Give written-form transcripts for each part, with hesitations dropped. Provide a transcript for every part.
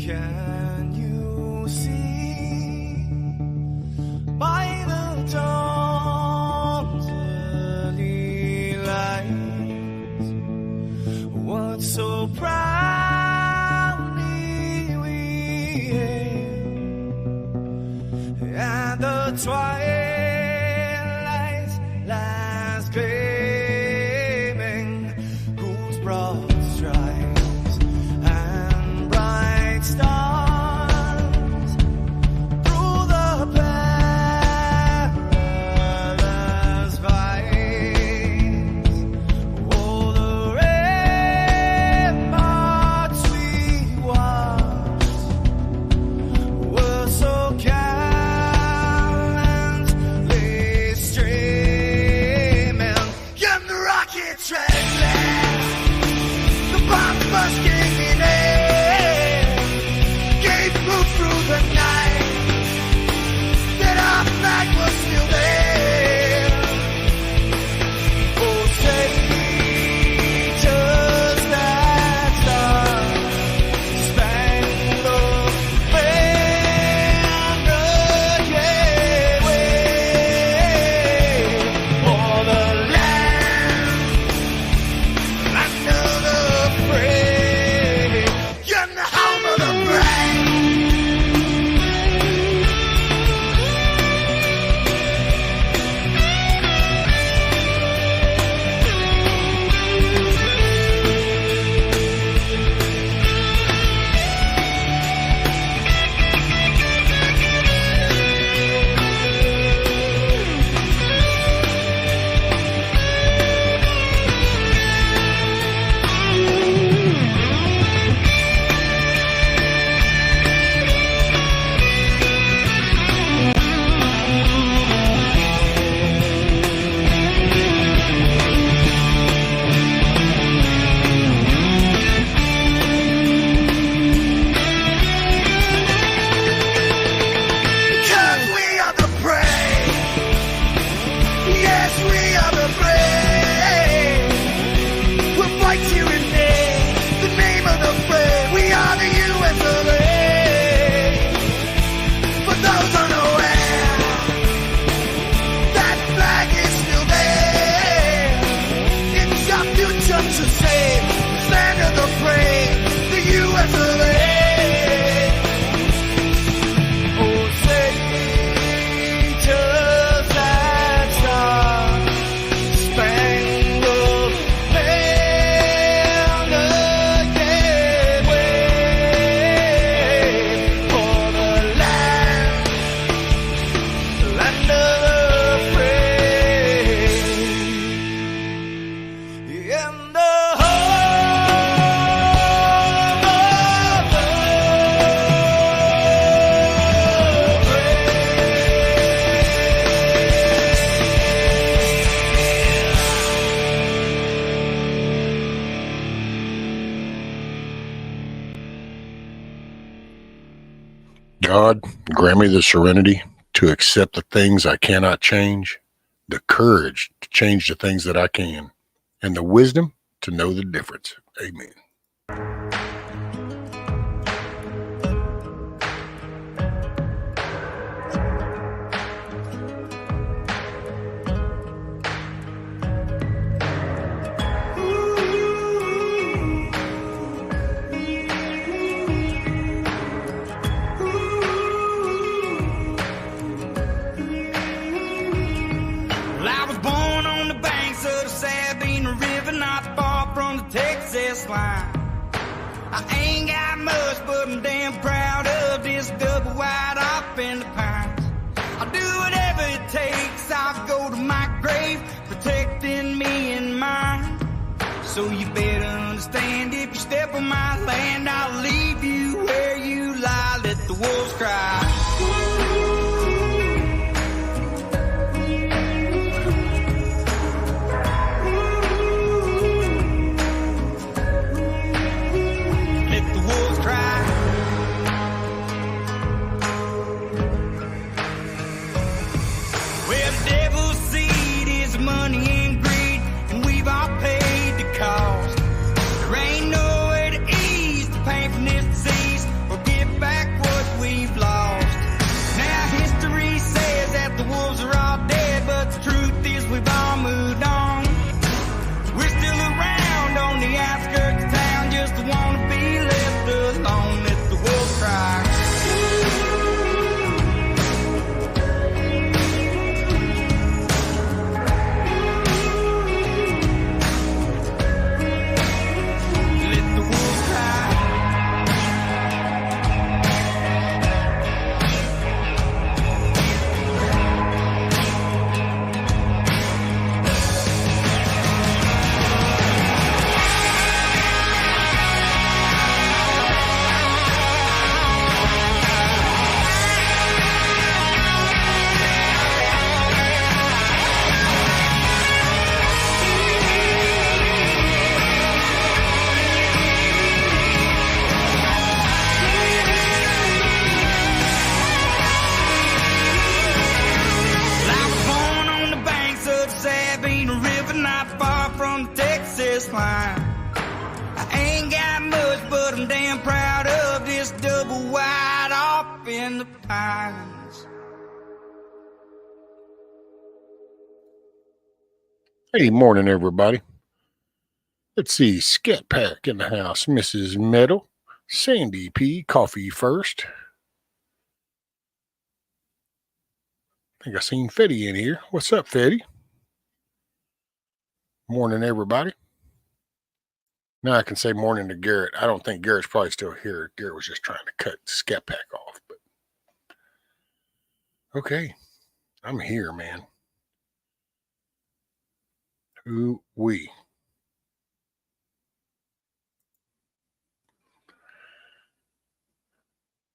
Can you see by the dawn's early light what so proudly we hailed at the twilight's last gleaming, whose broad stripes and bright stars through the perilous fights. Oh, the ramparts we watched were so gallantly streaming, and the rocket treadless, the bombs bursting in air, gave proof through the night that our flag was still there. Oh, say, just that star-spangled banner, yeah, wave for the land under the free, and the home of the brave. Because we are the brave. Yes, we are the brave. We'll fight you in the name of the brave. We are the U.S. of A. For those unaware, that flag is still there. It's our future to save. Stand of the brave, the U.S. of A. Oh, say, just that star-spangled banner, yeah, wave for the land of the free, and the God, grant me the serenity to accept the things I cannot change, the courage to change the things that I can, and the wisdom to know the difference. Amen. Well, I was born on the banks of the Sabine River, not far from the Texas line. I ain't got much, but I'm damn proud of this double wide off in the pines. I'll do whatever it takes. I'll go to my grave, protecting me and mine. So you better understand, if you step on my land, I'll leave you where you lie. Let the wolves cry. I'm damn proud of this double wide off in the pines. Hey, morning, everybody. Let's see. Scat Pack in the house. Mrs. Meadow. Sandy P. Coffee first. I think I seen Fetty in here. What's up, Fetty? Morning, everybody. Now I can say morning to Garrett. I don't think Garrett's probably still here. Garrett was just trying to cut Scat Pack off. But okay, I'm here, man. Ooh-wee.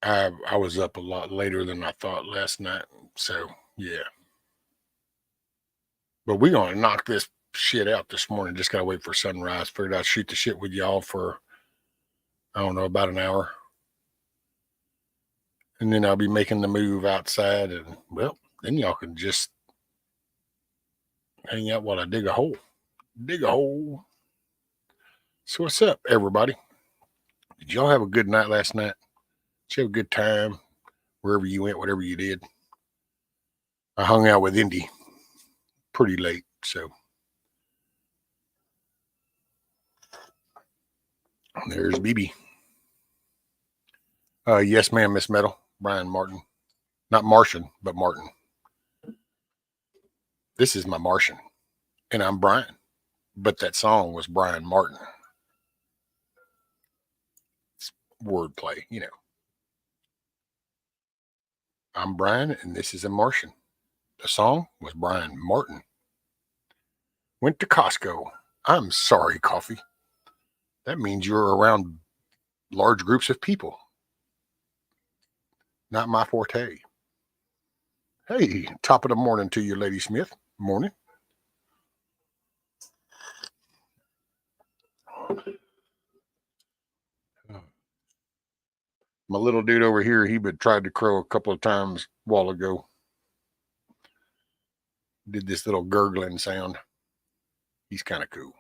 I was up a lot later than I thought last night. So, yeah. But we're going to knock this shit out this morning. Just got to wait for sunrise. Figured I'd shoot the shit with y'all for, I don't know, about an hour. And then I'll be making the move outside. And, well, then y'all can just hang out while I dig a hole. Dig a hole. So what's up, everybody? Did y'all have a good night last night? Did you have a good time wherever you went, whatever you did? I hung out with Indy pretty late, so there's BB. Yes, ma'am, Miss Meadow. Brian Martin. Not Martian, but Martin. This is my Martian, and I'm Brian. But that song was Brian Martin. It's wordplay, you know. I'm Brian, and this is a Martian. The song was Brian Martin. Went to Costco. I'm sorry, Coffee. That means you're around large groups of people. Not my forte. Hey, top of the morning to you, Lady Smith. Morning. My little dude over here, he been tried to crow a couple of times a while ago. Did this little gurgling sound. He's kind of cool.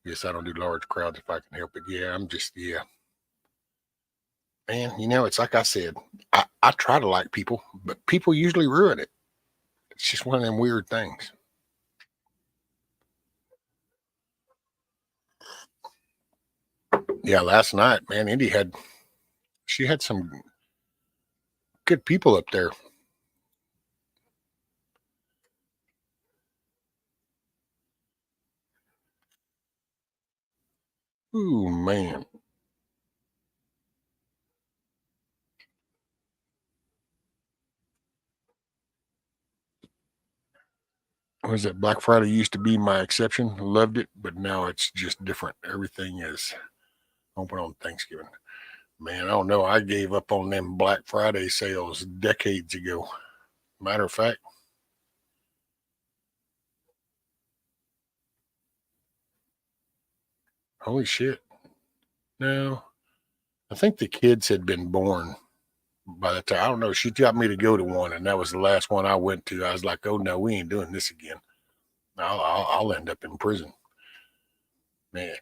Yes, I don't do large crowds if I can help it. Yeah, yeah. Man, you know, it's like I said, I try to like people, but people usually ruin it. It's just one of them weird things. Yeah, last night, man, she had some good people up there. Ooh, man. Was it Black Friday used to be my exception? Loved it, but now it's just different. Everything is open on Thanksgiving. Man, I don't know. I gave up on them Black Friday sales decades ago. Matter of fact, holy shit. No, I think the kids had been born by the time. I don't know. She got me to go to one, and that was the last one I went to. I was like, oh, no, we ain't doing this again. I'll end up in prison. Man,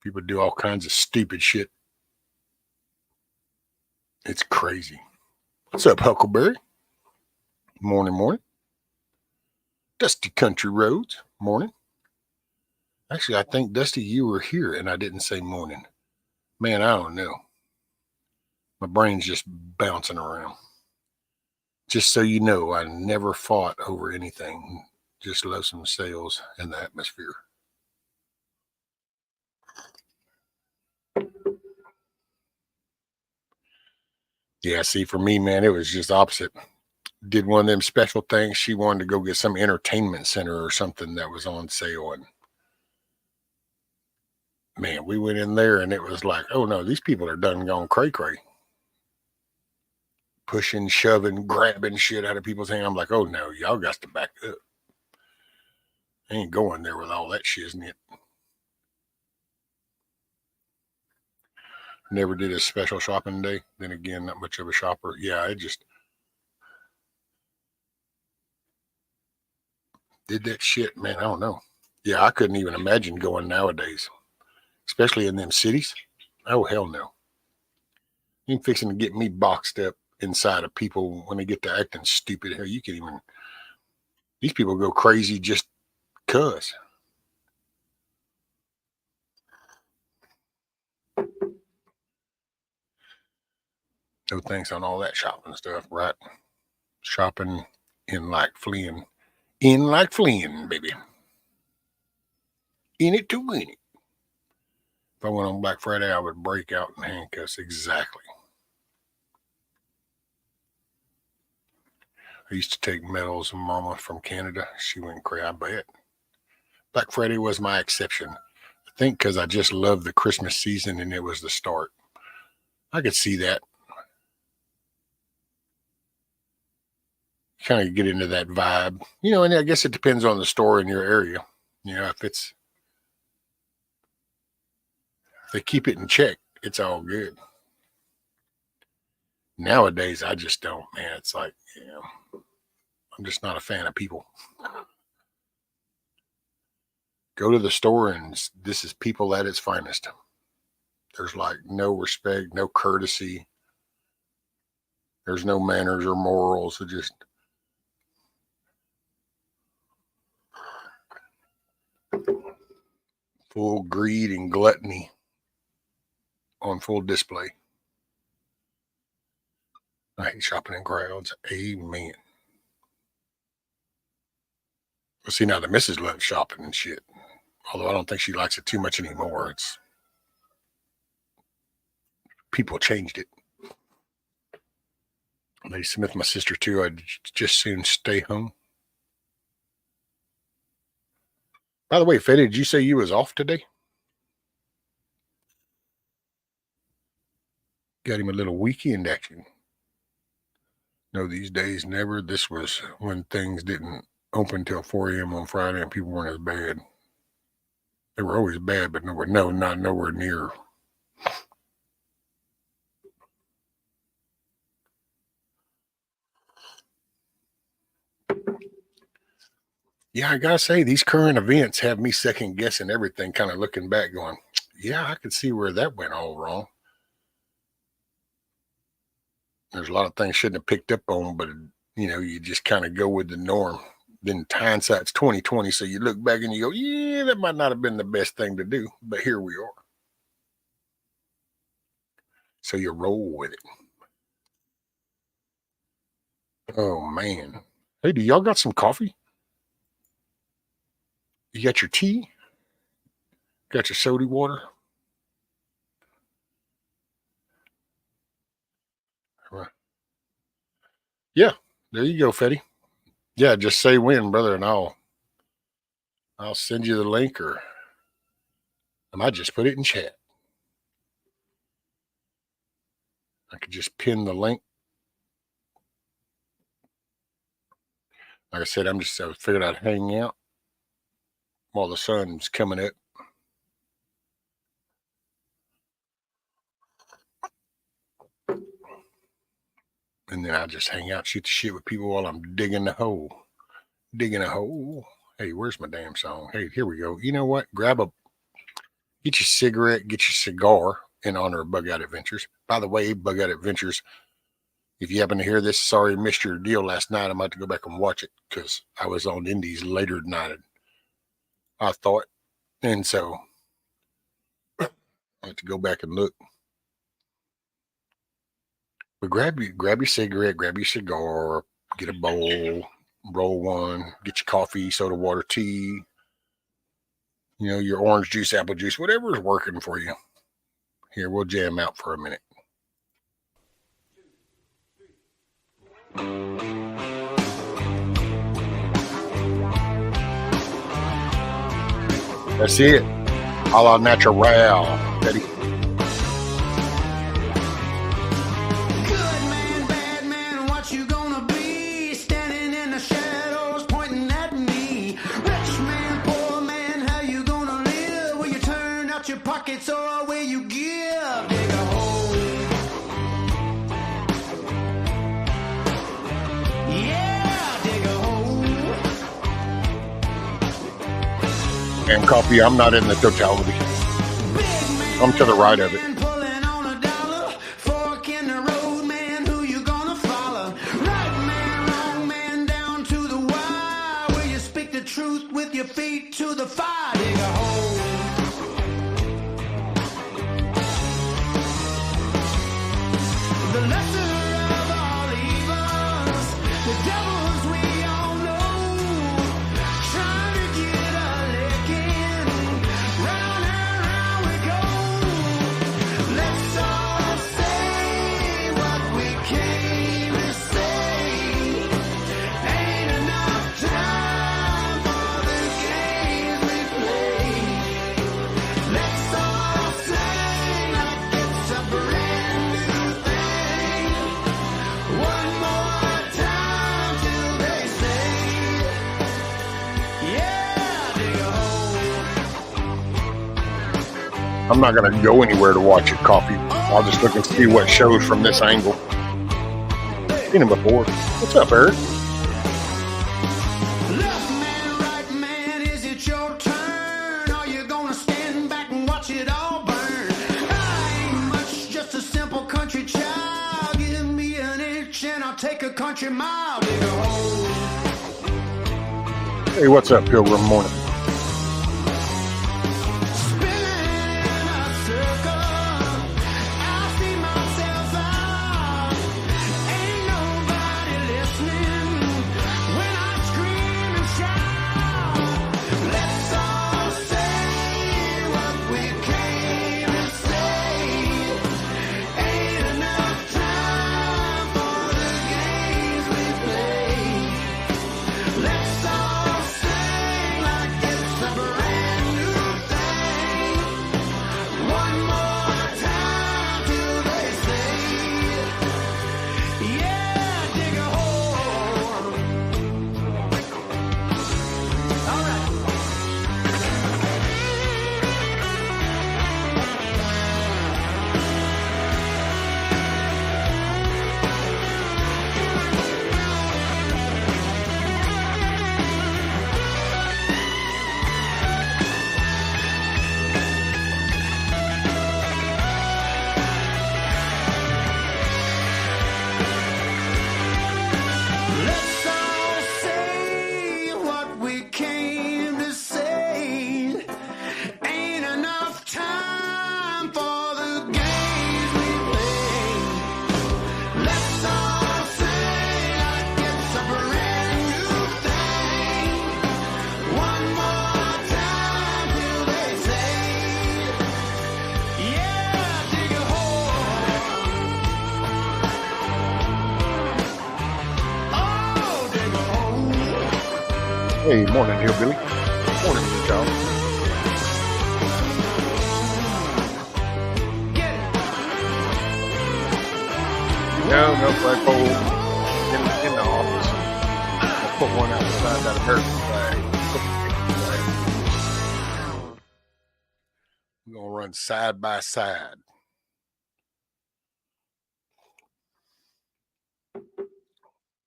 people do all kinds of stupid shit. It's crazy. What's up, Huckleberry? Morning, morning. Dusty Country Roads. Morning. Actually, I think, Dusty, you were here and I didn't say morning. Man, I don't know. My brain's just bouncing around. Just so you know, I never fought over anything. Just love some sales and the atmosphere. Yeah, see, for me, man, it was just opposite. Did one of them special things. She wanted to go get some entertainment center or something that was on sale. And man, we went in there and it was like, oh no, these people are done gone cray cray. Pushing, shoving, grabbing shit out of people's hand. I'm like, oh no, y'all got to back up. I ain't going there with all that shiznit. Never did a special shopping day. Then again, not much of a shopper. Yeah, did that shit, man. I don't know. Yeah, I couldn't even imagine going nowadays, especially in them cities. Oh, hell no. You ain't fixing to get me boxed up inside of people when they get to acting stupid. Hell, you can even, these people go crazy just cuz. No thanks on all that shopping stuff, right? Shopping in like fleeing. In like fleeing, baby. In it to win it. If I went on Black Friday, I would break out in handcuffs. Exactly. I used to take medals of Mama from Canada. She went crazy, I bet. Black Friday was my exception. I think because I just loved the Christmas season and it was the start. I could see that. Kind of get into that vibe. You know, and I guess it depends on the store in your area. You know, if they keep it in check, it's all good. Nowadays, I just don't, man. It's like, I'm just not a fan of people. Go to the store and this is people at its finest. There's like no respect, no courtesy. There's no manners or morals. It just full greed and gluttony on full display. I hate shopping in crowds. Amen. Well, see, now the missus loves shopping and shit. Although I don't think she likes it too much anymore. It's people changed it. Lady Smith, my sister too. I'd just soon stay home. By the way, Fetty, did you say you was off today? Got him a little weekend action. No, these days never. This was when things didn't open till 4 a.m. on Friday and people weren't as bad. They were always bad, but not nowhere near. Yeah, I gotta say, these current events have me second guessing everything, kind of looking back, going, yeah, I could see where that went all wrong. There's a lot of things shouldn't have picked up on, but you just kind of go with the norm. Then hindsight's 2020, so you look back and you go, yeah, that might not have been the best thing to do, but here we are. So you roll with it. Oh man. Hey, do y'all got some coffee? You got your tea? Got your soda water? Right. Yeah, there you go, Fetty. Yeah, just say when, brother, and I'll send you the link, or I might just put it in chat. I could just pin the link. Like I said, I figured I'd hang out while the sun's coming up. And then I just hang out, shoot the shit with people while I'm digging a hole. Hey, where's my damn song? Hey, here we go. You know what? Get your cigarette, get your cigar in honor of Bug Out Adventures. By the way, Bug Out Adventures, if you happen to hear this, sorry, missed your deal last night. I might have to go back and watch it because I was on Indies later tonight. I thought. And so I have to go back and look. But grab your cigarette, grab your cigar, get a bowl, roll one, get your coffee, soda water, tea, your orange juice, apple juice, whatever is working for you. Here, we'll jam out for a minute. That's it. A la natural, Betty. And coffee, I'm not in the totality. I'm to the right of it. To the fire, dig a hole. The lesser of all evils, the devils we all know, trying to get a licking. Round and round we go. Let's all say what we came to say. Ain't enough time for the games we play. Let's all sing like it's a brand new thing. One more time till they say, yeah, dig a hole. I'm not going to go anywhere to watch it, coffee. I'll just look and see what shows from this angle. Seen him before. What's up, Eric? Left man, right man, is it your turn? Are you gonna stand back and watch it all burn? I ain't much, just a simple country child. Give me an inch and I'll take a country mile. Dig a hole. Hey, what's up, Pilgrim Morning? Spinning in a circle, I see myself out. Ain't nobody listening when I scream and shout. Let's all say what we came to say. Ain't enough time for the games we play. Let's all sing like it's a brand new thing. One more time till they say, yeah, dig a hole. All right. Let's all say what we came to say. Ain't enough time for the games we play. Let's all say like it's a brand new thing. One more time till they say, yeah, dig a hole. Oh, dig a hole. Hey, morning, Hillbilly. Morning, child. Get it. No flagpole in the office. I'll put one outside that American flag. We're going to run side by side.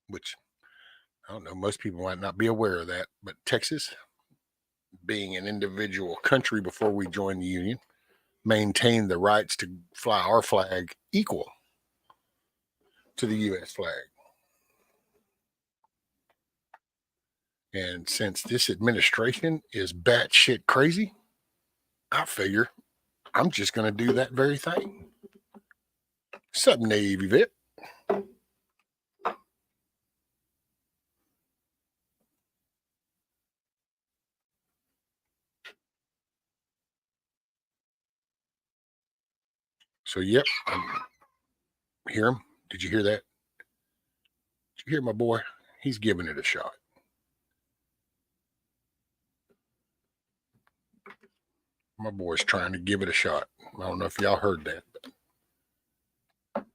Which, I don't know, most people might not be aware of that, but Texas, being an individual country before we joined the Union, maintained the rights to fly our flag equal to the U.S. flag. And since this administration is batshit crazy, I figure I'm just going to do that very thing. Sup, Navy Vet? So, yep, hear him? Did you hear that? Did you hear my boy? He's giving it a shot. My boy's trying to give it a shot. I don't know if y'all heard that. But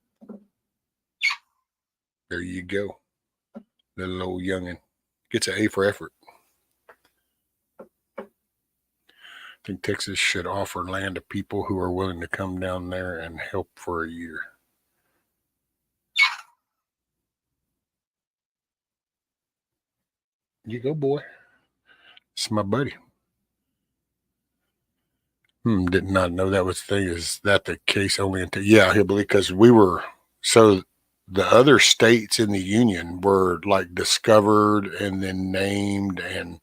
there you go. Little old youngin' gets an A for effort. I think Texas should offer land to people who are willing to come down there and help for a year. You go, boy. It's my buddy. Did not know that was the thing. Is that the case only until, yeah, because we were, so the other states in the Union were like discovered and then named and,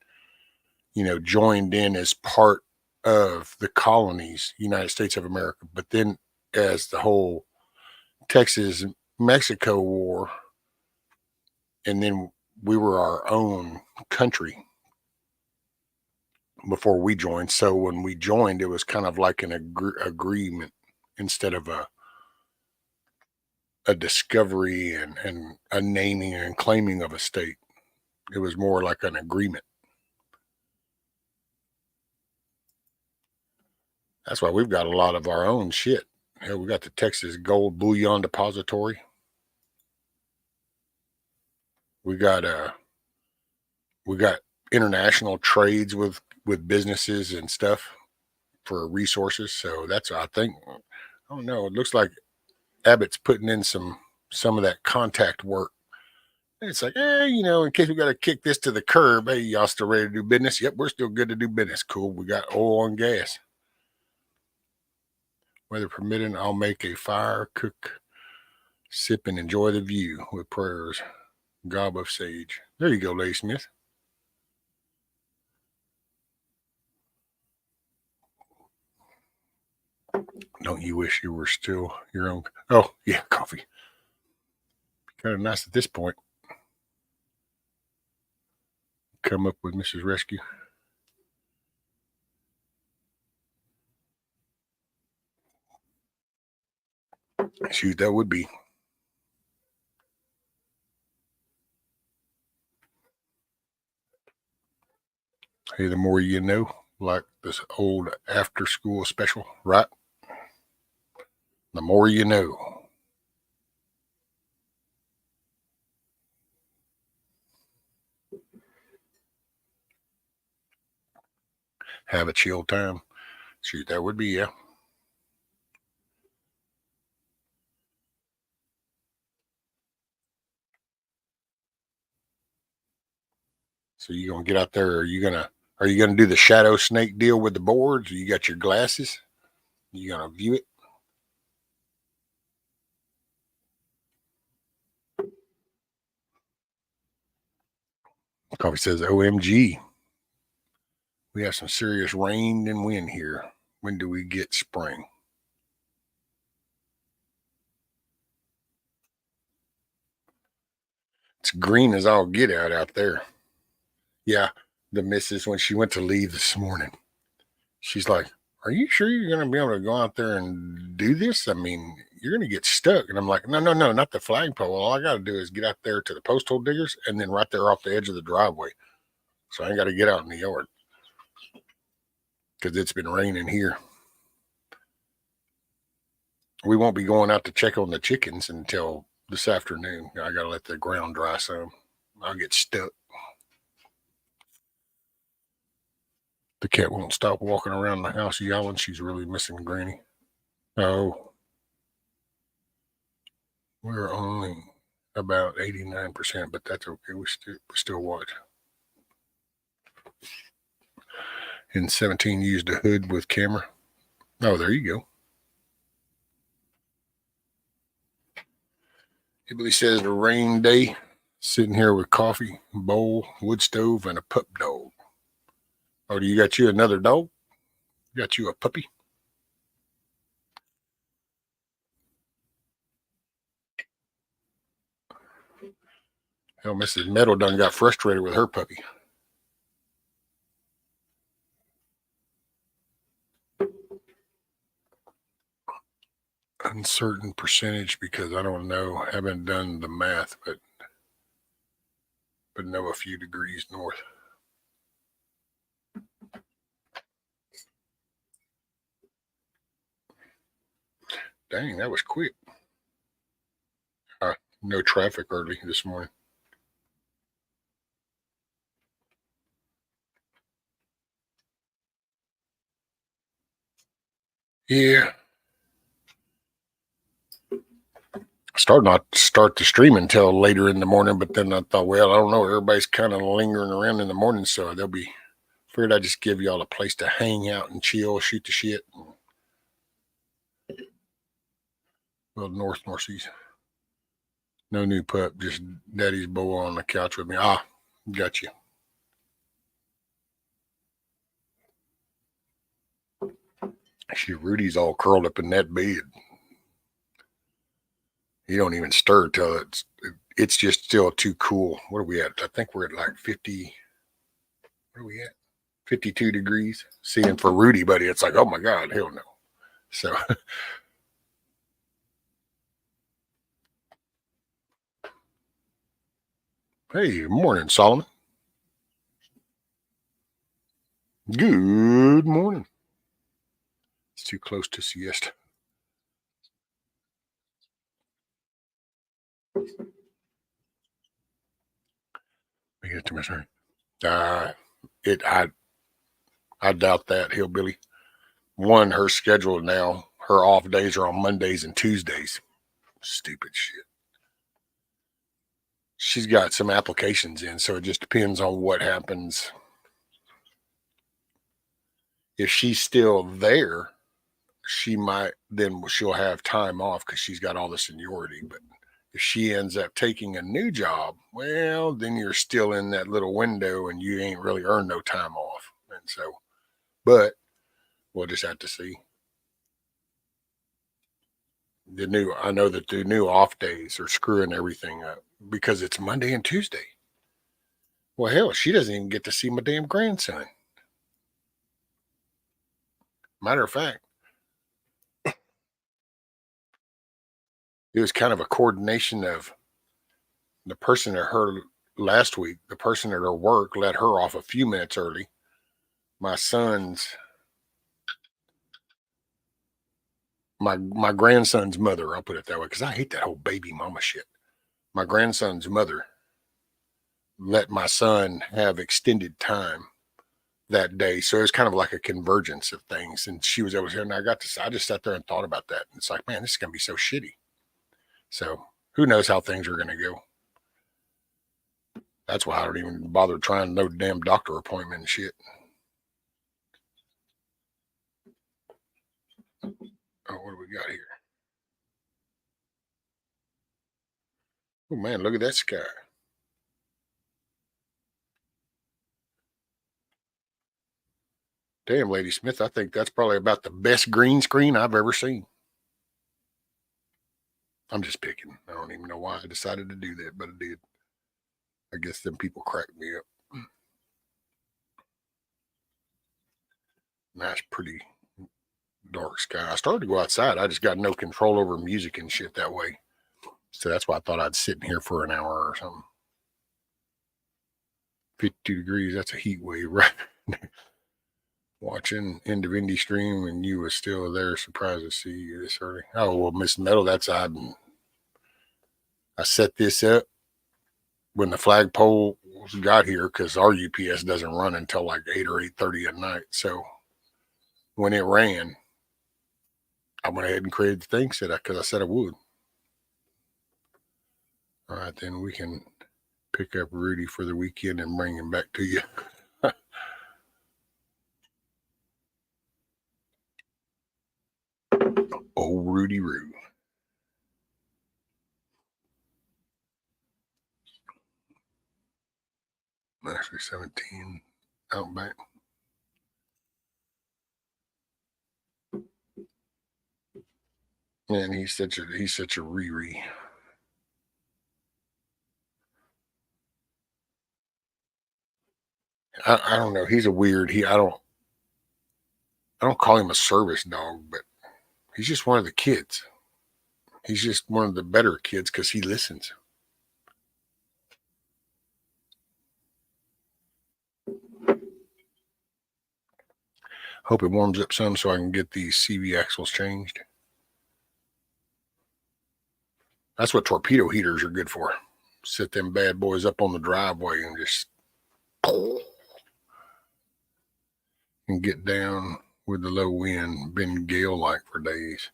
joined in as part of the colonies, United States of America. But then as the whole Texas Mexico War, and then we were our own country before we joined. So when we joined, it was kind of like an agreement instead of a discovery and a naming and claiming of a state. It was more like an agreement. That's why we've got a lot of our own shit. Hell, we got the Texas Gold Bullion Depository. We got international trades with businesses and stuff for resources. So that's, I think, I don't know. It looks like Abbott's putting in some of that contact work. It's like, in case we got to kick this to the curb. Hey, y'all still ready to do business? Yep, we're still good to do business. Cool. We got oil and gas. Weather permitting, I'll make a fire, cook, sip, and enjoy the view with prayers. Gob of sage. There you go, Lady Smith. Don't you wish you were still your own? Oh, yeah, coffee. Kind of nice at this point. Come up with Mrs. Rescue. Shoot, that would be. Hey, the more you know, like this old after school special, right? The more you know. Have a chill time. Shoot, that would be, yeah. So you gonna get out there? Are you gonna do the shadow snake deal with the boards? You got your glasses? You gonna view it? Coffee says, OMG. We have some serious rain and wind here. When do we get spring? It's green as all get out there. Yeah, the missus, when she went to leave this morning, she's like, are you sure you're going to be able to go out there and do this? I mean, you're going to get stuck. And I'm like, no, not the flagpole. All I got to do is get out there to the post hole diggers and then right there off the edge of the driveway. So I ain't got to get out in the yard because it's been raining here. We won't be going out to check on the chickens until this afternoon. I got to let the ground dry some. I'll get stuck. The cat won't stop walking around the house yelling. She's really missing Granny. Oh, we're only about 89%, but that's okay. We still watch. And 17 used a hood with camera. Oh, there you go. Hibbley says a rain day, sitting here with coffee, bowl, wood stove, and a pup dog. Oh, do you got you another dog? You got you a puppy? Hell, Mrs. Meadow done got frustrated with her puppy. Uncertain percentage because I don't know. Haven't done the math, but know a few degrees north. Dang, that was quick. No traffic early this morning. Yeah. Started not to start the stream until later in the morning, but then I thought, well, I don't know. Everybody's kind of lingering around in the morning, so they'll be Figured I'd just give y'all a place to hang out and chill, shoot the shit. Well, northeast. No new pup, just daddy's boa on the couch with me. Ah, got you. Rudy's all curled up in that bed. He don't even stir till it's just still too cool. What are we at? I think we're at like 50. What are we at? 52 degrees. Seeing for Rudy, buddy, it's like, oh my God, hell no. So hey, morning, Solomon. Good morning. It's too close to siesta. We get too much hurry. I doubt that, hillbilly. One, her schedule now, her off days are on Mondays and Tuesdays. Stupid shit. She's got some applications in, so it just depends on what happens. If she's still there, she'll have time off because she's got all the seniority. But if she ends up taking a new job, well, then you're still in that little window and you ain't really earned no time off. And so, but we'll just have to see. I know that the new off days are screwing everything up because it's Monday and Tuesday. Well, hell, she doesn't even get to see my damn grandson. Matter of fact, it was kind of a coordination of the person at her last week, the person at her work let her off a few minutes early. My grandson's mother, I'll put it that way, because I hate that whole baby mama shit. My grandson's mother let my son have extended time that day. So it was kind of like a convergence of things. And she was over here, and I just sat there and thought about that. And it's like, man, this is going to be so shitty. So who knows how things are going to go. That's why I don't even bother trying no damn doctor appointment and shit. Oh, what do we got here? Oh man, look at that sky. Damn, Lady Smith, I think that's probably about the best green screen I've ever seen. I'm just picking. I don't even know why I decided to do that, but I did. I guess them people cracked me up. Nice, pretty dark sky. I started to go outside. I just got no control over music and shit that way. So that's why I thought I'd sit in here for an hour or something. 52 degrees, that's a heat wave, right? Watching End of Indie stream and you were still there, surprised to see you this early. Oh, well, Miss Metal, that's I set this up when the flagpole got here because our UPS doesn't run until like 8 or 8:30 at night. So when it ran, I went ahead and created the thing because I said I would. All right, then we can pick up Rudy for the weekend and bring him back to you. Oh, Rudy Roo. Actually, 17 Outback. And he's such a Riri. I don't know. He's a weird. I don't call him a service dog, but he's just one of the kids. He's just one of the better kids because he listens. Hope it warms up some so I can get these CV axles changed. That's what torpedo heaters are good for. Set them bad boys up on the driveway and just and get down with the low wind. Been gale-like for days.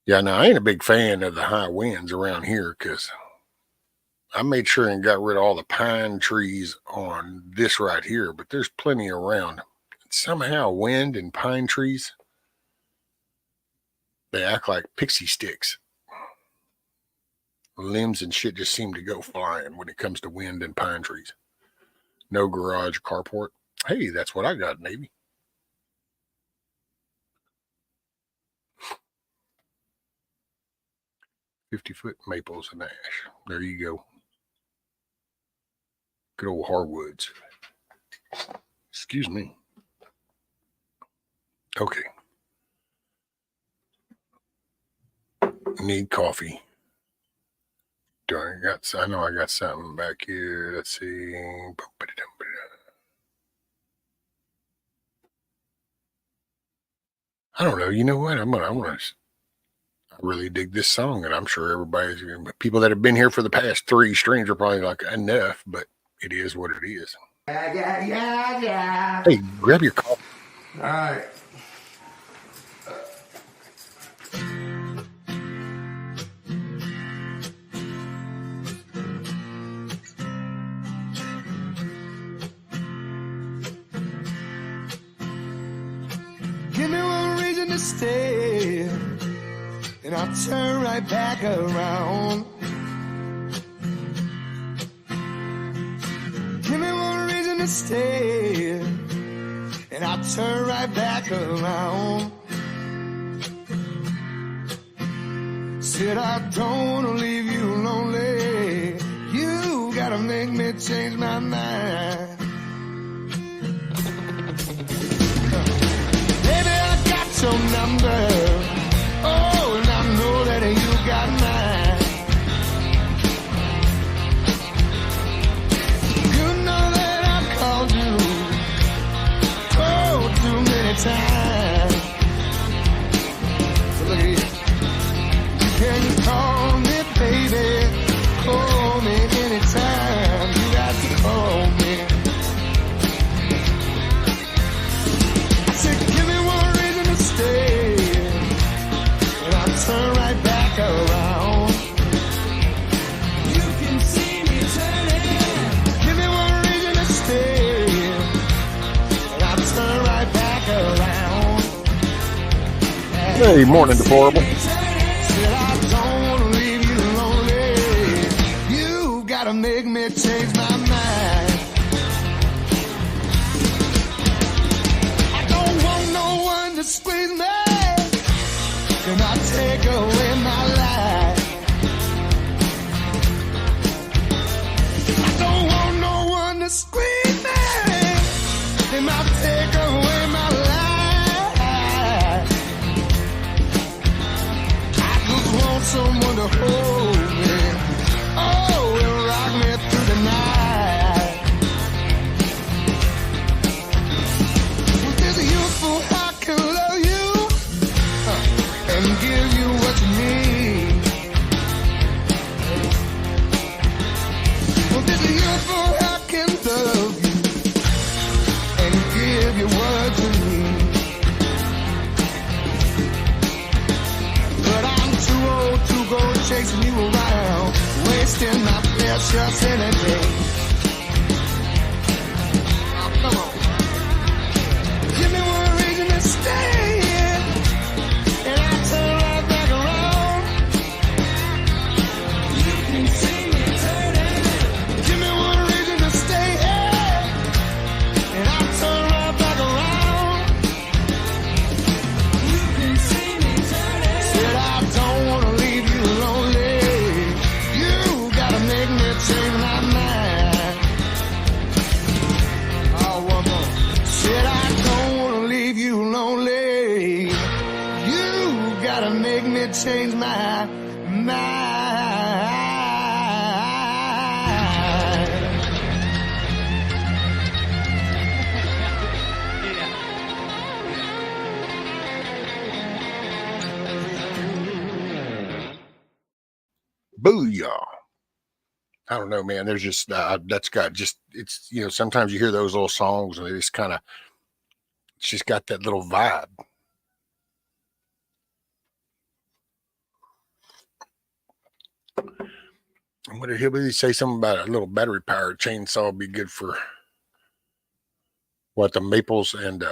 Yeah, now I ain't a big fan of the high winds around here because I made sure and got rid of all the pine trees on this right here, but there's plenty around. Somehow wind and pine trees, they act like pixie sticks. Limbs and shit just seem to go flying when it comes to wind and pine trees. No garage, carport. Hey, that's what I got, Navy. "50-foot maples and ash." There you go. Good old hardwoods. Excuse me. Okay. Need coffee. I know I got something back here. Let's see. I don't know. You know what? I really dig this song, and I'm sure people that have been here for the past 3 streams are probably like, enough, but it is what it is. Yeah. Hey, grab your coffee. All right. Give me one reason to stay, and I'll turn right back around. Give me one reason to stay, and I'll turn right back around. Said I don't wanna leave you lonely. You gotta make me change my mind. Baby, I got your number. Oh, and I know that you got mine. You know that I called you too many times. So look at here. You can call me, baby. Call me anytime. You got to call me. I said, give me one reason to stay, and I'll turn right back around. You can see me turning. Give me one reason to stay, and I'll turn right back around. Hey, morning, deplorable. Said I don't wanna leave you lonely. You gotta make me change my mind. I don't want no one to squeeze me, and I take away my life. I don't want no one to squeeze me, and I take away my life. I just want someone to hold me, oh, and rock me through the night. With this youthful heart can love you, and give you what you need. With this youthful heart can love you, and give you what you need. But I'm too old to go chasing you around, wasting my precious energy. Oh, come on. Give me one reason to stay, and I'll turn right back around. You can see me turning. Give me one reason to stay, and I'll turn right back around. You can see me turning. Said I don't wanna leave you lonely. You gotta make me change my mind. Oh, one more. Said I don't wanna leave you lonely. You gotta make me change my mind. Booyah. I don't know, man. There's just, that's got just, it's, sometimes you hear those little songs and they just kind of, it's just got that little vibe. What did Hillbilly say? Something about a little battery powered chainsaw would be good for what, the maples and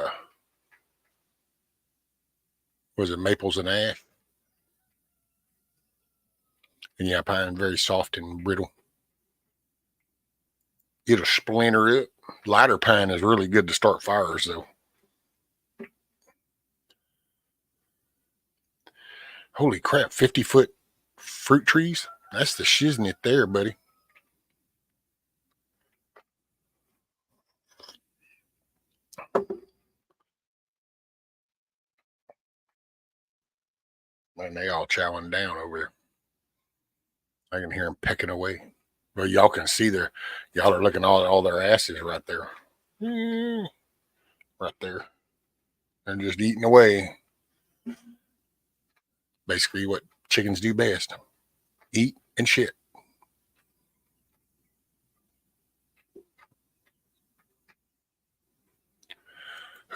was it maples and ash? And yeah, pine very soft and brittle. It'll splinter it. Lighter pine is really good to start fires, though. Holy crap, 50-foot fruit trees? That's the shiznit there, buddy. Man, they all chowing down over there. I can hear them pecking away. Well, y'all can see y'all are looking all their asses right there. Right there. They're just eating away. Basically what chickens do best. Eat and shit.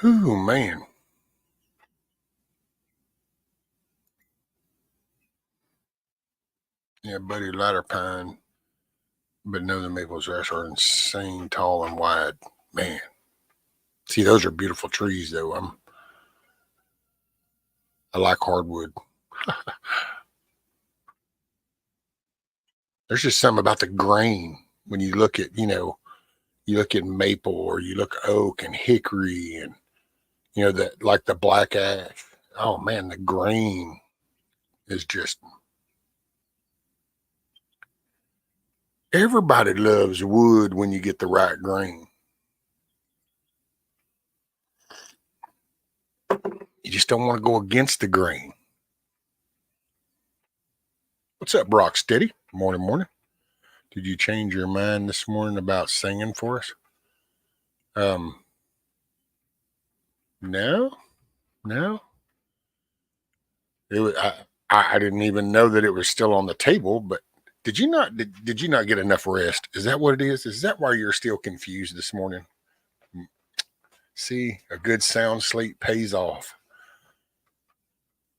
Ooh, man. Yeah, buddy, lighter pine, but no, the maples are insane tall and wide. Man. See, those are beautiful trees, though. I like hardwood. There's just something about the grain when you look at, you look at maple or you look at oak and hickory and, that like the black ash. Oh, man, the grain is just. Everybody loves wood when you get the right grain. You just don't want to go against the grain. What's up, Brock Steady? Morning. Did you change your mind this morning about singing for us? No. It was, I didn't even know that it was still on the table, but did you not get enough rest? Is that what it is? Is that why you're still confused this morning? See, a good sound sleep pays off.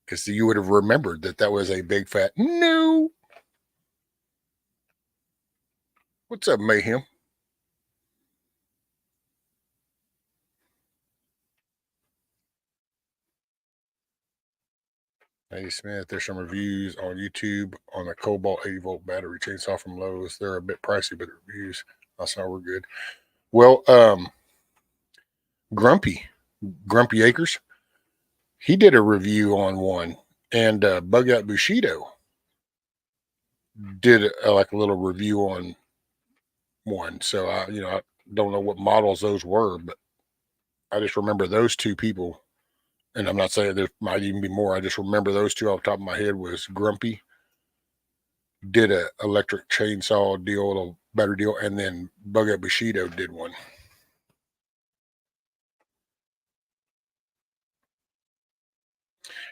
Because you would have remembered that was a big fat no. What's up, Mayhem? Hey Smith, there's some reviews on YouTube on a Cobalt 80-volt battery chainsaw from Lowe's. They're a bit pricey, but the reviews also we're good. Well, Grumpy Acres, he did a review on one, and Bug Out Bushido did like a little review on one. So I don't know what models those were, but I just remember those two people. And I'm not saying there might even be more. I just remember those two off the top of my head. Was Grumpy did a electric chainsaw deal, a better deal, and then Bug Out Bushido did one.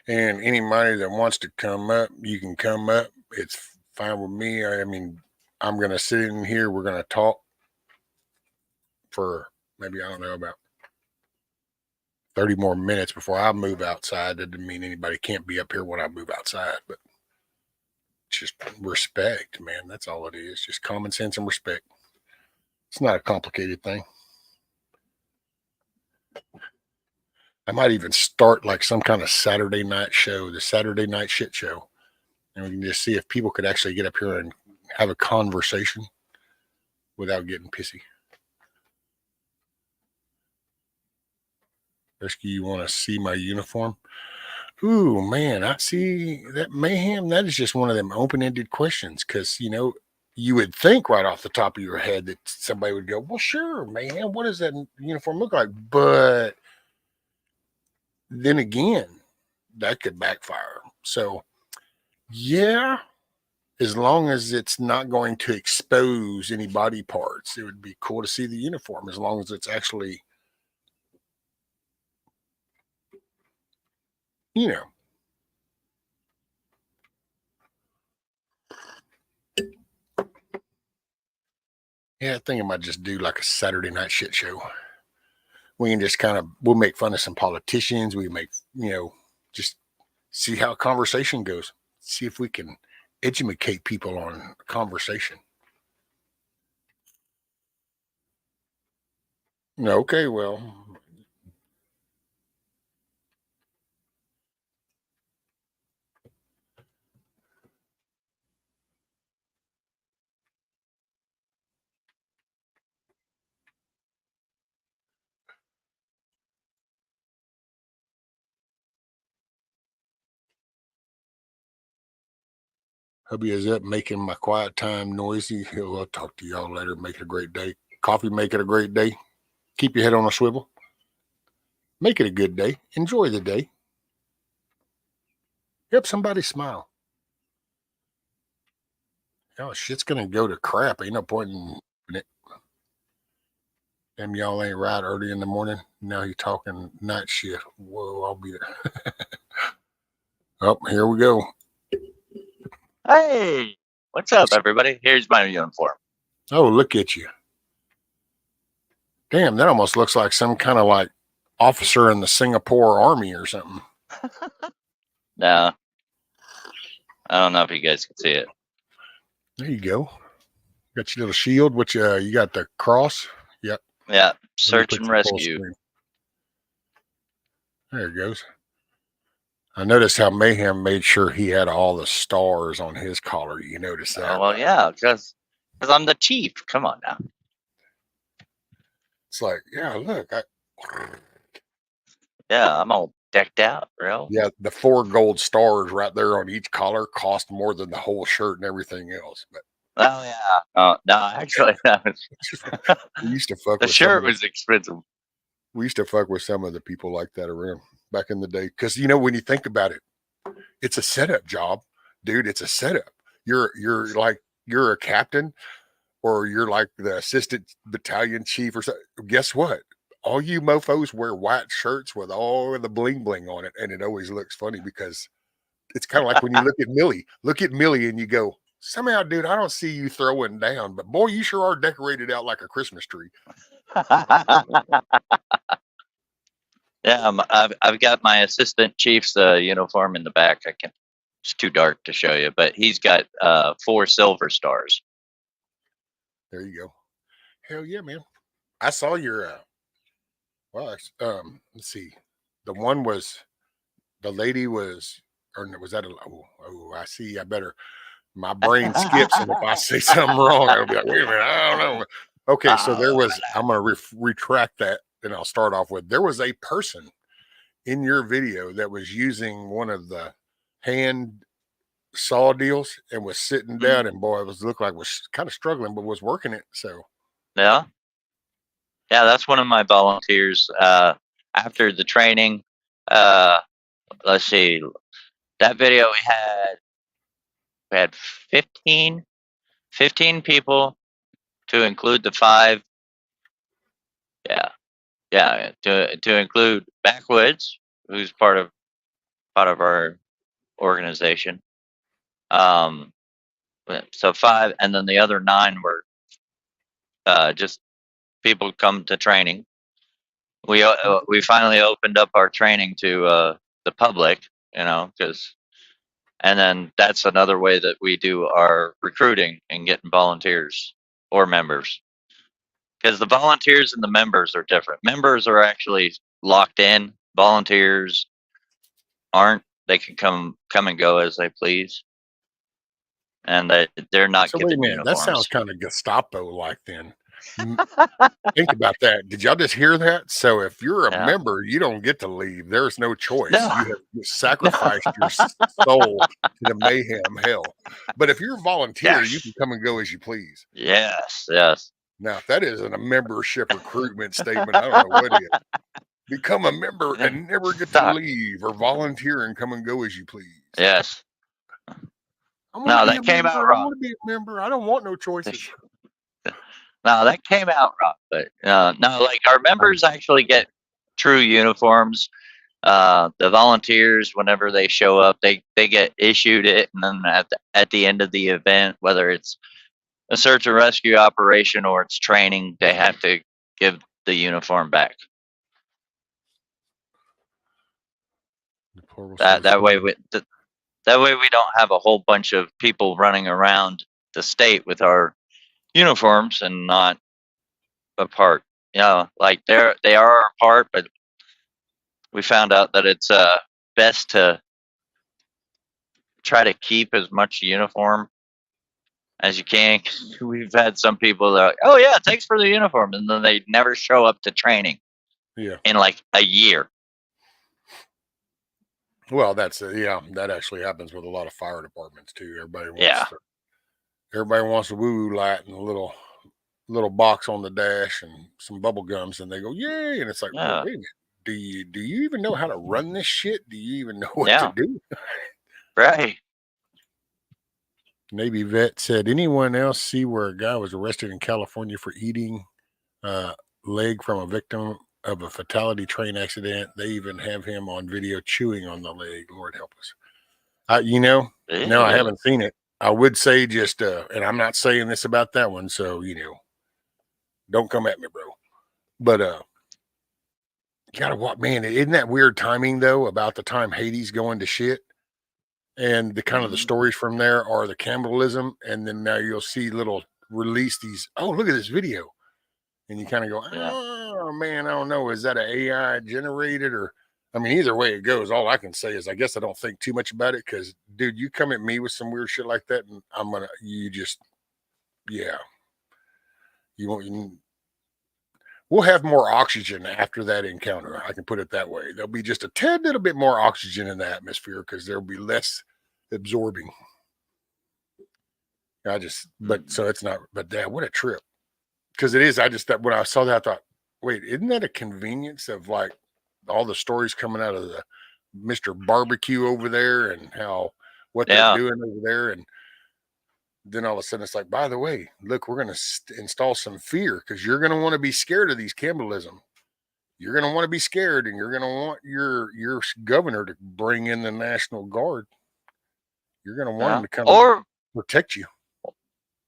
And anybody that wants to come up, you can come up. It's fine with me. I mean, I'm going to sit in here. We're going to talk for maybe, I don't know, about 30 more minutes before I move outside. That doesn't mean anybody can't be up here when I move outside, but just respect, man. That's all it is. Just common sense and respect. It's not a complicated thing. I might even start like some kind of Saturday night show, the Saturday night shit show. And we can just see if people could actually get up here and have a conversation without getting pissy. Rescue, you want to see my uniform? Ooh, man, I see that mayhem. That is just one of them open-ended questions because, you would think right off the top of your head that somebody would go, well, sure, man, what does that uniform look like? But then again, that could backfire. So, yeah, as long as it's not going to expose any body parts, it would be cool to see the uniform as long as it's actually, Yeah, I think I might just do like a Saturday night shit show. We can just we'll make fun of some politicians. We make, just see how conversation goes. See if we can educate people on conversation. Okay, well, hubby is up making my quiet time noisy. I'll talk to y'all later. Make it a great day. Coffee, make it a great day. Keep your head on a swivel. Make it a good day. Enjoy the day. Help somebody smile. Oh, shit's gonna go to crap. Ain't no point in it. Them y'all ain't right early in the morning. Now you talking night shift. Whoa, I'll be there. Oh, here we go. Hey, what's up, everybody? Here's my uniform. Oh, look at you. Damn, that almost looks like some kind of like officer in the Singapore Army or something. No, I don't know if you guys can see it. There you go. Got your little shield, which you got the cross. Yep. Yeah, search and rescue. There it goes. I noticed how Mayhem made sure he had all the stars on his collar. You notice that? Oh, well, yeah, because I'm the chief. Come on now. It's like, yeah, look. Yeah, I'm all decked out, bro. Yeah, the 4 gold stars right there on each collar cost more than the whole shirt and everything else. But oh yeah, oh no, actually, that was we used to fuck the with shirt was expensive. We used to fuck with some of the people like that around back in the day. Because when you think about it, it's a setup job, dude. It's a setup. You're a captain, or you're like the assistant battalion chief or something. Guess what? All you mofos wear white shirts with all of the bling bling on it, and it always looks funny because it's kind of like when you look at Millie. Look at Millie, and you go, somehow, dude, I don't see you throwing down, but boy, you sure are decorated out like a Christmas tree. Yeah, I've got my assistant chief's uniform in the back. It's too dark to show you, but he's got 4 silver stars. There you go. Hell yeah, man. I saw your let's see. The one was the lady was, or was that I see. I better, my brain skips, and if I say something wrong, I'll be like, wait a minute, I don't know. Okay, so there was, I'm going to retract that, and I'll start off with, there was a person in your video that was using one of the hand saw deals and was sitting down, and boy, it looked like was kind of struggling, but was working it. So yeah, that's one of my volunteers. After the training, let's see, that video we had 15 people, to include the 5. Yeah, to include Backwoods, who's part of our organization. So 5, and then the other 9 were just people come to training. We finally opened up our training to the public, because, and then that's another way that we do our recruiting and getting volunteers or members. Because the volunteers and the members are different. Members are actually locked in. Volunteers aren't. They can come and go as they please, and they're not so given wait a minute, uniforms. that sounds kind of Gestapo like. Then think about that. Did y'all just hear that? So if you're a member, you don't get to leave. There's no choice. No. You have sacrificed your soul to the mayhem hell. But if you're a volunteer, you can come and go as you please. Yes. Now, if that isn't a membership recruitment statement, I don't know what is. Become a member and never get to leave, or volunteer and come and go as you please. Yes. No, that came out wrong. I want to be a member. I don't want no choices. No, that came out wrong. But no, like our members actually get true uniforms. The volunteers, whenever they show up, they get issued it, and then at the end of the event, whether it's a search and rescue operation or it's training, they have to give the uniform back. That way, That way we don't have a whole bunch of people running around the state with our uniforms and not apart. Like they are apart, but we found out that it's best to try to keep as much uniform as you can. We've had some people that are like, oh yeah, thanks for the uniform, and then they never show up to training Yeah. in like a year. Well, that's that actually happens with a lot of fire departments too. Yeah. Everybody wants a woo-woo light and a little box on the dash and some bubble gums, and they go, yay! And it's like, well, Yeah. wait a minute. Do you even know how to run this shit? Do you even know what to Yeah. do? Right. Navy vet said, anyone else see where a guy was arrested in California for eating leg from a victim of a fatality train accident? They even have him on video chewing on the leg. Lord help us. No, I haven't seen it. I would say just, and I'm not saying this about that one, so don't come at me, bro. But you gotta watch, man. Isn't that weird timing though? About the time Haiti's going to shit, and the kind of the stories from there are the cannibalism, and then now you'll see release these. Oh, look at this video, and you kind of go, oh man, I don't know, is that an AI generated or? I mean, either way it goes, all I can say is I guess I don't think too much about it because, dude, you come at me with some weird shit like that, and you won't. We'll have more oxygen after that encounter. I can put it that way. There'll be just a tad little bit more oxygen in the atmosphere because there'll be less absorbing. So it's not, but damn, what a trip. Because it is, when I saw that, I thought, wait, isn't that a convenience of like all the stories coming out of the Mr. Barbecue over there and what they're doing over there. And then all of a sudden it's like, by the way, look, we're going to install some fear because you're going to want to be scared of these cannibalism. You're going to want to be scared, and you're going to want your governor to bring in the National Guard. You're going to want him to come and protect you.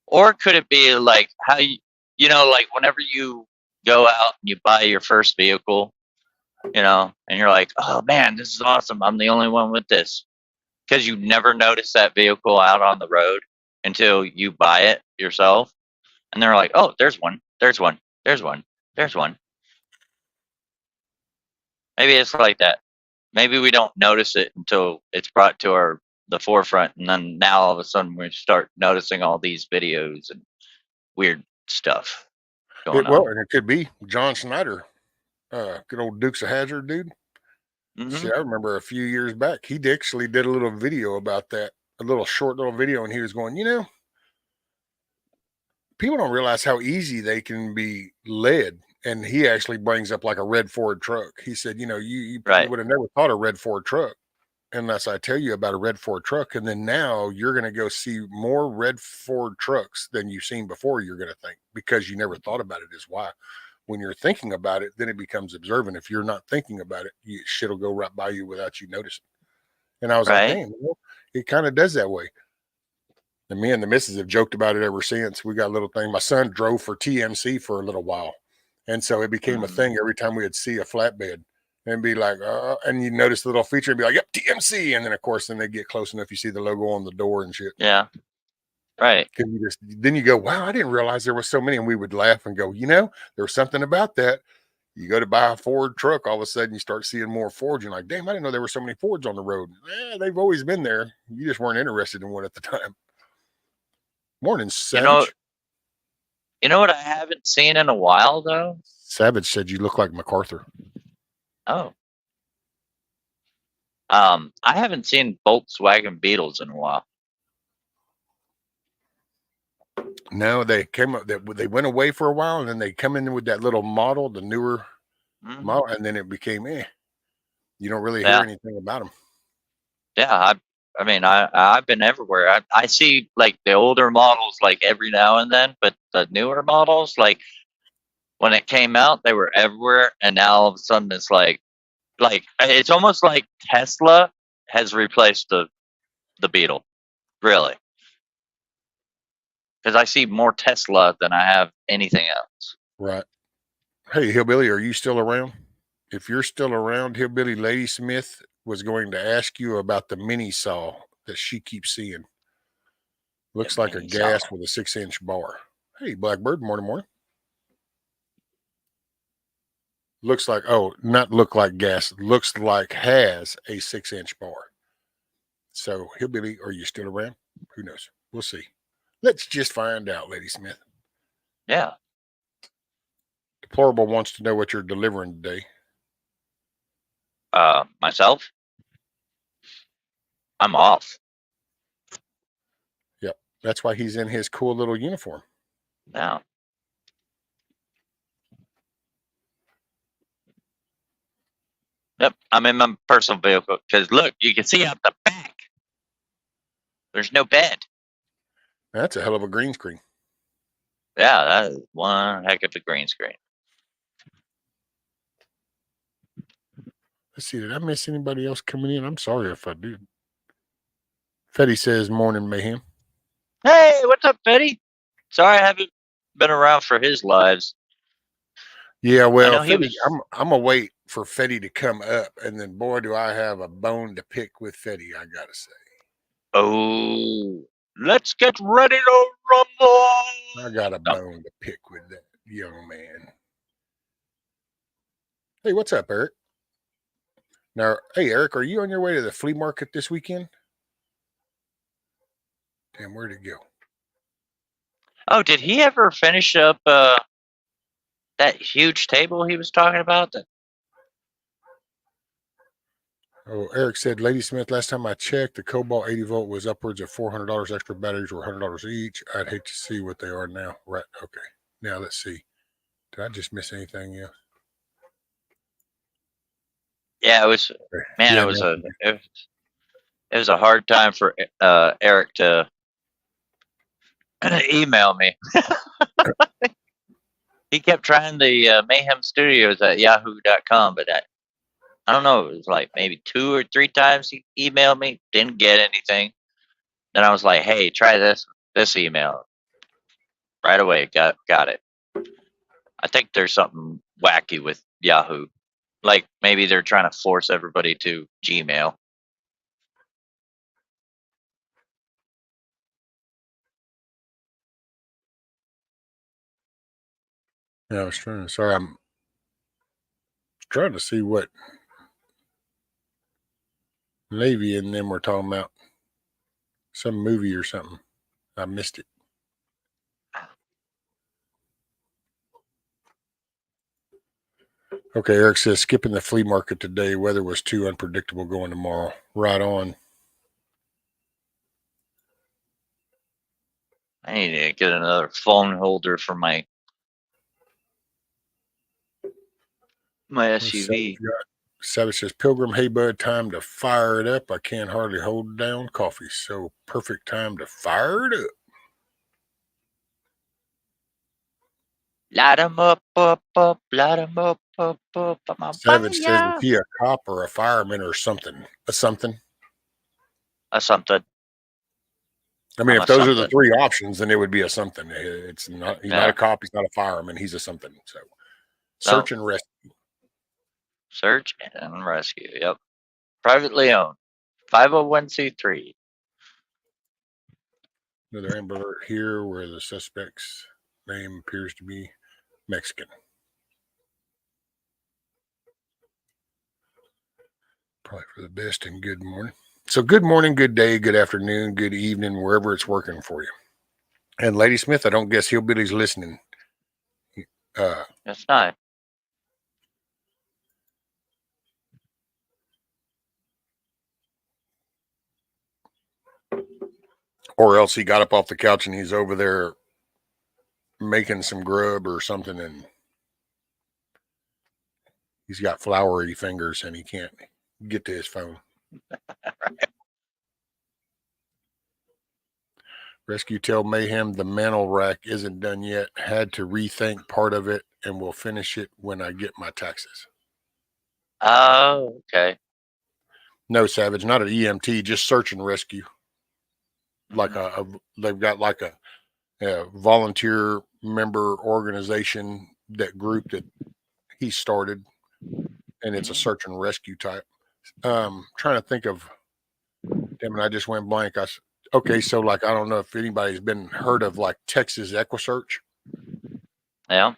Or could it be like how like whenever you go out and you buy your first vehicle, and you're like, oh man, this is awesome. I'm the only one with this. Because you never notice that vehicle out on the road until you buy it yourself. And they're like, oh, there's one, there's one, there's one, there's one. Maybe it's like that. Maybe we don't notice it until it's brought to the forefront. And then now all of a sudden we start noticing all these videos and weird stuff going on. Well, and it could be John Schneider, good old Dukes of Hazzard dude. See, I remember a few years back, he actually did a little video about that, a short little video, and he was going, people don't realize how easy they can be led. And he actually brings up like a red Ford truck. He said, you would have never thought a red Ford truck unless I tell you about a red Ford truck. And then now you're going to go see more red Ford trucks than you've seen before. You're going to think because you never thought about it is why. When you're thinking about it, then it becomes observant. If you're not thinking about it, shit will go right by you without you noticing. And I was like, damn, it kind of does that way. And me and the missus have joked about it ever since. We got a little thing. My son drove for TMC for a little while. And so it became a thing every time we would see a flatbed and be like, and you notice the little feature and be like, yep, TMC. And then, of course, then they get close enough. You see the logo on the door and shit. Yeah. Right. Then you go, wow, I didn't realize there was so many. And we would laugh and go, there was something about that. You go to buy a Ford truck, all of a sudden you start seeing more Fords. You're like, damn, I didn't know there were so many Fords on the road. They've always been there. You just weren't interested in one at the time. Morning, Savage. You know what I haven't seen in a while, though? Savage said you look like MacArthur. Oh. I haven't seen Volkswagen Beetles in a while. No, they came up. They went away for a while, and then they come in with that little model, the newer model, and then it became You don't really hear anything about them. Yeah, I've been everywhere. I see like the older models like every now and then, but the newer models, like when it came out, they were everywhere, and now all of a sudden it's like it's almost like Tesla has replaced the Beetle, really. Because I see more Tesla than I have anything else. Right. Hey, Hillbilly, are you still around? If you're still around, Hillbilly Ladysmith was going to ask you about the mini saw that she keeps seeing. Looks The like a mini gas saw. with a 6-inch bar. Hey, Blackbird, morning. Looks like, not look like gas. Looks like has a 6-inch bar. So, Hillbilly, are you still around? Who knows? We'll see. Let's just find out, Lady Smith. Yeah. Deplorable wants to know what you're delivering today. Myself? I'm off. Yep. That's why he's in his cool little uniform. Yeah. Yep. I'm in my personal vehicle because look, you can see out the back. There's no bed. That's a hell of a green screen. Yeah, that is one heck of a green screen. Let's see. Did I miss anybody else coming in? I'm sorry if I did. Fetty says, morning, Mayhem. Hey, what's up, Betty? Sorry I haven't been around for his lives. Yeah, well, he Fetty, was- I'm going to wait for Fetty to come up, and then, boy, do I have a bone to pick with Fetty, I got to say. Oh, let's get ready to rumble. I got a bone to pick with that young man. Hey, what's up, Eric? Now, hey, Eric, are you on your way to the flea market this weekend? Damn, where'd it go? Oh, did he ever finish up that huge table he was talking about? Oh, Eric said, Lady Smith, last time I checked, the Cobalt 80 volt was upwards of $400. Extra batteries were $100 each. I'd hate to see what they are now. Right. Okay. Now let's see. Did I just miss anything else? Yeah, it was. Man, Yeah, it was a hard time for Eric to email me. He kept trying the Mayhem Studios at yahoo.com, but I don't know. It was like maybe 2 or 3 times he emailed me, didn't get anything. Then I was like, "Hey, try this email." Right away, got it. I think there's something wacky with Yahoo. Like maybe they're trying to force everybody to Gmail. Yeah, I was sorry, I'm trying to see what Navy and them were talking about. Some movie or something. I missed it. Okay, Eric says, skipping the flea market today. Weather was too unpredictable going tomorrow. Right on. I need to get another phone holder for my SUV. Savage says, Pilgrim, hey bud, time to fire it up. I can't hardly hold down coffee. So perfect time to fire it up. Light 'em up, light 'em up, I'm on Savage says, fire. is he a cop or a fireman or something? A something? A something. I mean, I'm if a those are the something. 3 options, then it would be a something. It's not. He's not a cop. He's not a fireman. He's a something. So, search and rescue. Search and rescue. Yep. Privately owned. 501c3. Another Amber Alert here where the suspect's name appears to be Mexican. Probably for the best and good morning. So good morning, good day, good afternoon, good evening, wherever it's working for you. And Lady Smith, I don't guess Hillbilly's listening. That's not. Or else he got up off the couch and he's over there making some grub or something, and he's got floury fingers and he can't get to his phone. Right. Rescue tell Mayhem the mantle rack isn't done yet. Had to rethink part of it and will finish it when I get my taxes. Oh, okay. No, Savage, not an EMT, just search and rescue. Like they've got like a volunteer member organization, that group that he started, and it's a search and rescue type. Trying to think of, him and I just went blank. Okay, so like I don't know if anybody's been heard of like Texas EquiSearch. Yeah,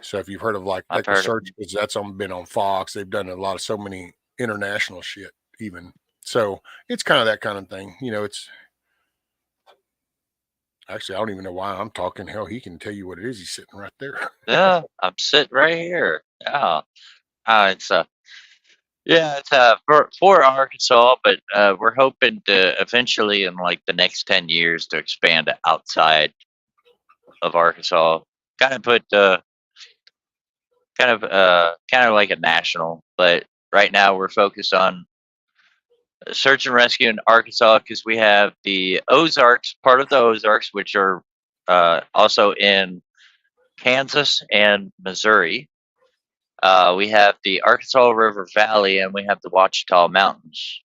So if you've heard of like I've heard it. EquiSearch, because that's been on Fox. They've done a lot of so many international shit even. So it's kind of that kind of thing. It's actually I don't even know why I'm talking. Hell, he can tell you what it is. He's sitting right there. Yeah, I'm sitting right here. Yeah, it's for Arkansas, but we're hoping to eventually in like the next 10 years to expand outside of Arkansas. Kind of put kind of like a national, but right now we're focused on search and rescue in Arkansas because we have the Ozarks, part of the Ozarks, which are also in Kansas and Missouri. We have the Arkansas River Valley, and we have the Ouachita Mountains.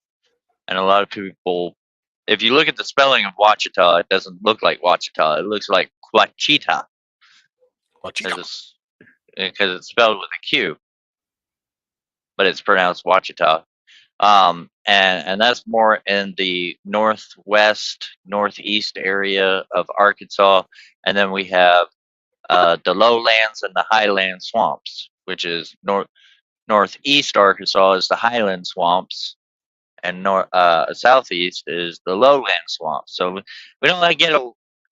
And a lot of people, if you look at the spelling of Ouachita, it doesn't look like Ouachita. It looks like Quachita because it's spelled with a Q, but it's pronounced Ouachita. And that's more in the northwest, northeast area of Arkansas. And then we have the lowlands and the highland swamps, which is northeast Arkansas is the highland swamps, and southeast is the lowland swamps. So we don't like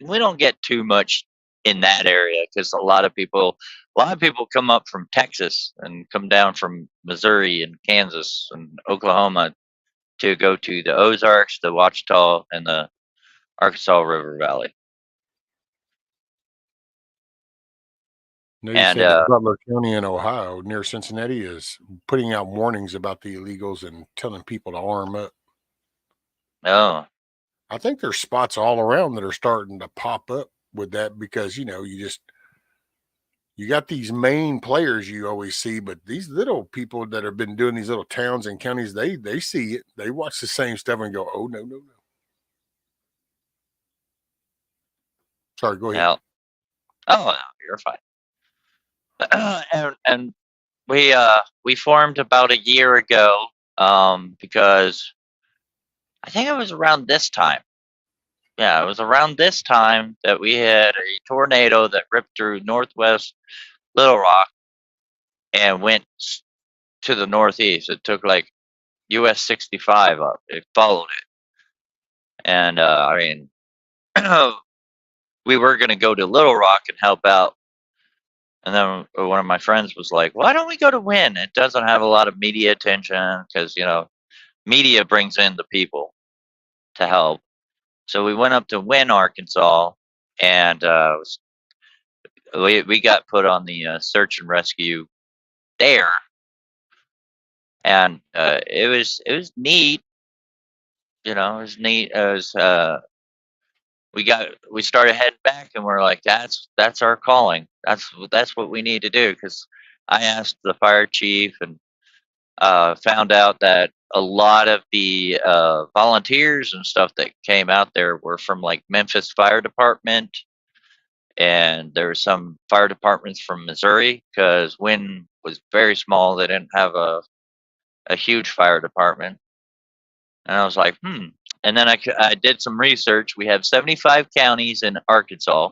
we don't get too much in that area because a lot of people come up from Texas and come down from Missouri and Kansas and Oklahoma to go to the Ozarks, the Ouachita, and the Arkansas River Valley. No, you And said that Butler County in Ohio near Cincinnati is putting out warnings about the illegals and telling people to arm up. oh, I think there's spots all around that are starting to pop up with that because you got these main players you always see, but these little people that have been doing these little towns and counties, they see it, they watch the same stuff and go, oh no. Sorry, go ahead. yeah. Oh, no, you're fine. And we formed about a year ago because I think it was around this time. Yeah, it was around this time that we had a tornado that ripped through northwest Little Rock and went to the northeast. It took like US 65 up. It followed it. And I mean, we were going to go to Little Rock and help out. And then one of my friends was like, why don't we go to Wynn? It doesn't have a lot of media attention because, media brings in the people to help. So we went up to Wynn, Arkansas, and we got put on the search and rescue there, and it was neat. It was neat. We started heading back, and we're like, that's our calling. That's what we need to do. Because I asked the fire chief and found out that a lot of the volunteers and stuff that came out there were from like Memphis Fire Department, and there were some fire departments from Missouri because Wynn was very small. They didn't have a huge fire department, and I was like, And then I did some research. We have 75 counties in Arkansas.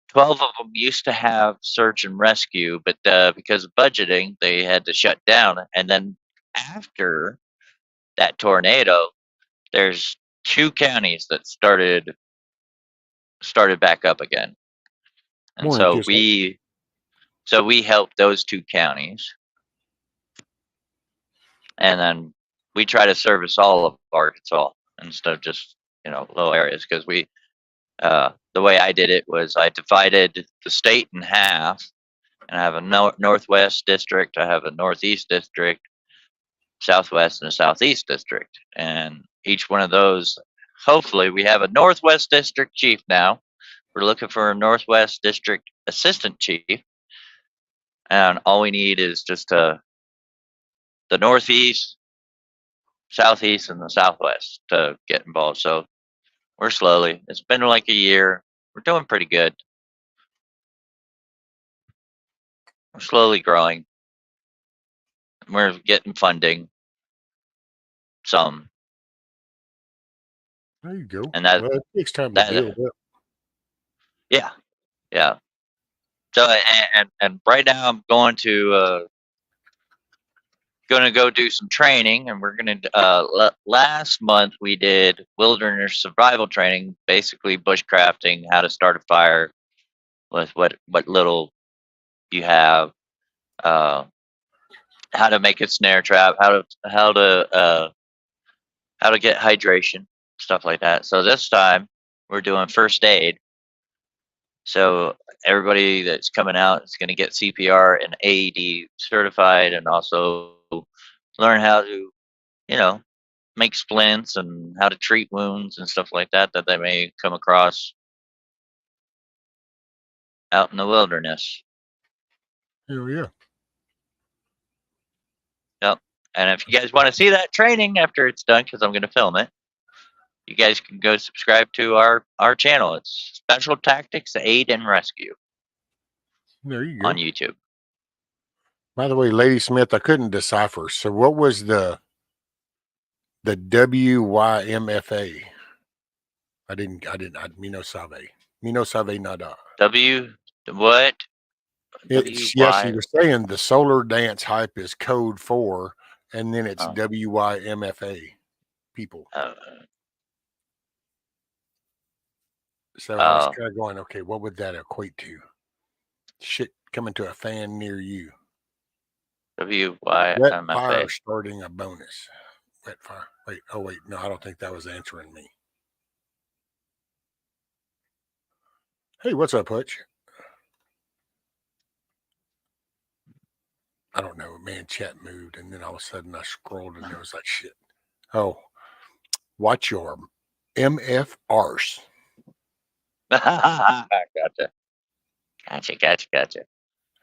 12 of them used to have search and rescue, but because of budgeting, they had to shut down. And then after that tornado, there's 2 counties that started back up again. And More so interesting. we helped those 2 counties. And then we try to service all of Arkansas instead of just, little areas because the way I did it was I divided the state in half, and I have a northwest district, I have a northeast district, southwest, and a southeast district. And each one of those, hopefully, we have a northwest district chief now. We're looking for a northwest district assistant chief, and all we need is just the northeast, southeast, and the southwest to get involved. So we're slowly. It's been like a year. We're doing pretty good. We're slowly growing. We're getting funding. Some. There you go. And that Well, it takes time to that build up. yeah, yeah. So and right now I'm going to go do some training, and we're going to last month we did wilderness survival training, basically bushcrafting, how to start a fire with what little you have, uh, how to make a snare trap, how to get hydration, stuff like that. So this time we're doing first aid. So everybody that's coming out is going to get CPR and AED certified, and also learn how to, you know, make splints and how to treat wounds and stuff like that that they may come across out in the wilderness. Hell yeah. Yep. And if you guys want to see that training after it's done, because I'm going to film it, you guys can go subscribe to our channel. It's Special Tactics Aid and Rescue There you on go. YouTube. By the way, Lady Smith, I couldn't decipher. So what was the WYMFA? Me no sabe. Me no sabe nada. What? Yes, he WY? was saying the solar dance hype is code for, and then it's Oh, WYMFA people. uh, So I was oh, kind of going, okay, what would that equate to? Shit coming to a fan near you. Wet fire WYMFA. starting a bonus. Wet fire. Wait, oh wait, no, I don't think that was answering me. Hey, what's up, Hutch? I don't know, man. Chat moved, and then all of a sudden I scrolled, and there was like shit. Oh, watch your MF arse. Gotcha.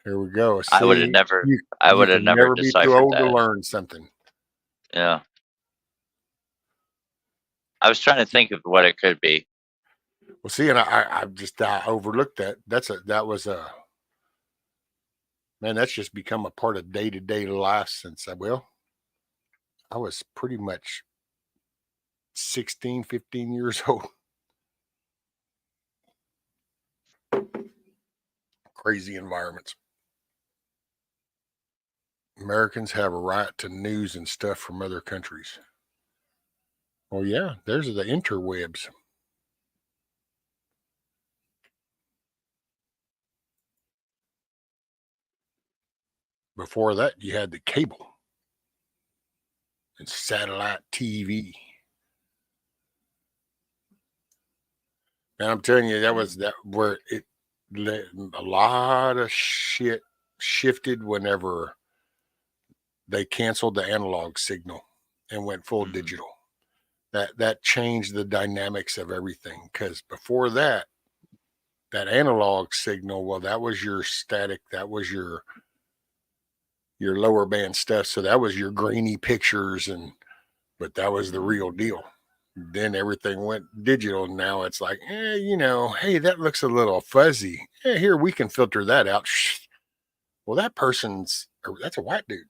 Here we go. I would have See, never. you I you would have can never never be too deciphered old to that. learn something. Yeah. I was trying to think of what it could be. Well, see, and I just overlooked that. That was a man. That's just become a part of day-to-day life since I was pretty much 16, 15 years old. Crazy environments. Americans have a right to news and stuff from other countries. Well, yeah, there's the interwebs. Before that, you had the cable and satellite TV. And I'm telling you, that was that where it a lot of shit shifted whenever they canceled the analog signal and went full digital. That changed the dynamics of everything. Because before that analog signal, well, that was your static, that was your lower band stuff. So that was your grainy pictures, but that was the real deal. Then everything went digital. Now it's like, hey, that looks a little fuzzy. Here, we can filter that out. Well, that's a white dude.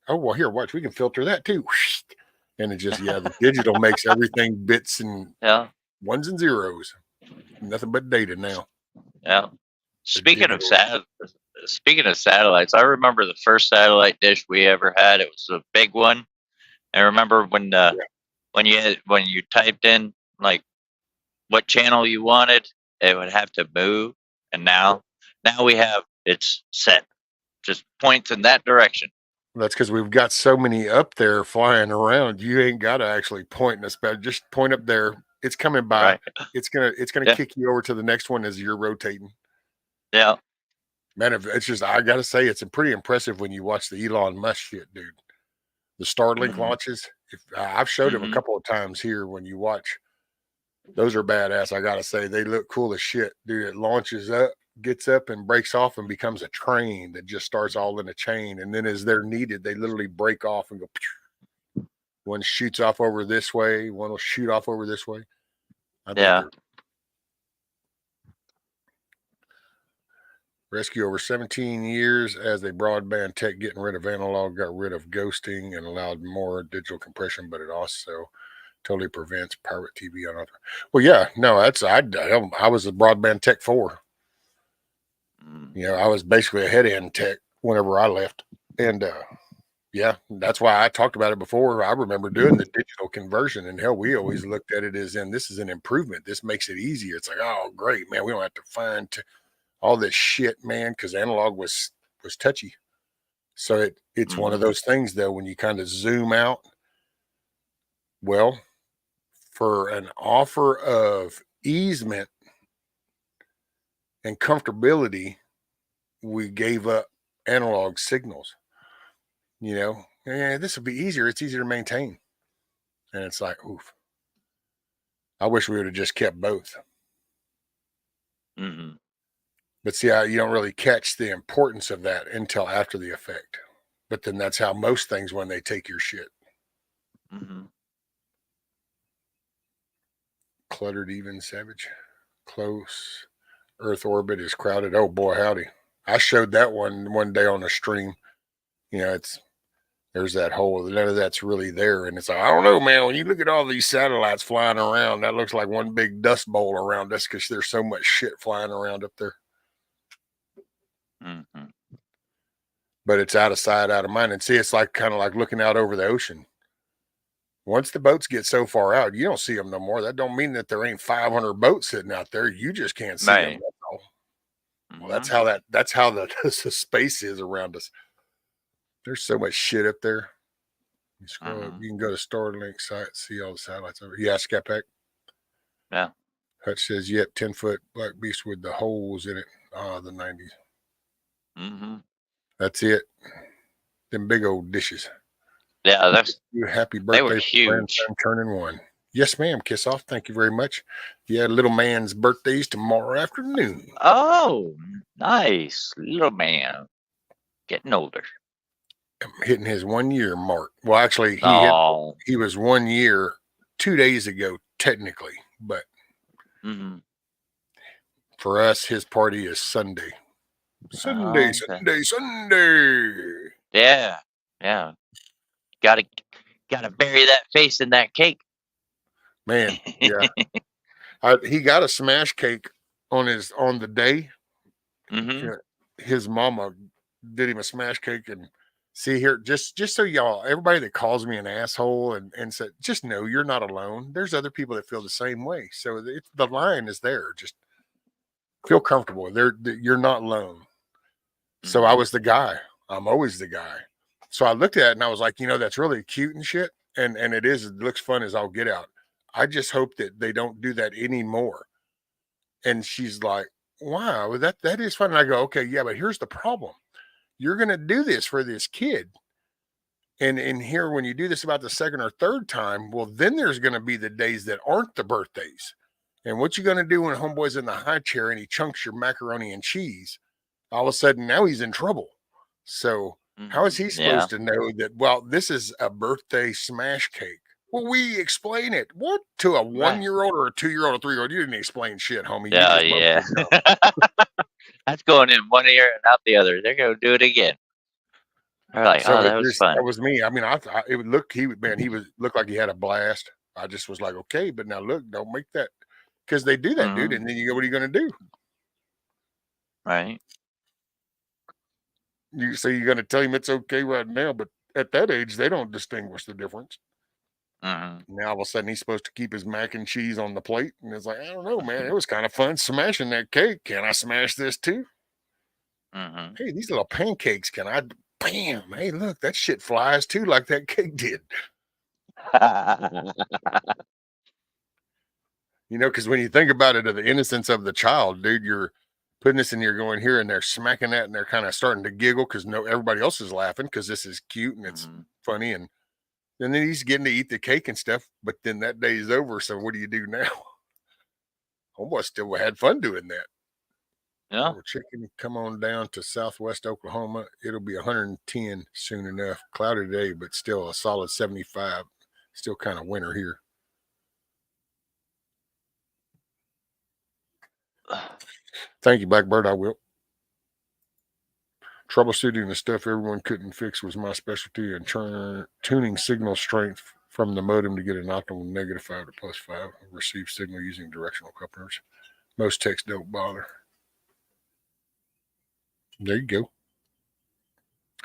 Oh, well, here, watch, we can filter that too. And it just, the digital makes everything bits and ones and zeros. Nothing but data now. Yeah. Speaking of satellites, I remember the first satellite dish we ever had. It was a big one. I remember when you typed in like what channel you wanted, it would have to move. And now we have it's set, just points in that direction. That's because we've got so many up there flying around. You ain't got to actually point in a spot. Just point up there. It's coming by. Right. It's gonna kick you over to the next one as you're rotating. Yeah. Man, it's just, I gotta say, it's pretty impressive when you watch the Elon Musk shit, dude. The Starlink launches. I've showed them a couple of times here. When you watch, those are badass. I gotta say, they look cool as shit, dude. It launches up, gets up, and breaks off, and becomes a train that just starts all in a chain. And then as they're needed, they literally break off and go. One shoots off over this way. One will shoot off over this way. I think rescue over 17 years as a broadband tech, getting rid of analog, got rid of ghosting, and allowed more digital compression. But it also totally prevents pirate TV on other. Well, yeah, no, I was a broadband tech 4. You know, I was basically a head end tech whenever I left, and yeah, that's why I talked about it before. I remember doing the digital conversion, and hell, we always looked at it as in this is an improvement. This makes it easier. It's like, oh, great, man, we don't have to find all this shit, man, because analog was touchy. So it's one of those things though when you kind of zoom out. Well, for an offer of easement and comfortability, we gave up analog signals. You know, yeah, this will be easier. It's easier to maintain. And it's like, oof. I wish we would have just kept both. But see, you don't really catch the importance of that until after the effect. But then that's how most things when they take your shit. Cluttered, even savage. Close. Earth orbit is crowded. Oh boy, howdy. I showed that one day on a stream. You know, there's that hole. None of that's really there. And it's like, I don't know, man. When you look at all these satellites flying around, that looks like one big dust bowl around us because there's so much shit flying around up there. But it's out of sight, out of mind. And see, it's like kind of like looking out over the ocean. Once the boats get so far out, you don't see them no more. That don't mean that there ain't 500 boats sitting out there. You just can't see them. That's all. Well, that's how the space is around us. There's so much shit up there. You scroll up, you can go to Starlink site, see all the satellites over. Yeah, Scat Pack. Yeah. Hutch says, yep, 10-foot black beast with the holes in it. The 90s. That's it. Them big old dishes. Yeah, happy birthday. They were huge. Turning 1. Yes, ma'am. Kiss off. Thank you very much. Yeah, little man's birthday's tomorrow afternoon. Oh, nice. Little man. Getting older. I'm hitting his 1 year mark. Well, actually, he was 1 year 2 days ago, technically, but for us, his party is Sunday. Sunday. Yeah. Gotta bury that face in that cake. Man, yeah. He got a smash cake on the day. His mama did him a smash cake, and see here, just so y'all, everybody that calls me an asshole and said, just know you're not alone. There's other people that feel the same way. So the line is there. Just feel comfortable. You're not alone. So I was the guy. I'm always the guy. So I looked at it and I was like, that's really cute and shit. And it looks fun as I'll get out. I just hope that they don't do that anymore. And she's like, wow, well, that is fun. And I go, okay, yeah, but here's the problem. You're going to do this for this kid. And here, when you do this about the second or third time, well, then there's going to be the days that aren't the birthdays. And what you going to do when homeboy's in the high chair and he chunks your macaroni and cheese? All of a sudden, now he's in trouble. So how is he supposed to know that, well, this is a birthday smash cake? Well, we explain it. What? To a 1-year-old or a 2-year-old or 3-year-old? You didn't explain shit, homie. Yeah. That's going in one ear and out the other. They're going to do it again. They're like, so that was fun. That was me. I mean, it would look, he looked like he had a blast. I just was like, okay, but now look, don't make that, because they do that, dude. And then you go, what are you going to do? Right. So you're going to tell him it's okay right now, but at that age, they don't distinguish the difference. Now all of a sudden he's supposed to keep his mac and cheese on the plate, and it's like, I don't know, man. It was kind of fun smashing that cake. Can I smash this too? Hey, these little pancakes, can I? Bam! Hey, look, that shit flies too, like that cake did. Because when you think about it, of the innocence of the child, dude, you're putting this in, you're going here, and they're smacking that, and they're kind of starting to giggle because everybody else is laughing because this is cute and it's funny, and then he's getting to eat the cake and stuff. But then that day is over. So what do you do now? Homeboy still had fun doing that. Yeah. Chicken, come on down to Southwest Oklahoma. It'll be 110 soon enough. Cloudy today, but still a solid 75. Still kind of winter here. Thank you, Blackbird. I will. Troubleshooting the stuff everyone couldn't fix was my specialty, and tuning signal strength from the modem to get an optimal -5 to +5. Receive signal using directional couplers. Most techs don't bother. There you go.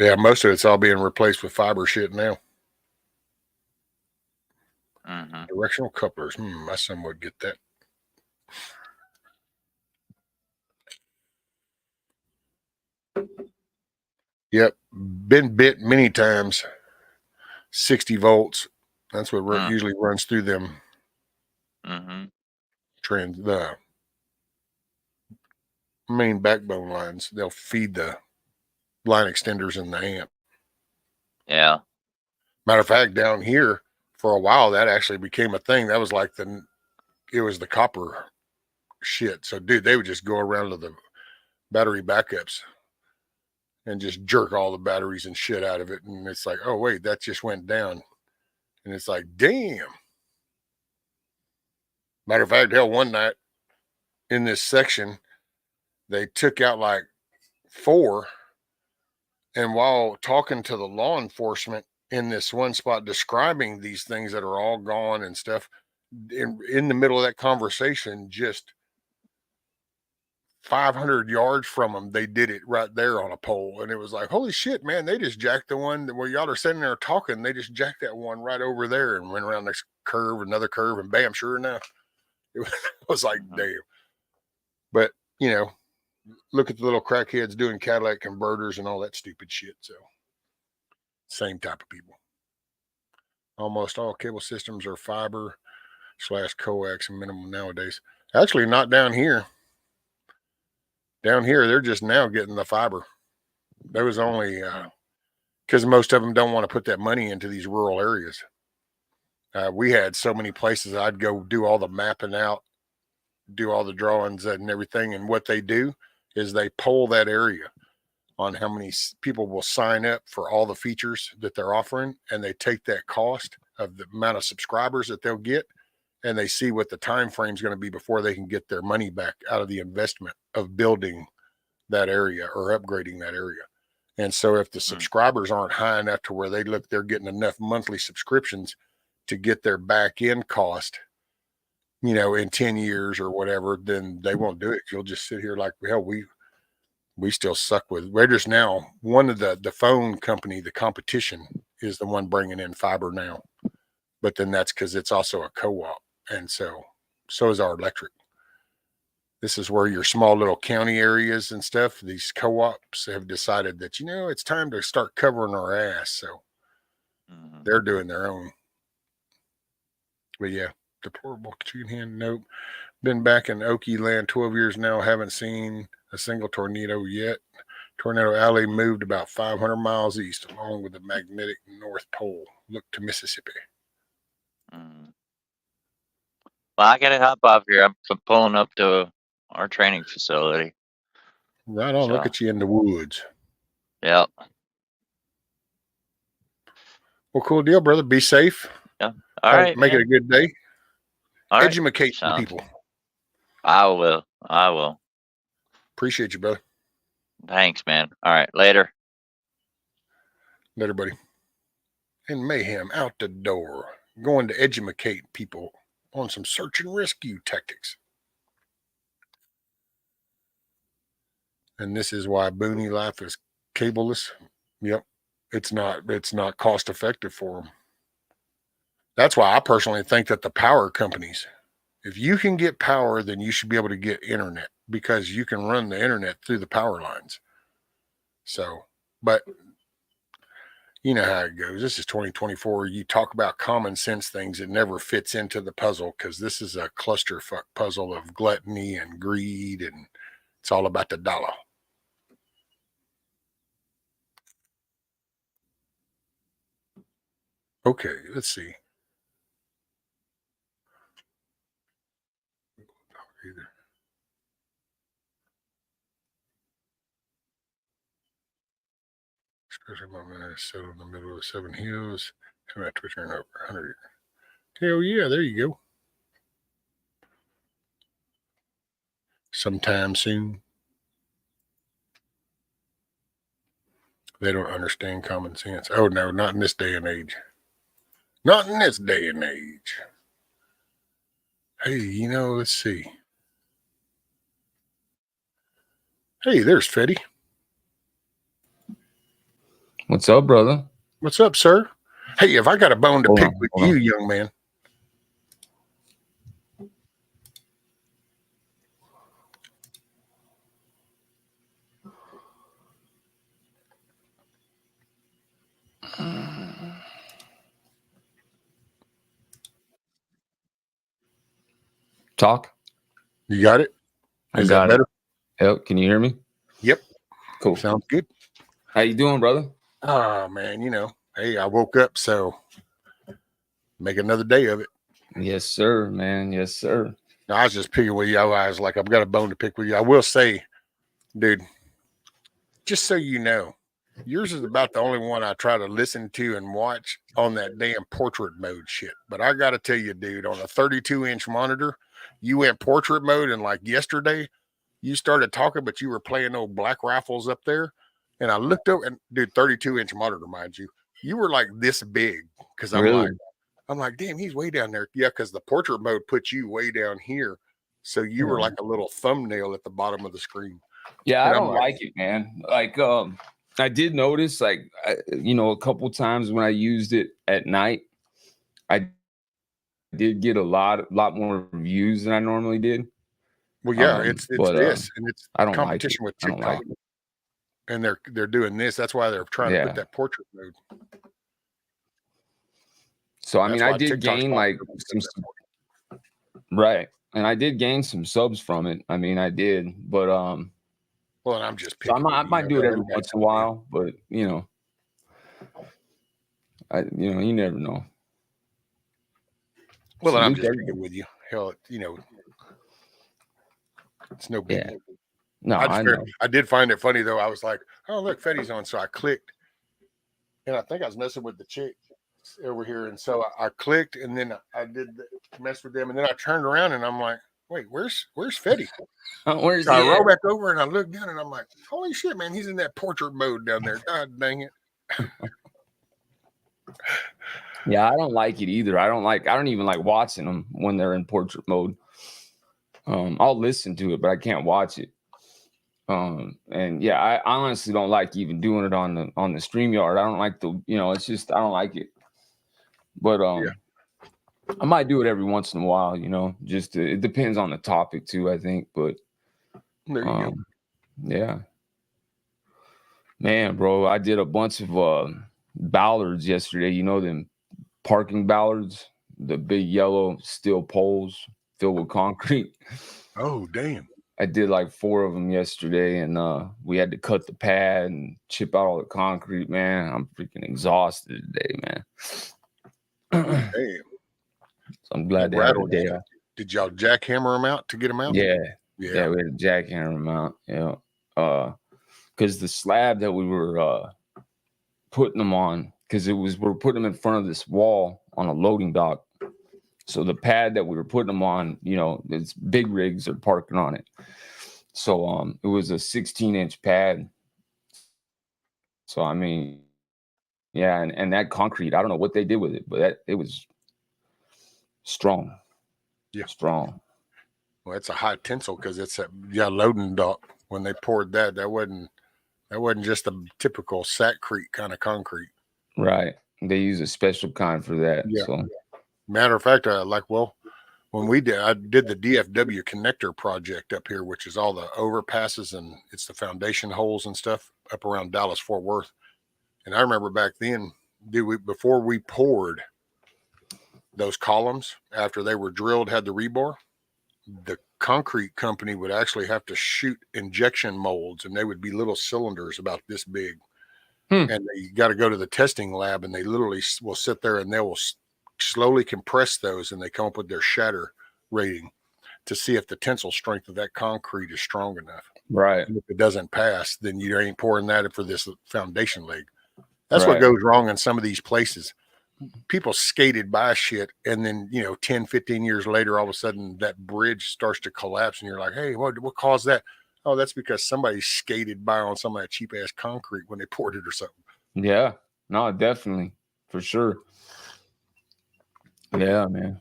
Yeah, most of it's all being replaced with fiber shit now. Directional couplers. I somewhat get that. Yep. Been bit many times. 60 volts. That's what usually runs through them. The main backbone lines. They'll feed the line extenders in the amp. Yeah. Matter of fact, down here for a while, that actually became a thing. That was like it was the copper shit. So, dude, they would just go around to the battery backups and just jerk all the batteries and shit out of it. And it's like, oh, wait, that just went down. And it's like, damn. Matter of fact, hell, one night in this section, they took out like 4. And while talking to the law enforcement in this one spot, describing these things that are all gone and stuff, in the middle of that conversation, just 500 yards from them, they did it right there on a pole. And it was like, holy shit, man, they just jacked the one where y'all are sitting there talking. They just jacked that one right over there and went around this curve, another curve, and bam, sure enough, it was like, damn. But, you know, look at the little crackheads doing Cadillac converters and all that stupid shit. So, same type of people. Almost all cable systems are fiber / coax and minimum nowadays. Actually, not down here. Down here, they're just now getting the fiber. There was only because most of them don't want to put that money into these rural areas. We had so many places I'd go do all the mapping out, do all the drawings and everything. And what they do is they poll that area on how many people will sign up for all the features that they're offering. And they take that cost of the amount of subscribers that they'll get, and they see what the time frame is going to be before they can get their money back out of the investment of building that area or upgrading that area. And so if the subscribers aren't high enough to where they're getting enough monthly subscriptions to get their back end cost, you know, in 10 years or whatever, then they won't do it. You'll just sit here like, hell, we still suck with. We're just now one of the phone company, the competition is the one bringing in fiber now. But then that's because it's also a co-op. And so is our electric. This is where your small little county areas and stuff, these co-ops have decided that, you know, it's time to start covering our ass. So they're doing their own. But yeah, deplorable chicken hand. Nope. Been back in Okie land 12 years now. Haven't seen a single tornado yet. Tornado Alley moved about 500 miles east along with the magnetic North Pole. Look to Mississippi. Well, I gotta hop off here. I'm pulling up to our training facility. Right on. So, look at you in the woods. Yep. Well, cool deal, brother. Be safe. Yeah. All right. Make it a good day. All right. Educate some people. I will. Appreciate you, brother. Thanks, man. All right. Later. Later, buddy. And mayhem out the door. Going to educate people on some search and rescue tactics. And this is why Booney Life is cableless. Yep. It's not cost effective for them. That's why I personally think that the power companies, if you can get power, then you should be able to get internet, because you can run the internet through the power lines. So, but you know how it goes. This is 2024. You talk about common sense things. It never fits into the puzzle, because this is a clusterfuck puzzle of gluttony and greed, and it's all about the dollar. Okay, let's see. Either. Especially my man is settled in the middle of the 7 hills. I'm at to return over 100. Hell yeah, there you go. Sometime soon. They don't understand common sense. Oh no, not in this day and age. Not in this day and age. Hey, let's see. Hey, there's Fetty. What's up, brother? What's up, sir? Hey, if I got a bone to pick with you, young man. Talk. You got it? Is that better? Yep. Can you hear me? Yep. Cool. Sounds good. How you doing, brother? Oh, man, hey, I woke up, so make another day of it. Yes, sir, man. Yes, sir. No, I was just picking with you. I was like, I've got a bone to pick with you. I will say, dude, just so you know, yours is about the only one I try to listen to and watch on that damn portrait mode shit. But I got to tell you, dude, on a 32-inch monitor, you went portrait mode, and like yesterday, you started talking, but you were playing old black rifles up there. And I looked over, and dude, 32-inch monitor, mind you, you were like this big. Because I'm like, damn, he's way down there. Yeah, because the portrait mode puts you way down here. So you were like a little thumbnail at the bottom of the screen. Yeah, and I don't like it, man. Like, I did notice, like, a couple times when I used it at night, I did get a lot more views than I normally did. Well, yeah, it's this, and it's I don't competition with TikTok. I don't like it. And they're doing this. That's why they're trying to put that portrait mode. So I mean, I did gain like some, right, and I did gain some subs from it. I mean, I did, but well, and I'm just picking. So I might do it every once in a while, but you never know. Well, so and I'm just picking with you. Hell, it's no big. Yeah. No, I know. I did find it funny though. I was like, oh look, Fetty's on, so I clicked, and I think I was messing with the chick over here, and so I clicked, and then I did mess with them, and then I turned around, and I'm like, wait, where's Fetty? Where's so I roll back over, and I look down, and I'm like, holy shit, man, he's in that portrait mode down there. God dang it. Yeah, I don't like it either. I don't even like watching them when they're in portrait mode. I'll listen to it, but I can't watch it. And yeah, I honestly don't like even doing it on the StreamYard. I don't like it's just, I don't like it. But I might do it every once in a while, just it depends on the topic too, I think. But there you go. Yeah, man, bro, I did a bunch of ballards yesterday. Them parking ballards, the big yellow steel poles filled with concrete. Oh, damn. I did like 4 of them yesterday, and we had to cut the pad and chip out all the concrete, man. I'm freaking exhausted today, man. Damn. So I'm glad to have a day off. Did y'all jackhammer them out to get them out? Yeah, we had to jackhammer them out. Yeah, because the slab that we were putting them on, because we're putting them in front of this wall on a loading dock. So the pad that we were putting them on, it's big rigs are parking on it. So it was a 16-inch pad. So I mean, yeah, and that concrete, I don't know what they did with it, but it was strong. Yeah, strong. Well, it's a high tensile because it's a loading dock. When they poured that wasn't just a typical Sackcrete kind of concrete. Right. They use a special kind for that. Yeah. So. Matter of fact, when I did the DFW connector project up here, which is all the overpasses and it's the foundation holes and stuff up around Dallas, Fort Worth. And I remember back then, before we poured those columns, after they were drilled, had the rebar, the concrete company would actually have to shoot injection molds, and they would be little cylinders about this big. And they got to go to the testing lab, and they literally will sit there and they will slowly compress those, and they come up with their shatter rating to see if the tensile strength of that concrete is strong enough. Right. And if it doesn't pass, then you ain't pouring that for this foundation leg. That's what goes wrong in some of these places. People skated by shit, and then 10, 15 years later, all of a sudden that bridge starts to collapse, and you're like, hey, what caused that? Oh, that's because somebody skated by on some of that cheap ass concrete when they poured it or something. Yeah, no, definitely, for sure. Yeah, man.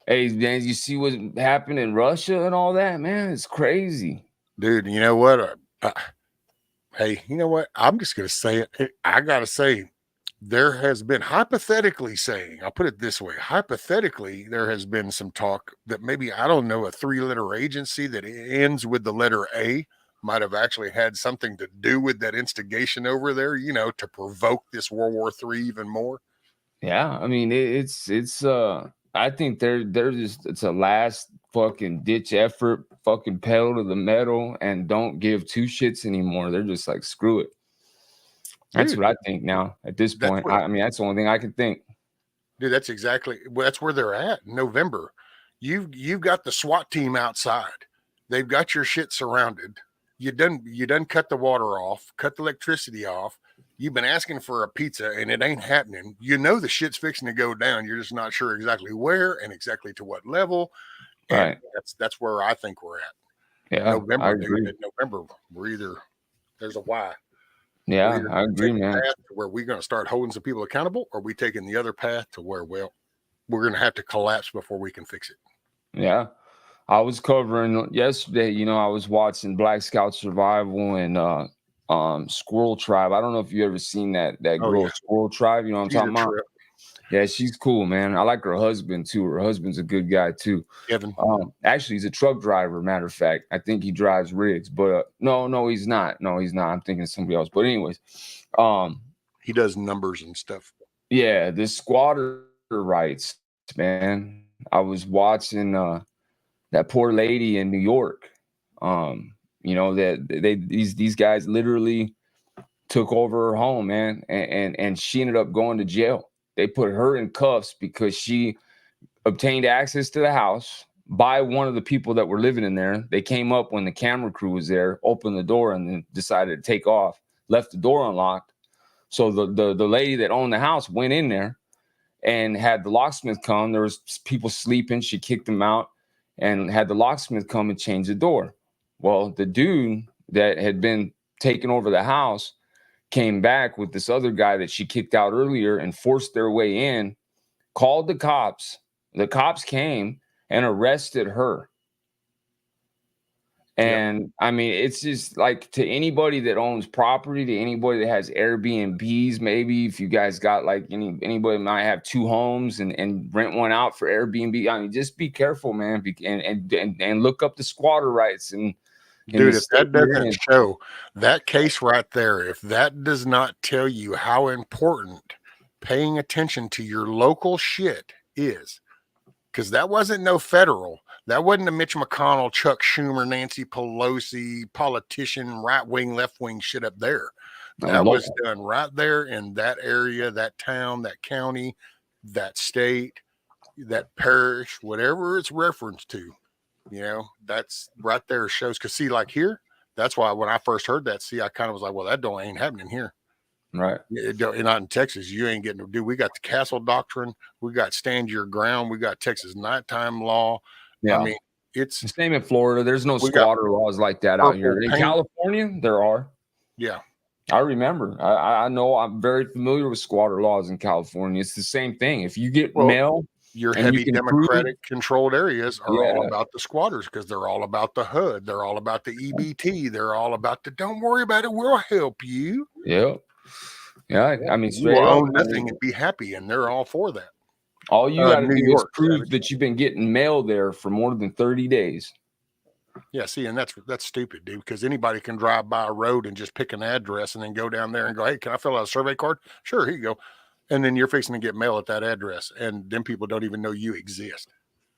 Hey, man, you see what happened in Russia and all that, man? It's crazy. Dude, you know what? Hey, you know what? I'm just going to say it. I got to say, there has been hypothetically saying, I'll put it this way, hypothetically, there has been some talk that maybe, I don't know, a 3-letter agency that ends with the letter A might have actually had something to do with that instigation over there, you know, to provoke this World War III even more. Yeah, I mean it's I think they're just it's a last fucking ditch effort, fucking pedal to the metal, and don't give two shits anymore. They're just like screw it. That's Dude, what I think now at this that's point. what I mean that's the only thing I can think. Dude, that's exactly well, that's where they're at in November. You've got the SWAT team outside. They've got your shit surrounded. You done cut the water off, cut the electricity off. You've been asking for a pizza and it ain't happening. You know the shit's fixing to go down. You're just not sure exactly where and exactly to what level. And Right. that's where I think we're at. Yeah, I November, dude. agree. In November, we're either there's a why. We're Yeah, either I going to agree, take a man. path to where we're going to start holding some people accountable, or we taking the other path to where, well, we're going to have to collapse before we can fix it. Yeah. I was covering yesterday, you know, I was watching Black Scout Survival and Squirrel Tribe. I don't know if you ever seen that Oh girl yeah, Squirrel Tribe, you know what I'm she's a talking about? trip, Yeah, she's cool, man. I like her husband too. Her husband's a good guy too. Kevin. Actually, he's a truck driver. Matter of fact, I think he drives rigs, but no, he's not. No, he's not. I'm thinking of somebody else. But anyways, He does numbers and stuff. yeah, this squatter rights, man. I was watching that poor lady in New York. You know that these guys literally took over her home, man, and she ended up going to jail. They put her in cuffs because she obtained access to the house by one of the people that were living in there. They came up when the camera crew was there, opened the door, and then decided to take off. Left the door unlocked. So the lady that owned the house went in there and had the locksmith come. There was people sleeping. She kicked them out and had the locksmith come and change the door. Well, the dude that had been taking over the house came back with this other guy that she kicked out earlier and forced their way in, called the cops. The cops came and arrested her. Yep. And I mean, it's just like to anybody that owns property, to anybody that has Airbnbs, maybe if you guys got like anybody might have 2 homes and rent one out for Airbnb. I mean, just be careful, man, and look up the squatter rights and in Dude, the if state that you're doesn't in. show that case right there, if that does not tell you how important paying attention to your local shit is, because that wasn't no federal. That wasn't a Mitch McConnell, Chuck Schumer, Nancy Pelosi, politician, right wing, left wing shit up there. That was Local. done right there in that area, that town, that county, that state, that parish, whatever it's referenced to. You know, that's right there shows. Because see, like here, that's why when I first heard that, see, I kind of was like, well, that don't ain't happening here. Right. Not in Texas. You ain't getting to do. We got the castle doctrine. We got stand your ground. We got Texas nighttime law. I Yeah. mean, it's The same in Florida. There's no we got squatter laws like that out purple here. In paint. California, there are. Yeah. I remember. I know. I'm very familiar with squatter laws in California. It's the same thing. If you get Well, mail your and you heavy can prove, Democratic controlled areas are all yeah, about the squatters because they're all about the HUD. They're all about the EBT. They're all about the don't worry about it. We'll help you. yeah, yeah. I mean, You will straight up. own I nothing mean, and be happy. And they're all for that. all you got to New do is York, prove Savage. that you've been getting mail there for more than 30 days. Yeah, see, and that's stupid, dude, because anybody can drive by a road and just pick an address and then go down there and go, hey, can I fill out a survey card? Sure, here you go. And then you're fixing to get mail at that address, and then people don't even know you exist.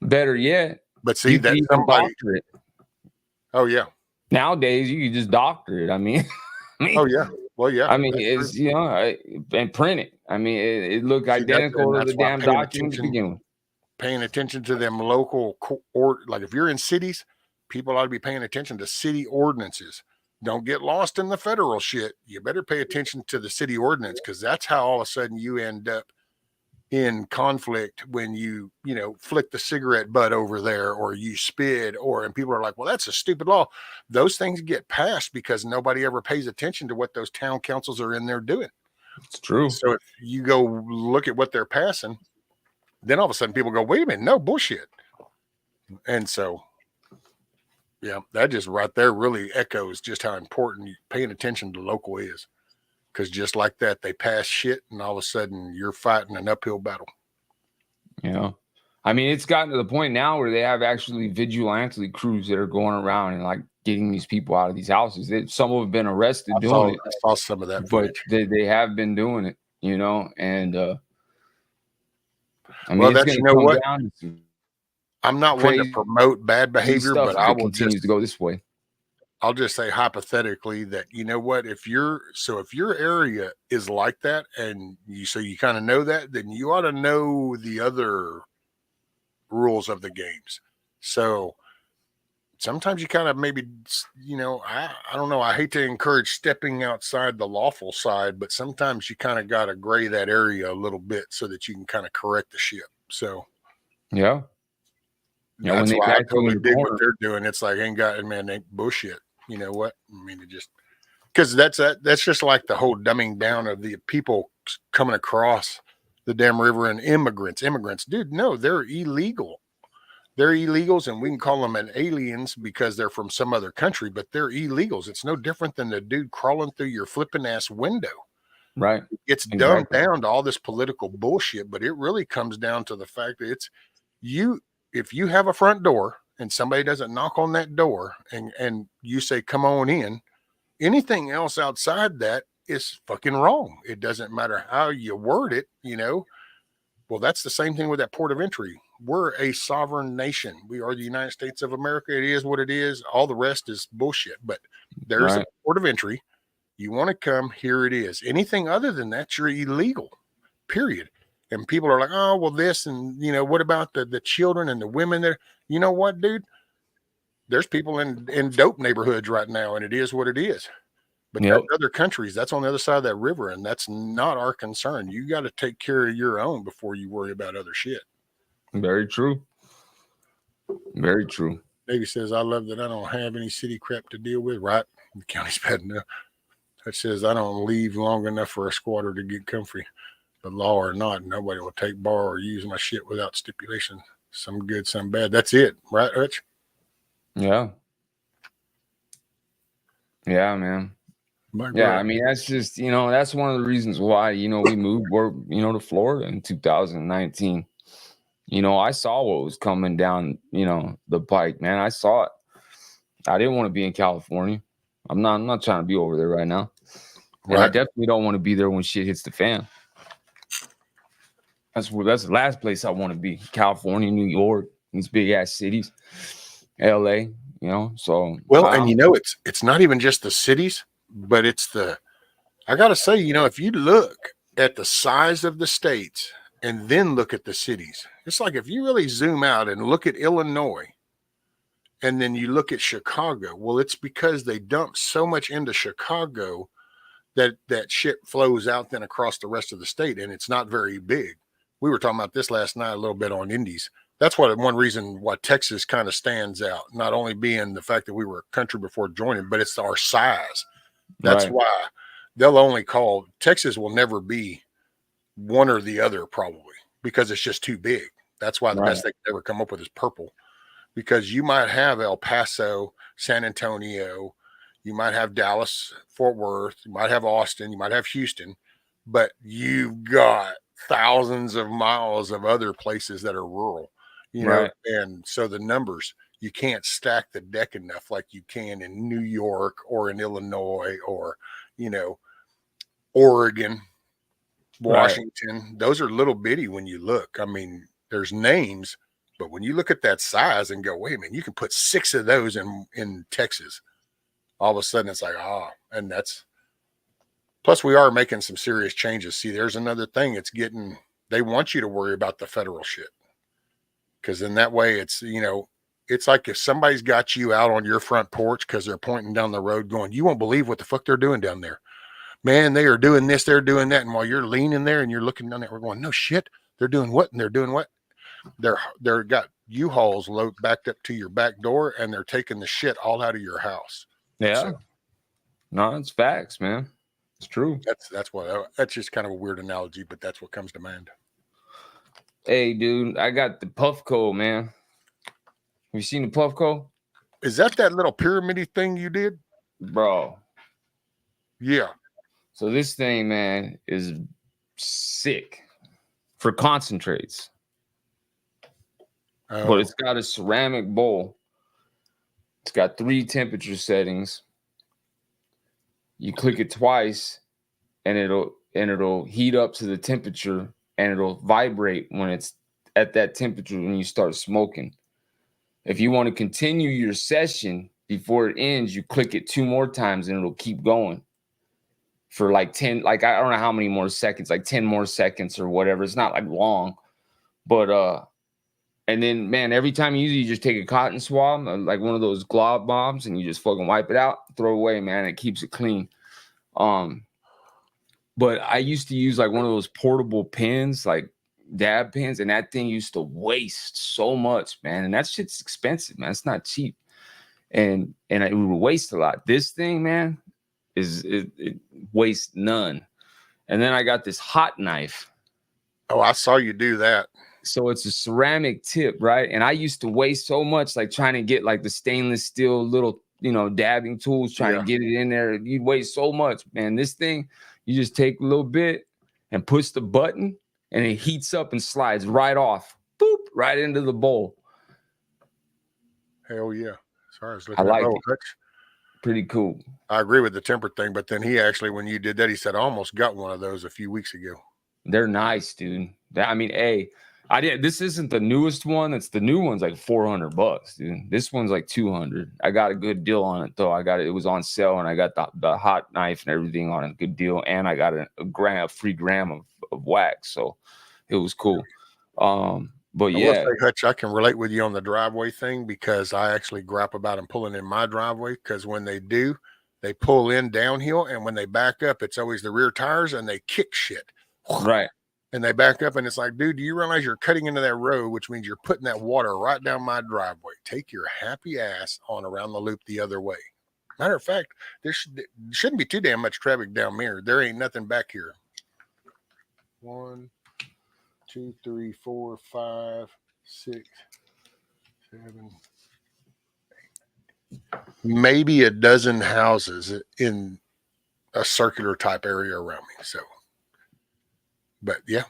Better yet, But see you that can even somebody, doctor it. oh yeah, Nowadays, you can just doctor it. I mean, oh yeah, well yeah, I mean, that's true. it's and print it. I mean, it look See, identical to that's the why damn document to begin with. paying attention to them local or like if you're in cities, people ought to be paying attention to city ordinances. Don't get lost in the federal shit. You better pay attention to the city ordinance because that's how all of a sudden you end up in conflict when you flick the cigarette butt over there or you spit and people are like, well, that's a stupid law. Those things get passed because nobody ever pays attention to what those town councils are in there doing. It's true. So if you go look at what they're passing, then all of a sudden people go, wait a minute, no bullshit. And so, yeah, that just right there really echoes just how important paying attention to local is. Because just like that, they pass shit, and all of a sudden you're fighting an uphill battle. Yeah. I mean, it's gotten to the point now where they have actually vigilante crews that are going around and like getting these people out of these houses. Some of them have been arrested doing it. I saw some of that but footage. they have been doing it, you know, and I mean, Well, it's that's, going you to know come what? down to I'm not one to crazy promote bad behavior, stuff but if I it will continues to go this way. I'll just say hypothetically that, you know what, if your area is like that and you kind of know that, then you ought to know the other rules of the games. So sometimes you kind of maybe, I don't know. I hate to encourage stepping outside the lawful side, but sometimes you kind of got to gray that area a little bit so that you can kind of correct the shit. So yeah. Yeah, that's when why they I got you in totally the dig what corner. they're doing. It's like, ain't bullshit. You know what? I mean, it just, because that's just like the whole dumbing down of the people coming across the damn river and immigrants, dude, no, they're illegal. They're illegals, and we can call them aliens because they're from some other country, but they're illegals. It's no different than the dude crawling through your flipping ass window. Right. It's dumbed down to all this political bullshit, but it really comes down to the fact that it's you. If you have a front door and somebody doesn't knock on that door and you say, come on in, anything else outside that is fucking wrong. It doesn't matter how you word it, Well, that's the same thing with that port of entry. We're a sovereign nation. We are the United States of America. It is what it is. All the rest is bullshit. But there's a port of entry. You want to come, here it is. Anything other than that, you're illegal, period. And people are like, oh, well, this, and, what about the children and the women there? You know what, dude? There's people in dope neighborhoods right now, and it is what it is. But that's other countries. That's on the other side of that river, and that's not our concern. You got to take care of your own before you worry about other shit. Very true. Very true. Davey says, I love that I don't have any city crap to deal with. Right? The county's bad enough. That says, I don't leave long enough for a squatter to get comfy. But law or not, nobody will take, borrow, or use my shit without stipulation. Some good, some bad. That's it. Right, Hutch? Yeah. Yeah, man. I mean, that's just, that's one of the reasons why, we moved, to Florida in 2019. I saw what was coming down, the pike, man. I saw it. I didn't want to be in California. I'm not trying to be over there right now. And I definitely don't want to be there when shit hits the fan. That's the last place I want to be. California, New York, these big ass cities, LA, so. Well, and it's not even just the cities, but it's I got to say, if you look at the size of the states and then look at the cities, it's like if you really zoom out and look at Illinois and then you look at Chicago, well, it's because they dump so much into Chicago that shit flows out then across the rest of the state, and it's not very big. We were talking about this last night a little bit on Indies. That's one reason why Texas kind of stands out, not only being the fact that we were a country before joining, but it's our size. That's why they'll only call Texas will never be one or the other, probably, because it's just too big. That's why the best they could ever come up with is purple, because you might have El Paso, San Antonio, you might have Dallas, Fort Worth, you might have Austin, you might have Houston, but you've got thousands of miles of other places that are rural, and so the numbers, you can't stack the deck enough like you can in New York or in Illinois or, Oregon, Washington. Those are little bitty when you look. I mean, there's names, but when you look at that size and go, wait a minute, you can put 6 of those in Texas. All of a sudden it's like, and that's, plus we are making some serious changes. See, there's another thing. They want you to worry about the federal shit. Because in that way, it's, it's like if somebody's got you out on your front porch because they're pointing down the road going, you won't believe what the fuck they're doing down there. Man, they are doing this, they're doing that. And while you're leaning there and you're looking down there, we're going, no shit, they're doing what? And they're doing what? They're got U-Hauls backed up to your back door, and they're taking the shit all out of your house. Yeah. So, no, it's facts, man. It's true. That's just kind of a weird analogy, but that's what comes to mind. Hey, dude, I got the Puffco, man. Have you seen the Puffco? Is that little pyramid thing you did? Bro. Yeah. So this thing, man, is sick for concentrates. But it's got a ceramic bowl. It's got 3 temperature settings. You click it twice, and it'll heat up to the temperature, and it'll vibrate when it's at that temperature when you start smoking. If you want to continue your session before it ends, you click it 2 more times, and it'll keep going for like 10, like I don't know how many more seconds, like 10 more seconds or whatever. It's not like long, but and then, man, every time you use it, you just take a cotton swab, like one of those glob bombs, and you just fucking wipe it out, throw it away, man. It keeps it clean. But I used to use like one of those portable pens, like dab pens, and that thing used to waste so much, man. And that shit's expensive, man. It's not cheap, and it would waste a lot. This thing, man, it wastes none. And then I got this hot knife. Oh, I saw you do that. So it's a ceramic tip, right? And I used to waste so much, like trying to get like the stainless steel little, dabbing tools, trying to get it in there. You'd waste so much, man. This thing, you just take a little bit and push the button, and it heats up and slides right off, boop, right into the bowl. Hell yeah! Sorry, I was I looking like at it. Hutch. Pretty cool. I agree with the temper thing, but then he actually, when you did that, he said, I almost got one of those a few weeks ago. They're nice, dude. I did. This isn't the newest one. It's the new one's like $400, dude. This one's like $200. I got a good deal on it though. I got it. It was on sale, and I got the hot knife and everything on a good deal, and I got a free gram of wax, so it was cool. But I yeah, will say, Hutch, I can relate with you on the driveway thing because I actually gripe about them pulling in my driveway, because when they do, they pull in downhill, and when they back up, it's always the rear tires, and they kick shit. right. And they back up, and it's like, dude, do you realize you're cutting into that road, which means you're putting that water right down my driveway? Take your happy ass on around the loop the other way. Matter of fact, there shouldn't be too damn much traffic down there. There ain't nothing back here. 1, 2, 3, 4, 5, 6, 7, 8. Maybe a dozen houses in a circular type area around me. So, but yeah,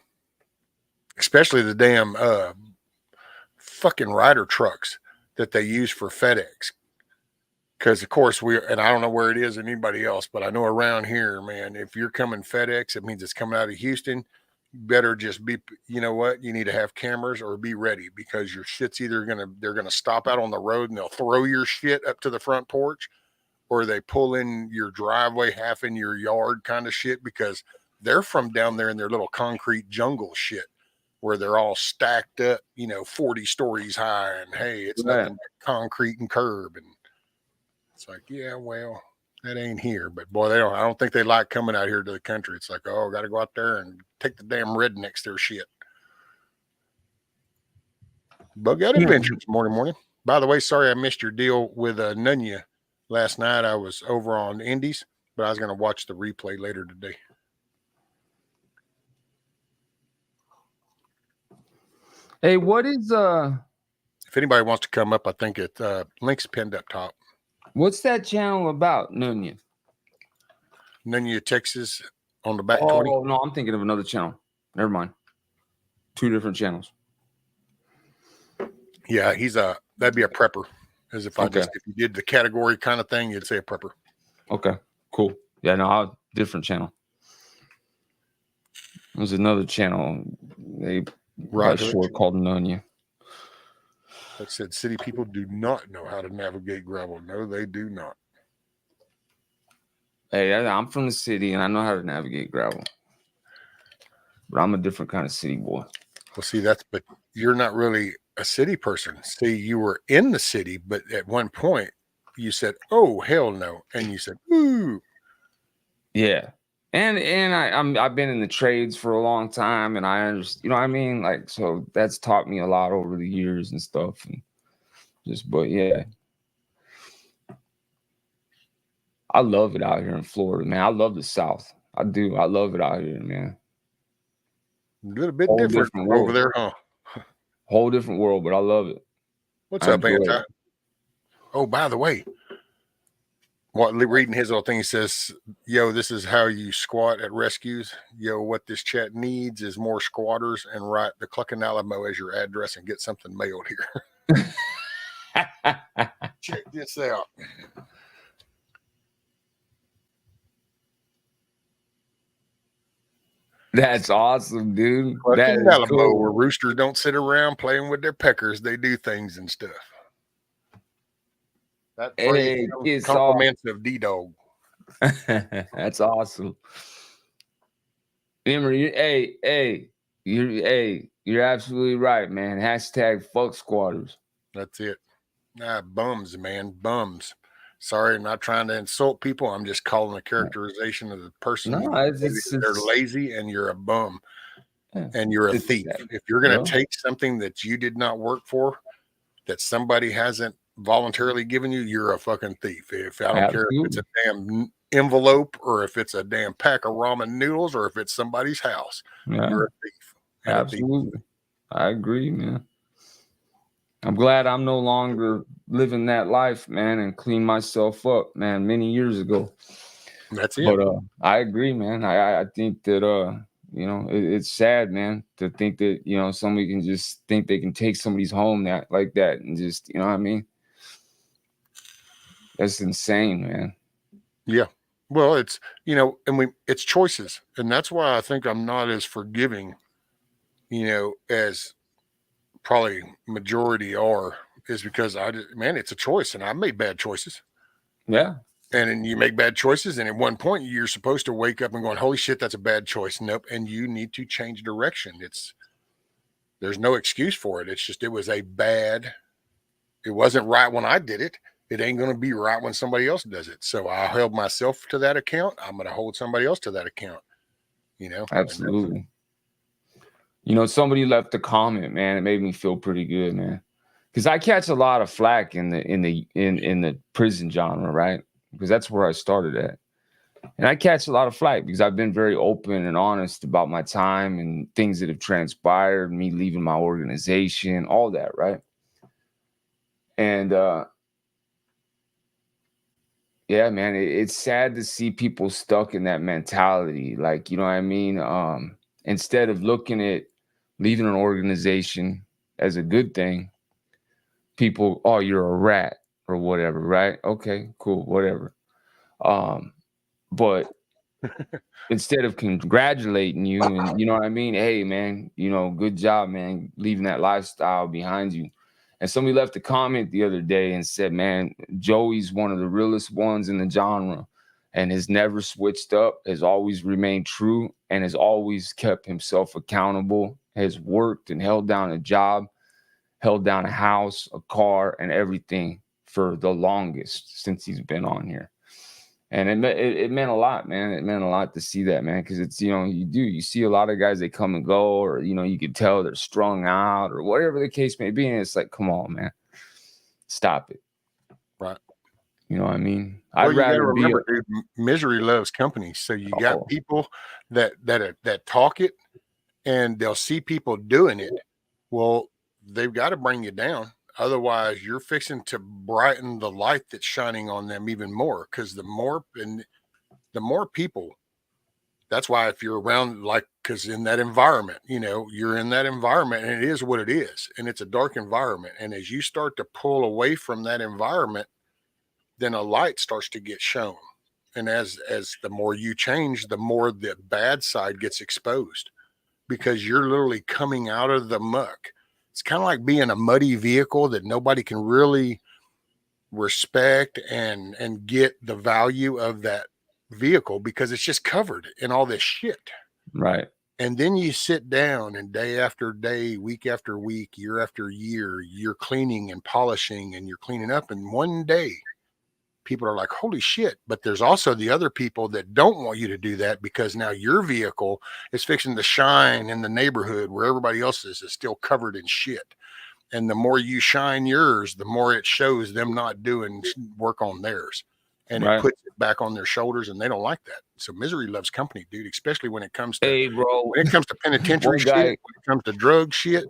especially the damn fucking rider trucks that they use for FedEx. Because of course and I don't know where it is in anybody else, but I know around here, man, if you're coming FedEx, it means it's coming out of Houston. You better just be, you know what? You need to have cameras or be ready, because your shit's either they're gonna stop out on the road and they'll throw your shit up to the front porch, or they pull in your driveway, half in your yard kind of shit, because they're from down there in their little concrete jungle shit where they're all stacked up, 40 stories high, and hey, it's nothing but concrete and curb. And it's like, yeah, well, that ain't here. But boy, I don't think they like coming out here to the country. It's like, oh, got to go out there and take the damn rednecks their shit. Bug Out Adventures, morning. By the way, sorry I missed your deal with Nunya last night. I was over on Indies, but I was going to watch the replay later today. Hey, what is if anybody wants to come up, I think it link's pinned up top. What's that channel about, Nunya? Nunya, Texas, on the back 20. Oh no, I'm thinking of another channel. Never mind. 2 different channels. Yeah, that'd be a prepper. As if if you did the category kind of thing, you'd say a prepper. Okay, cool. Yeah, no, different channel. There's another channel. They a short called Nunya. That said, city people do not know how to navigate gravel. No, they do not. Hey, I'm from the city, and I know how to navigate gravel. But I'm a different kind of city boy. Well, see, but you're not really a city person. See, you were in the city, but at one point you said, "Oh, hell no," and you said, "Ooh." Yeah. And I've been in the trades for a long time, and I understand, you know what I mean? Like, so that's taught me a lot over the years and stuff. And but yeah. I love it out here in Florida, man. I love the South. I do. I love it out here, man. A little bit different over there, huh? Whole different world, but I love it. What's I up, enjoy Anti? it. Oh, by the way, reading his little thing, he says, yo, this is how you squat at rescues. Yo, what this chat needs is more squatters, and write the Cluckin Alamo as your address and get something mailed here. Check this out. That's awesome, dude. That Cluckin is Alamo, cool. where roosters don't sit around playing with their peckers. They do things and stuff. That Hey, it's compliments of D-Dog. That's awesome. Emery, you're absolutely right, man. Hashtag fuck squatters. That's it. Bums, man, bums. Sorry, I'm not trying to insult people. I'm just calling a characterization of the person. No, They're lazy and you're a bum and you're a thief. Sad. If you're going to take something that you did not work for, that somebody hasn't voluntarily given you, you're a fucking thief. If I don't care if it's a damn envelope or if it's a damn pack of ramen noodles or if it's somebody's house, you're a thief. Absolutely. I agree, man. I'm glad I'm no longer living that life, man, and clean myself up, man, many years ago. That's it. But I agree, man. I think that you know, it's sad, man, to think that, you know, somebody can just think they can take somebody's home like that and just, you know what I mean? That's insane, man. Yeah. Well, it's, you know, and it's choices. And that's why I think I'm not as forgiving, you know, as probably majority are, is because it's a choice and I made bad choices. Yeah. And then you make bad choices. And at one point you're supposed to wake up and going, holy shit, that's a bad choice. Nope. And you need to change direction. There's no excuse for it. It's just, it wasn't right when I did it. It ain't going to be right when somebody else does it. So I held myself to that account. I'm going to hold somebody else to that account, you know? Absolutely. You know, somebody left a comment, man. It made me feel pretty good, man. Because I catch a lot of flack in the prison genre, right? Because that's where I started at. And I catch a lot of flack because I've been very open and honest about my time and things that have transpired, me leaving my organization, all that, right? And yeah, man, it's sad to see people stuck in that mentality. Like, you know what I mean? Instead of looking at leaving an organization as a good thing, people, oh, you're a rat or whatever, right? Okay, cool, whatever. But instead of congratulating you and, you know what I mean? Hey, man, you know, good job, man, leaving that lifestyle behind you. And somebody left a comment the other day and said, man, Joey's one of the realest ones in the genre and has never switched up, has always remained true, and has always kept himself accountable, has worked and held down a job, held down a house, a car, and everything for the longest since he's been on here. And it meant a lot, man. It meant a lot to see that, man, because it's, you know, you see a lot of guys, they come and go, or, you know, you can tell they're strung out or whatever the case may be. And it's like, come on, man, stop it. Right. You know what I mean? Well, I'd rather remember, dude, misery loves company. So you got people that talk it and they'll see people doing it. Well, they've got to bring you down. Otherwise, you're fixing to brighten the light that's shining on them even more. Because the more people, that's why if you're around, like, because in that environment, you know, you're in that environment and it is what it is. And it's a dark environment. And as you start to pull away from that environment, then a light starts to get shown. And as the more you change, the more the bad side gets exposed because you're literally coming out of the muck. It's kind of like being a muddy vehicle that nobody can really respect and get the value of that vehicle because it's just covered in all this shit. Right. And then you sit down and day after day, week after week, year after year, you're cleaning and polishing and you're cleaning up. And one day people are like, holy shit. But there's also the other people that don't want you to do that because now your vehicle is fixing to shine in the neighborhood where everybody else's is still covered in shit. And the more you shine yours, the more it shows them not doing work on theirs. And it puts it back on their shoulders, and they don't like that. So misery loves company, dude, especially when it comes to, hey, bro, when it comes to penitentiary shit, when it comes to drug shit,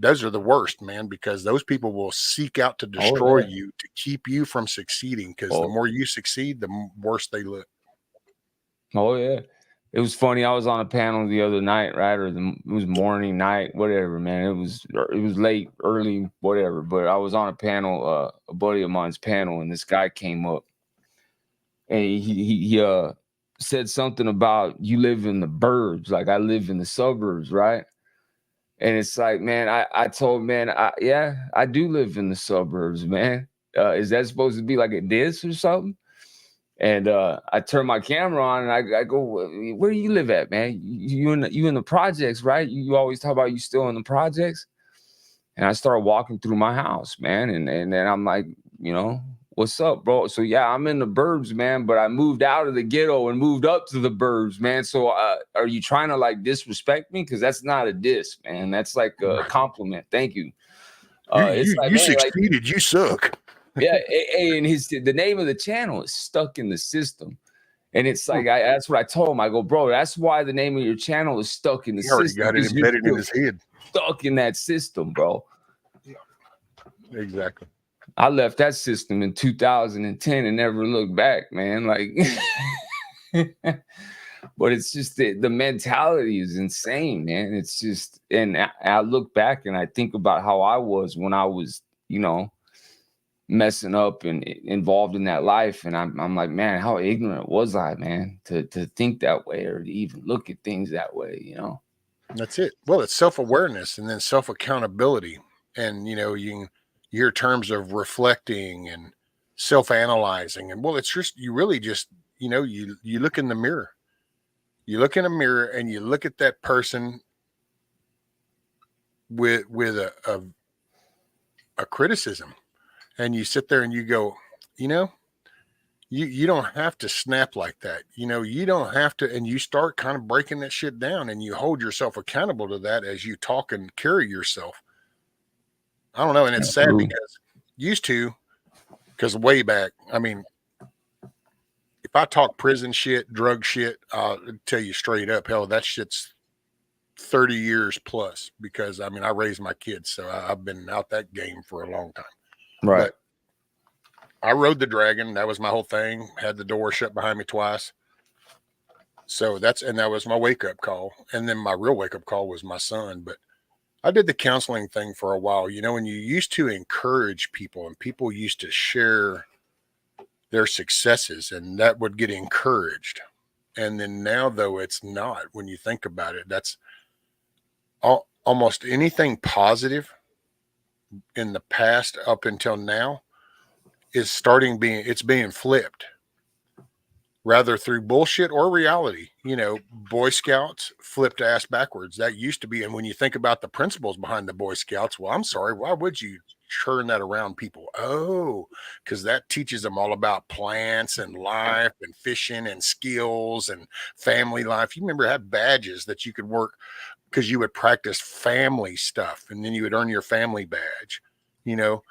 those are the worst, man, because those people will seek out to Oh destroy yeah. you to keep you from succeeding. Because the Oh, more you succeed, the worse they look. oh yeah. It was funny. I was on a panel the other night, right? Or it was morning, night, whatever, man. It was late, early, whatever. But I was on a panel, a buddy of mine's panel, and this guy came up and he said something about you live in the burbs, like I live in the suburbs, right? And it's like, man, I told man, yeah, I do live in the suburbs, man. Is that supposed to be like a diss or something? And I turn my camera on and I go, where do you live at, man? You in the projects, right? You always talk about you still in the projects. And I started walking through my house, man. And then I'm like, you know, what's up, bro? So yeah, I'm in the burbs, man, but I moved out of the ghetto and moved up to the burbs, man. So are you trying to like disrespect me? Because that's not a diss, man. That's like a compliment. Thank you. It's like, You man, like, succeeded. You suck. yeah, and the name of the channel is Stuck in the System. And it's like, that's what I told him. I go, bro, that's why the name of your channel is Stuck in the He already System. got it Because you're embedded in his head. stuck in that system, bro. Exactly. I left that system in 2010 and never looked back, man. Like, but it's just the mentality is insane, man. It's just, and I look back and I think about how I was when I was, you know, messing up and involved in that life. And I'm like, man, how ignorant was I, man, to think that way or to even look at things that way, you know? That's it. Well, it's self-awareness and then self-accountability. And, you know, you hear terms of reflecting and self-analyzing. And well, it's just, you really just, you know, you look in the mirror. You look in a mirror and you look at that person with a criticism. And you sit there and you go, you know, you don't have to snap like that. You know, you don't have to, and you start kind of breaking that shit down and you hold yourself accountable to that as you talk and carry yourself. I don't know. And it's sad because because way back, I mean, if I talk prison shit, drug shit, I'll tell you straight up, hell, that shit's 30 years plus because I mean, I raised my kids. So I've been out that game for a long time. Right. But I rode the dragon. That was my whole thing. Had the door shut behind me twice. So that was my wake up call. And then my real wake up call was my son. But I did the counseling thing for a while, you know, and you used to encourage people and people used to share their successes and that would get encouraged. And then now, though, it's not. When you think about it, that's almost anything positive in the past up until now is it's being flipped rather through bullshit or reality. You know, Boy Scouts flipped ass backwards. That used to be. And when you think about the principles behind the Boy Scouts, well, I'm sorry, why would you churn that around people? Oh, because that teaches them all about plants and life and fishing and skills and family life. You remember, had badges that you could work because you would practice family stuff and then you would earn your family badge. You know,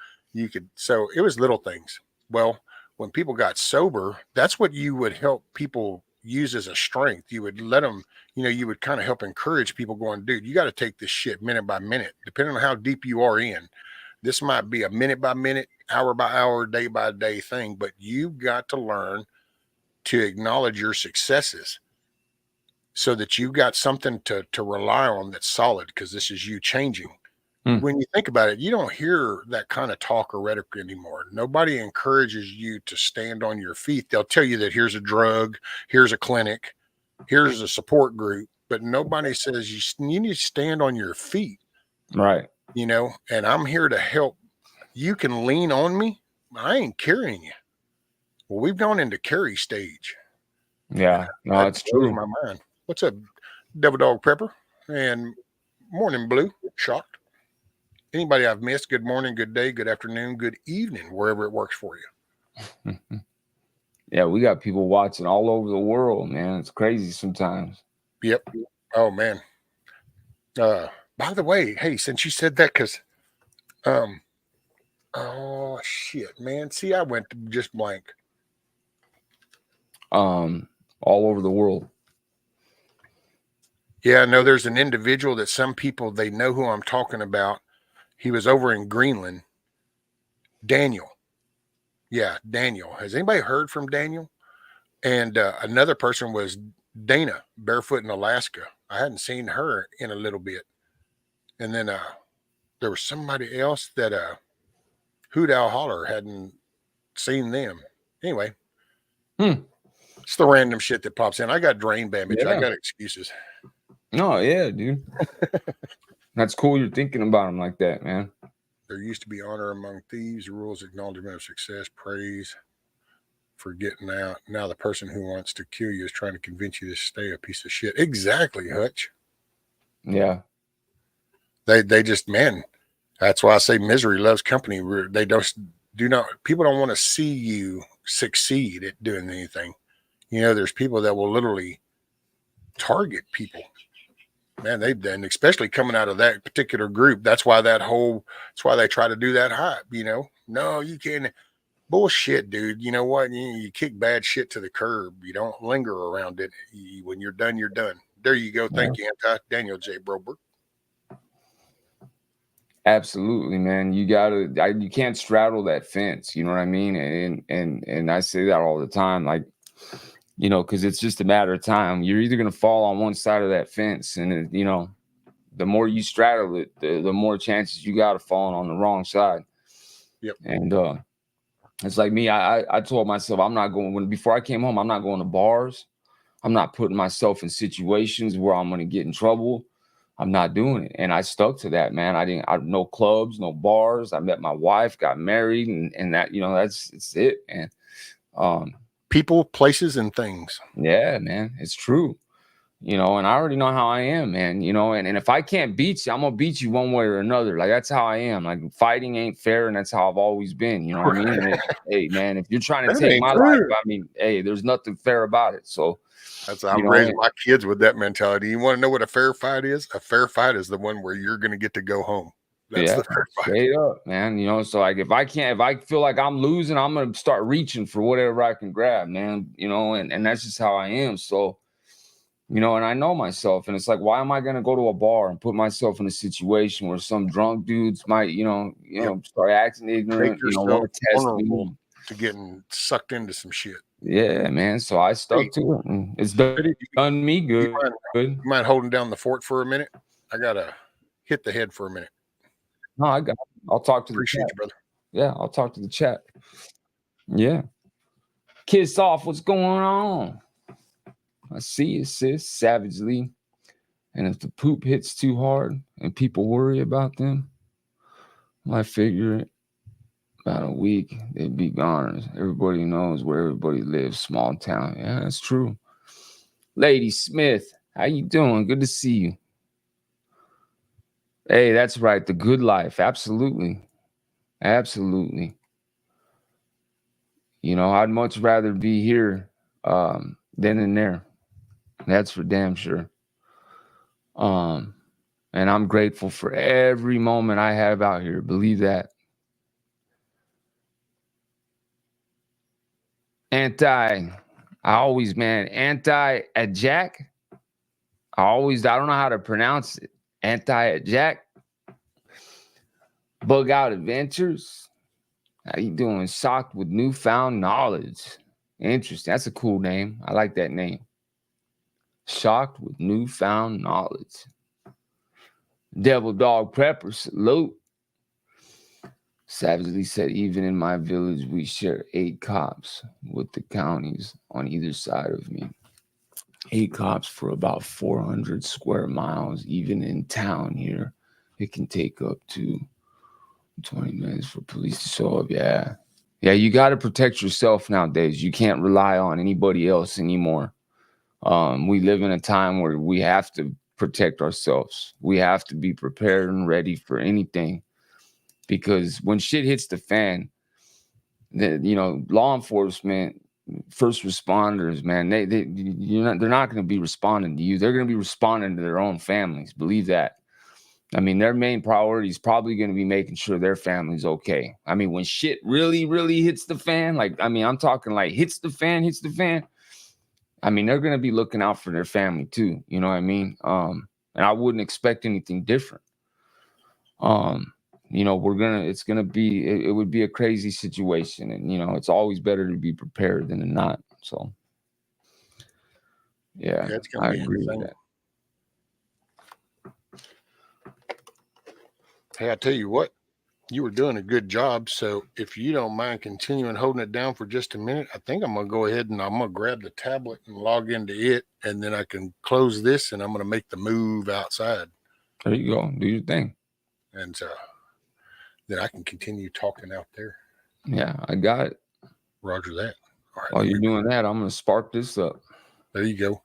so it was little things. Well, when people got sober, that's what you would help people use as a strength. You would let them, you know, you would kind of help encourage people going, dude, you got to take this shit minute by minute, depending on how deep you are in. This might be a minute by minute, hour by hour, day by day thing, but you've got to learn to acknowledge your successes so that you've got something to rely on that's solid because this is you changing. When you think about it, you don't hear that kind of talk or rhetoric anymore. Nobody encourages you to stand on your feet. They'll tell you that here's a drug, here's a clinic, here's a support group, but nobody says you need to stand on your feet. Right. You know, and I'm here to help. You can lean on me. I ain't carrying you. Well, we've gone into carry stage. Yeah, no, it's true. My mind. What's up, Devil Dog Pepper? And Morning Blue, shocked. Anybody I've missed, good morning, good day, good afternoon, good evening, wherever it works for you. Yeah, we got people watching all over the world, man. It's crazy sometimes. Yep. Oh, man. By the way, hey, since you said that, because, oh, shit, man. See, I went just blank. All over the world. Yeah, no, there's an individual that some people, they know who I'm talking about. He was over in Greenland. Daniel. Yeah, Daniel. Has anybody heard from Daniel? And another person was Dana, barefoot in Alaska. I hadn't seen her in a little bit. And then there was somebody else that Hoot Owl Holler hadn't seen them. Anyway, it's the random shit that pops in. I got drain damage. I got excuses. No, yeah, dude. That's cool you're thinking about him like that, man. There used to be honor among thieves, rules, acknowledgement of success, praise for getting out. Now the person who wants to kill you is trying to convince you to stay a piece of shit. Exactly, Hutch. Yeah. They just, man, that's why I say misery loves company. They people don't want to see you succeed at doing anything. You know, there's people that will literally target people. Man, and especially coming out of that particular group. That's why that's why they try to do that hype, you know. No, you can't. Bullshit, dude. You know what? You kick bad shit to the curb. You don't linger around it. When you're done, you're done. There you go. Thank you, Daniel J. Broberg. Absolutely, man. You can't straddle that fence. You know what I mean? And I say that all the time, like, you know, because it's just a matter of time. You're either going to fall on one side of that fence, and you know, the more you straddle it, the more chances you got of falling on the wrong side. Yep. And it's like me. I told myself before I came home, I'm not going to bars. I'm not putting myself in situations where I'm going to get in trouble. I'm not doing it. And I stuck to that, man. No clubs, no bars. I met my wife, got married, and that, you know, it's it, man. People, places, and things. Yeah, man, it's true. You know, and I already know how I am, man. You know, and if I can't beat you, I'm gonna beat you one way or another. Like, that's how I am. Like, fighting ain't fair, and that's how I've always been. You know what I mean? And hey, man, if you're trying to take my life, I mean, hey, there's nothing fair about it. So that's how I'm raising my kids with that mentality. You want to know what a fair fight is? A fair fight is the one where you're going to get to go home. That's the fair fight. Straight up, man. You know, so like if I feel like I'm losing, I'm going to start reaching for whatever I can grab, man. You know, and that's just how I am. So, you know, and I know myself, and it's like, why am I going to go to a bar and put myself in a situation where some drunk dudes might, you know, start acting ignorant, you know, want to test me, to getting sucked into some shit. Yeah, man. So I stuck to it, and it's done me good. You mind holding down the fort for a minute? I gotta hit the head for a minute. No, I'll talk to the chat. You, brother. Yeah, I'll talk to the chat. Yeah. Kiss off. What's going on? I see you, sis. Savagely. And if the poop hits too hard and people worry about them, I figure about a week they'd be gone. Everybody knows where everybody lives. Small town. Yeah, that's true. Lady Smith, how you doing? Good to see you. Hey, that's right. The good life. Absolutely. Absolutely. You know, I'd much rather be here than in there. That's for damn sure. And I'm grateful for every moment I have out here. Believe that. Anti-Jack. I don't know how to pronounce it. Anti-Jack. Bug Out Adventures. How you doing? Shocked with newfound knowledge. Interesting. That's a cool name. I like that name. Shocked with newfound knowledge. Devil Dog Prepper. Salute. Savagely said, even in my village, we share 8 cops with the counties on either side of me. 8 cops for about 400 square miles. Even in town here, it can take up to 20 minutes for police to show up. Yeah. Yeah, you got to protect yourself nowadays. You can't rely on anybody else anymore. We live in a time where we have to protect ourselves. We have to be prepared and ready for anything. Because when shit hits the fan, law enforcement, first responders, man, they're not going to be responding to you. They're going to be responding to their own families. Believe that. I mean, their main priority is probably going to be making sure their family's okay. I mean, when shit really, really hits the fan, I'm talking like hits the fan. I mean, they're going to be looking out for their family too. You know what I mean? And I wouldn't expect anything different. you know, it would be a crazy situation. And, you know, it's always better to be prepared than to not. So, yeah, It's gonna I be agree with insane. that. Hey, I tell you what, you were doing a good job. So if you don't mind continuing holding it down for just a minute, I think I'm gonna go ahead and I'm gonna grab the tablet and log into it, and then I can close this, and I'm gonna make the move outside, There you go. Do your thing. and then I can continue talking out there. Yeah, I got it. Roger that. All right, While let you're me- doing that, I'm gonna spark this up. there you go.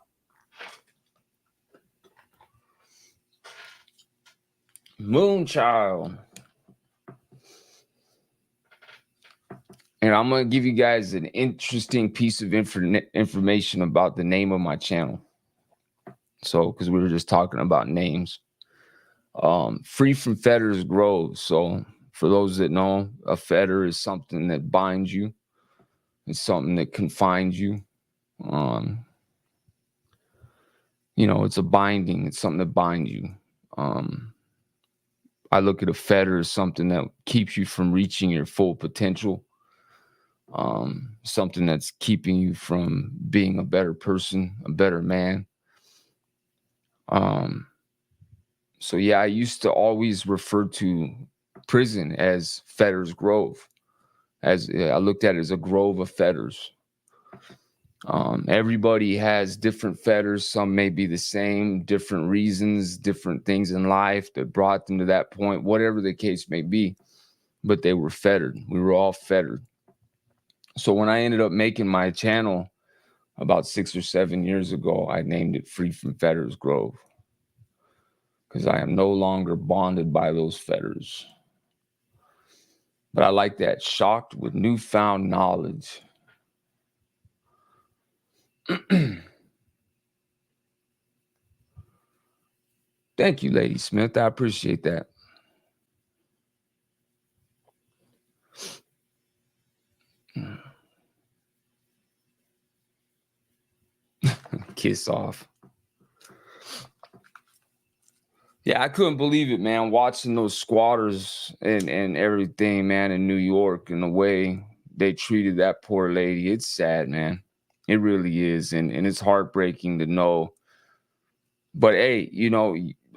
Moonchild. And I'm going to give you guys an interesting piece of information about the name of my channel. So, because we were just talking about names. Free from fetters grows. So, for those that know, a fetter is something that binds you. It's something that confines you. You know, it's a binding. It's something that binds you. I look at a fetter as something that keeps you from reaching your full potential. Something that's keeping you from being a better person, a better man. So yeah, I used to always refer to prison as Fetters Grove. As I looked at it as a grove of fetters. Everybody has different fetters. Some may be the same, different reasons, different things in life that brought them to that point, whatever the case may be. But they were fettered. We were all fettered. So when I ended up making my channel about 6 or 7 years ago, I named it Free from Fetters Grove, because I am no longer bonded by those fetters. But I like that, shocked with newfound knowledge. Thank you, Lady Smith. I appreciate that. Kiss off. Yeah, I couldn't believe it, man, watching those squatters and everything, man, in New York and the way they treated that poor lady. It's sad, man. It really is. And it's heartbreaking to know. But hey, you know,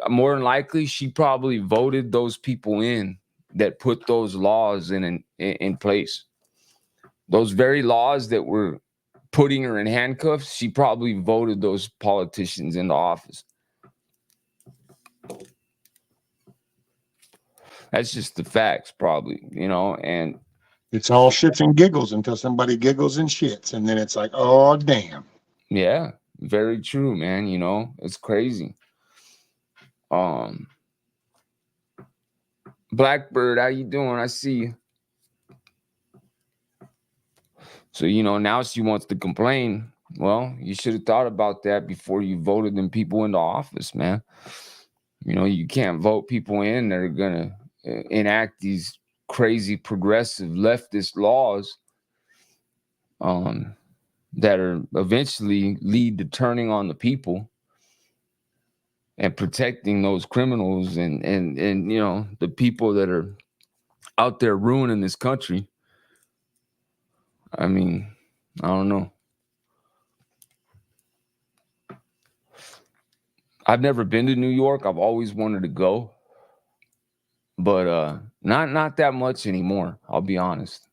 more than likely, she probably voted those people in that put those laws in place. Those very laws that were putting her in handcuffs, she probably voted those politicians into office. That's just the facts, probably, you know, and It's all shits and giggles until somebody giggles and shits, and then it's like, oh damn. yeah, very true, man. You know, it's crazy. Blackbird, how you doing? I see you. So, you know, now she wants to complain. Well, you should have thought about that before you voted them people into office, man. You know, you can't vote people in that are going to enact these crazy progressive leftist laws that are eventually lead to turning on the people and protecting those criminals and you know, the people that are out there ruining this country. I mean, I don't know. I've never been to New York. I've always wanted to go, but not that much anymore. I'll be honest.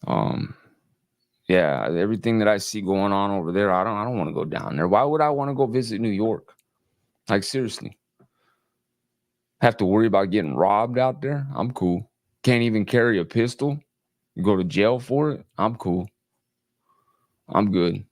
Yeah, everything that I see going on over there, I don't want to go down there. Why would I want to go visit New York? Like, seriously. Have to worry about getting robbed out there? I'm cool. Can't even carry a pistol? You go to jail for it? I'm cool. I'm good.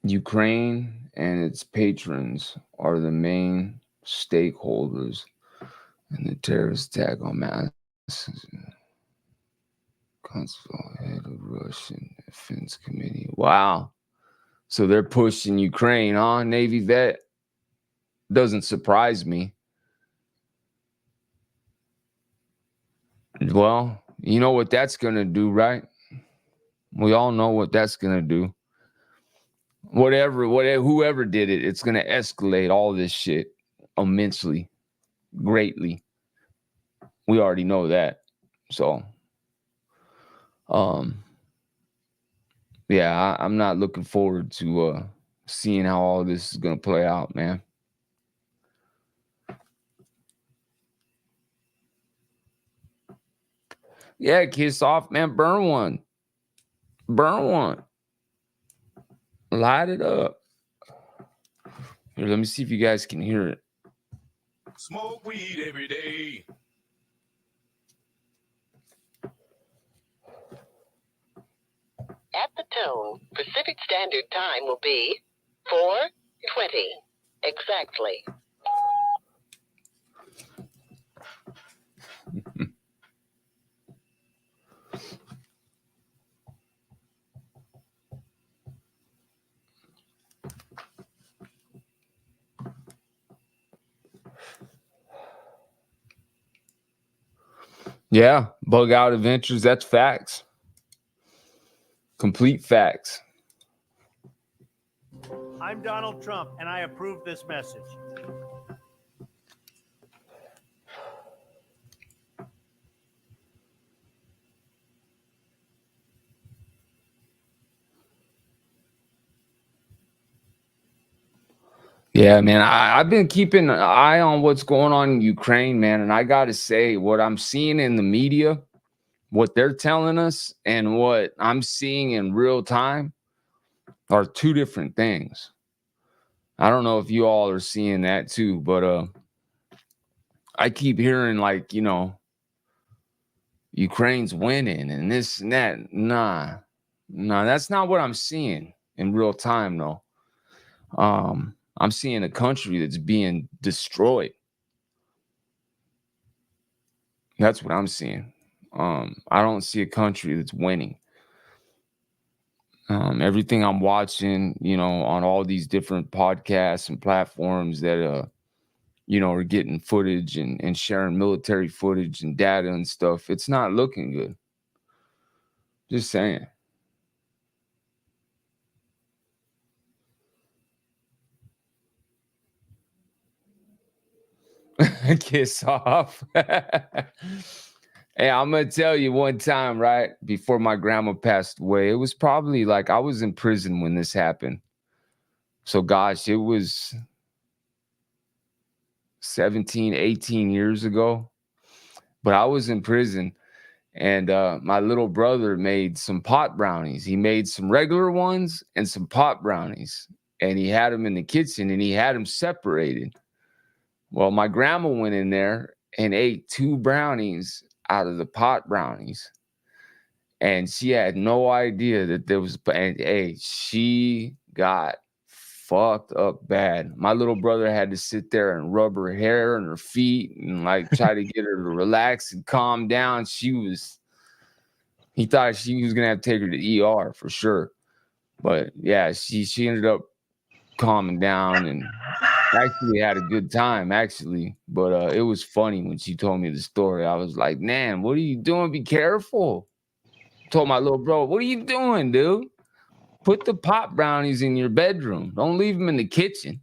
Ukraine and its patrons are the main stakeholders in the terrorist attack on mass. Consul head of Russian Defense Committee. Wow. So they're pushing Ukraine, huh? Navy vet. Doesn't surprise me. Well, you know what that's going to do, right? We all know what that's going to do. Whatever, whoever did it, it's going to escalate all this shit immensely, greatly. We already know that. So, yeah, I'm not looking forward to seeing how all this is going to play out, man. Yeah, kiss off, man. Burn one. Burn one. Light it up. Here, let me see if you guys can hear it. Smoke weed every day. At the tone, Pacific Standard Time will be 4:20 exactly. Yeah, bug out adventures. That's facts. Complete facts. I'm Donald Trump, and I approve this message. Yeah, man. I've been keeping an eye on what's going on in Ukraine, man. And I got to say, what I'm seeing in the media, what they're telling us, and what I'm seeing in real time are two different things. I don't know if you all are seeing that too, but I keep hearing like, Ukraine's winning and this and that. Nah, that's not what I'm seeing in real time, though. I'm seeing a country that's being destroyed. That's what I'm seeing. I don't see a country that's winning. Everything I'm watching, on all these different podcasts and platforms that, are getting footage and sharing military footage and data and stuff, it's not looking good. Just saying. Kiss off. Hey, I'm going to tell you one time, right, before my grandma passed away, it was probably like I was in prison when this happened. So, gosh, it was 17, 18 years ago. But I was in prison, and my little brother made some pot brownies. He made some regular ones and some pot brownies, and he had them in the kitchen, and he had them separated. Well, my grandma went in there and ate 2 brownies out of the pot brownies. And she had no idea that there was, and hey, she got fucked up bad. My little brother had to sit there and rub her hair and her feet and like try to get her to relax and calm down. He thought she was gonna have to take her to the ER for sure. But yeah, she ended up calming down and actually had a good time, actually. But it was funny when she told me the story. I was like, man, what are you doing? Be careful. Told my little bro, what are you doing, dude? Put the pot brownies in your bedroom. Don't leave them in the kitchen.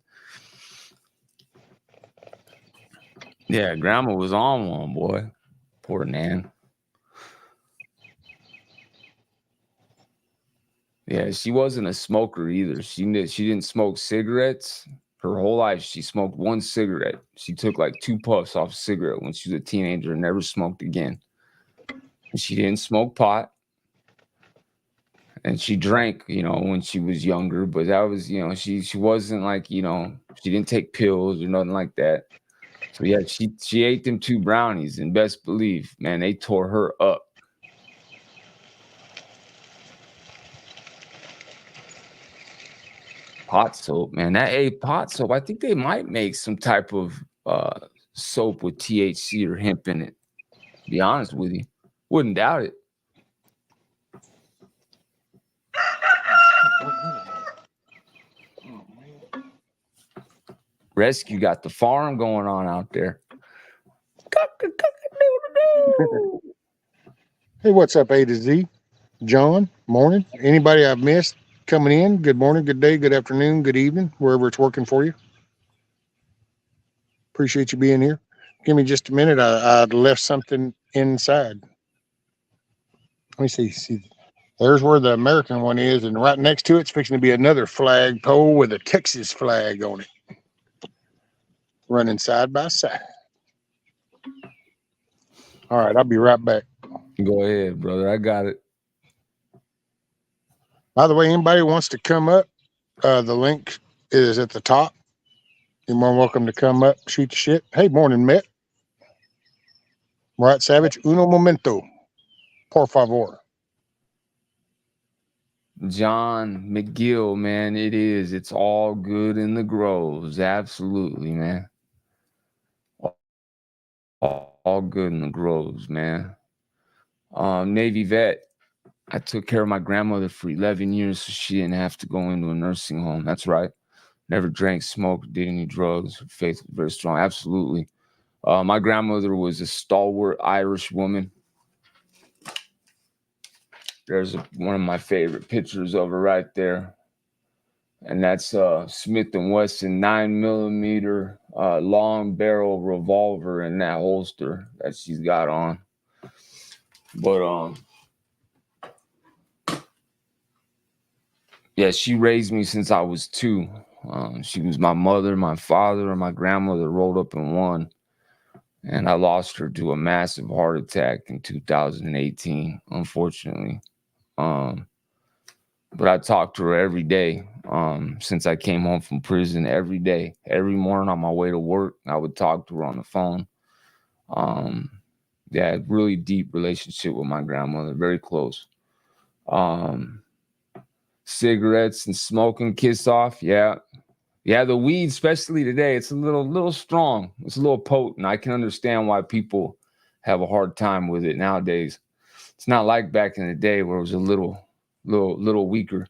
Yeah, grandma was on one, boy. Poor Nan. Yeah, she wasn't a smoker either. She didn't smoke cigarettes. Her whole life, she smoked 1 cigarette. She took like 2 puffs off a cigarette when she was a teenager and never smoked again. And she didn't smoke pot. And she drank, when she was younger, but that was, she wasn't like, she didn't take pills or nothing like that. So yeah, she ate them 2 brownies, and best believe, man, they tore her up. Pot soap, man. Pot soap. I think they might make some type of soap with THC or hemp in it. To be honest with you, wouldn't doubt it. Rescue got the farm going on out there. Hey, what's up, A to Z? John, morning. Anybody I've missed coming in? Good morning, good day, good afternoon, good evening, wherever it's working for you. Appreciate you being here. Give me just a minute. I left something inside. Let me see. There's where the American one is, and right next to it's fixing to be another flag pole with a Texas flag on it, running side by side. All right, I'll be right back. Go ahead, brother. I got it. By the way, anybody wants to come up, the link is at the top. You're more welcome to come up, shoot the shit. Hey, morning, Met. Right, Savage. Uno momento. Por favor. John McGill, man, it is. It's all good in the groves. Absolutely, man. All good in the groves, man. Navy vet. I took care of my grandmother for 11 years so she didn't have to go into a nursing home. That's right. Never drank, smoked, did any drugs. Her faith was very strong. Absolutely. My grandmother was a stalwart Irish woman. There's one of my favorite pictures of her right there. And that's Smith & Wesson 9mm long barrel revolver in that holster that she's got on. But yeah, she raised me since I was 2. She was my mother, my father, and my grandmother rolled up in one. And I lost her to a massive heart attack in 2018, unfortunately. But I talked to her every day since I came home from prison. Every day, every morning on my way to work, I would talk to her on the phone. Yeah, really deep relationship with my grandmother, very close. Cigarettes and smoking, kiss off, yeah. Yeah, the weed, especially today, it's a little strong. It's a little potent. I can understand why people have a hard time with it nowadays. It's not like back in the day where it was a little weaker.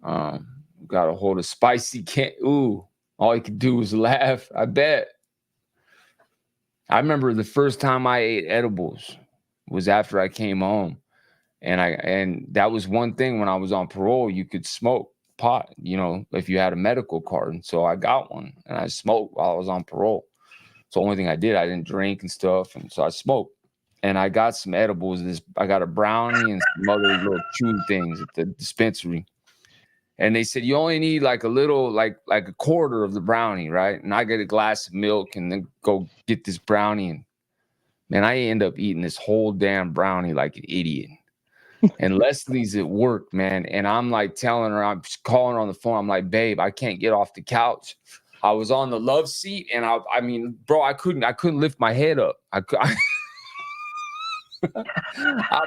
Got a hold of spicy can't. Ooh, all he could do was laugh. I bet. I remember the first time I ate edibles was after I came home, and that was one thing when I was on parole. You could smoke pot, if you had a medical card. And so I got one, and I smoked while I was on parole. It's the only thing I did. I didn't drink and stuff, and so I smoked. And I got some edibles. I got a brownie and some other little chewy things at the dispensary. And they said, you only need like a little, like a quarter of the brownie, right? And I get a glass of milk and then go get this brownie. And man, I end up eating this whole damn brownie like an idiot. And Leslie's at work, man. And I'm like telling her, I'm calling her on the phone. I'm like, babe, I can't get off the couch. I was on the love seat. And I mean, bro, I couldn't lift my head up. I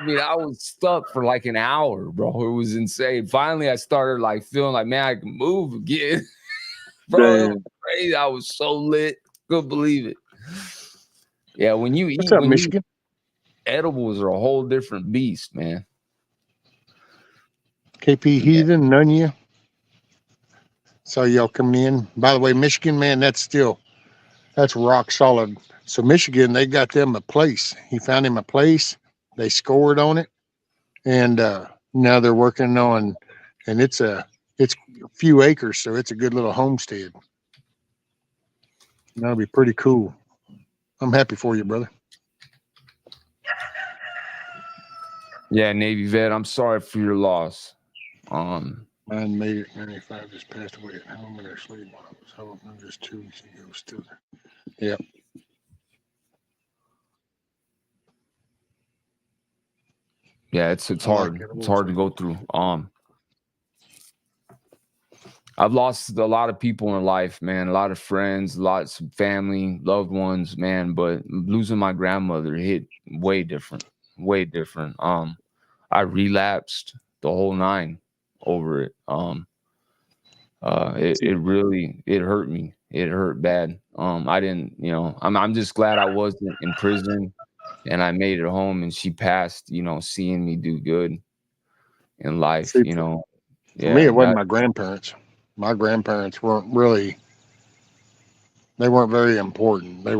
mean, I was stuck for like an hour, bro. It was insane. Finally, I started like feeling like, man, I can move again. Bro, it was crazy. I was so lit. Couldn't believe it. Yeah, when you eat, What's up, Michigan? Edibles are a whole different beast, man. KP Heathen, none of you. Saw y'all coming in. By the way, Michigan, man, that's rock solid. So Michigan, they got them a place. He found him a place. They scored on it, and now they're working on. And it's a few acres, so it's a good little homestead. That'll be pretty cool. I'm happy for you, brother. Yeah, Navy vet. I'm sorry for your loss. Mine made it 95, just passed away at home in her sleep while I was home. I'm just 2 weeks ago still there. Yep. Yeah, it's hard. It's hard to go through. I've lost a lot of people in life, man. A lot of friends, lots of family, loved ones, man. But losing my grandmother hit way different. Way different. I relapsed the whole 9 over it. It hurt me. It hurt bad. I didn't, I'm just glad I wasn't in prison and I made it home and she passed, seeing me do good in life, For me, it wasn't my grandparents. My grandparents weren't very important. They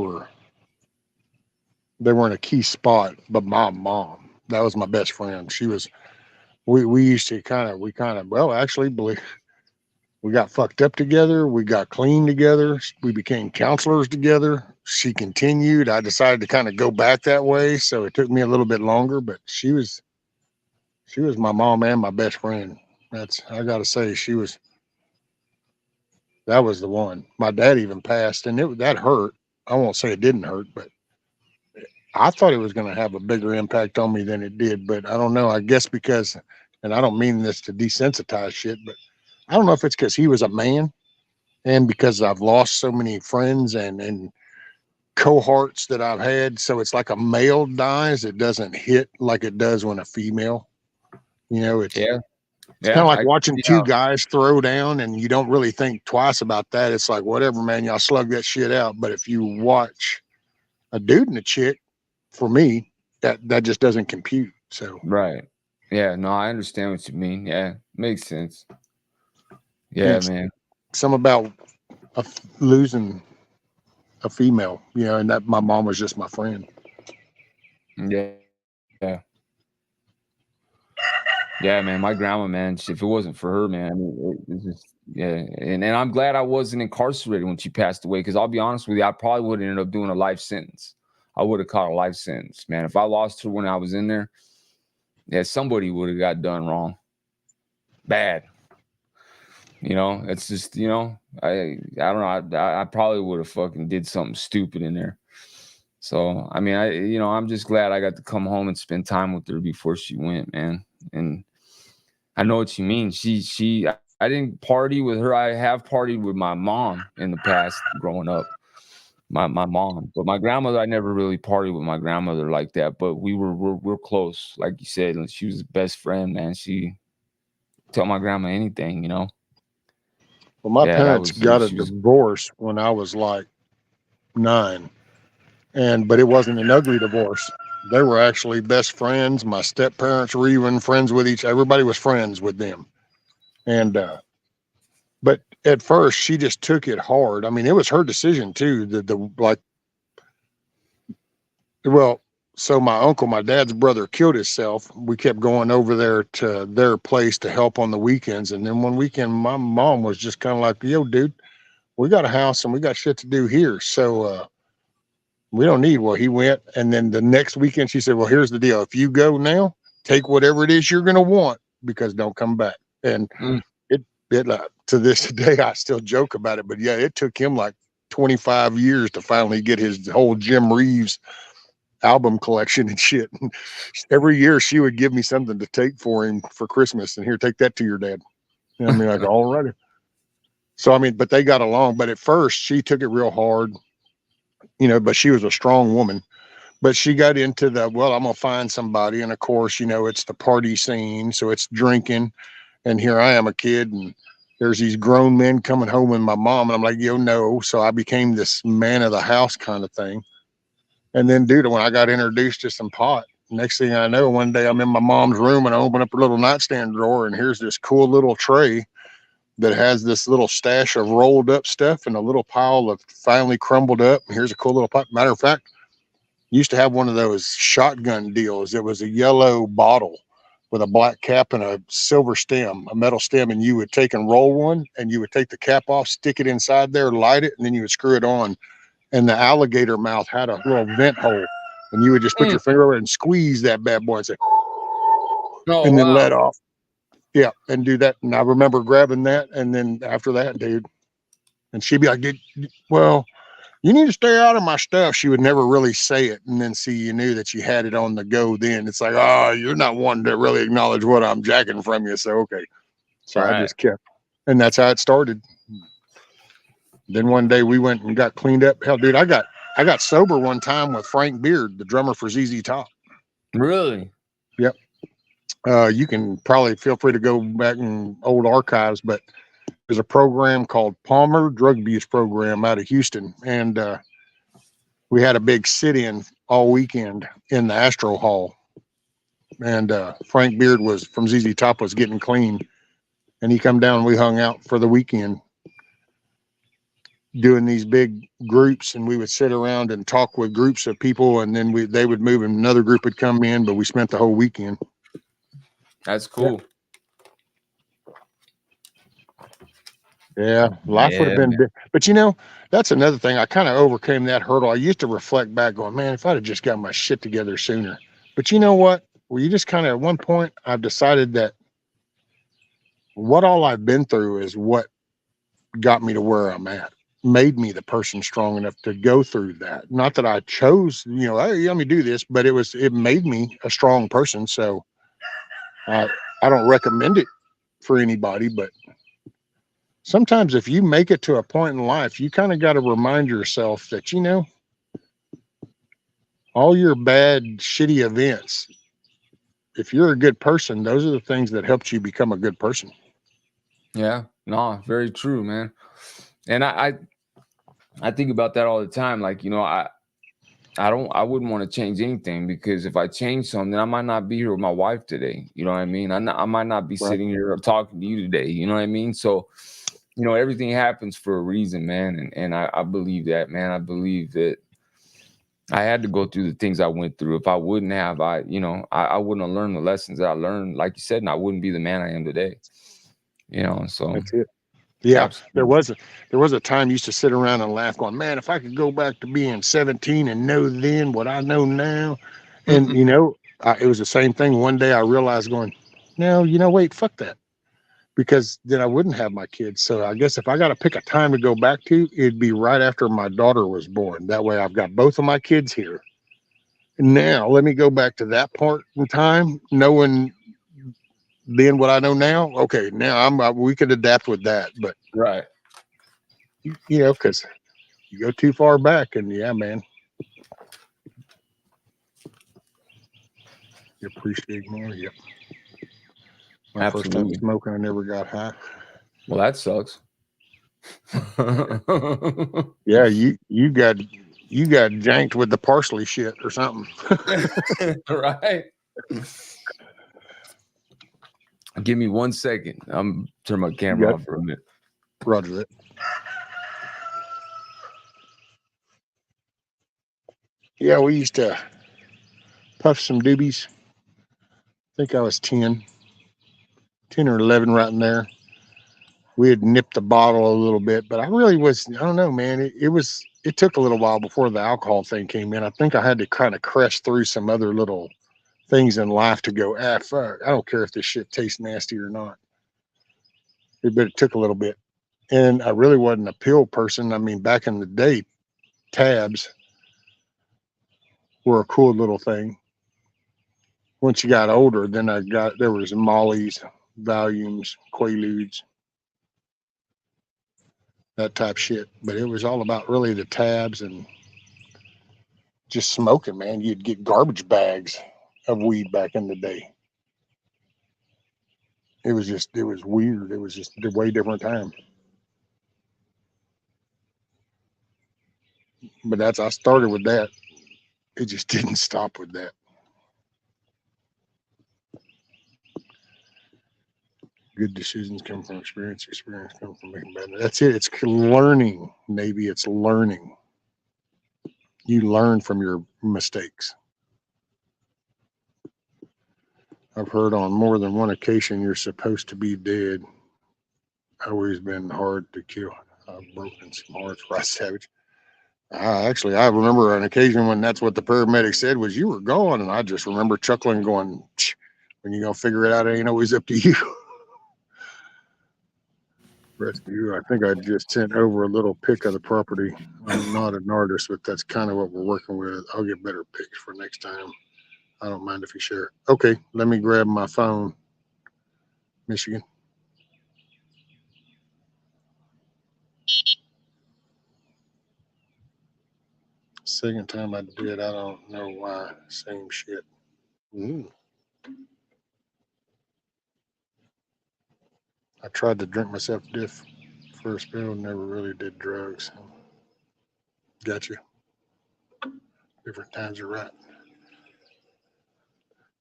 weren't a key spot, but my mom, that was my best friend. She was. We used to well, actually, believe we got fucked up together. We got clean together. We became counselors together. She continued. I decided to kind of go back that way, so it took me a little bit longer. But she was my mom and my best friend. I gotta say, that was the one. My dad even passed, and that hurt. I won't say it didn't hurt, but I thought it was going to have a bigger impact on me than it did. But I don't know. I guess because, and I don't mean this to desensitize shit, but I don't know if it's because he was a man and because I've lost so many friends and cohorts that I've had. So it's like a male dies, it doesn't hit like it does when a female. It's Yeah. it's kind of like I watching see two how- guys throw down, and you don't really think twice about that. It's like, whatever, man, y'all slug that shit out. But if you watch a dude and a chick, for me, that just doesn't compute. So Right. Yeah, no, I understand what you mean. Yeah, makes sense. Yeah, it's man. some about losing a female, and that my mom was just my friend. Yeah. Yeah. Yeah, man. My grandma, man, if it wasn't for her, man, I mean, it's just, yeah. And I'm glad I wasn't incarcerated when she passed away, because I'll be honest with you, I probably would have ended up doing a life sentence. I would have caught a life sentence, man. If I lost her when I was in there, yeah, somebody would have got done wrong. Bad. It's just, I don't know. I probably would have fucking did something stupid in there. So, I mean, I'm just glad I got to come home and spend time with her before she went, man. And I know what you mean. I didn't party with her. I have partied with my mom in the past growing up, my mom, but my grandmother, I never really partied with my grandmother like that, but we're close. Like you said, and she was the best friend, man. She tell my grandma anything. Well, my Yeah, parents got a she was. divorce when I was like 9, but it wasn't an ugly divorce. They were actually best friends. My step parents were even friends with everybody was friends with them. And but at first she just took it hard. I mean, it was her decision too. Well, so my uncle, my dad's brother, killed himself. We kept going over there to their place to help on the weekends. And then one weekend, my mom was just kind of like, yo, dude, we got a house and we got shit to do here. So we don't need. Well, he went. And then the next weekend, she said, well, here's the deal. If you go now, take whatever it is you're going to want, because don't come back. And it to this day, I still joke about it. But yeah, it took him like 25 years to finally get his whole Jim Reeves album collection and shit. And every year she would give me something to take for him for Christmas, and here, take that to your dad. I mean, like, all right. So I mean, but they got along. But at first she took it real hard, but she was a strong woman. But she got into well, I'm gonna find somebody, and of course, it's the party scene, so it's drinking, and here I am, a kid, and there's these grown men coming home with my mom, and I'm like, yo, no. So I became this man of the house kind of thing. And then, dude, when I got introduced to some pot, next thing I know, one day I'm in my mom's room and I open up her little nightstand drawer, and here's this cool little tray that has this little stash of rolled up stuff and a little pile of finely crumbled up. Here's a cool little pot. Matter of fact, used to have one of those shotgun deals. It was a yellow bottle with a black cap and a silver stem, a metal stem, and you would take and roll one, and you would take the cap off, stick it inside there, light it, and then you would screw it on. And the alligator mouth had a little vent hole, and you would just put your finger over it and squeeze that bad boy and say, Oh, and then wow. let off. Yeah, and do that. And I remember grabbing that, and then after that, dude, and she'd be like, dude, well, you need to stay out of my stuff. She would never really say it. And then see, you knew that you had it on the go then. It's like, oh, you're not wanting to really acknowledge what I'm jacking from you. So, okay. So I just kept, and that's how it started. Then one day we went and got cleaned up. Hell, dude, I got sober one time with Frank Beard, the drummer for ZZ Top. Really? Yep. You can probably feel free to go back in old archives, but there's a program called Palmer Drug Abuse Program out of Houston. And we had a big sit-in all weekend in the Astro Hall. And Frank Beard was from ZZ Top was getting clean. And he come down and we hung out for the weekend. doing these big groups, and we would sit around and talk with groups of people, and then they would move and another group would come in, but we spent the whole weekend. That's cool. Yeah, life would have been, but that's another thing. I kind of overcame that hurdle. I used to reflect back, going, man, if I'd have just got my shit together sooner. But you know what? Well, you just kind of, at one point, I've decided that what all I've been through is what got me to where I'm at, made me the person strong enough to go through that. Not that I chose, hey, let me do this, but it made me a strong person. So I don't recommend it for anybody, but sometimes if you make it to a point in life, you kind of got to remind yourself that, all your bad, shitty events, if you're a good person, those are the things that helped you become a good person. Yeah, no, very true, man. And I think about that all the time. Like, I wouldn't want to change anything, because if I change something, I might not be here with my wife today. You know what I mean? I might not be sitting here talking to you today. You know what I mean? So, everything happens for a reason, man. And I believe that, man. I believe that I had to go through the things I went through. If I wouldn't have, I wouldn't have learned the lessons that I learned, like you said, and I wouldn't be the man I am today. So that's it. Yeah, absolutely. there was a time you used to sit around and laugh, going, man, if I could go back to being 17 and know then what I know now. And, it was the same thing. One day I realized, going, no, wait, fuck that. Because then I wouldn't have my kids. So I guess if I got to pick a time to go back to, it'd be right after my daughter was born. That way I've got both of my kids here. Now, let me go back to that part in time, knowing then what I know now. Okay, now we could adapt with that. But, Right. because you go too far back, and yeah, man. You appreciate more. Yep. My first time Absolutely. smoking, I never got high. Well, that sucks. Yeah, you got janked with the parsley shit or something. Right. Give me 1 second. I'm turn my camera off for a minute. Roger that. Yeah, we used to puff some doobies. I think I was 10 or 11 right in there. We had nipped the bottle a little bit, but I don't know, man. It took a little while before the alcohol thing came in. I think I had to kind of crush through some other little things in life to go, fuck, I don't care if this shit tastes nasty or not. But it took a little bit. And I really wasn't a pill person. I mean, back in the day, tabs were a cool little thing. Once you got older, then there was Molly's, Valiums, Quaaludes, that type shit. But it was all about really the tabs and just smoking, man. You'd get garbage bags of weed back in the day. It was weird. It was just a way different time. But I started with that. It just didn't stop with that. Good decisions come from experience. Experience comes from making better. That's it. It's learning. Maybe it's learning. You learn from your mistakes. I've heard on more than one occasion you're supposed to be dead. Always been hard to kill. I've broken some hearts. Right, Savage. I remember an occasion when that's what the paramedic said was you were gone, and I just remember chuckling, going, "When you gonna figure it out, it ain't always up to you." Rescue. I think I just sent over a little pic of the property. I'm not an artist, but that's kind of what we're working with. I'll get better pics for next time. I don't mind if you share it. Okay, let me grab my phone. Michigan. Second time I did, I don't know why. Same shit. I tried to drink myself stiff for a spell, never really did drugs. Gotcha. Different times are right.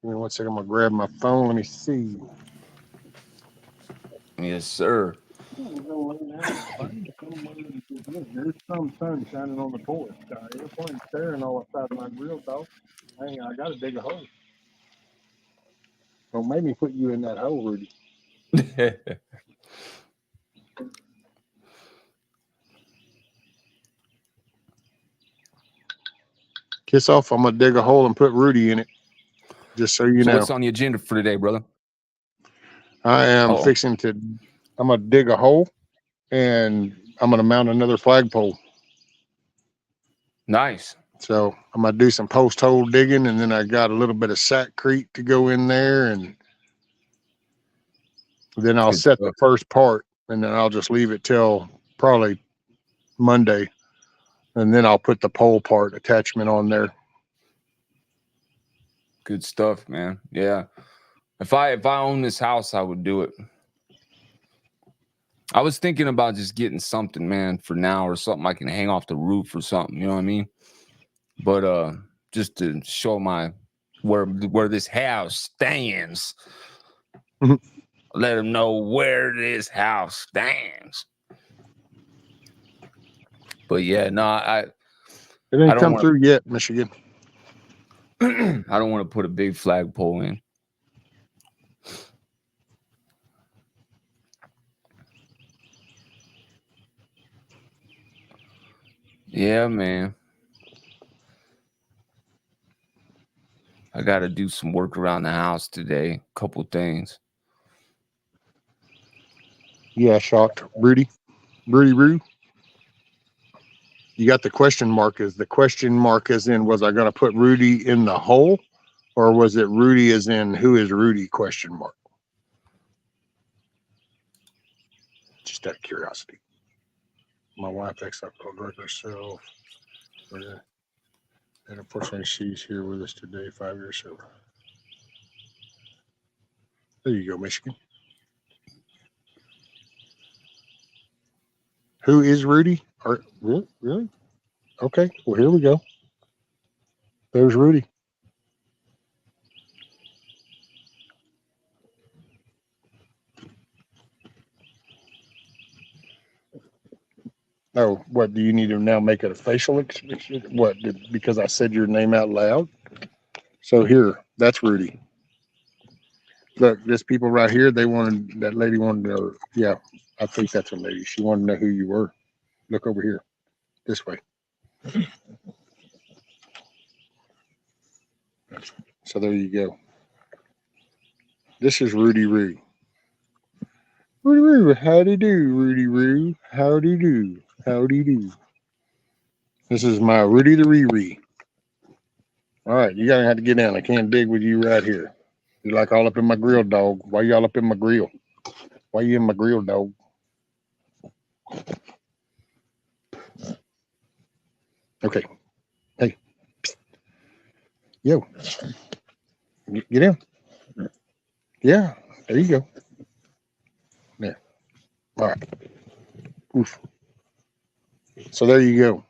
Give me 1 second. I'm gonna grab my phone. Let me see. Yes, sir. There's some sun shining on the porch. Airplane staring all outside my grill, dog. Dang, I gotta dig a hole. Don't make me put you in that hole, Rudy. Kiss off. I'm gonna dig a hole and put Rudy in it. Just so you know. What's on the agenda for today, brother? I am fixing to. I'm gonna dig a hole, and I'm gonna mount another flagpole. Nice. So I'm gonna do some post hole digging, and then I got a little bit of sackcrete to go in there, and then I'll set the first part, and then I'll just leave it till probably Monday, and then I'll put the pole part attachment on there. Good stuff, man. Yeah. If I own this house, I would do it. I was thinking about just getting something, man, for now, or something I can hang off the roof or something. You know what I mean? But just to show my where this house stands. Let them know where this house stands. But yeah, no, it ain't come through yet, Michigan. I don't want to put a big flagpole in. Yeah, man. I got to do some work around the house today. A couple things. Yeah, shocked. Rudy. You got the question mark. Is the question mark as in, was I going to put Rudy in the hole? Or was it Rudy as in, who is Rudy, question mark? Just out of curiosity. My wife ex-alcohol drug herself. And unfortunately, she's here with us today, 5 years sober. There you go, Michigan. Who is Rudy? Really? Okay, well, here we go. There's Rudy. Oh, what, do you need to now make it a facial expression? What, because I said your name out loud? So here, that's Rudy. Look, this people right here, that lady wanted to know. Yeah, I think that's a lady. She wanted to know who you were. Look over here, this way. So there you go. This is Rudy Roo. Rudy Roo, howdy do, Rudy Roo. Howdy do, howdy do. This is my Rudy the Ree. All right, you gotta have to get down. I can't dig with you right here. You're like all up in my grill, dog. Why y'all up in my grill? Why you in my grill, dog? Okay. Hey. Yo. Get in. Yeah. There you go. There. All right. Oof. So there you go.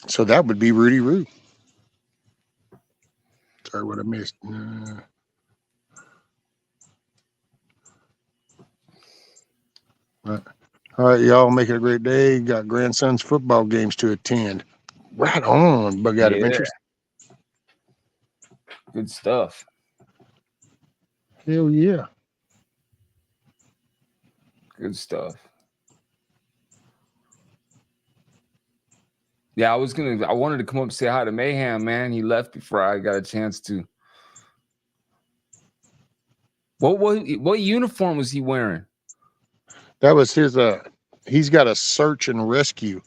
So that would be Rudy Roo. Sorry, what I missed. All right, y'all make it a great day. Got grandson's football games to attend. Right on, Bug Out Adventures. Good stuff. Hell yeah. Good stuff. Yeah, I wanted to come up and say hi to Mayhem, man. He left before I got a chance to. What uniform was he wearing? That was his he's got a search and rescue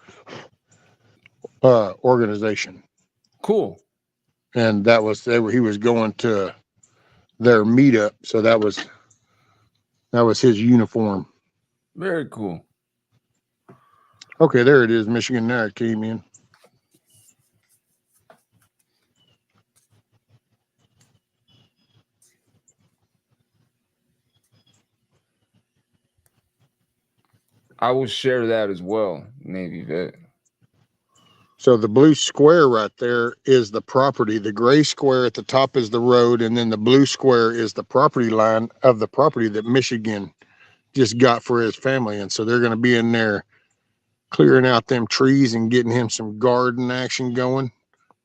organization. Cool. And that was he was going to their meetup, so that was his uniform. Very cool. Okay, there it is, Michigan. There it came in. I will share that as well, Navy Vet. So the blue square right there is the property. The gray square at the top is the road, and then the blue square is the property line of the property that Michigan just got for his family. And so they're going to be in there clearing out them trees and getting him some garden action going.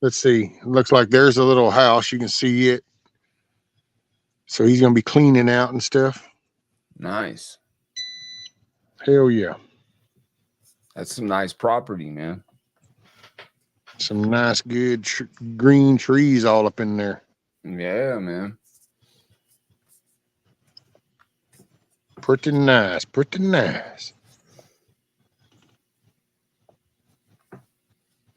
Let's see. It looks like there's a little house. You can see it. So he's going to be cleaning out and stuff. Nice. Hell yeah. That's some nice property, man. Some nice, good green trees all up in there. Yeah, man. Pretty nice. Pretty nice.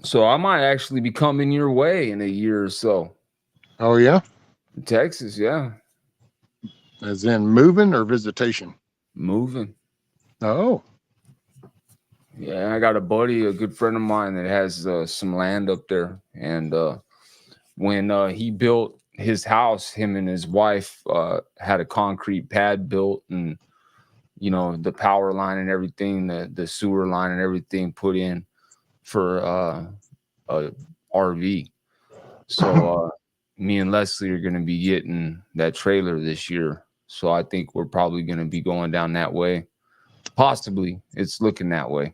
So I might actually be coming your way in a year or so. Oh, yeah? Texas, yeah. As in moving or visitation? Moving. Oh. Yeah, I got a buddy, a good friend of mine that has some land up there. And when he built his house, him and his wife had a concrete pad built, and, you know, the power line and everything, the sewer line and everything put in for a RV. So me and Leslie are going to be getting that trailer this year. So I think we're probably going to be going down that way. Possibly. It's looking that way.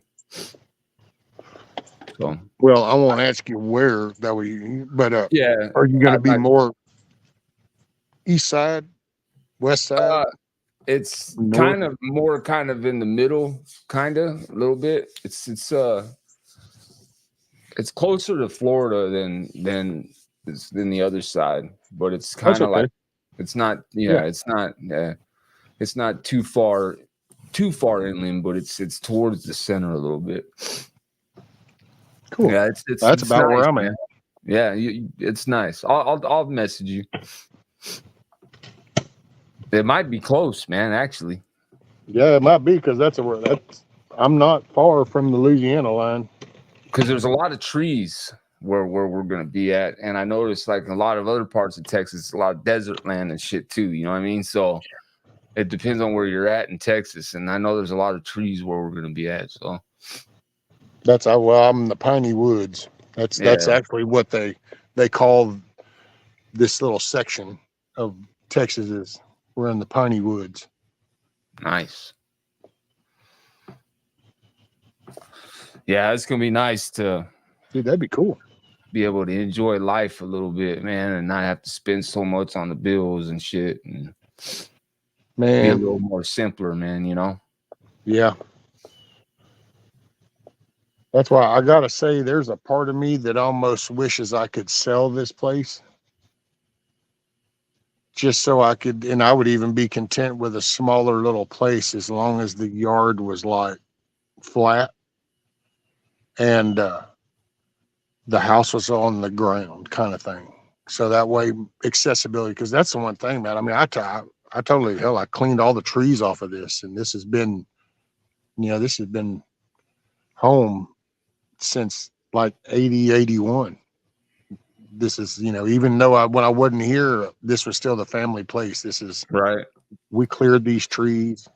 So, well, I won't ask you where that we, but yeah. are you going to be more east side, west side? It's north? kind of more kind of in the middle, kind of a little bit. It's closer to Florida than the other side, but it's kind of like, it's not, it's not too far inland, but it's towards the center a little bit. Cool. Yeah, that's about nice, where I'm man. at. Yeah, it's nice. I'll message you. It might be close, man. Actually. Yeah, it might be, because I'm not far from the Louisiana line. Because there's a lot of trees where we're gonna be at, and I noticed like a lot of other parts of Texas, a lot of desert land and shit too. You know what I mean? So it depends on where you're at in Texas, and I know there's a lot of trees where we're gonna be at. So I'm in the piney woods. That's actually what they call this little section of Texas. Is we're in the piney woods. Nice. Yeah, it's gonna be nice to, dude, that'd be cool. Be able to enjoy life a little bit, man, and not have to spend so much on the bills and shit, and be a little more simpler, man, you know? Yeah. That's why I gotta say, there's a part of me that almost wishes I could sell this place, just so I could, and I would even be content with a smaller little place as long as the yard was like flat and the house was on the ground, kind of thing. So that way, accessibility, because that's the one thing, man. I mean, I totally, hell, I cleaned all the trees off of this, and this has been home since like 80, 81. This is, even though when I wasn't here, this was still the family place. This is right. We cleared these trees.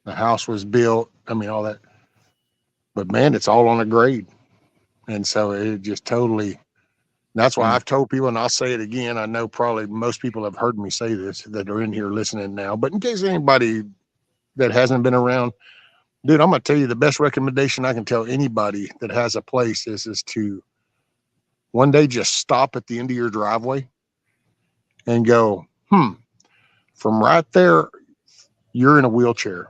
The house was built. I mean, all that. But man, it's all on a grade. And so it just totally, that's why I've told people, and I'll say it again. I know probably most people have heard me say this that are in here listening now, but in case anybody that hasn't been around, dude, I'm going to tell you the best recommendation I can tell anybody that has a place is to one day just stop at the end of your driveway and go, from right there, you're in a wheelchair.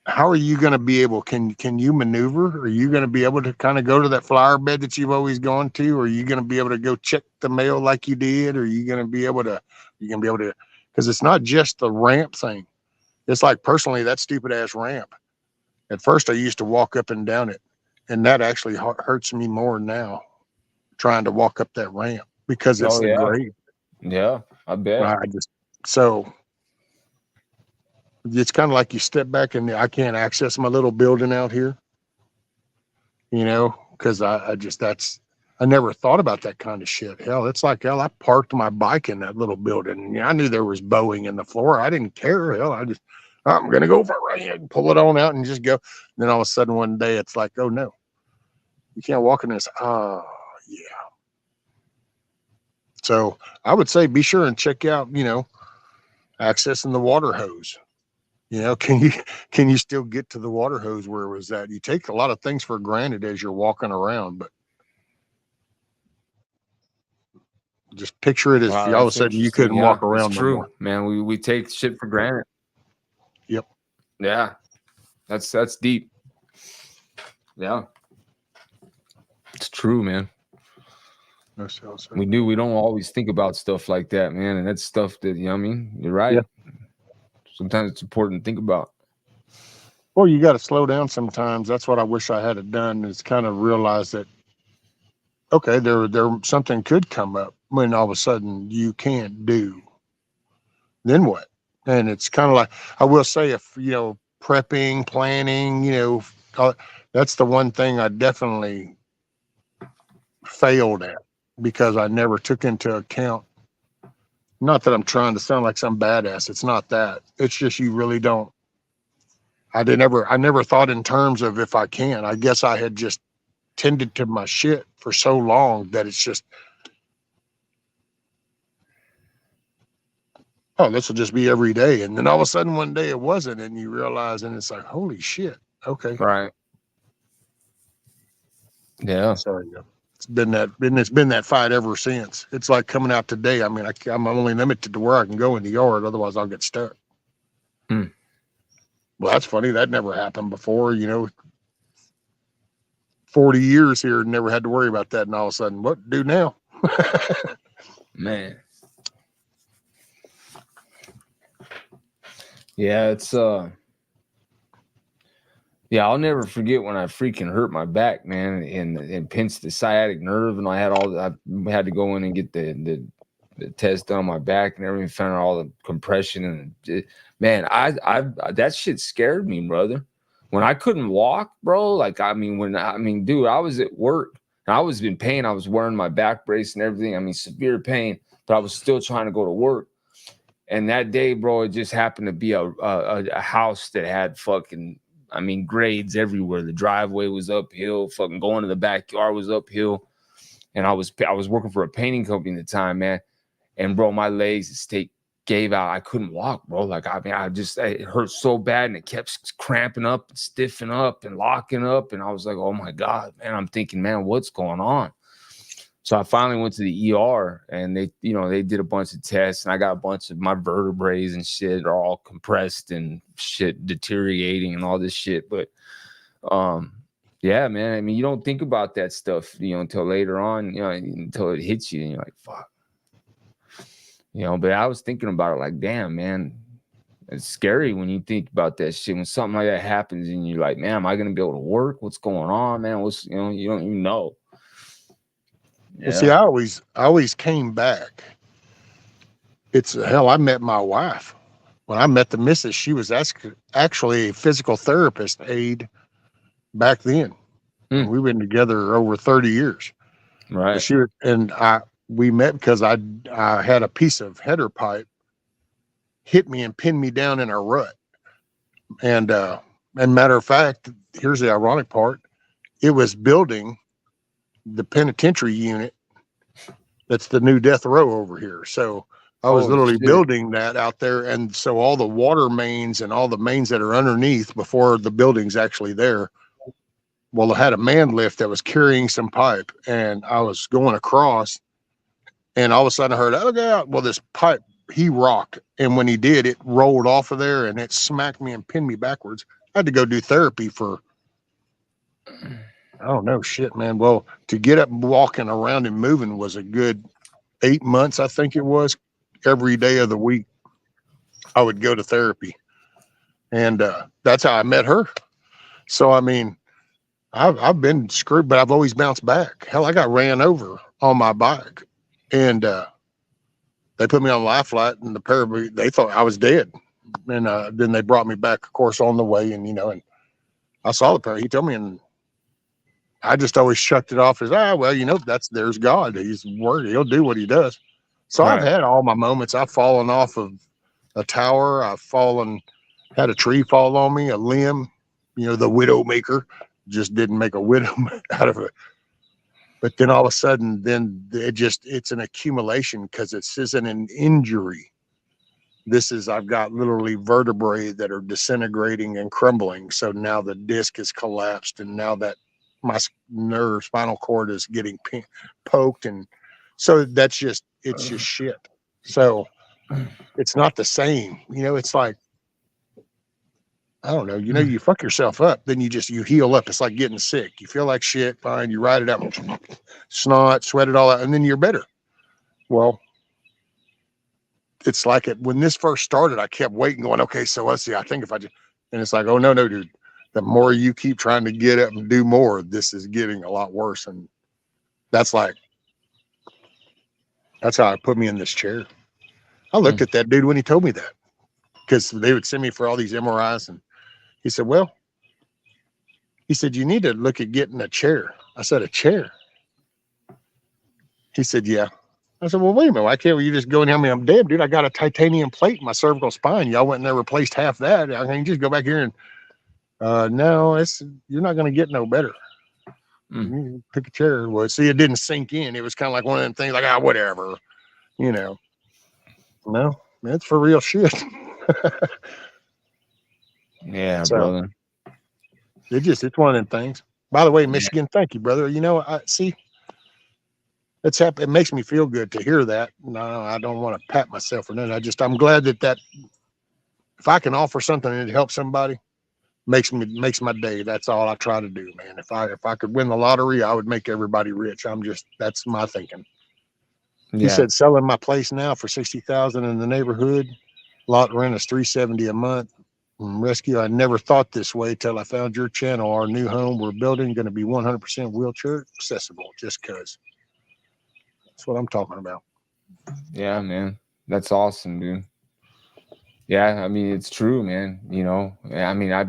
How are you going to be able, can you maneuver? Are you going to be able to kind of go to that flower bed that you've always gone to? Or are you going to be able to go check the mail like you did? Or are you going to be able to, because it's not just the ramp thing. It's like, personally, that stupid ass ramp. At first I used to walk up and down it, and that actually hurts me more now, trying to walk up that ramp, because it's the grade. Yeah, I bet. So it's kind of like you step back and I can't access my little building out here, because I never thought about that kind of shit. Hell, it's like, I parked my bike in that little building. I knew there was Boeing in the floor. I didn't care. Hell, I'm going to go for a ride, pull it on out and just go. And then all of a sudden one day it's like, oh no, you can't walk in this. Oh yeah. So I would say be sure and check out, accessing the water hose. You know, can you still get to the water hose where it was at? You take a lot of things for granted as you're walking around, but just picture it as Wow, all of a that's sudden you interesting. couldn't Yeah, walk it's around no true, more. man. We take shit for granted. Yep. Yeah, that's deep. Yeah, it's true, man. We don't always think about stuff like that, man, and that's stuff that, you know what I mean, you're right. Yeah. Sometimes it's important to think about. Well, you got to slow down sometimes. That's what I wish I had done, is kind of realize that, okay, there something could come up when all of a sudden you can't do. Then what? And it's kind of like, I will say, if, you know, prepping, planning, you know, that's the one thing I definitely failed at, because I never took into account. Not that I'm trying to sound like some badass. It's not that. It's just you really don't. I never thought in terms of if I can. I guess I had just tended to my shit for so long that it's just, oh, this will just be every day. And then all of a sudden one day it wasn't, and you realize, and it's like, holy shit. Okay. Right. Yeah. So it's been that fight ever since. It's like coming out today. I mean, I'm only limited to where I can go in the yard, otherwise I'll get stuck. Well, that's funny. That never happened before, you know. 40 years here, never had to worry about that. And all of a sudden, what do now? Man. Yeah, it's yeah, I'll never forget when I freaking hurt my back, man, and pinched the sciatic nerve, and I had to go in and get the test done on my back and everything, found out all the compression, and man, I that shit scared me, brother. When I couldn't walk, bro, like, dude, I was at work and I was in pain. I was wearing my back brace and everything. I mean, severe pain, but I was still trying to go to work. And that day, bro, it just happened to be a house that had fucking, I mean, grades everywhere. The driveway was uphill, fucking going to the backyard was uphill. And I was working for a painting company at the time, man. And bro, my legs gave out. I couldn't walk, bro. Like, I mean, it hurt so bad, and it kept cramping up and stiffening up and locking up. And I was like, oh my God, man. I'm thinking, man, what's going on? So I finally went to the ER, and they did a bunch of tests, and I got a bunch of my vertebrae and shit are all compressed and shit deteriorating and all this shit. But yeah, man, I mean, you don't think about that stuff, you know, until later on, you know, until it hits you and you're like, fuck. You know, but I was thinking about it like, damn, man, it's scary when you think about that shit. When something like that happens and you're like, man, am I going to be able to work? What's going on, man? You don't even know. Yeah. Well, see, I always came back. It's hell. I met my wife. When I met the missus, she was actually a physical therapist aide back then. And we've been together over 30 years. Right. We met because I had a piece of header pipe hit me and pinned me down in a rut. And matter of fact, here's the ironic part. It was building the penitentiary unit. That's the new death row over here. So I was literally building that out there. And so all the water mains and all the mains that are underneath before the building's actually there, well, I had a man lift that was carrying some pipe, and I was going across, and all of a sudden I heard, oh God, well, this pipe, he rocked. And when he did, it rolled off of there and it smacked me and pinned me backwards. I had to go do therapy for, I don't know, shit, man. Well, to get up walking around and moving was a good 8 months, I think it was. Every day of the week, I would go to therapy. And that's how I met her. So, I mean, I've been screwed, but I've always bounced back. Hell, I got ran over on my bike. And they put me on life flight, and the paramedic, they thought I was dead. And then they brought me back, of course, on the way. And, you know, and I saw the paramedic. He told me, and I just always chucked it off as, well, you know, there's God. He's worthy. He'll do what he does. So I've had all my moments. I've fallen off of a tower. Had a tree fall on me, a limb, you know, the widow maker, just didn't make a widow out of it. But then all of a sudden, then it's an accumulation, because it isn't an injury. This is, I've got literally vertebrae that are disintegrating and crumbling. So now the disc is collapsed, and now that my spinal cord is getting poked. And so it's just shit. So it's not the same. It's like, I don't know, you fuck yourself up, then you heal up. It's like getting sick. You feel like shit, fine, you ride it out, snot, sweat it all out, and then you're better. Well, it's like when this first started, I kept waiting, going, okay, so let's see. I think if I just, and it's like, oh, no, dude. The more you keep trying to get up and do more, this is getting a lot worse. And that's how it put me in this chair. I looked at that dude when he told me that, because they would send me for all these MRIs. And he said, you need to look at getting a chair. I said, a chair? He said, yeah. I said, well, wait a minute. Why can't you just go and tell me I'm dead, dude? I got a titanium plate in my cervical spine. Y'all went and there replaced half that. I can just go back here and, no, you're not going to get no better. Pick a chair. Well, see, it didn't sink in. It was kind of like one of them things like, whatever, No, it's for real shit. Yeah, brother. It's one of them things. By the way, Michigan, thank you, brother. I see. It's happy. It makes me feel good to hear that. No, I don't want to pat myself or nothing. I'm glad that if I can offer something and it helps somebody, makes my day. That's all I try to do, man. If I could win the lottery, I would make everybody rich. That's my thinking. Yeah. He said selling my place now for $60,000 in the neighborhood. Lot rent is $370 a month. Rescue, I never thought this way till I found your channel. Our new home we're building going to be 100% wheelchair accessible, just because. That's what I'm talking about. Yeah, man. That's awesome, dude. Yeah, I mean, it's true, man. I mean, I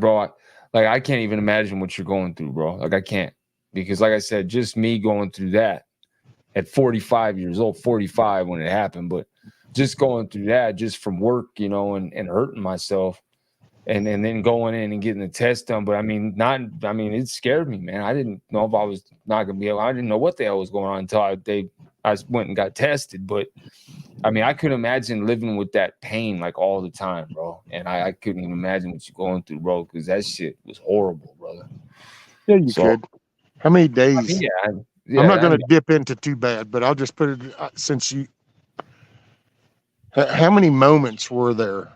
can't even imagine what you're going through, bro. Like, I can't. Because like I said, just me going through that at 45 years old, 45 when it happened, but just going through that just from work, and hurting myself. And then going in and getting the test done. But it scared me, man. I didn't know if I was not going to be able, I didn't know what the hell was going on until I went and got tested. But I couldn't imagine living with that pain like all the time, bro. And I couldn't even imagine what you're going through, bro, because that shit was horrible, brother. Yeah, you could. How many days? I'm not going to dip into too bad, but I'll just put it, how many moments were there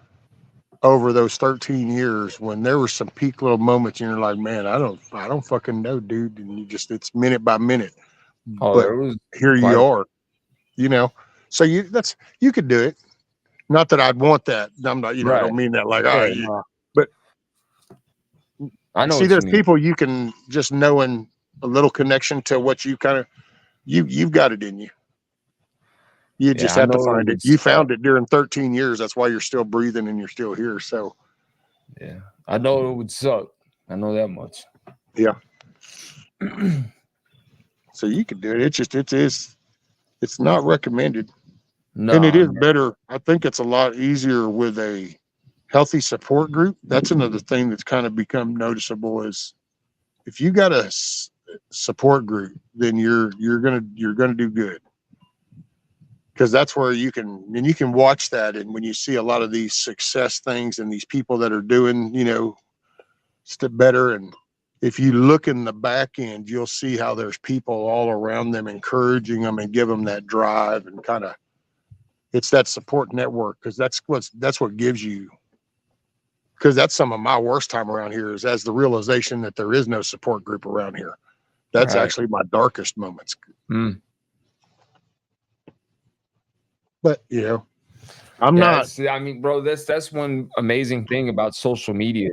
over those 13 years when there were some peak little moments and you're like, man, I don't fucking know, dude. And it's minute by minute. But here you are, so you could do it. Not that I'd want that. I'm not, I don't mean that like, but I know. See, there's people you can just knowing a little connection to what you kind of, you've got it in you. You just have to find it. You found it during 13 years. That's why you're still breathing and you're still here. So, yeah, I know it would suck. I know that much. Yeah. So you can do it. It's not recommended. No, and it is better. I think it's a lot easier with a healthy support group. That's another thing that's kind of become noticeable is if you got a support group, then you're gonna do good. Because that's where you can watch that. And when you see a lot of these success things and these people that are doing, better. And if you look in the back end, you'll see how there's people all around them encouraging them and give them that drive and kind of, it's that support network. Because that's what gives you, because that's some of my worst time around here is as the realization that there is no support group around here. That's actually my darkest moments. But I'm not. Bro, that's one amazing thing about social media.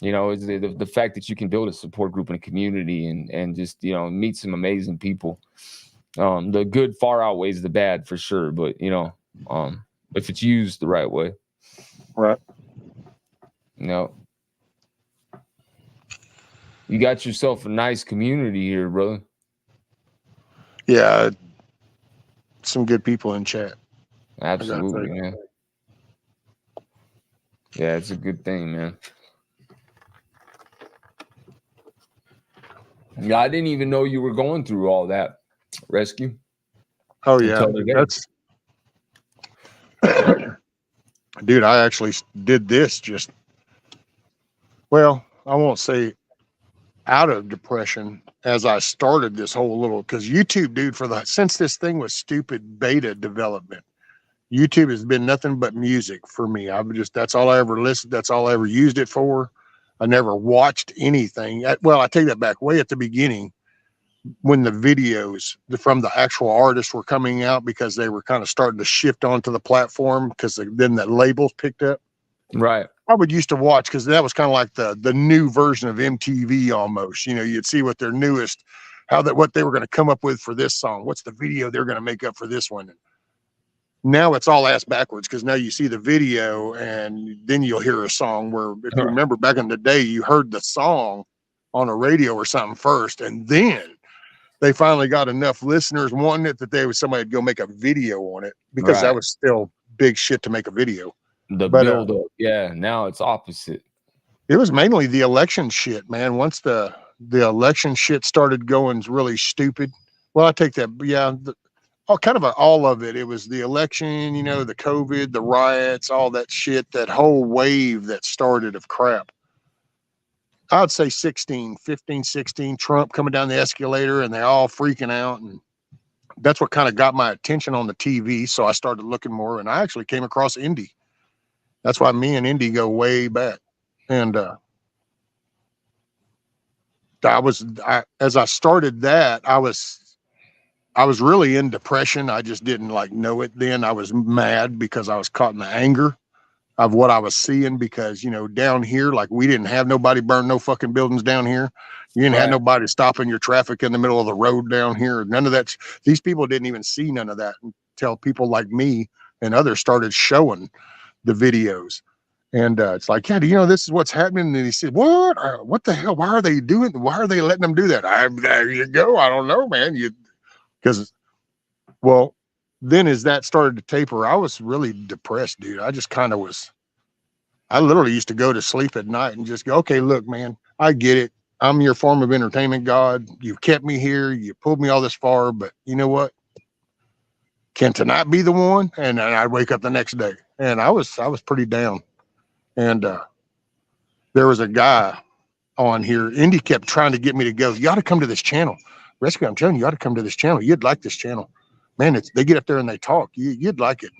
Is the fact that you can build a support group in a community and just meet some amazing people. The good far outweighs the bad for sure, but if it's used the right way, right? You got yourself a nice community here, brother. Yeah. Some good people in chat. Absolutely, man. Yeah, it's a good thing, man. Yeah, I didn't even know you were going through all that rescue. Oh yeah, dude, I actually did this just, well, I won't say out of depression as I started this whole little, because YouTube, dude, since this thing was stupid beta development, YouTube has been nothing but music for me. That's all I ever listened. That's all I ever used it for. I never watched anything. Well, I take that back. Way at the beginning, when the videos from the actual artists were coming out, because they were kind of starting to shift onto the platform, because then the labels picked up. Right. I would used to watch, because that was kind of like the new version of MTV almost. You'd see what their newest, what they were going to come up with for this song. What's the video they're going to make up for this one? Now it's all ass backwards, because now you see the video and then you'll hear a song, where if you remember back in the day, you heard the song on a radio or something first, and then they finally got enough listeners wanting it that somebody would go make a video on it, because that was still big shit to make a video. The build up. Yeah. Now it's opposite. It was mainly the election shit, man. Once the election shit started going really stupid. Well, I take that. Yeah. All of it. It was the election, the COVID, the riots, all that shit, that whole wave that started of crap. I'd say 15, 16, Trump coming down the escalator and they all freaking out. And that's what kind of got my attention on the TV. So I started looking more, and I actually came across Indy. That's why me and Indy go way back. And as I started that, I was really in depression. I just didn't know it then. I was mad because I was caught in the anger of what I was seeing, because, down here, we didn't have nobody burn no fucking buildings down here. You didn't have nobody stopping your traffic in the middle of the road down here. None of that. These people didn't even see none of that until people like me and others started showing the videos. And it's like, yeah, do you know this is what's happening? And he said, what the hell? Why are they doing? Why are they letting them do that? There you go. I don't know, man. Then as that started to taper, I was really depressed, dude. I just kind of I literally used to go to sleep at night and just go, okay, look, man, I get it. I'm your form of entertainment, God. You've kept me here. You pulled me all this far, but you know what? Can tonight be the one? And then I'd wake up the next day, and I was pretty down. And there was a guy on here. Indy kept trying to get me to go. You ought to come to this channel. Rescue, I'm telling you, you ought to come to this channel. You'd like this channel. Man, they get up there and they talk. You'd like it.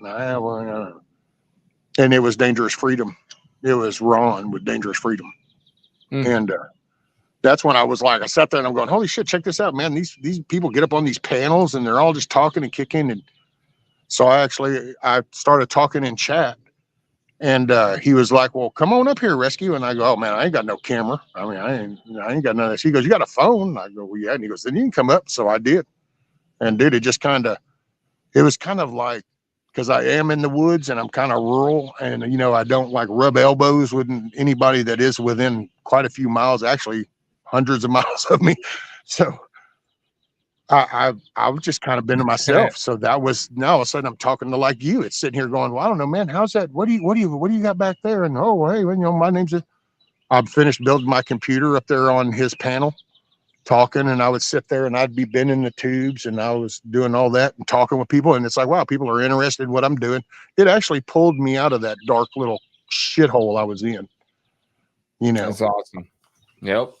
And it was Dangerous Freedom. It was Ron with Dangerous Freedom. And that's when I sat there and I'm going, holy shit, check this out, man. These people get up on these panels and they're all just talking and kicking. And so I started talking in chat. And he was like, well, come on up here, Rescue. And I go, oh, man, I ain't got no camera. I mean, I ain't got none of this. He goes, you got a phone? And I go, well, yeah. And he goes, then you can come up. So I did. And dude, it was kind of like, because I am in the woods and I'm kind of rural, and I don't rub elbows with anybody that is within quite a few miles, actually hundreds of miles of me. So I've just kind of been to myself. So that was, now all of a sudden I'm talking to you. It's sitting here going, well, I don't know, man, how's that? What do you got back there? And oh, hey, my name's I've finished building my computer up there on his panel, talking, and I would sit there and I'd be bending the tubes and I was doing all that and talking with people. And it's like, wow, people are interested in what I'm doing. It actually pulled me out of that dark little shithole I was in. That's awesome. Yep.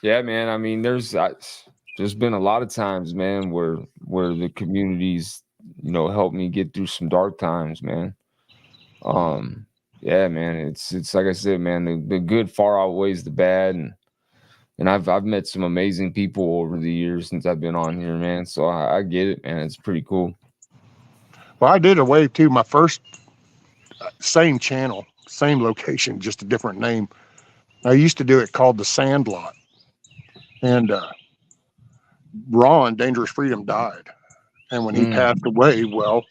Yeah, man. I mean, there's been a lot of times, man, where the communities, helped me get through some dark times, man. Yeah, man. It's like I said, man, the good far outweighs the bad, and I've met some amazing people over the years since I've been on here, man. So I get it, man. It's pretty cool. Well, I did a wave too. My first same channel, same location, just a different name. I used to do it called The Sandlot. And Ron, Dangerous Freedom, died. And when he passed away, well,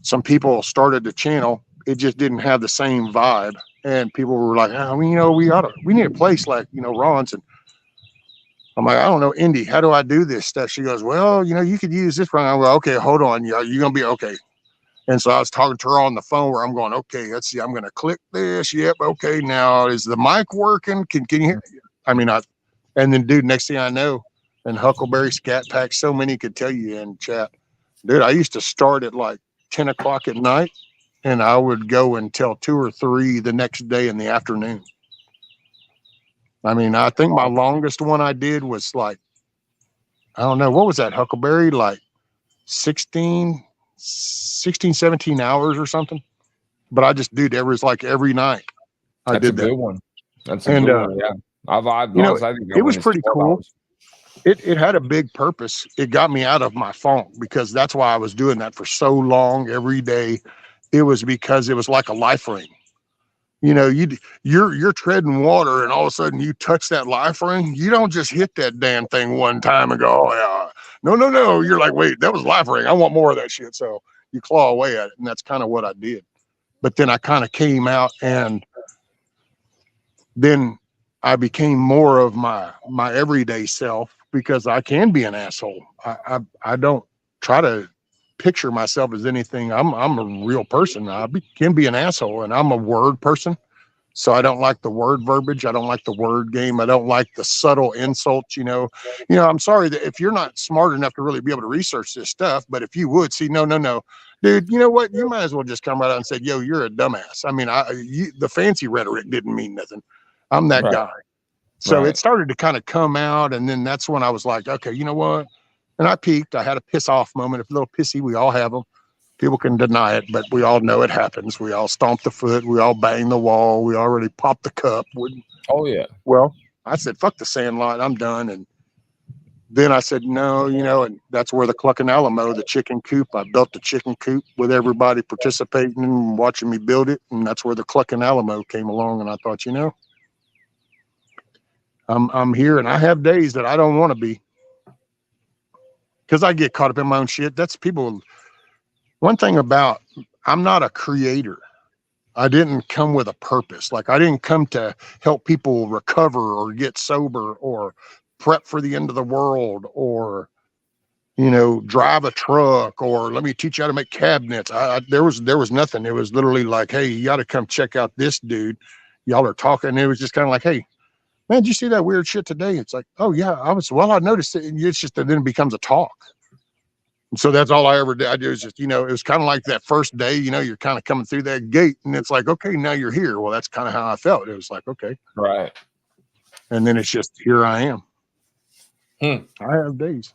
some people started the channel. It just didn't have the same vibe. And people were like, oh, we need a place like, Ron's. And I'm like, I don't know, Indy, how do I do this stuff? She goes, well, you could use this one. I'm like, okay, hold on. You're going to be okay. And so I was talking to her on the phone where I'm going, okay, let's see. I'm going to click this. Yep. Okay. Now is the mic working? Can you hear? And then dude, next thing I know, and Huckleberry, Scat Pack, so many could tell you in chat, dude, I used to start at 10 o'clock at night and I would go until 2 or 3 the next day in the afternoon. I mean, I think my longest one I did was like, I don't know, what was that, Huckleberry? Like 16, 17 hours or something. But I just, dude, it was like every night I That's a did that. good one. That's a And, good one. Yeah. I've you know, honestly, I think that it was one is pretty 12 cool. hours. It had a big purpose. It got me out of my funk because that's why I was doing that for so long every day. It was because it was like a life ring. You know, you're treading water and all of a sudden you touch that life ring. You don't just hit that damn thing one time and go, oh yeah. No. You're like, wait, that was life ring. I want more of that shit. So you claw away at it. And that's kind of what I did. But then I kind of came out, and then I became more of my everyday self because I can be an asshole. I don't try to picture myself as anything. I'm a real person. Can be an asshole, and I'm a word person. So I don't like the word verbiage. I don't like the word game. I don't like the subtle insults. I'm sorry that if you're not smart enough to really be able to research this stuff, but if you would see, no, dude, you know what? You might as well just come right out and say, yo, you're a dumbass. I mean, the fancy rhetoric didn't mean nothing. I'm that Right. guy. So Right. it started to kind of come out. And then that's when I was like, okay, you know what? And I peaked. I had a piss off moment, a little pissy. We all have them. People can deny it, but we all know it happens. We all stomp the foot. We all bang the wall. We already popped the cup. Oh, yeah. Well, I said, fuck the Sandlot. I'm done. And then I said, no, and that's where the Cluckin Alamo, the chicken coop, I built the chicken coop with everybody participating and watching me build it. And that's where the Cluckin Alamo came along. And I thought, I'm here, and I have days that I don't want to be because I get caught up in my own shit. That's people. One thing about, I'm not a creator. I didn't come with a purpose. Like I didn't come to help people recover or get sober or prep for the end of the world or, drive a truck or let me teach you how to make cabinets. There was nothing. It was literally like, hey, you got to come check out this dude. Y'all are talking. It was just kind of like, hey, man, did you see that weird shit today? It's like, oh yeah, I noticed it. It's just that then it becomes a talk. And so that's all I ever did. I do is just, it was kind of like that first day, you're kind of coming through that gate and it's like, okay, now you're here. Well, that's kind of how I felt. It was like, okay. Right. And then it's just, here I am. I have days.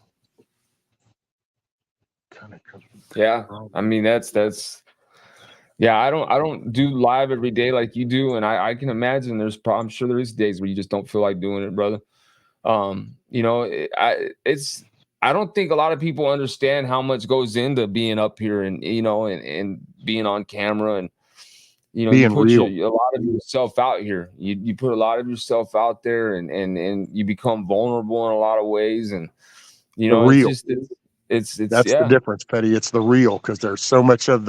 Yeah. I mean, that's, yeah, I don't do live every day like you do. And I can imagine I'm sure there is days where you just don't feel like doing it, brother. I don't think a lot of people understand how much goes into being up here and and being on camera and you put a lot of yourself out here. You put a lot of yourself out there and you become vulnerable in a lot of ways. And it's that's the difference, Petty. It's the real, because there's so much of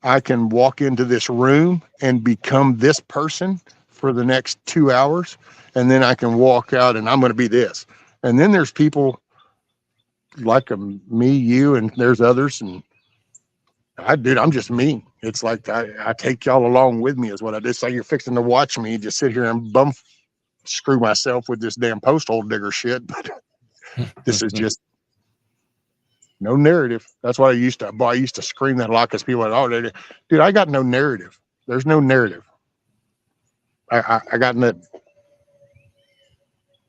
I can walk into this room and become this person for the next 2 hours, and then I can walk out and I'm going to be this. And then there's people like me, you, and there's others, and I'm just me. It's like I take y'all along with me is what I did. So you're fixing to watch me just sit here and screw myself with this damn post hole digger shit, but this is just no narrative. That's what I used to scream that a lot because people are like, oh, dude, I got no narrative. There's no narrative. I got nothing.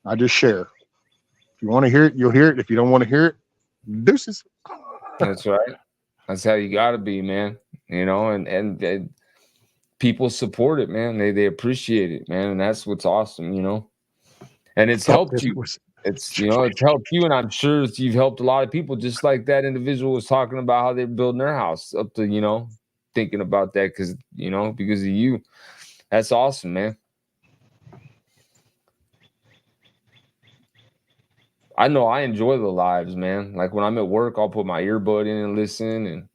I just share. If you want to hear it, you'll hear it. If you don't want to hear it, deuces. That's right. That's how you got to be, man. And people support it, man. They appreciate it, man. And that's what's awesome, and it's helped you. It's helped you, and I'm sure you've helped a lot of people, just like that individual was talking about how they're building their house up to, thinking about that because of you. That's awesome, man. I know I enjoy the lives, man. Like when I'm at work, I'll put my earbud in and listen. And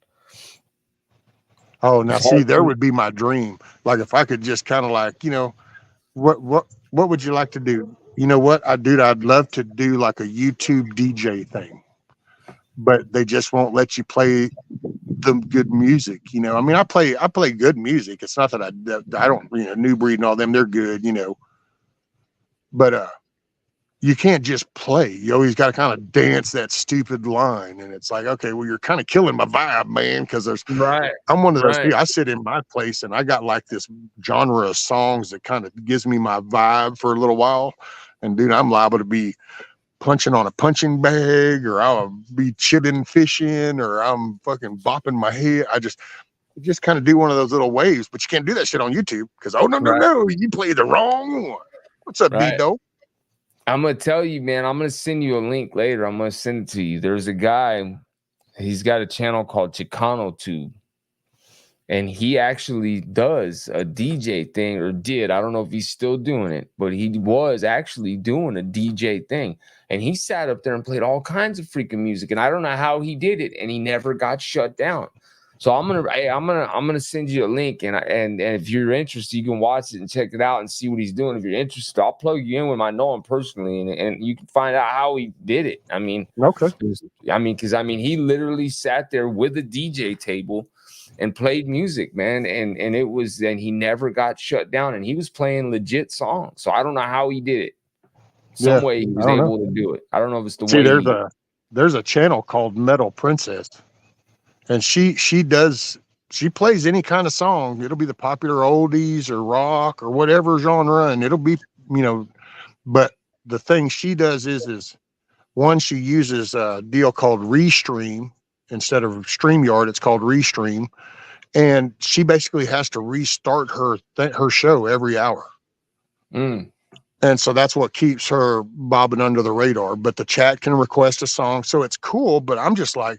now see, there would be my dream. Like if I could just kind of like, what would you like to do? You know what, I'd love to do like a YouTube DJ thing, but they just won't let you play the good music. I mean, I play good music. It's not that I don't, New Breed and all them, they're good, but you can't just play. You always got to kind of dance that stupid line. And it's like, okay, well, you're kind of killing my vibe, man. Cause I'm one of those people. I sit in my place and I got like this genre of songs that kind of gives me my vibe for a little while. And dude, I'm liable to be punching on a punching bag, or I'll be chipping fishing, or I'm fucking bopping my head. I just kind of do one of those little waves, but you can't do that shit on YouTube because no, you played the wrong one. What's up, D-Do? I'm gonna tell you, man. I'm gonna send you a link later. I'm gonna send it to you. There's a guy. He's got a channel called Chicano Tube, and he actually does a DJ thing, or did. I don't know if he's still doing it, but he was actually doing a DJ thing. And he sat up there and played all kinds of freaking music. And I don't know how he did it, and he never got shut down. So I'm gonna send you a link, and if you're interested, you can watch it and check it out and see what he's doing. If you're interested, I'll plug you in with him. I know him personally, and you can find out how he did it. I mean, okay. Because he literally sat there with a DJ table and played music, man, and he never got shut down, and he was playing legit songs. So I don't know how he did it. Some way he was able to do it. I don't know if it's the way. There's a channel called Metal Princess, and she plays any kind of song. It'll be the popular oldies or rock or whatever genre, and it'll be, but the thing she does is one, she uses a deal called Restream instead of StreamYard. It's called Restream, and she basically has to restart her show every hour. And so that's what keeps her bobbing under the radar. But the chat can request a song, so it's cool. But I'm just like,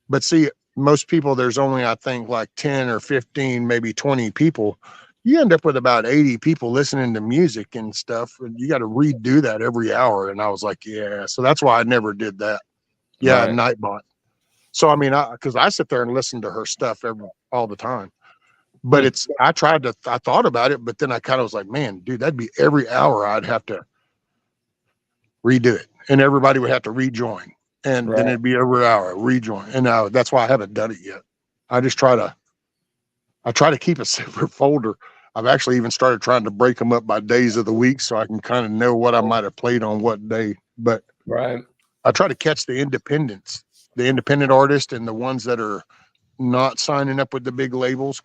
but see, most people, there's only, I think, like 10 or 15, maybe 20 people. You end up with about 80 people listening to music and stuff. And you got to redo that every hour. And I was like, yeah. So that's why I never did that. Yeah, right. Nightbot. So, I mean, because I sit there and listen to her stuff all the time. But I thought about it, but then I kind of was like, man, dude, that'd be every hour I'd have to redo it. And everybody would have to rejoin. And then it'd be every hour rejoin. And now that's why I haven't done it yet. I just try to keep a separate folder. I've actually even started trying to break them up by days of the week so I can kind of know what I might have played on what day. But I try to catch the independent artists and the ones that are not signing up with the big labels,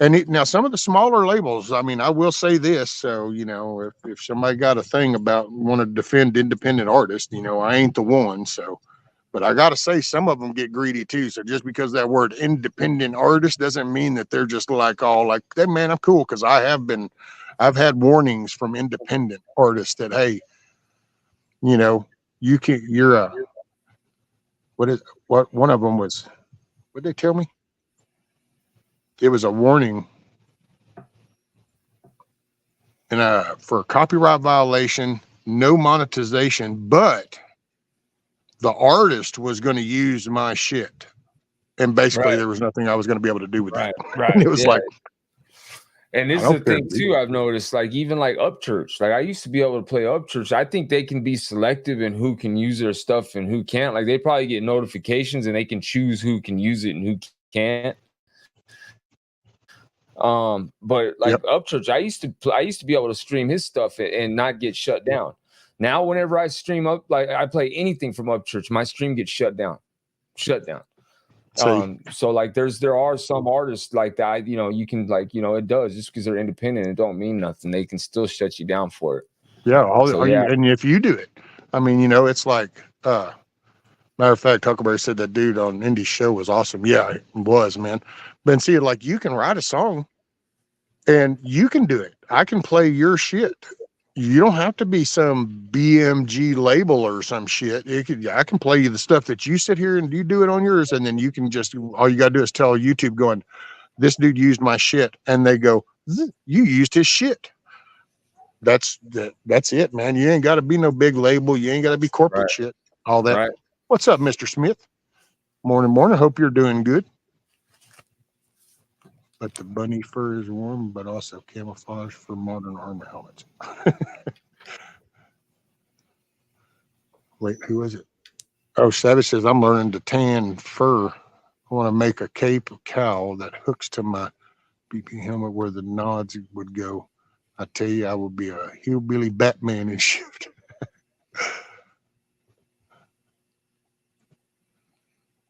now some of the smaller labels, I mean, I will say this. So, if somebody got a thing about want to defend independent artists, I ain't the one. So, but I got to say some of them get greedy too. So just because that word independent artist doesn't mean that they're just like all like that, man, I'm cool. Cause I've had warnings from independent artists that, hey, one of them was, what'd they tell me? It was a warning and for copyright violation, no monetization, but the artist was going to use my shit. And basically there was nothing I was going to be able to do with that. And it was like, and this is the thing too, I've noticed, like even like Upchurch, like I used to be able to play Upchurch. I think they can be selective in who can use their stuff and who can't. Like they probably get notifications and they can choose who can use it and who can't. But like Upchurch, I used to be able to stream his stuff and not get shut down. Now, whenever I stream up, like I play anything from Upchurch, my stream gets shut down. So like there are some artists like that, you can like, it does just because they're independent, it don't mean nothing. They can still shut you down for it. Yeah. And if you do it, I mean, it's like, matter of fact, Huckleberry said that dude on Indy's show was awesome. Yeah, it was, man. But see, like you can write a song and you can do it. I can play your shit. You don't have to be some BMG label or some shit. I can play you the stuff that you sit here and you do it on yours. And then you can all you got to do is tell YouTube going, this dude used my shit. And they go, you used his shit. That's it, man. You ain't got to be no big label. You ain't got to be corporate shit. All that. Right. What's up, Mr. Smith? Morning. Hope you're doing good. But the bunny fur is warm, but also camouflage for modern armor helmets. Wait, who is it? Oh, Savage says, I'm learning to tan fur. I want to make a cape of cowl that hooks to my BP helmet where the nods would go. I tell you, I would be a hillbilly Batman in shift.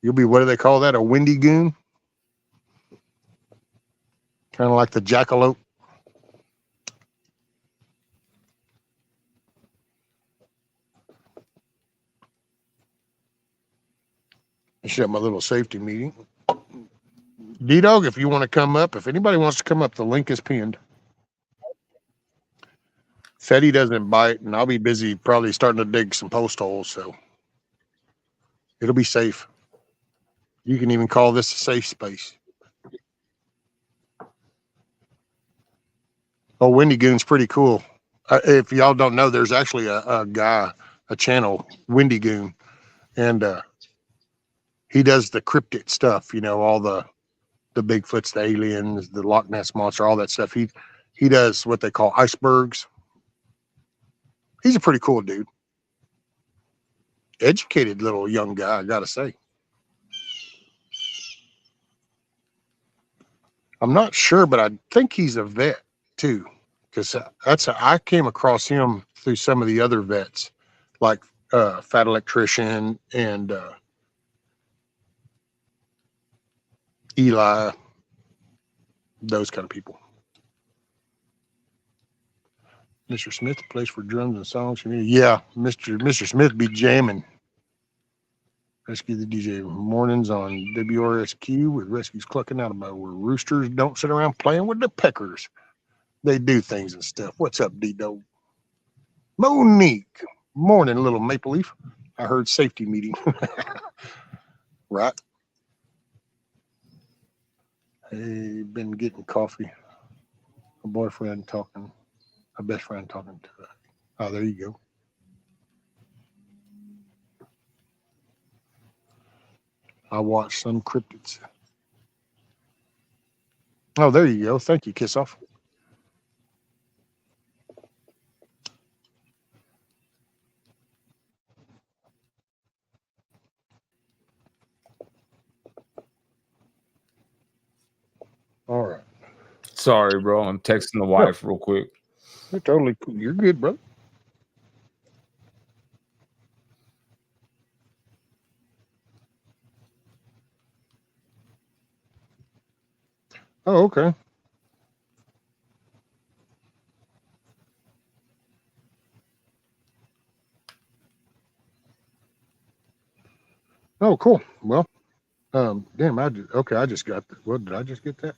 You'll be, what do they call that? A windy goon? Kind of like the jackalope. I should have my little safety meeting. D-Dog, if you want to come up, if anybody wants to come up, the link is pinned. Fetty doesn't bite, and I'll be busy probably starting to dig some post holes, so it'll be safe. You can even call this a safe space. Oh, Windy Goon's pretty cool. If y'all don't know, there's actually a guy, a channel, Windy Goon, and he does the cryptid stuff, you know, all the Bigfoots, the aliens, the Loch Ness Monster, all that stuff. He does what they call icebergs. He's a pretty cool dude. Educated little young guy, I gotta say. I'm not sure, but I think he's a vet too, because I came across him through some of the other vets, like Fat Electrician and Eli, those kind of people. Mr. Smith, the place for drums and songs. Yeah, Mr. Smith be jamming. Rescue the DJ mornings on WRSQ with Rescues Cluckin Alamo, where roosters don't sit around playing with the peckers. They do things and stuff. What's up, D-Dog? Monique. Morning, little Maple Leaf. I heard safety meeting. Right. Hey, been getting coffee. A boyfriend talking. A best friend talking to her. Oh, there you go. I watched some cryptids. Oh, there you go. Thank you, Kiss Off. All right. Sorry, bro. I'm texting the wife real quick. You're totally cool. You're good, bro. Oh, okay. Oh, cool. Well, damn, I just got that. Well, did I just get that?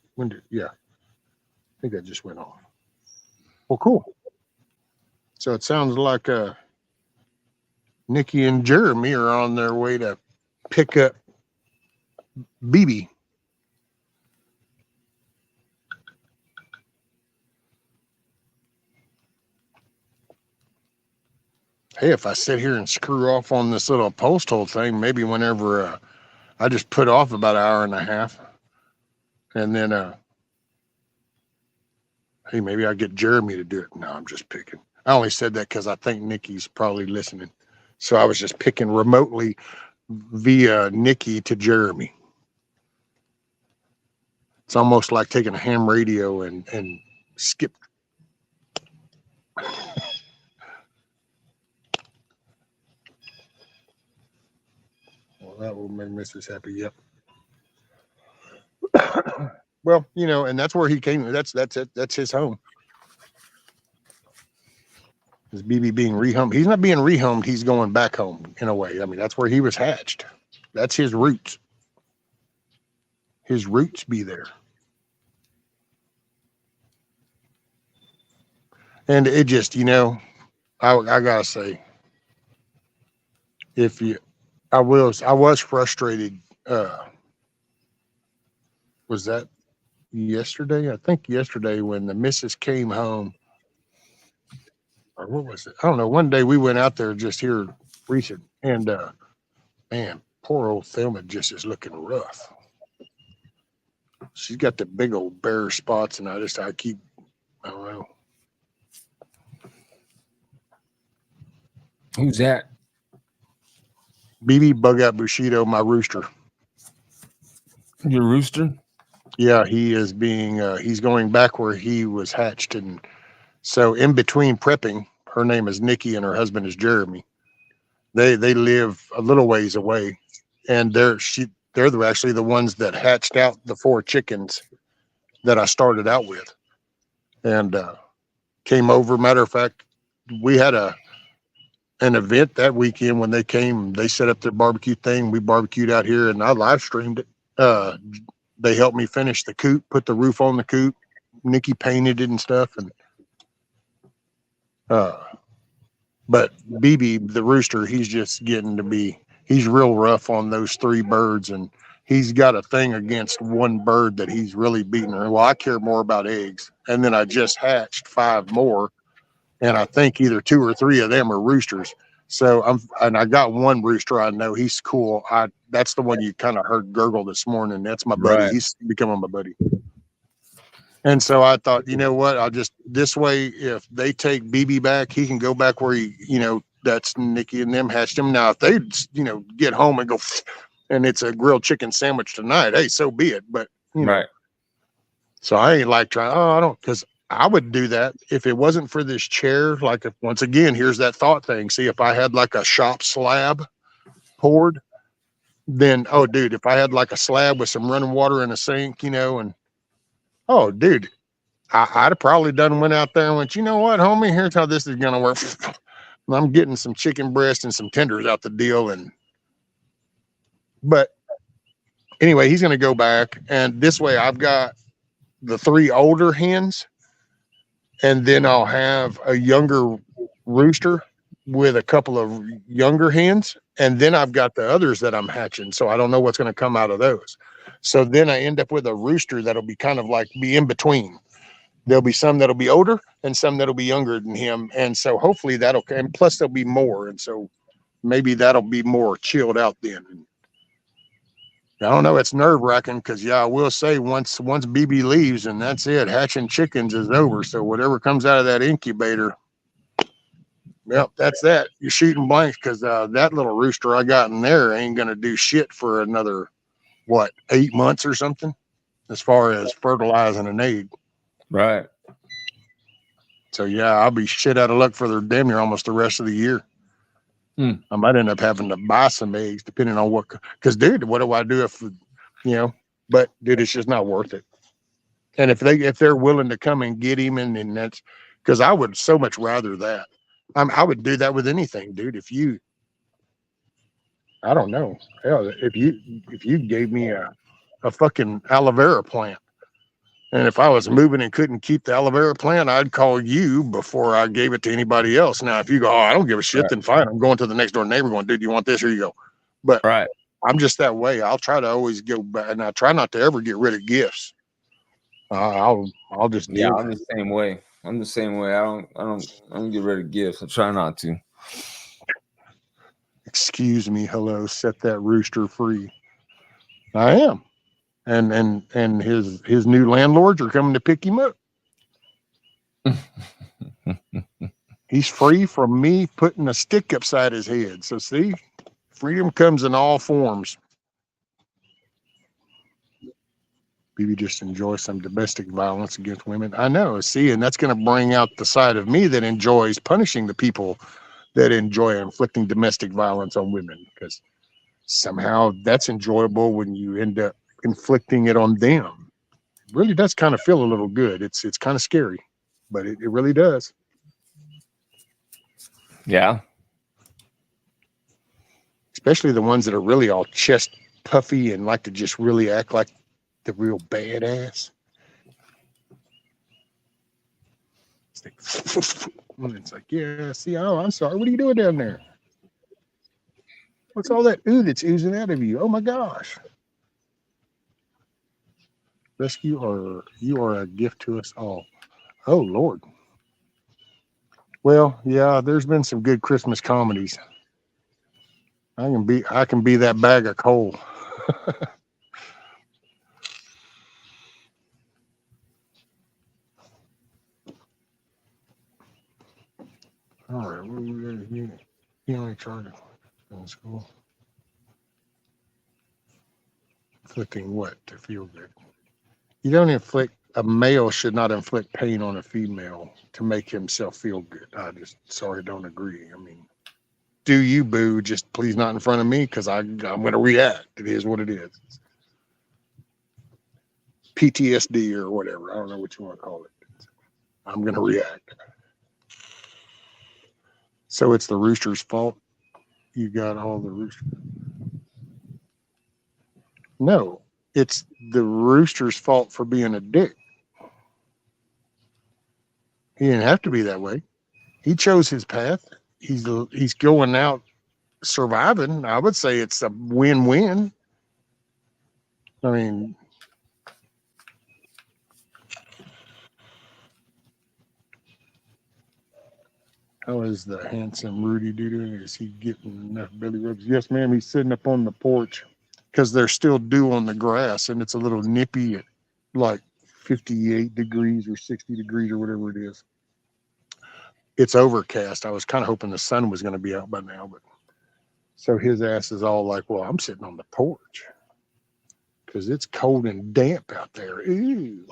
Yeah. I think that just went off. Well, cool. So it sounds like Nikki and Jeremy are on their way to pick up BB. Hey, if I sit here and screw off on this little post hole thing, maybe whenever I just put off about an hour and a half, and then hey, maybe I'll get Jeremy to do it. No, I'm just picking. I only said that because I think Nikki's probably listening. So I was just picking remotely via Nikki to Jeremy. It's almost like taking a ham radio and skip. Well, that will make Mrs. happy. Yep. Well, you know, and that's where he came. That's it. That's his home. Is BB being rehomed? He's not being rehomed. He's going back home in a way. I mean, that's where he was hatched. That's his roots. His roots be there. And it just, you know, I gotta say, I was frustrated. Was that yesterday? I think yesterday when the missus came home, or what was it? I don't know. One day we went out there just here recent, and man, poor old Thelma just is looking rough. She's got the big old bare spots, and I don't know. Who's that? BB Bug Out Bushido, my rooster. Your rooster? Yeah, he is he's going back where he was hatched. And so in between prepping, her name is Nikki and her husband is Jeremy. They live a little ways away. and they're actually the ones that hatched out the 4 chickens that I started out with, and came over. Matter of fact, we had an event that weekend when they came. They set up their barbecue thing. We barbecued out here, and I live streamed it. They helped me finish the coop, put the roof on the coop. Nikki painted it and stuff, and but BB, the rooster, he's just getting to be. He's real rough on those 3 birds, and he's got a thing against one bird that he's really beating her. Well, I care more about eggs, and then I just hatched 5 more, and I think either 2 or 3 of them are roosters. So I got one rooster I know. He's cool. That's the one you kind of heard gurgle this morning. That's my buddy. Right. He's becoming my buddy. And so I thought, you know what? I'll just this way. If they take BB back, he can go back where that's Nikki and them hatched him. Now, if they, get home and go, and it's a grilled chicken sandwich tonight, hey, so be it. But Right. So I ain't like trying. Oh, I don't, because I would do that if it wasn't for this chair. Like, once again, here's that thought thing. See, if I had like a shop slab poured, then, oh, dude, if I had like a slab with some running water in a sink, and oh, dude, I'd have probably went out there and went, you know what, homie, here's how this is going to work. I'm getting some chicken breast and some tenders out the deal. But anyway, he's going to go back. And this way I've got the 3 older hens, and then I'll have a younger rooster with a couple of younger hens. And then I've got the others that I'm hatching. So I don't know what's going to come out of those. So then I end up with a rooster that'll be kind of like be in between. There'll be some that'll be older and some that'll be younger than him. And so hopefully and plus there'll be more. And so maybe that'll be more chilled out then. I don't know. It's nerve wracking because, I will say once BB leaves and that's it, hatching chickens is over. So whatever comes out of that incubator, yep, that's that. You're shooting blanks because that little rooster I got in there ain't going to do shit for another, 8 months or something as far as fertilizing an egg. Right. So I'll be shit out of luck for damn near almost the rest of the year. I might end up having to buy some eggs depending on because dude, what do I do if, but dude, it's just not worth it. And if they're willing to come and get him, and that's because I would so much rather that. I would do that with anything, dude. I don't know. Hell, if you gave me a fucking aloe vera plant, and if I was moving and couldn't keep the aloe vera plant, I'd call you before I gave it to anybody else. Now, if you go, oh, I don't give a shit, then fine. I'm going to the next door neighbor going, dude, you want this? Here you go. But right. I'm just that way. I'll try to always go back, and I try not to ever get rid of gifts. I'll just do I'm the same way. I don't get rid of gifts. I try not to. Excuse me, hello, set that rooster free. I am. And his new landlords are coming to pick him up. He's free from me putting a stick upside his head. So see, freedom comes in all forms. Maybe just enjoy some domestic violence against women. I know. See, and that's going to bring out the side of me that enjoys punishing the people that enjoy inflicting domestic violence on women, because somehow that's enjoyable when you end up inflicting it on them. It really does kind of feel a little good. It's kind of scary, but it really does. Yeah. Especially the ones that are really all chest puffy and like to just really act like the real badass. It's like, yeah, see, oh, I'm sorry. What are you doing down there? What's all that ooh that's oozing out of you? Oh my gosh. Rescue, you are a gift to us all. Oh Lord. Well, yeah, there's been some good Christmas comedies. I can be that bag of coal. All right, what are we gonna do? You only charge it in school. Inflicting what to feel good? You don't inflict. A male should not inflict pain on a female to make himself feel good. I just don't agree. I mean, do you, boo. Just please not in front of me because I'm going to react. It is what it is. PTSD or whatever. I don't know what you want to call it. I'm going to react. So it's the rooster's fault. You got all the roosters. No, it's the rooster's fault for being a dick. He didn't have to be that way. He chose his path. He's going out surviving. I would say it's a win-win. I mean, how is the handsome Rudy doing? Is he getting enough belly rubs? Yes, ma'am. He's sitting up on the porch because there's still dew on the grass and it's a little nippy at like 58 degrees or 60 degrees or whatever it is. It's overcast. I was kind of hoping the sun was going to be out by now, but so his ass is all like, well, I'm sitting on the porch because it's cold and damp out there. Ew.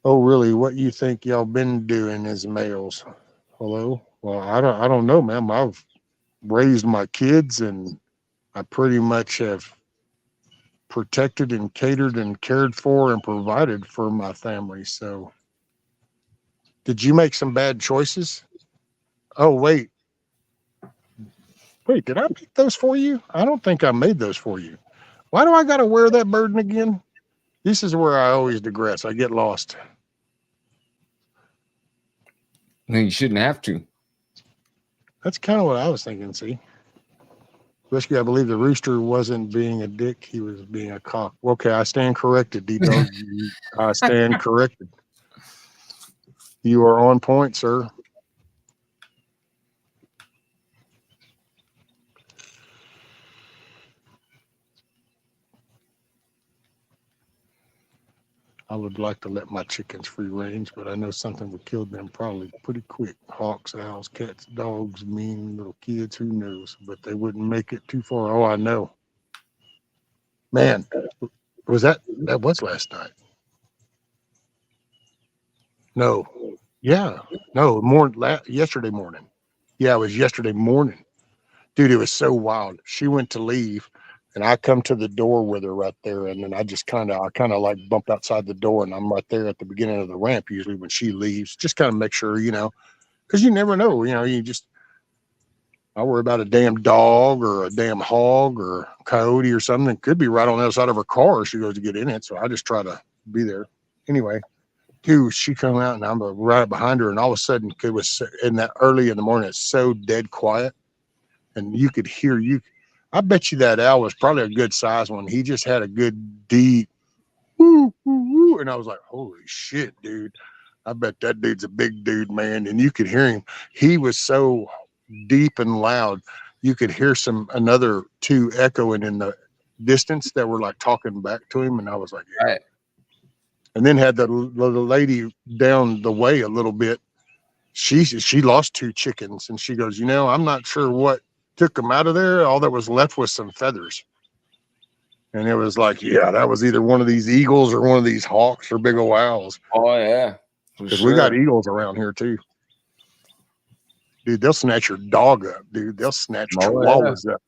Oh, really? What you think y'all been doing as males? Hello? Well, I don't know, ma'am. I've raised my kids and I pretty much have protected and catered and cared for and provided for my family. So did you make some bad choices? Oh, wait, did I make those for you? I don't think I made those for you. Why do I got to wear that burden again? This is where I always digress. I get lost. No, you shouldn't have to. That's kind of what I was thinking, see? Rescue, I believe the rooster wasn't being a dick. He was being a cock. Okay, I stand corrected, D-Dog. I stand corrected. You are on point, sir. I would like to let my chickens free range, but I know something would kill them probably pretty quick. Hawks, owls, cats, dogs, mean little kids, who knows? But they wouldn't make it too far. Oh, I know. Man, that was last night? No. Yeah. No, yesterday morning. Yeah, it was yesterday morning. Dude, it was so wild. She went to leave and I come to the door with her right there. And then I kind of like bump outside the door and I'm right there at the beginning of the ramp usually when she leaves, just kind of make sure, because you never know, I worry about a damn dog or a damn hog or a coyote or something that could be right on the other side of her car if she goes to get in it. So I just try to be there. Anyway, dude, she come out and I'm right behind her. And all of a sudden it was in that early in the morning, it's so dead quiet. And you could hear I bet you that owl was probably a good size one. He just had a good deep woo, woo, woo. And I was like, holy shit, dude. I bet that dude's a big dude, man. And you could hear him. He was so deep and loud. You could hear another two echoing in the distance that were like talking back to him. And I was like, yeah. Right. And then had the lady down the way a little bit. She lost 2 chickens and she goes, I'm not sure what took them out of there. All that was left was some feathers. And it was like, yeah, that was either one of these eagles or one of these hawks or big old owls. Oh, yeah. Because we got eagles around here too. Dude, they'll snatch your dog up, dude. They'll snatch chihuahuas up.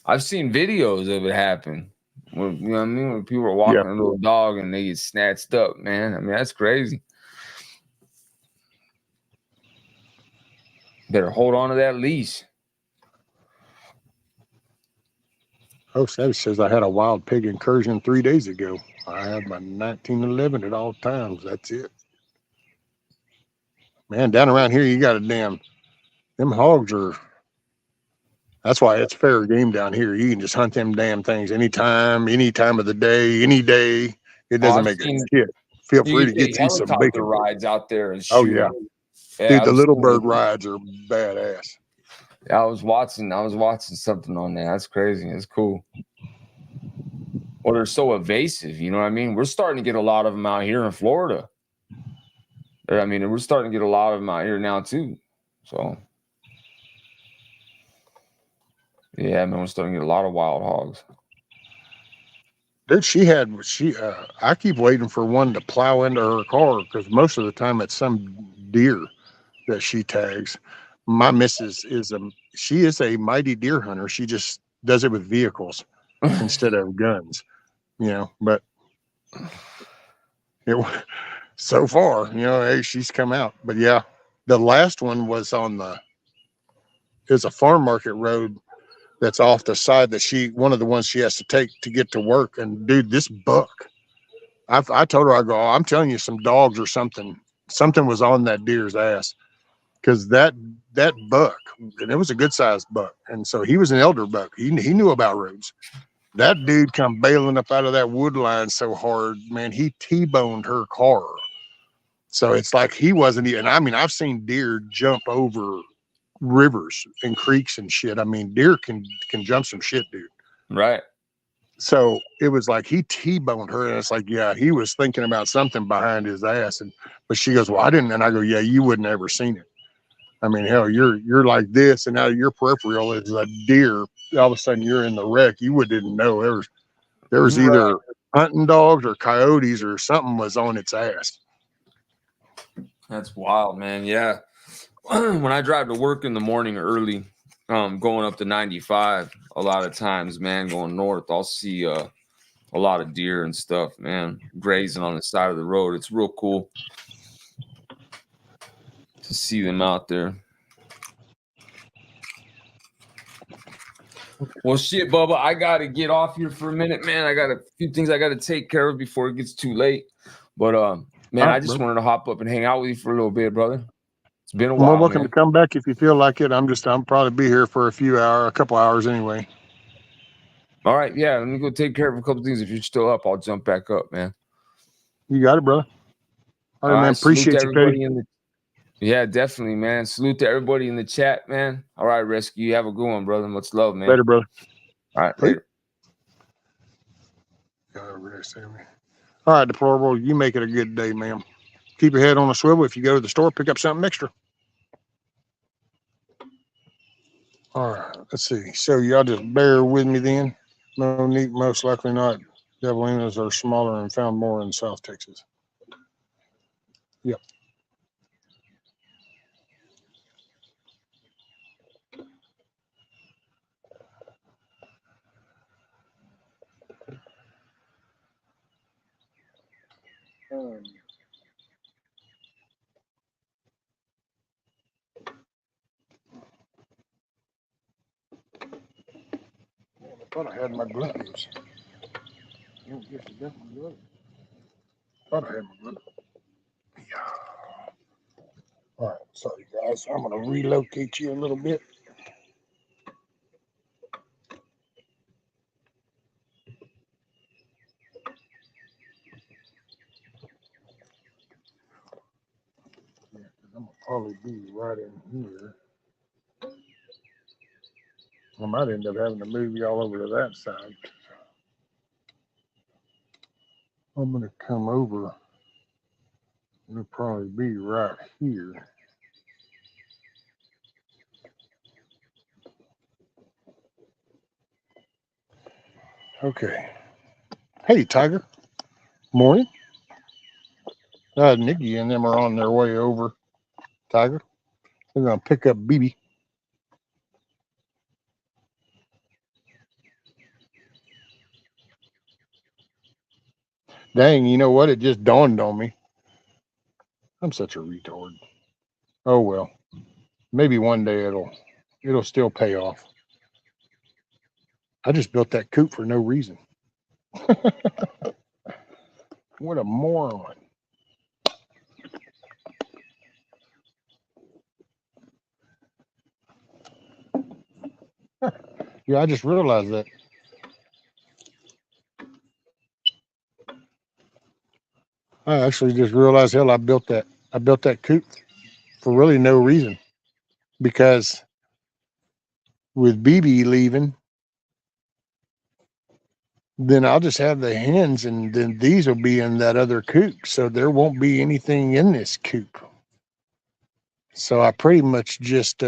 I've seen videos of it happen. When, you know what I mean? When people are walking a little dog and they get snatched up, man. I mean, that's crazy. Better hold on to that leash. Oh, Savage says I had a wild pig incursion 3 days ago. I have my 1911 at all times. That's it. Man, down around here, you got them hogs that's why it's fair game down here. You can just hunt them damn things anytime, any time of the day, any day. It doesn't make a shit. Feel free to get you some bacon rides out there and shoot. Oh, yeah. Dude, the little bird rides are badass. I was watching something on there. That's crazy. It's cool. Well, they're so evasive, you know what I mean? We're starting to get a lot of them out here in Florida. I mean, we're starting to get a lot of them out here now too. So, yeah, man, we're starting to get a lot of wild hogs. Dude, I keep waiting for one to plow into her car because most of the time it's some deer that she tags. My missus is she is a mighty deer hunter. She just does it with vehicles instead of guns, but it so far, hey, she's come out. But yeah, the last one was it's a farm market road that's off the side that one of the ones she has to take to get to work. And dude, this buck, I told her, I go, oh, I'm telling you, some dogs or something was on that deer's ass. Because that buck, and it was a good sized buck, and so he was an elder buck. He knew about roads. That dude come bailing up out of that wood line so hard, man. He T-boned her car. So it's like he wasn't even. I mean, I've seen deer jump over rivers and creeks and shit. I mean, deer can jump some shit, dude. Right. So it was like he T-boned her, and it's like, yeah, he was thinking about something behind his ass, but she goes, well, I didn't, and I go, yeah, you wouldn't ever seen it. I mean, hell, you're like this, and now your peripheral is a deer. All of a sudden, you're in the wreck. You didn't know there was either hunting dogs or coyotes or something was on its ass. That's wild, man. Yeah. When I drive to work in the morning early, going up to 95, a lot of times, man, going north, I'll see a lot of deer and stuff, man, grazing on the side of the road. It's real cool to see them out there. Well, shit, Bubba, I got to get off here for a minute, man. I got a few things I got to take care of before it gets too late. But, man, I just wanted to hop up and hang out with you for a little bit, brother. It's been a while, More welcome to come back if you feel like it. I'm probably be here for a couple hours anyway. All right, yeah, let me go take care of a couple things. If you're still up, I'll jump back up, man. You got it, brother. All right, man. Appreciate you, Petty. Yeah, definitely, man. Salute to everybody in the chat, man. All right, Rescue. You have a good one, brother. Much love, man. Later, brother. All right, later. All right, deplorable. You make it a good day, ma'am. Keep your head on a swivel. If you go to the store, pick up something extra. All right, let's see. So y'all just bear with me then. Monique, most likely not. Devilinas are smaller and found more in South Texas. Yep. I thought I had my gloves. Thought I had my gloves. Yeah. All right, sorry guys. I'm gonna relocate you a little bit. Yeah, I'm gonna probably be right in here. I might end up having to move you all over to that side. I'm going to come over. It'll probably be right here. Okay. Hey, Tiger. Morning. Nikki and them are on their way over. Tiger. They're going to pick up BB. Dang, you know what? It just dawned on me. I'm such a retard. Oh, well. Maybe one day it'll still pay off. I just built that coop for no reason. What a moron. Yeah, I just realized that. I actually just realized, hell, I built that coop for really no reason. Because with BB leaving, then I'll just have the hens, and then these will be in that other coop. So there won't be anything in this coop. So I pretty much just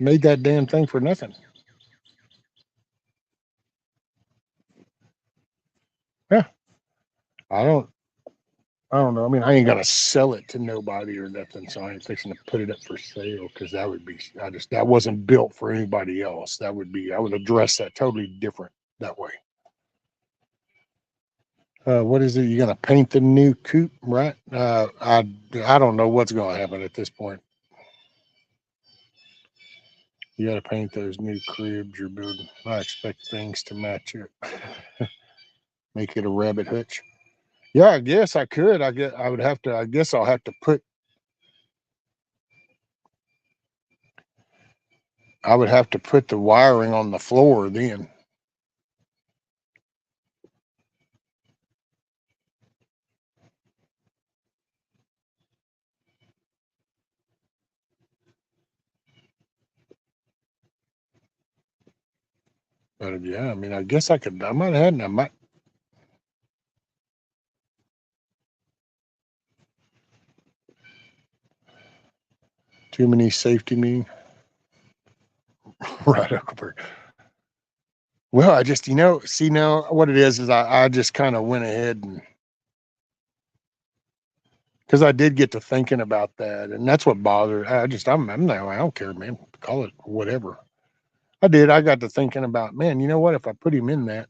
made that damn thing for nothing. Yeah. I I don't know. I mean, I ain't gonna sell it to nobody or nothing, so I ain't fixing to put it up for sale because that would be. That wasn't built for anybody else. That would be. I would address that totally different that way. What is it? You're gonna paint the new coop, right? I don't know what's gonna happen at this point. You gotta paint those new cribs you're building. I expect things to match it. Make it a rabbit hutch. Yeah, I guess I could. I would have to. I guess I'll have to put. I would have to put the wiring on the floor then. But yeah, I mean, I guess I could. I might have. I might. Too many safety meetings. Right over. Well, I just, see now what it is I just kind of went ahead and because I did get to thinking about that, and that's what bothered. I'm now. I don't care, man. Call it whatever. I did. I got to thinking about, man. You know what? If I put him in that,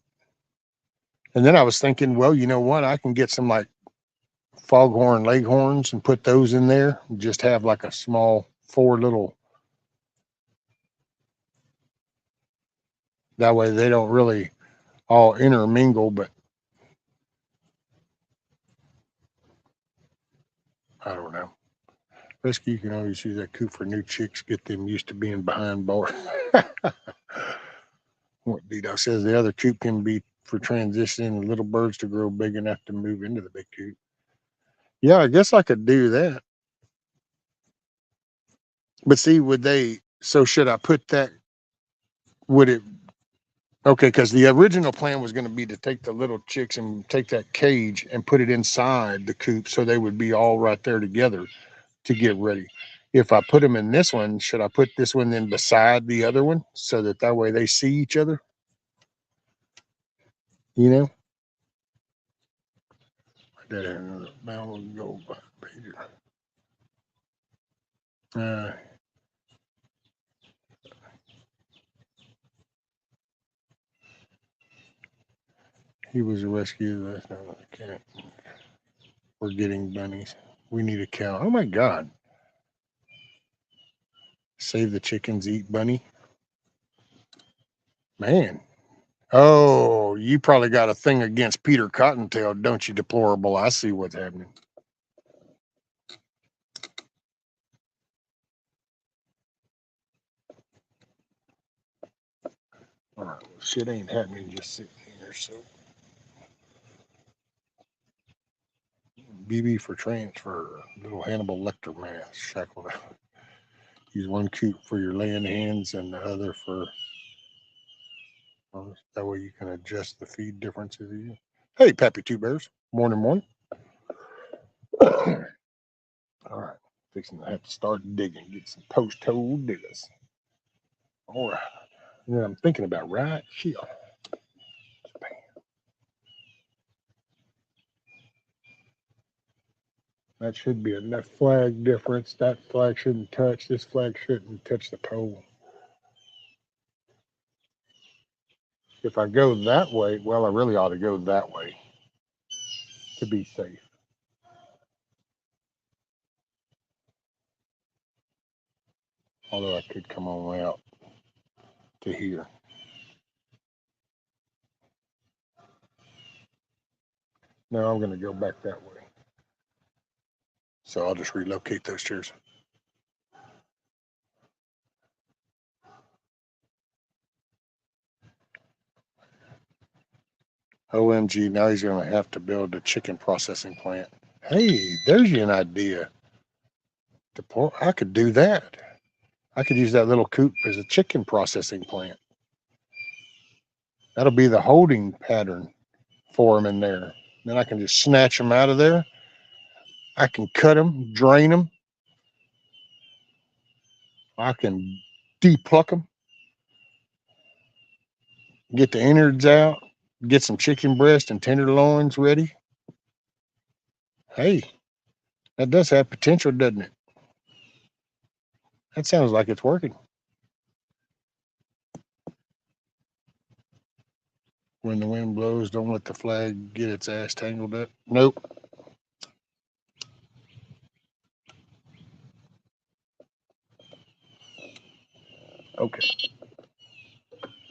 and then I was thinking, well, you know what? I can get some like foghorn leghorns and put those in there. And just have like a small 4 little. That way they don't really all intermingle, but I don't know. Rescue, you can always use that coop for new chicks, get them used to being behind bars. What D-Dog says the other coop can be for transitioning the little birds to grow big enough to move into the big coop. Yeah, I guess I could do that. But see, should I put that, would it, okay, because the original plan was going to be to take the little chicks and take that cage and put it inside the coop so they would be all right there together to get ready. If I put them in this one, should I put this one then beside the other one so that way they see each other? You know? Now we'll go pager. He was rescued last night with a cat. We're getting bunnies. We need a cow. Oh my God. Save the chickens, eat bunny. Man. Oh, you probably got a thing against Peter Cottontail, don't you, deplorable? I see what's happening. All right, well, shit ain't happening just sitting here, so. BB for transfer. Little Hannibal Lecter mask. Shackled out. Use one coop for your laying hands and the other for. That way you can adjust the feed differences. Hey, Pappy Two Bears. Morning. All right. Fixing to have to start digging. Get some post-hole diggers. All right. Yeah, I'm thinking about right here. That should be enough flag difference. That flag shouldn't touch. This flag shouldn't touch the pole. If I go that way, well, I really ought to go that way to be safe. Although I could come on way out to here. No, I'm going to go back that way. So I'll just relocate those chairs. OMG, now he's going to have to build a chicken processing plant. Hey, there's you an idea. I could do that. I could use that little coop as a chicken processing plant. That'll be the holding pattern for them in there. Then I can just snatch them out of there. I can cut them, drain them. I can depuck them, get the innards out, get some chicken breast and tenderloins ready. Hey, that does have potential, doesn't it? That sounds like it's working. When the wind blows, don't let the flag get its ass tangled up. Nope. Okay.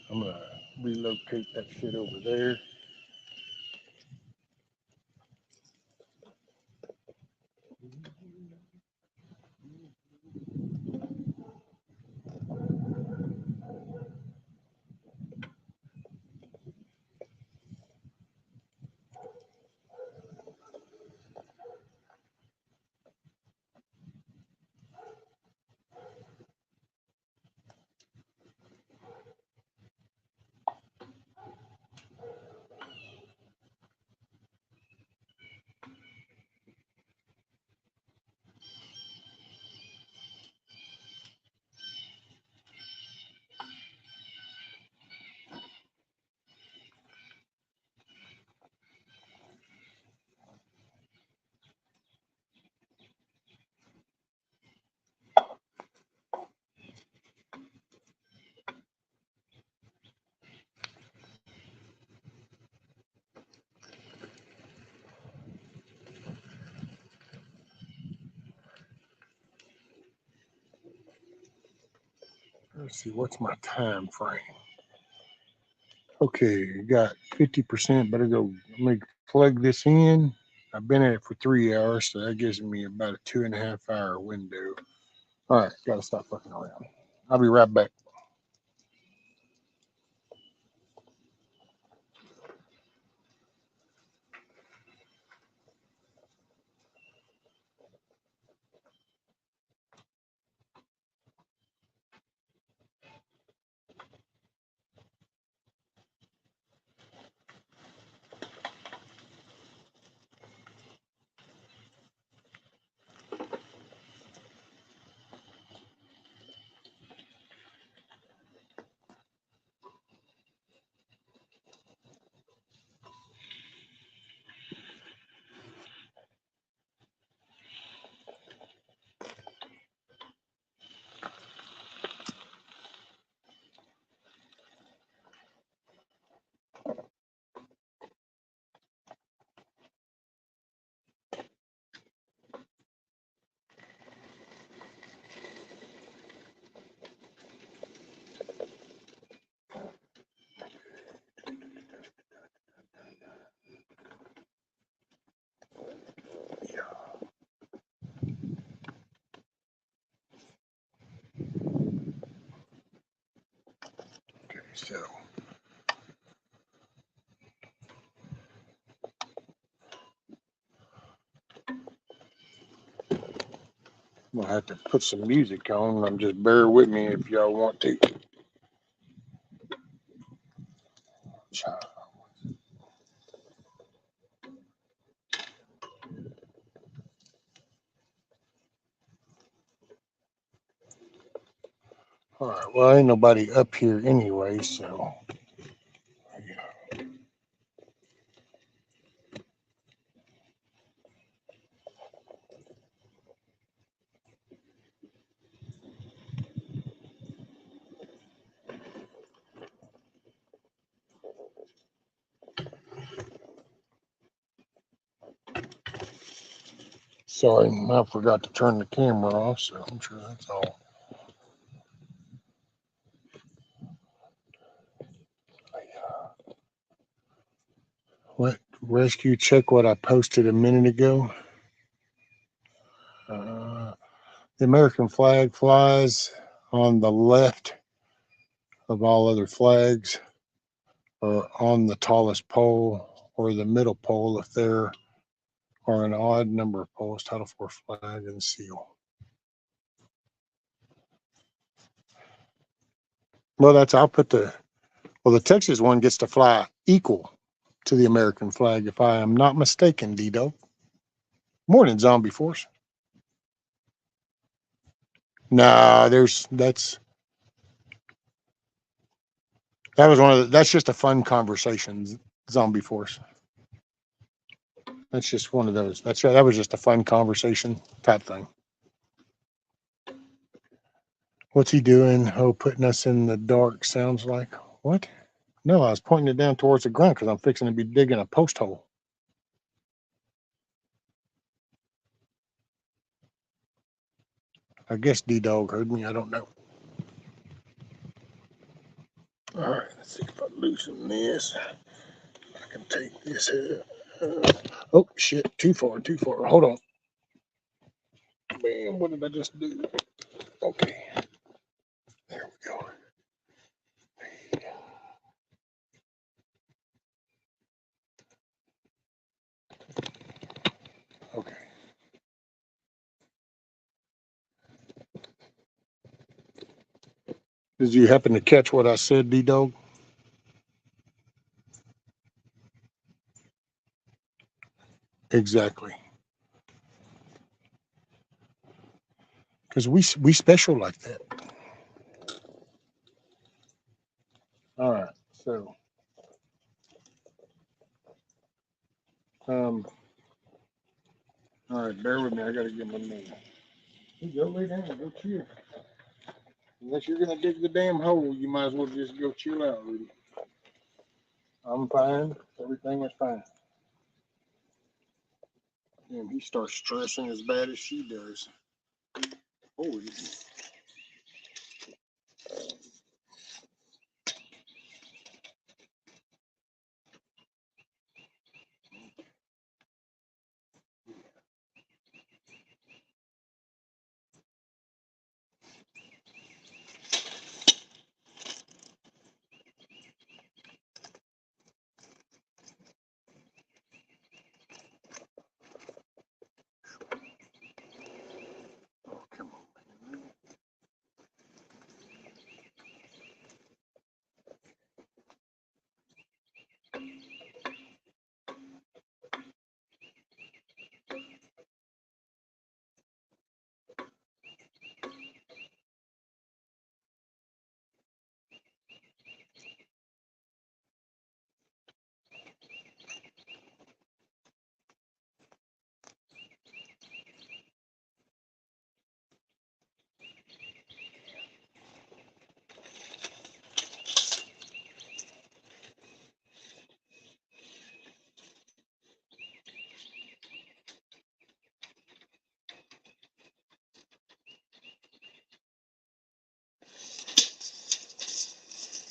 I'm going to relocate that shit over there. Let's see, what's my time frame? Okay, got 50%. Better go. Let me plug this in. I've been at it for 3 hours, so that gives me about a 2.5 hour window. All right, gotta stop fucking around. I'll be right back. Okay, so I'm gonna have to put some music on. I'm just bear with me if y'all want to. All right. Well, ain't nobody up here anyway, so. Sorry, I forgot to turn the camera off, so I'm sure that's all. What rescue check what I posted a minute ago? The American flag flies on the left of all other flags, or on the tallest pole, or the middle pole if there are an odd number of poles. Title IV flag and seal. Well, I'll put the Texas one gets to fly equal to the American flag, if I am not mistaken, Dido. Morning, Zombie Force. Nah, that was that's just a fun conversation, Zombie Force. That's just one of those. That's right. That was just a fun conversation type thing. What's he doing? Oh, putting us in the dark sounds like. What? No, I was pointing it down towards the ground because I'm fixing to be digging a post hole. I guess D-Dog heard me. I don't know. All right, let's see if I loosen this. I can take this here. Oh, shit. Too far, too far. Hold on. Man, what did I just do? Okay. There we go. Okay. Did you happen to catch what I said, D-Dog? Exactly. Because we special like that. All right. So, all right. Bear with me. I got to get my name. Go lay down. Go chill. Unless you're gonna dig the damn hole, you might as well just go chill out, Rudy. I'm fine. Everything is fine. Damn, he starts stressing as bad as she does. Oh, come on.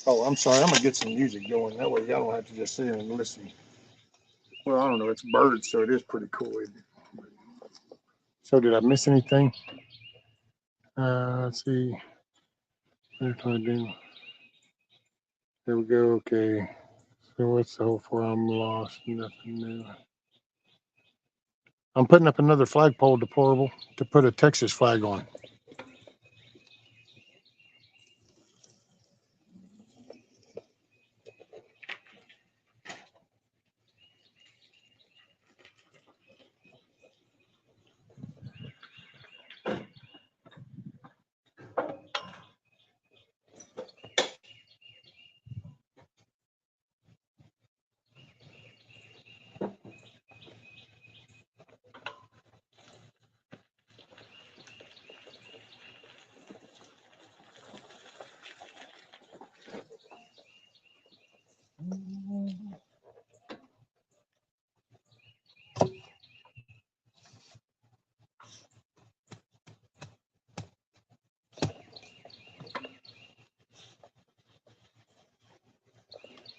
Oh, I'm sorry. I'm gonna get some music going. That way y'all don't have to just sit here and listen. Well, I don't know. It's birds, so it is pretty cool. Isn't it? So did I miss anything? Let's see. What did I do? There we go. Okay. So what's the whole for? I'm lost. Nothing new. I'm putting up another flagpole deplorable to put a Texas flag on.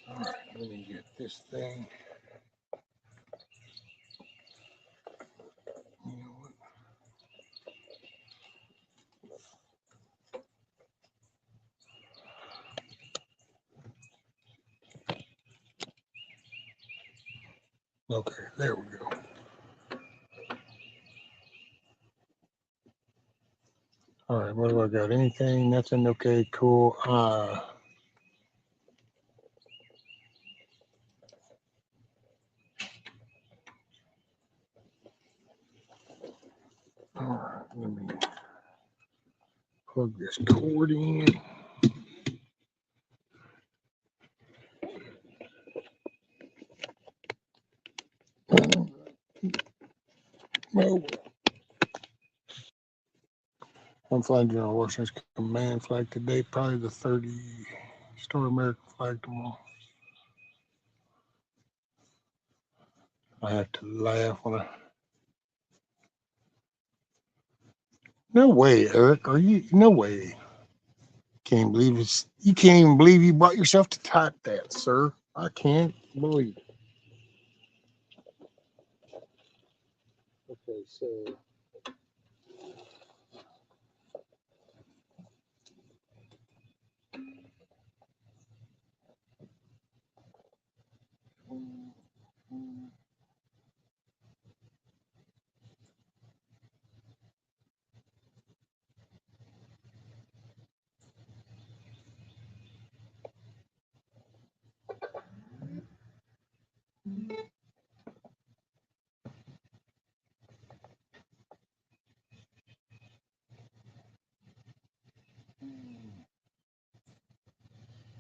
All right, let me get this thing. You know what? Okay, there we go. All right, what do I got? Anything? Nothing? Okay, cool. All right, let me plug this cord in. One flag during Washington's command flag today, probably the 30-star American flag tomorrow. I have to laugh when I. No way, Eric. Are you? No way. Can't believe it's. You can't even believe you brought yourself to type that, sir. I can't believe it. Okay, so.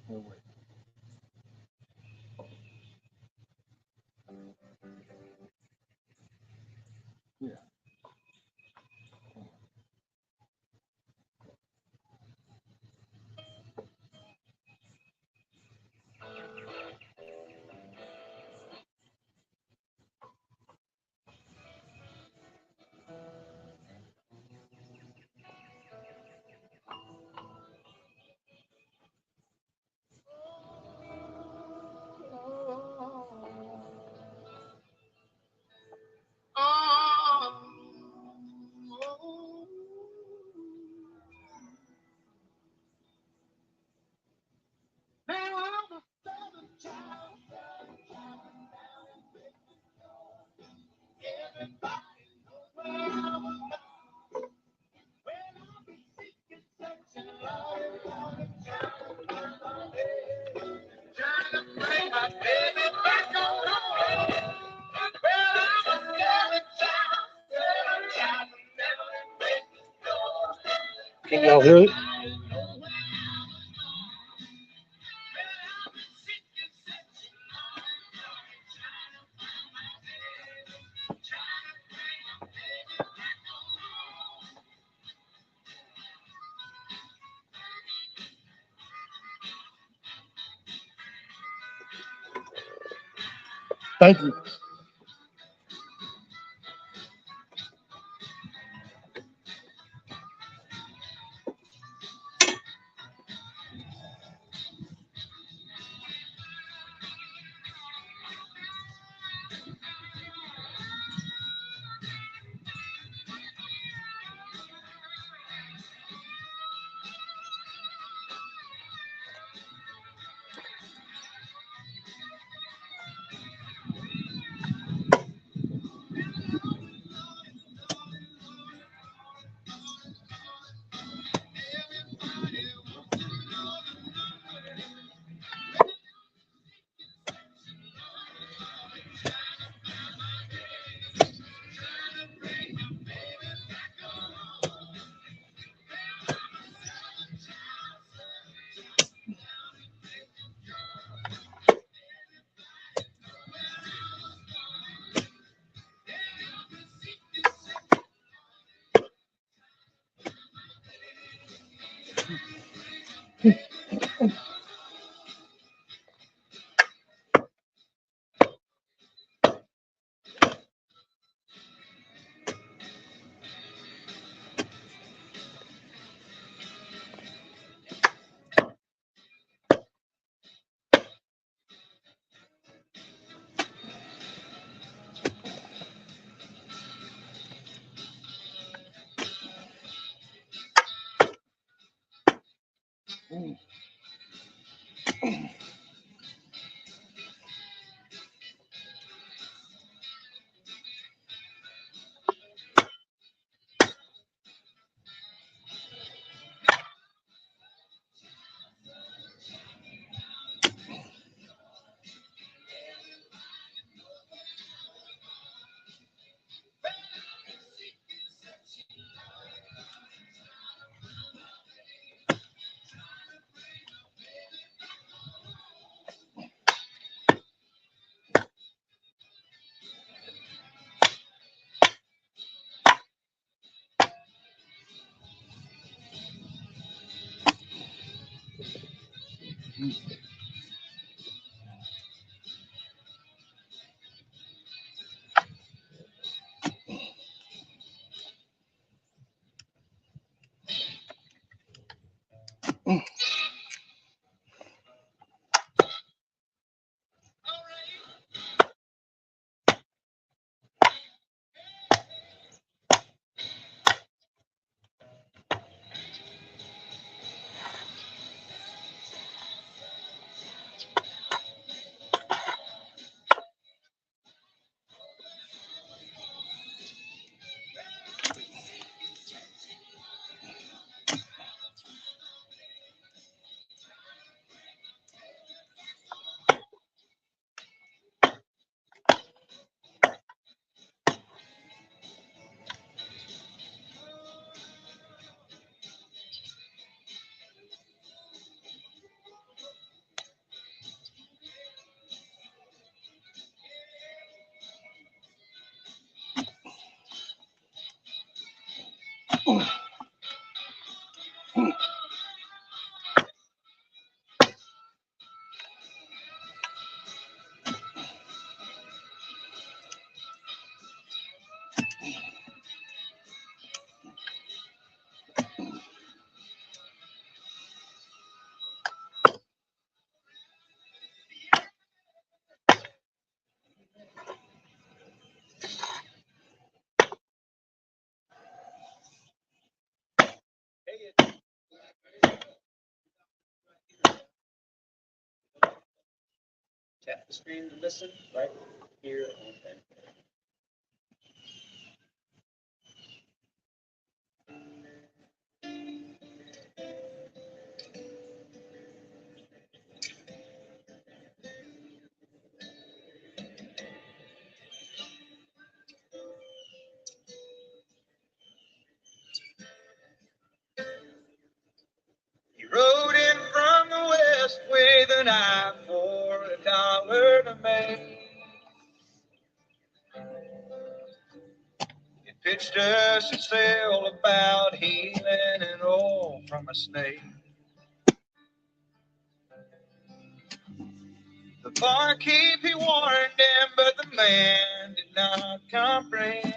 No way. Yeah. Can y'all hear it? Thank you. Tap the screen to listen right here on that. He rode in from the west with an eye for $1 to make. He pitched us a tale about healing and oil from a snake. The barkeep, he warned him, but the man did not comprehend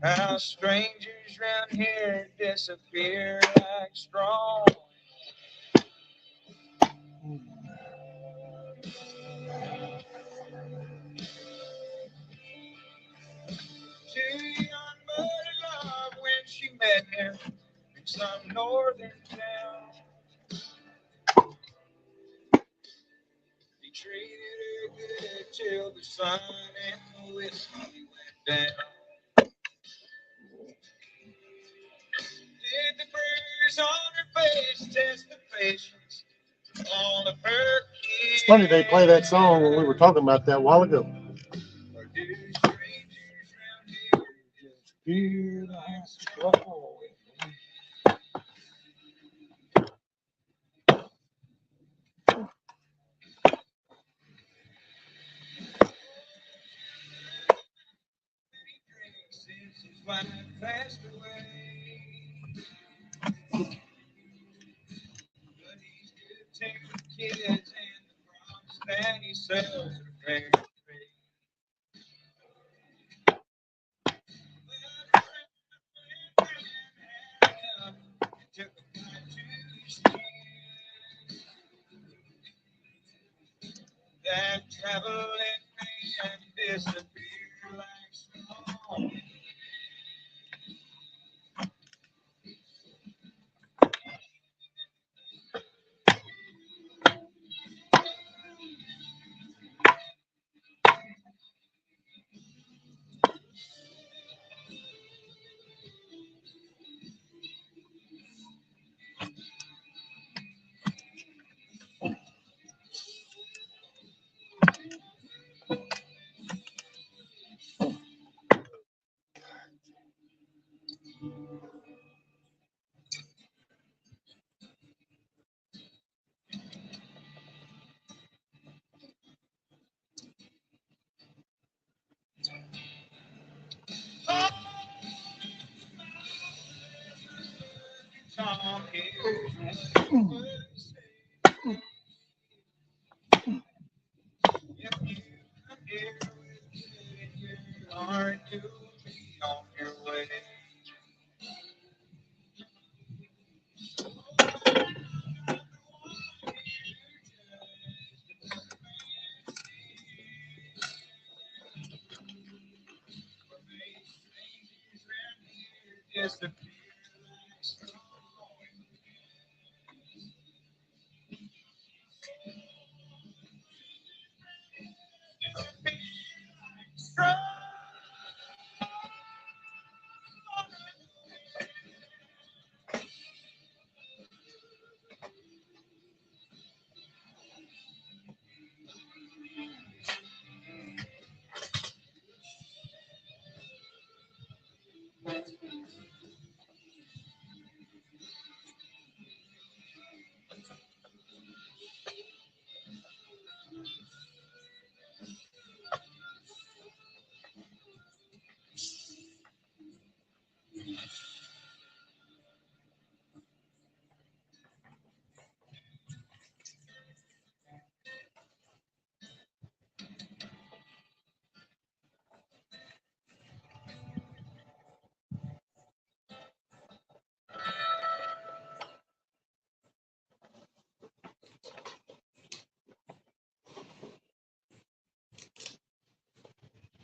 how strangers round here disappear like straw. Two young mother loved when she met him in some northern town. He treated her good till the sun and the whiskey went down. Did the bruise on her face test the patience all of her kids? It's funny they play that song when we were talking about that a while ago. Or do strangers round here just feel like straw? Since his wife passed away, but he's good to the kids and the crops that he sells are fair trade. Took a bite to his skin. That traveling man disappeared like smoke.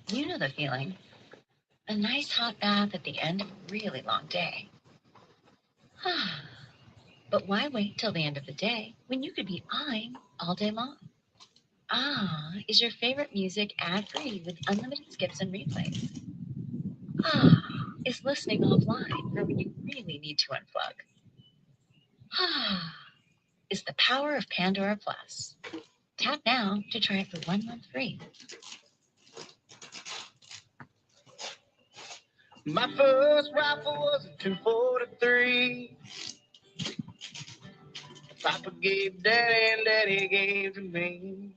You know the feeling. A nice hot bath at the end of a really long day. But why wait till the end of the day when you could be on all day long? Is your favorite music ad-free with unlimited skips and replays? Is listening offline for when you really need to unplug? Is the power of Pandora Plus. Tap now to try it for 1 month free. My first rifle was a 243. Papa gave Daddy and Daddy gave to me.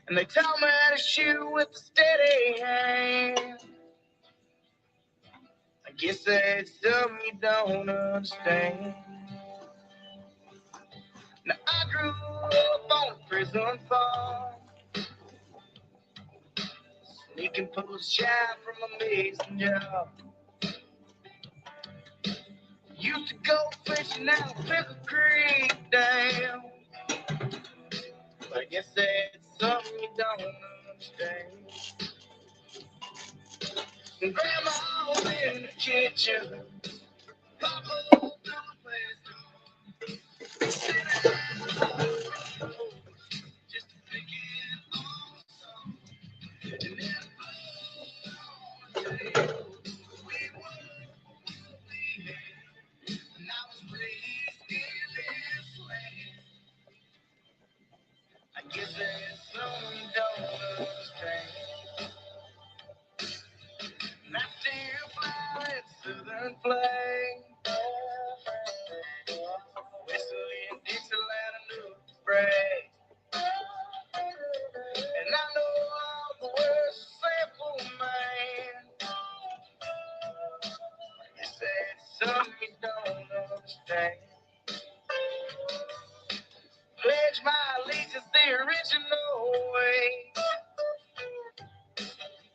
And they taught me how to shoot with a steady hand. I guess that's something you don't understand. Now I grew up on a prison farm, sneaking post shot from a mason job. Used to go fishing out Pickle Creek down. But I guess that's something you don't understand. And Grandma was in the kitchen, Papa was doing his just picking on some. And then we and I was raised in this land. I guess that's something you don't understand. And I still fly that southern flag, whistling Dixieland and New Brag. And I know all the words except for man. I guess that's something you don't understand. Pledge my allegiance the original way.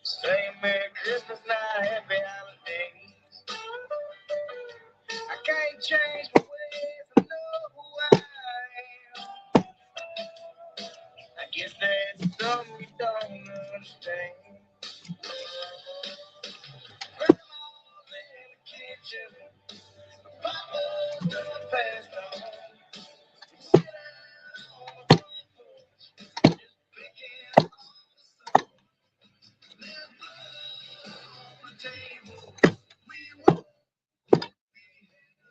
Say Merry Christmas, not Happy Holidays. I can't change my ways, I know who I am. I guess that's something you don't understand. Grandma's in the kitchen, Papa's done passed on. Sit down on the front porch, just picking on the sun. There's blood on the table. We won't be here.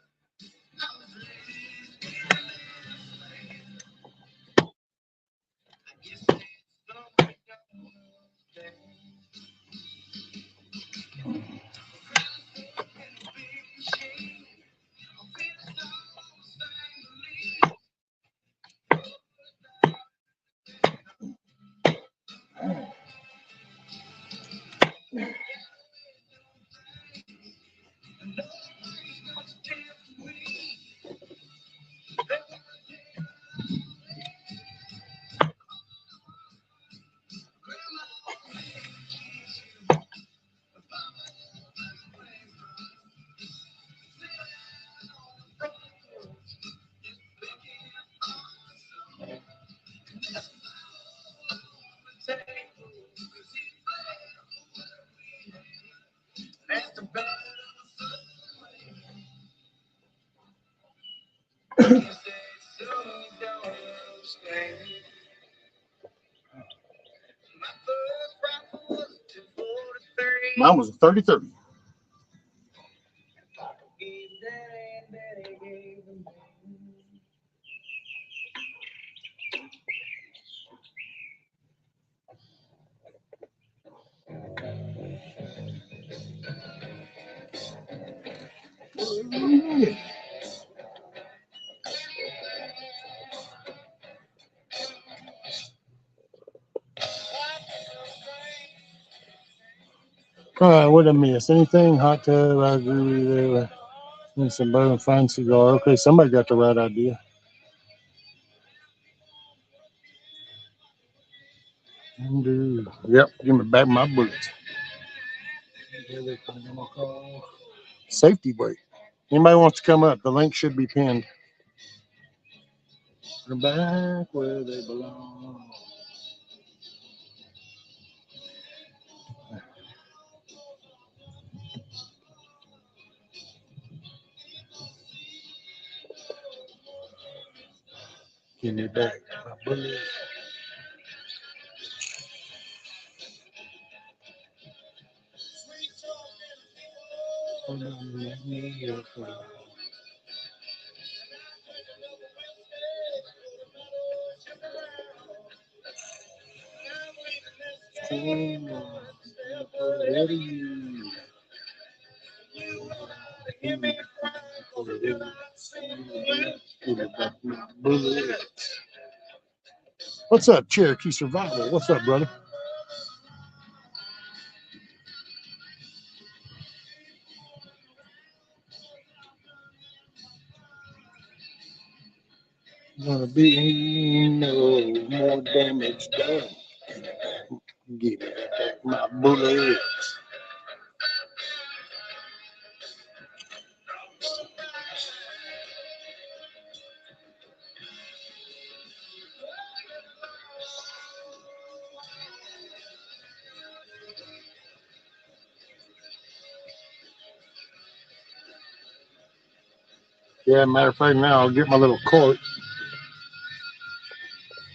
I was raised in this land. I guess it's something you don't understand. In the big machine, I'll be the song, sing the lead. Mine was a 30-30. All right, what did I miss? Anything? Hot tub, I agree with you. And some bone fine cigar. Okay, somebody got the right idea. Yep, give me back my bullets. Safety brake. Anybody wants to come up, the link should be pinned. They're back where they belong. Give me back my bullets. What's up, Cherokee Survival? What's up, brother? Gonna be no more damage done. Give me back my bullets. Yeah, matter of fact, now I'll get my little cart.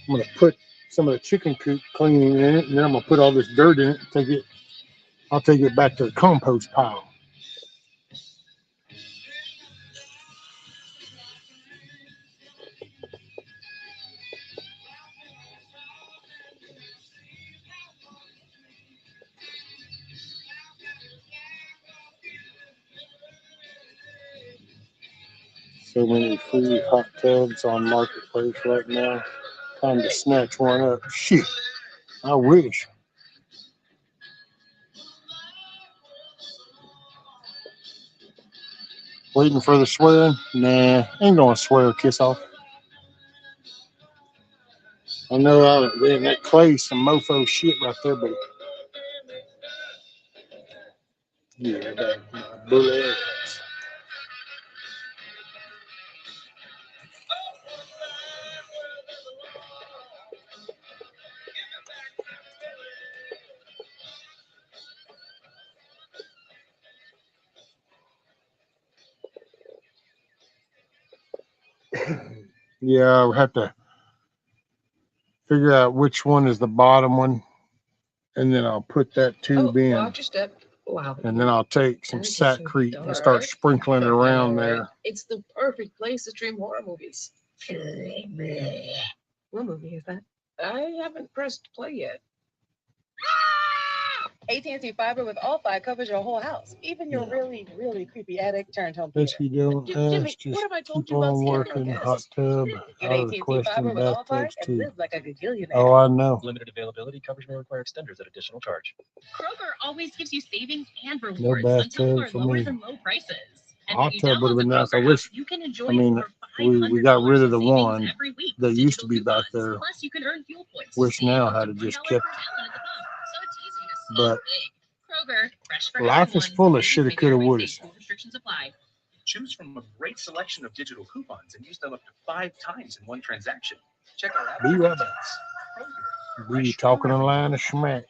I'm gonna put some of the chicken coop cleaning in it, and then I'm gonna put all this dirt in it. I'll take it back to the compost pile. So many free hot tubs on Marketplace right now. Time to snatch one up. Shit, I wish. Waiting for the swearing? Nah, ain't gonna swear kiss off. I know that clay some mofo shit right there, but yeah, that bullet. Yeah, we have to figure out which one is the bottom one, and then I'll put that tube in. Watch your step. Wow. And then I'll take some Satcrete and start sprinkling it around there. It's the perfect place to stream horror movies. What movie is that? I haven't pressed play yet. AT&T Fiber with All-Fi covers your whole house, even your really, really creepy attic turned home theater. If you don't ask, just keep on working. Hot tub, out of the question, bathtubs too. Like a gazillionaire. Oh, I know. Limited availability. Coverage may require extenders at additional charge. Kroger always gives you savings and rewards No until bathtub for lower me. than low prices. And Hot tub would have been nice. I wish. you can enjoy I mean, we got rid of the one that with used to be digital back there. coupons. Plus, you can earn fuel points. Wish now had it just kept. But Kroger, fresh for life is full of shoulda, coulda, woulda. Restrictions apply. Choose from a great selection of digital coupons and use them up to 5 times in one transaction. Check our app. Be right back. Be talking a line of schmack.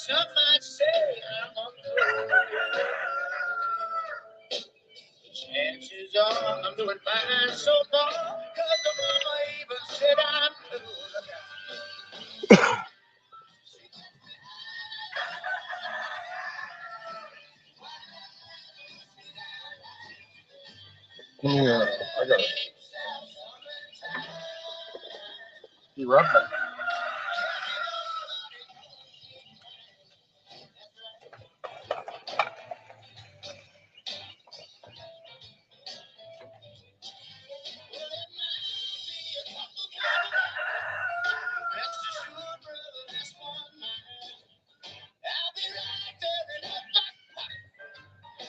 Some might say I'm a fool. Chances are I'm doing fine so far, 'cause the mama even said I'm cool. Yeah, I got it. You right back.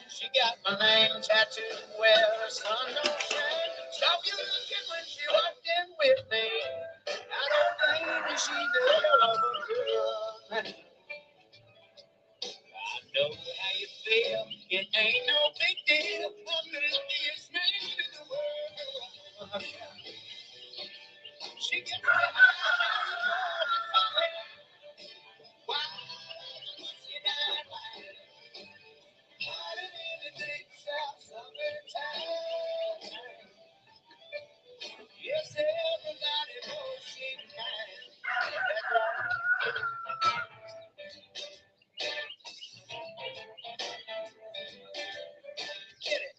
She got my name tattooed where the sun don't shine. Stop you looking when she walked in with me. I don't blame you, she's a hell of a girl. I know how you feel. It ain't no big deal. I'm the luckiest man in the world. She gets me why she died harder than the deep south summertime. Yes, everybody knows she's mine. That's right. Get it.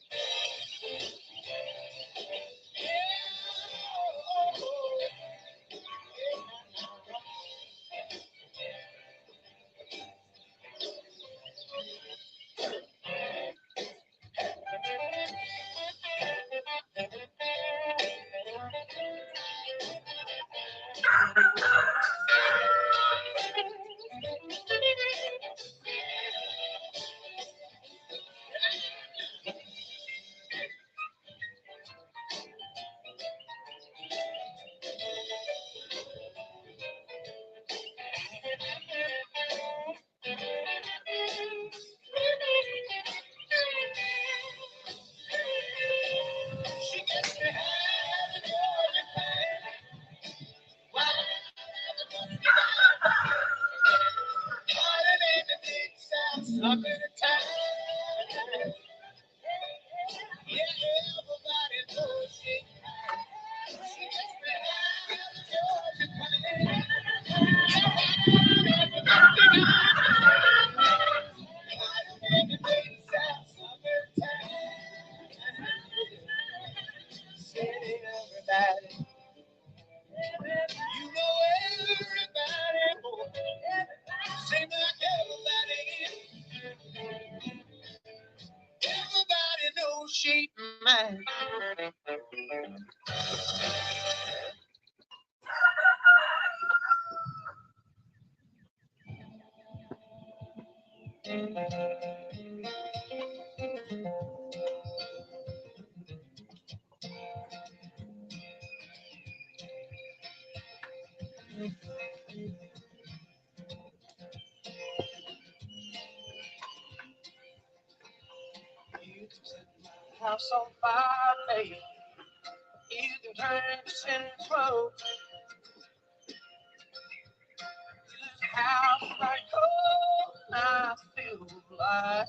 She gets me high and why harder than the deep south summertime. Yeah, everybody knows she's mine. She gets me high and Georgia pine. Harder than the deep south summertime. Say everybody. You know everybody. Seem like everybody. Everybody knows she's mine. House on fire, baby. You can turn this into clothes. This house like cold, I feel like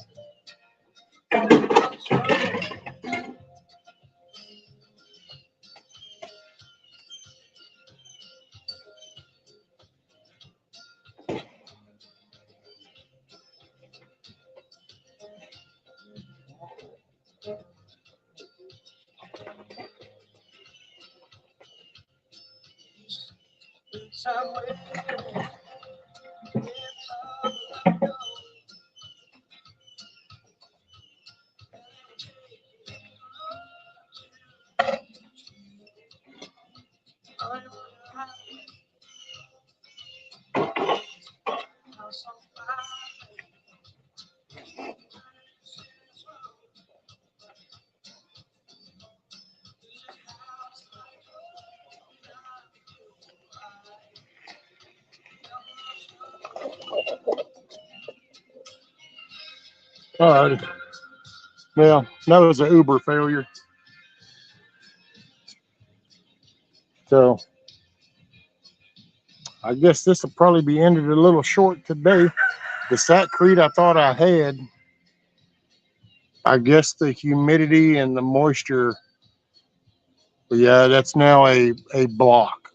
somewhere. House on fire. All right. Well, that was an Uber failure. So I guess this will probably be ended a little short today. The satcrete I thought I had, I guess the humidity and the moisture, yeah, that's now a block.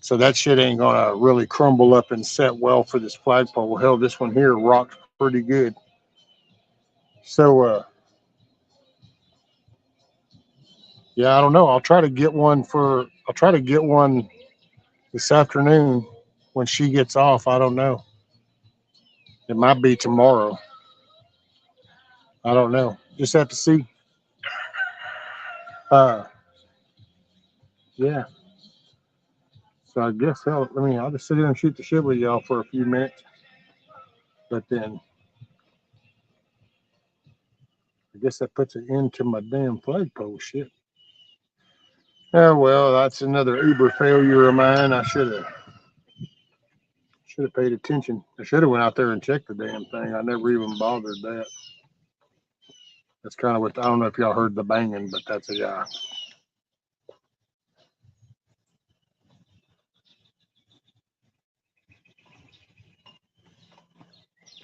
So that shit ain't gonna really crumble up and set well for this flagpole. Hell, this one here rocks pretty good. So yeah, I don't know. I'll try to get one this afternoon when she gets off. I don't know. It might be tomorrow. I don't know. Just have to see. Yeah. So I guess I'll just sit here and shoot the shit with y'all for a few minutes. But then I guess that puts an end to my damn flagpole shit. Oh well, that's another Uber failure of mine. I should have paid attention. I should have went out there and checked the damn thing. I never even bothered that. That's kind of what I don't know if y'all heard the banging, but that's a guy.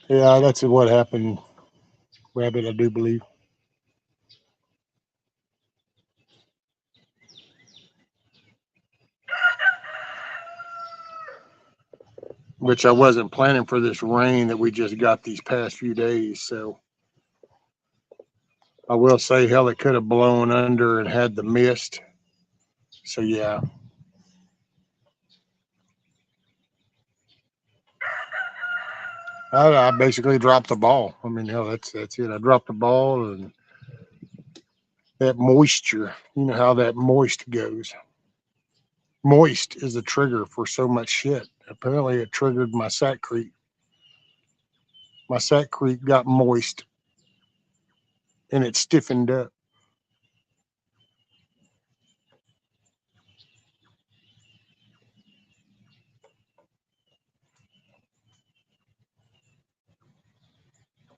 Yeah, that's what happened, Rabbit, I do believe. Which I wasn't planning for this rain that we just got these past few days. So I will say, hell, it could have blown under and had the mist. So yeah. I basically dropped the ball. I mean, hell, that's it. I dropped the ball, and that moisture, you know how that moist goes. Moist is a trigger for so much shit. Apparently, it triggered my satcrete. My satcrete got moist, and it stiffened up.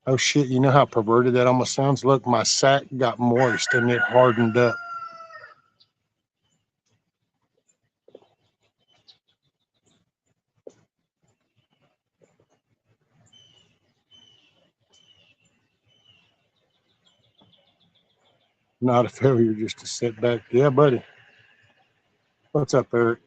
Oh shit! You know how perverted that almost sounds. Look, my sack got moist, and it hardened up. Not a failure, just a setback. Yeah, buddy. What's up, Eric?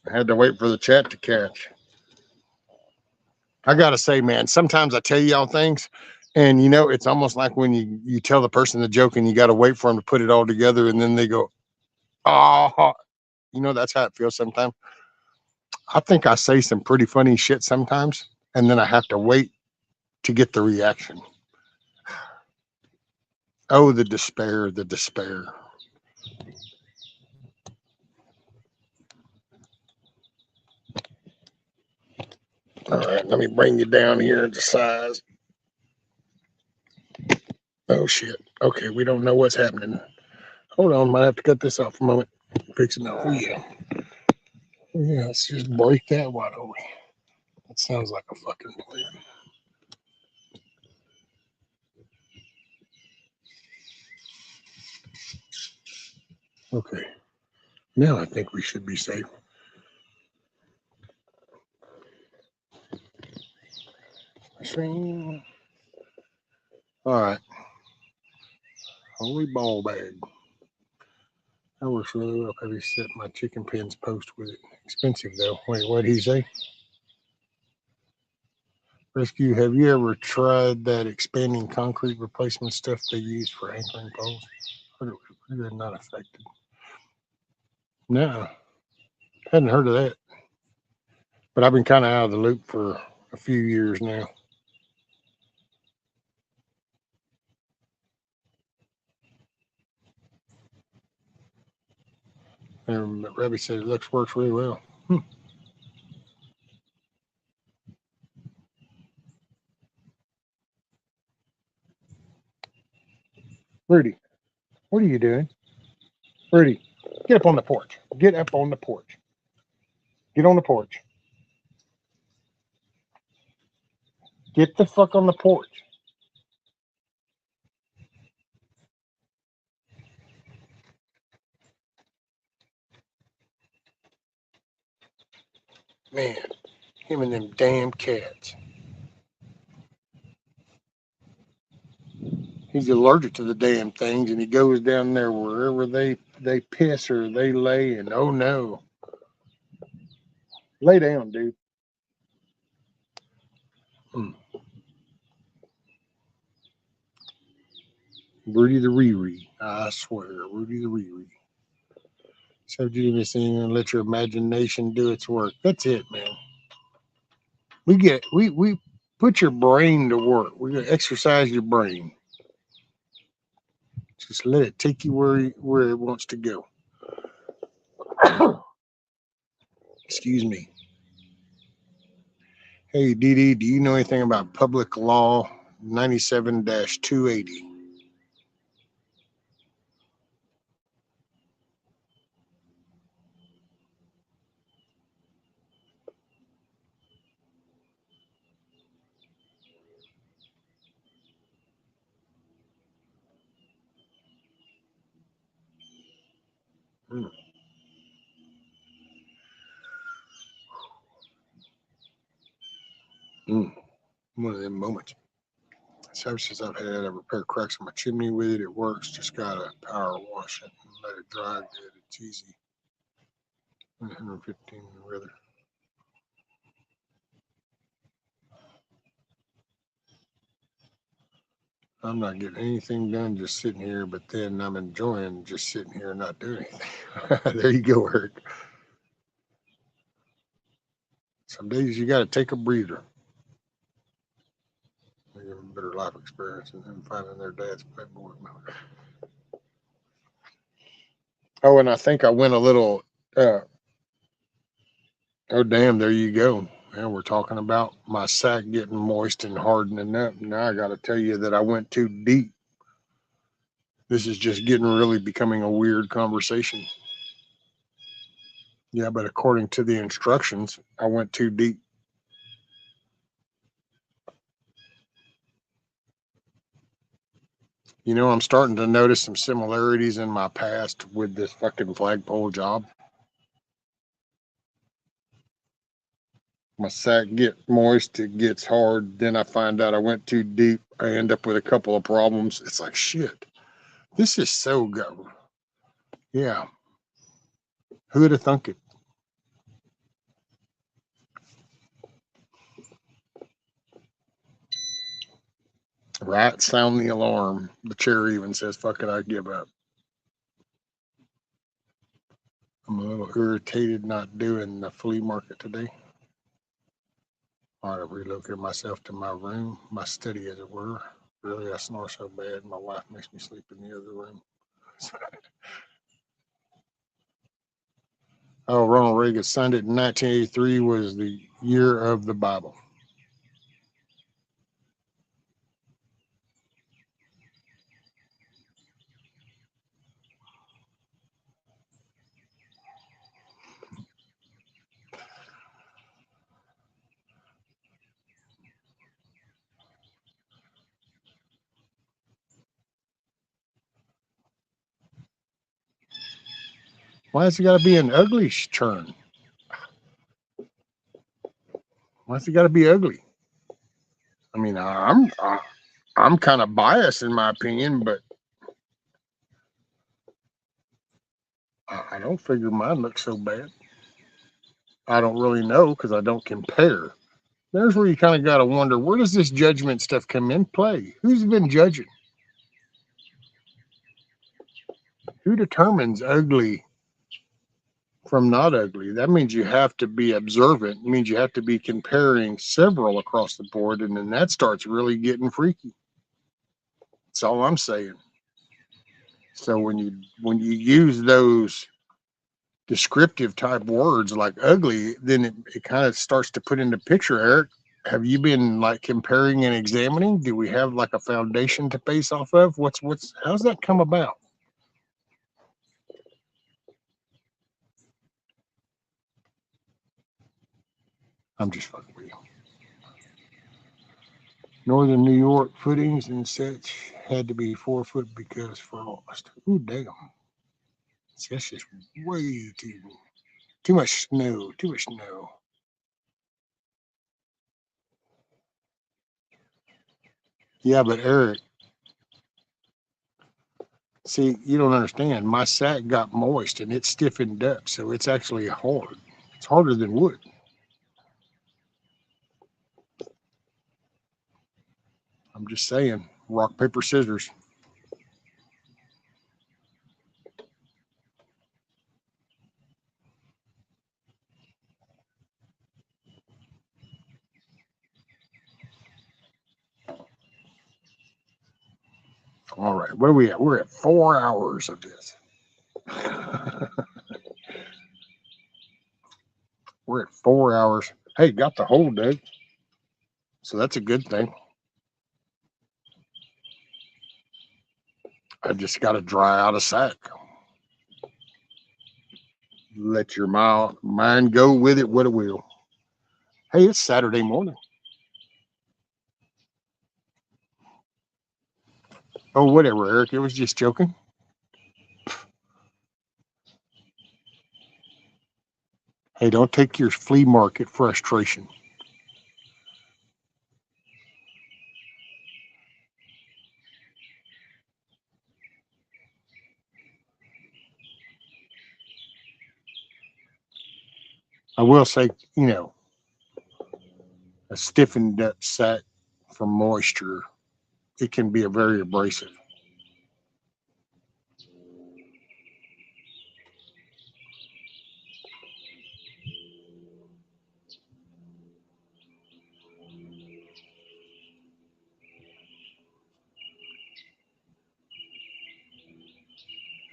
I had to wait for the chat to catch. I gotta say, man, sometimes I tell y'all things, and it's almost like when you tell the person the joke, and you got to wait for them to put it all together, and then they go, "Oh," that's how it feels sometimes. I think I say some pretty funny shit sometimes, and then I have to wait to get the reaction. Oh, the despair, the despair. All right, let me bring you down here to size. Oh shit. Okay, we don't know what's happening. Hold on, might have to cut this off a moment. Fix it now. Oh yeah. Yeah, let's just break that wide open. That sounds like a fucking plan. Okay. Now I think we should be safe. All right. Holy ball bag. That works really well. Probably set my chicken pins post with it. Expensive though. Wait, what did he say? Rescue, have you ever tried that expanding concrete replacement stuff they use for anchoring poles? They're not affected. No, hadn't heard of that. But I've been kind of out of the loop for a few years now. And Rebby said it works really well. Rudy, what are you doing? Rudy, get up on the porch. Get up on the porch. Get on the porch. Get the fuck on the porch. Man, him and them damn cats. He's allergic to the damn things, and he goes down there wherever they piss or they lay, and oh no. Lay down, dude. Rudy the Riri. I swear, Rudy the Riri. So you do this thing and let your imagination do its work. That's it, man. We put your brain to work. We gotta exercise your brain. Just let it take you where it wants to go. Excuse me. Hey, Dee, do you know anything about Public Law 97-280? One of them moments. Services I've had, I repair cracks on my chimney with it. It works. Just gotta power wash it and let it dry good. It's easy. 115 weather. I'm not getting anything done just sitting here, but then I'm enjoying just sitting here and not doing anything. There you go, Eric. Some days you got to take a breather. They have a better life experience than them finding their dad's playboy. Oh, and I think I went a little. Oh, damn! There you go. And we're talking about my sack getting moist and hardening up. Now I got to tell you that I went too deep. This is just getting really becoming a weird conversation. Yeah, but according to the instructions, I went too deep. You know, I'm starting to notice some similarities in my past with this fucking flagpole job. My sack gets moist, it gets hard. Then I find out I went too deep. I end up with a couple of problems. It's like, shit, this is so go. Yeah. Who would have thunk it? Right, sound the alarm. The chair even says, fuck it, I give up. I'm a little irritated not doing the flea market today. I relocated myself to my room, my study, as it were. Really, I snore so bad, my wife makes me sleep in the other room. Oh, Ronald Reagan signed it in 1983, was the year of the Bible. Why has it got to be an ugly churn? Why has it got to be ugly? I mean, I'm kind of biased in my opinion, but I don't figure mine looks so bad. I don't really know because I don't compare. There's where you kind of got to wonder, where does this judgment stuff come in play? Who's been judging? Who determines ugly from not ugly? That means you have to be observant. It means you have to be comparing several across the board, and then that starts really getting freaky. That's all I'm saying. So when you use those descriptive type words like ugly, then it kind of starts to put into picture, Eric. Have you been like comparing and examining? Do we have like a foundation to base off of? How's that come about? I'm just fucking with you. Northern New York footings and such had to be 4 foot because frost. Ooh, damn. See, that's just way too much snow. Too much snow. Yeah, but Eric, see, you don't understand. My sack got moist and it stiffened up, so it's actually hard. It's harder than wood. I'm just saying, rock, paper, scissors. All right, where are we at? We're at 4 hours of this. We're at 4 hours. Hey, got the hole, Doug. So that's a good thing. I just got to dry out a sack. Let your mind go with it what it will. Hey, it's Saturday morning. Oh, whatever, Eric. It was just joking. Hey, don't take your flea market frustration. I will say, a stiffened up sack from moisture, it can be a very abrasive.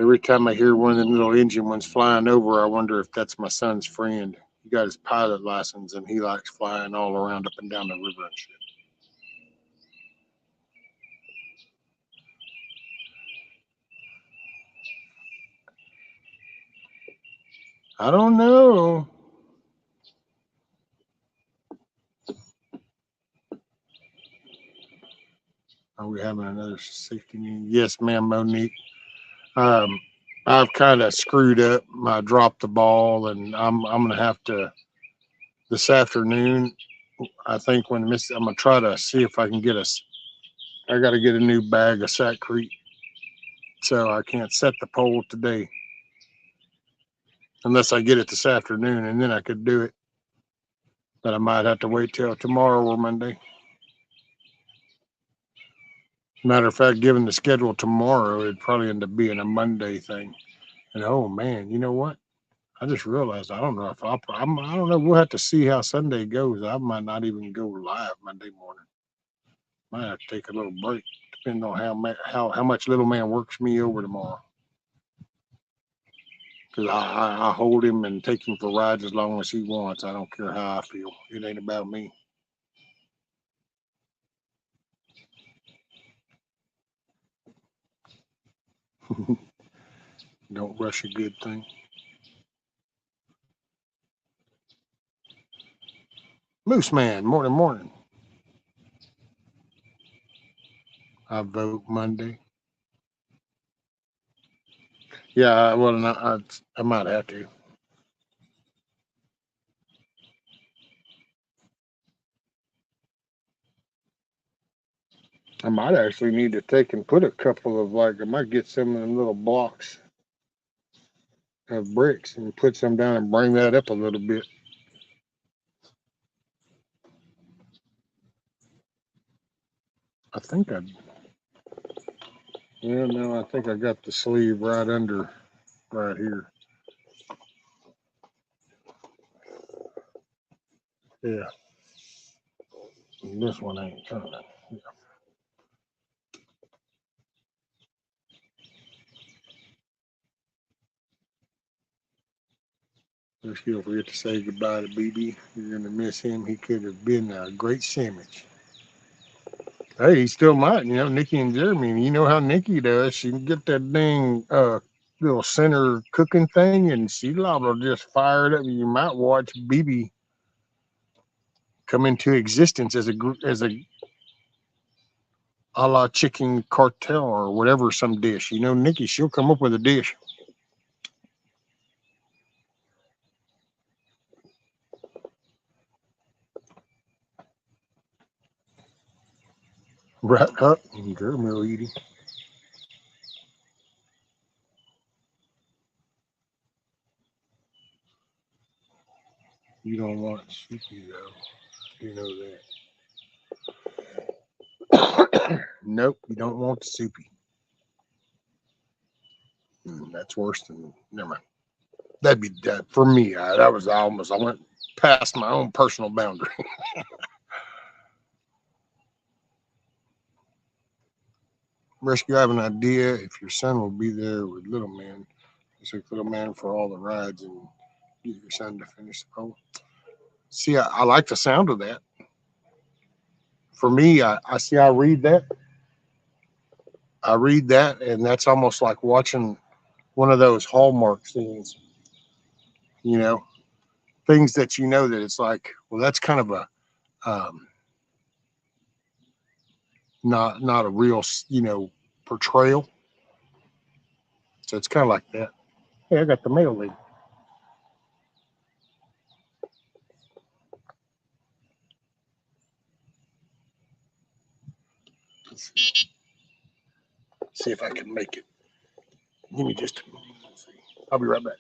Every time I hear one of them little engine ones flying over, I wonder if that's my son's friend. He got his pilot license and he likes flying all around up and down the river and shit. I don't know. Are we having another safety meeting? Yes, ma'am, Monique. Um, I've kind of screwed up. I dropped the ball, and I'm gonna have to this afternoon. I think I'm gonna try to see if I can get I got to get a new bag of Sackcrete, so I can't set the pole today unless I get it this afternoon, and then I could do it. But I might have to wait till tomorrow or Monday. Matter of fact, given the schedule tomorrow, it'd probably end up being a Monday thing. And oh man, you know what? I just realized I don't know if I don't know. We'll have to see how Sunday goes. I might not even go live Monday morning. Might have to take a little break, depending on how much little man works me over tomorrow. Because I hold him and take him for rides as long as he wants. I don't care how I feel. It ain't about me. Don't rush a good thing. Moose Man, morning. I vote Monday. Yeah, well, I might have to. I might actually need to take and put a couple of I might get some of them little blocks of bricks and put some down and bring that up a little bit. I think no, I think I got the sleeve right here. Yeah. This one ain't coming. Yeah. Just don't forget to say goodbye to BB. You're gonna miss him. He could have been a great sandwich. Hey, he still might. Nikki and Jeremy. You know how Nikki does. She can get that dang little center cooking thing, and she will just fire it up. You might watch BB come into existence as a a la chicken cartel or whatever, some dish. You know, Nikki, she'll come up with a dish. Right up and caramel eating. You don't want soupy though. You know that. Nope, you don't want the soupy. That's worse than, never mind. That'd be that for me. I went past my own personal boundary. Rescue, I have an idea. If your son will be there with little man, just like little man for all the rides and get your son to finish the poem. See, I like the sound of that. For me, I see, I read that. And that's almost like watching one of those Hallmark scenes, you know, things that you know that it's like, well, that's kind of a not a real, portrayal. So it's kind of like that. Hey, I got the mail lady. Let's see if I can make it. Give me just a moment. Let's see. I'll be right back.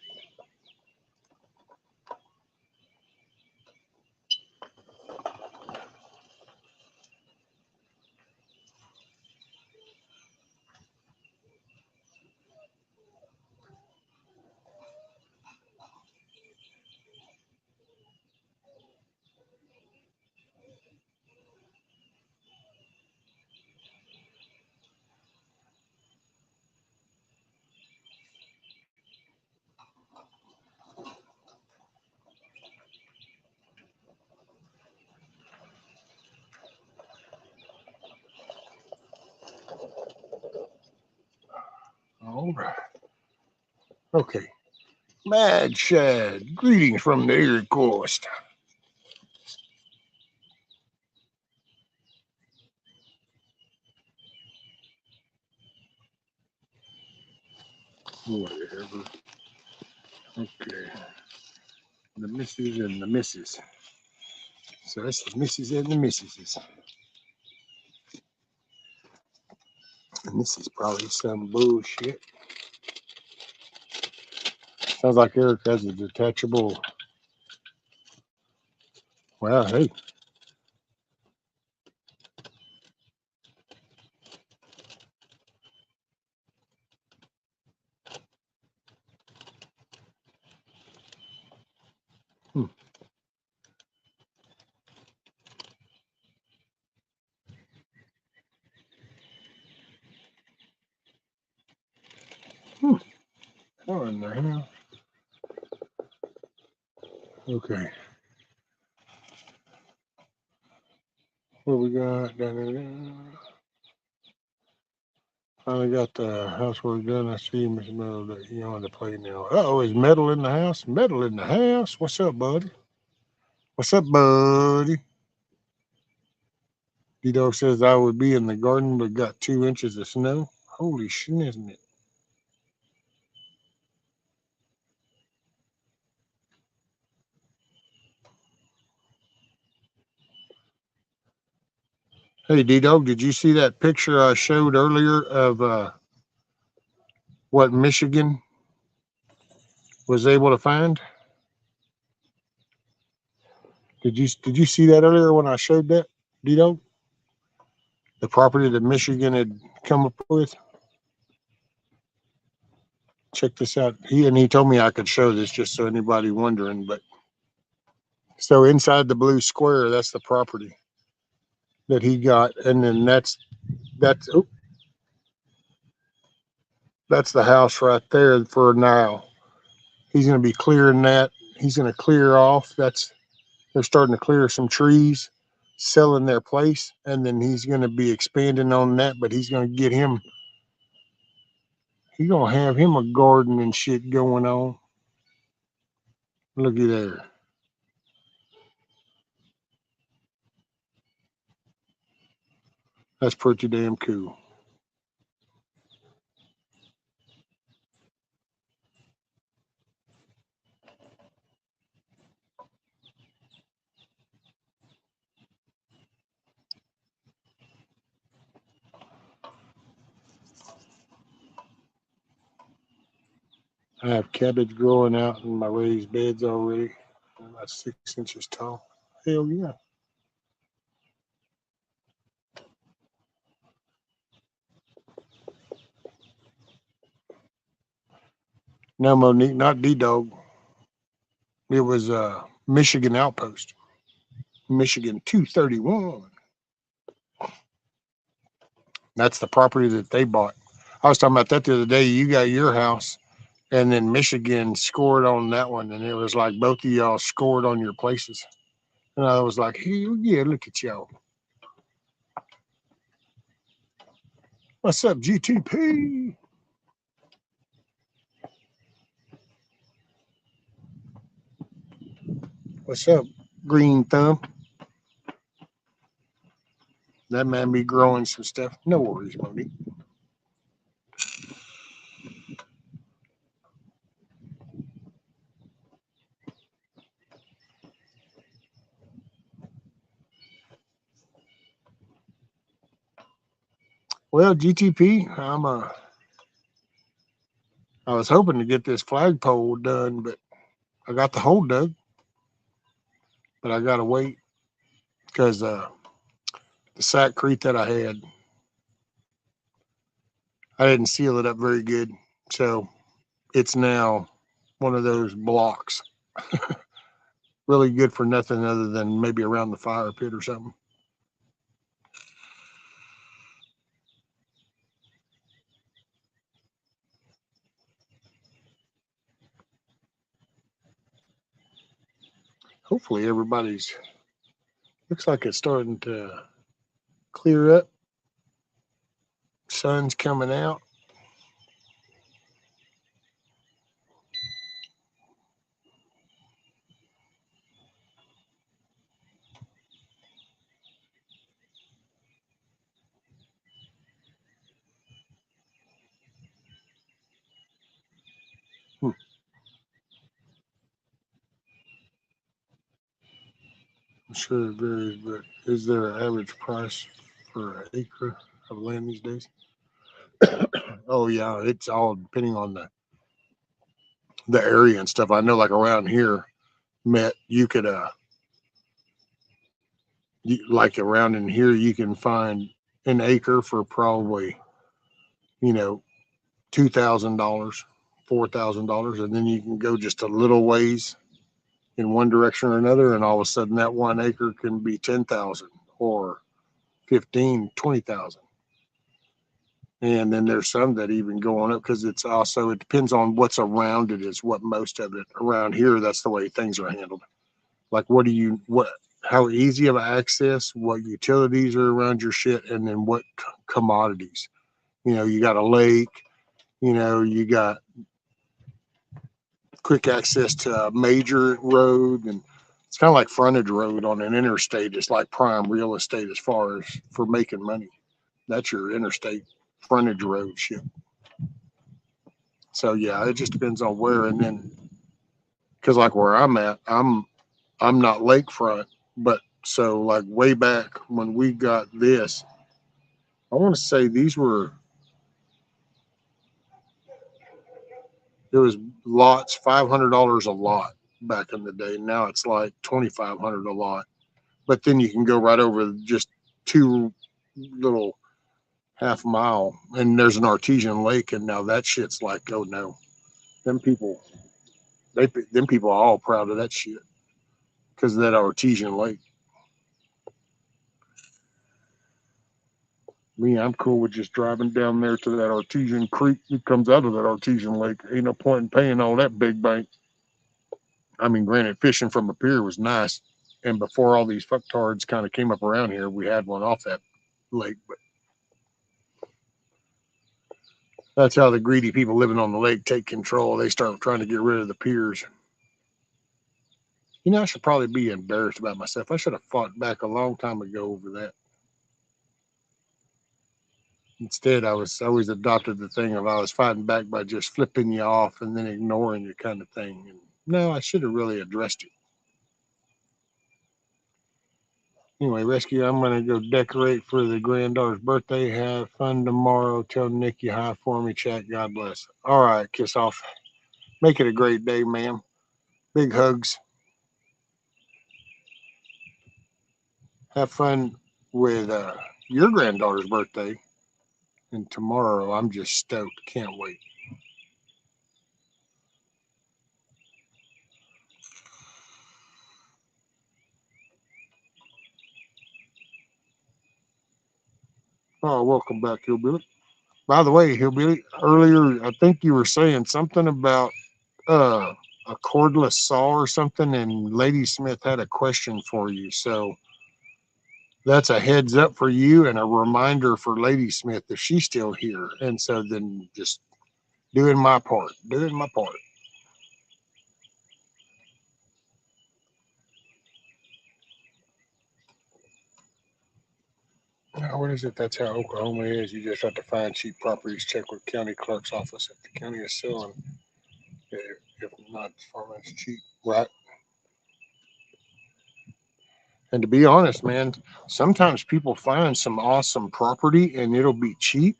All right. Okay. Mad Shad, greetings from the Erie Coast. Whatever. Okay. The missus and the missus. So that's the missus and the missuses. And this is probably some bullshit. Sounds like Eric has a detachable. Well, hey. Hmm. Oh, in the hell. Okay. What we got? Finally got the housework done. I see Miss Metal that you on the play now. Oh, is Metal in the house? Metal in the house. What's up, buddy? What's up, buddy? D-Dog says I would be in the garden, but got 2 inches of snow. Holy shit, isn't it? Hey, D-Dog, did you see that picture I showed earlier of what Michigan was able to find? Did you see that earlier when I showed that, D-Dog? The property that Michigan had come up with? Check this out. He told me I could show this just so anybody wondering, but so inside the blue square, that's the property that he got, and then that's the house right there for now. He's going to be clearing that. He's going to clear off. They're starting to clear some trees, selling their place, and then he's going to be expanding on that. But he's going to get him. He's going to have him a garden and shit going on. Looky there. That's pretty damn cool. I have cabbage growing out in my raised beds already. They're about 6 inches tall. Hell yeah. No, Monique, not D-Dog. It was Michigan Outpost. Michigan 231. That's the property that they bought. I was talking about that the other day. You got your house, and then Michigan scored on that one, and it was like both of y'all scored on your places. And I was like, hell yeah, look at y'all. What's up, GTP? What's up, Green Thumb? That man be growing some stuff. No worries, Monique. Well, GTP, I was hoping to get this flagpole done, but I got the hole dug. But I gotta wait because the sack crete that I had, I didn't seal it up very good. So it's now one of those blocks. Really good for nothing other than maybe around the fire pit or something. Hopefully everybody's, looks like it's starting to clear up. Sun's coming out. I'm sure it varies, but is there an average price for an acre of land these days? Oh yeah, it's all depending on the area and stuff. I know like around here, Matt, you could like around in here you can find an acre for probably, you know, $2,000, $4,000, and then you can go just a little ways in one direction or another, and all of a sudden that 1 acre can be 10,000 or 15, 20,000. And then there's some that even go on up because it's also, it depends on what's around it is what most of it around here. That's the way things are handled. Like, how easy of access, what utilities are around your shit, and then what commodities. You know, you got a lake, you know, you got quick access to a major road, and it's kind of like frontage road on an interstate. It's like prime real estate as far as for making money. That's your interstate frontage road shit. So yeah, it just depends on where, and then because like where I'm at, I'm not lakefront, but so like way back when we got this, I want to say these were, it was lots, $500 a lot back in the day. Now it's like $2,500 a lot. But then you can go right over just two little half mile, and there's an artesian lake, and now that shit's like, oh no, them people, them people are all proud of that shit because of that artesian lake. Me, I'm cool with just driving down there to that artesian creek that comes out of that artesian lake. Ain't no point in paying all that big bank. I mean, granted, fishing from a pier was nice, and before all these fucktards kind of came up around here, we had one off that lake. But that's how the greedy people living on the lake take control. They start trying to get rid of the piers. You know, I should probably be embarrassed about myself. I should have fought back a long time ago over that. Instead, I was always adopted the thing of I was fighting back by just flipping you off and then ignoring you kind of thing. And no, I should have really addressed it. Anyway, Rescue, I'm going to go decorate for the granddaughter's birthday. Have fun tomorrow. Tell Nikki hi for me, chat. God bless. All right, kiss off. Make it a great day, ma'am. Big hugs. Have fun with your granddaughter's birthday. And tomorrow, I'm just stoked. Can't wait. Oh, welcome back, Hillbilly. By the way, Hillbilly, earlier, I think you were saying something about a cordless saw or something, and Lady Smith had a question for you. So that's a heads up for you and a reminder for Lady Smith if she's still here. And so then just doing my part. What is it? That's how Oklahoma is. You just have to find cheap properties, check with county clerk's office if the county is selling. If not, farming's cheap, right? And to be honest, man, sometimes people find some awesome property and it'll be cheap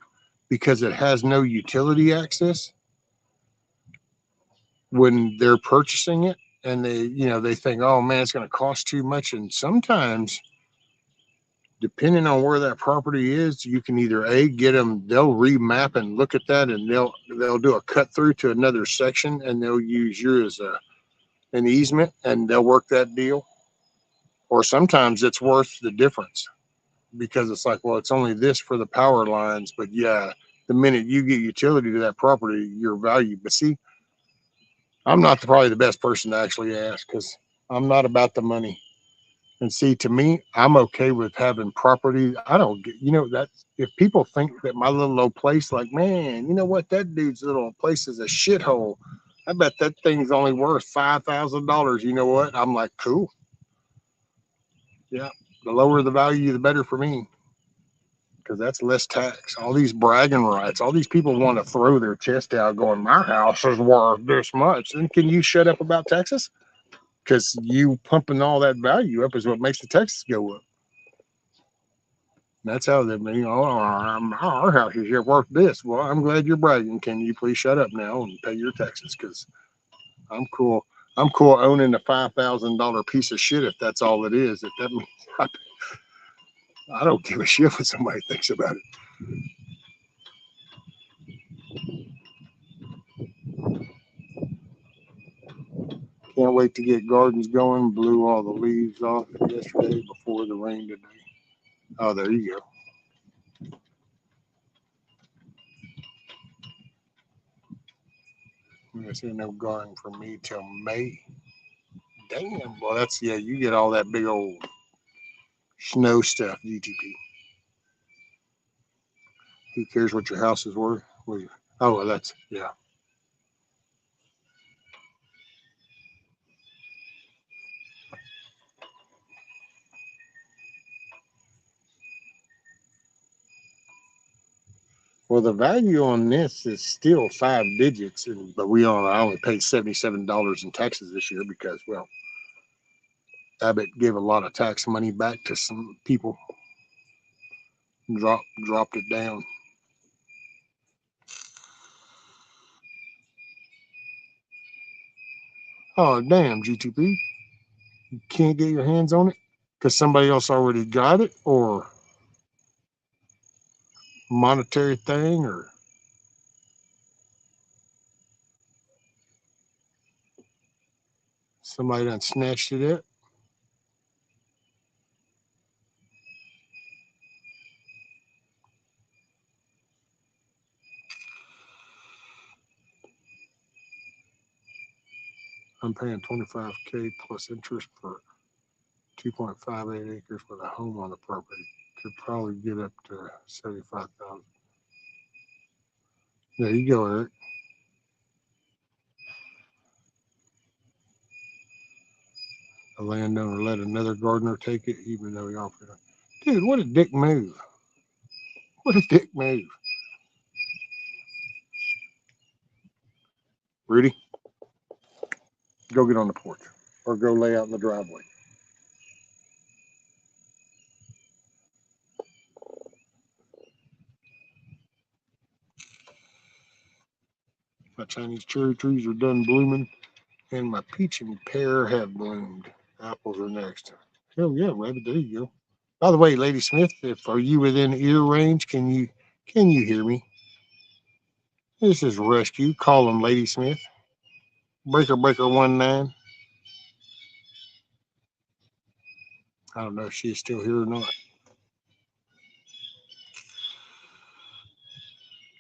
because it has no utility access when they're purchasing it. And they think, oh man, it's going to cost too much. And sometimes, depending on where that property is, you can either get them, they'll remap and look at that, and they'll do a cut through to another section, and they'll use yours as an easement, and they'll work that deal. Or sometimes it's worth the difference because it's like, well, it's only this for the power lines, but yeah, the minute you get utility to that property, your value. But see, I'm not probably the best person to actually ask because I'm not about the money. And see, to me, I'm okay with having property. I don't get, that if people think that my little old place, like, man, you know what, that dude's little place is a shithole. I bet that thing's only worth $5,000. You know what? I'm like, cool. Yeah. The lower the value, the better for me. Because that's less tax. All these bragging rights, all these people want to throw their chest out going, my house is worth this much. Then can you shut up about taxes? Because you pumping all that value up is what makes the taxes go up. That's how they, our house is worth this. Well, I'm glad you're bragging. Can you please shut up now and pay your taxes? Because I'm cool. I'm cool owning a $5,000 piece of shit if that's all it is. If that means I don't give a shit what somebody thinks about it. Can't wait to get gardens going. Blew all the leaves off yesterday before the rain today. Oh, there you go. I see no garden for me till May. Damn. Well, that's, yeah, you get all that big old snow stuff, GTP. Who cares what your house is worth? Oh, well, that's, yeah. Well, the value on this is still 5 digits, but I only paid $77 in taxes this year because, well, Abbott gave a lot of tax money back to some people. Dropped it down. Oh, damn, GTP. You can't get your hands on it because somebody else already got it, or monetary thing, or somebody done snatched it up. I'm paying $25K plus interest for 2.58 acres with a home on the property. Could probably get up to 75,000. There you go, Eric. A landowner let another gardener take it, even though he offered it. Dude, what a dick move. What a dick move. Rudy, go get on the porch or go lay out in the driveway. My Chinese cherry trees are done blooming, and my peach and pear have bloomed. Apples are next. Hell yeah, Rabbit, there you go. By the way, Lady Smith, if are you within ear range, can you hear me? This is Rescue. Call him Lady Smith. Breaker 19. I don't know if she is still here or not.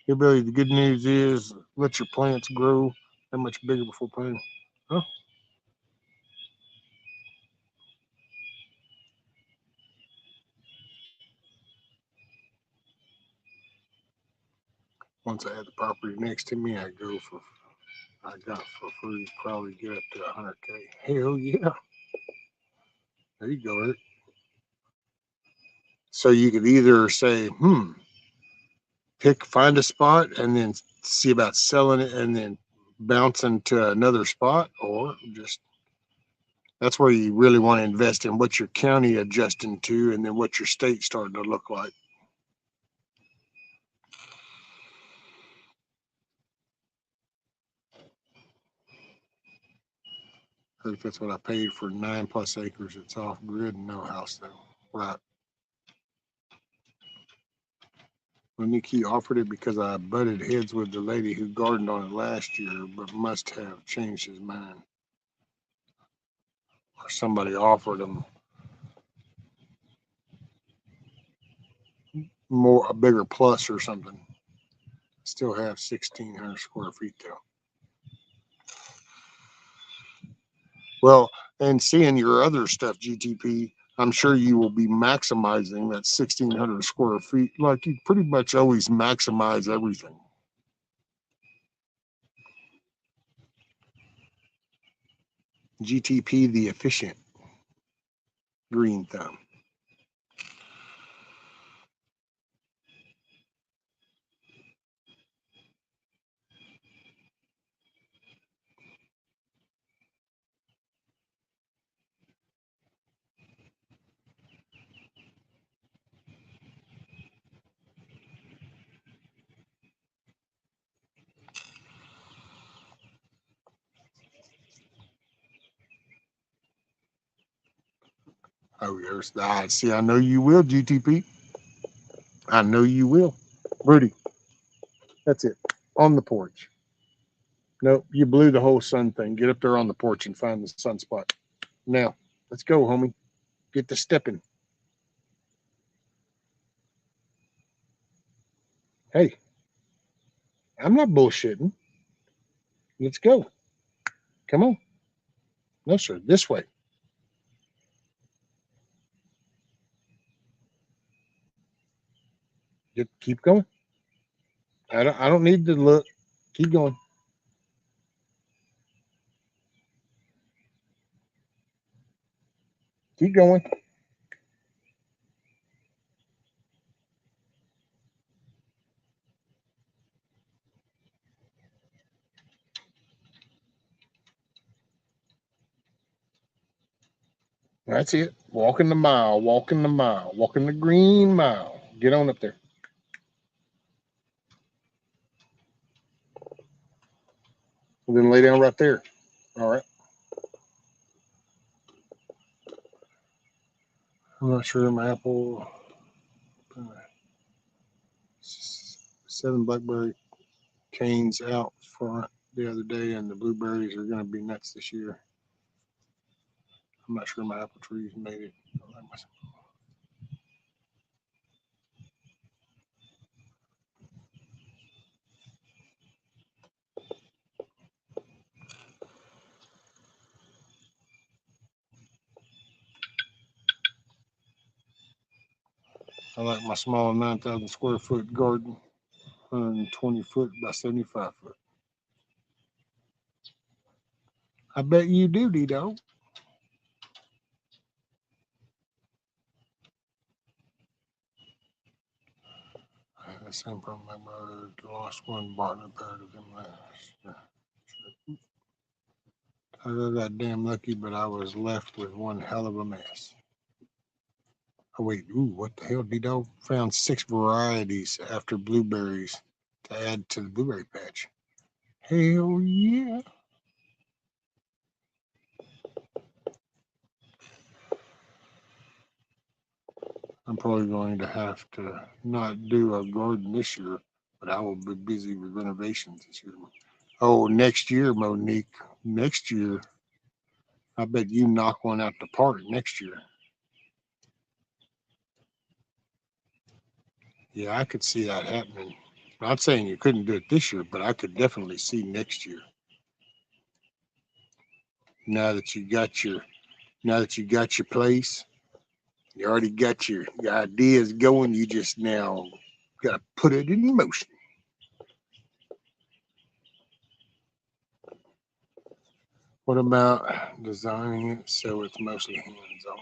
Hey, Billy, the good news is let your plants grow that much bigger before planting. Huh? Once I had the property next to me, I got for free, probably get up to 100K. Hell yeah. There you go, Eric. So you could either say, find a spot and then see about selling it and then bouncing to another spot, or just that's where you really want to invest in what your county adjusting to and then what your state's starting to look like. I think that's what I paid for 9+ acres. It's off grid and no house though. Right. Nikki offered it because I butted heads with the lady who gardened on it last year, but must have changed his mind. Or somebody offered him a bigger plus or something. Still have 1,600 square feet though. Well, and seeing your other stuff, GTP, I'm sure you will be maximizing that 1,600 square feet. Like you pretty much always maximize everything. GTP, the efficient green thumb. Oh, there's that. See, I know you will, GTP. I know you will. Rudy, that's it. On the porch. Nope, you blew the whole sun thing. Get up there on the porch and find the sunspot. Now, let's go, homie. Get to stepping. Hey, I'm not bullshitting. Let's go. Come on. No, sir. This way. Just keep going. I don't need to look. Keep going. Keep going. That's it. Walking the mile, walking the mile, walking the green mile. Get on up there. And then lay down right there. All right. I'm not sure my apple. 7 blackberry canes out front the other day, and the blueberries are going to be nuts this year. I'm not sure my apple trees made it. I like my small 9,000 square foot garden, 120 foot by 75 foot. I bet you do, D-Dog. same problem. My mother lost one partner part of them last. I got damn lucky, but I was left with one hell of a mess. Oh wait, ooh, what the hell? D-Dog found 6 varieties after blueberries to add to the blueberry patch. Hell yeah. I'm probably going to have to not do a garden this year, but I will be busy with renovations this year. Oh, next year, Monique. Next year, I bet you knock one out the park next year. Yeah, I could see that happening. Not saying you couldn't do it this year, but I could definitely see next year. Now that you got your place, you already got your ideas going. You just now got to put it in motion. What about designing it so it's mostly hands-on?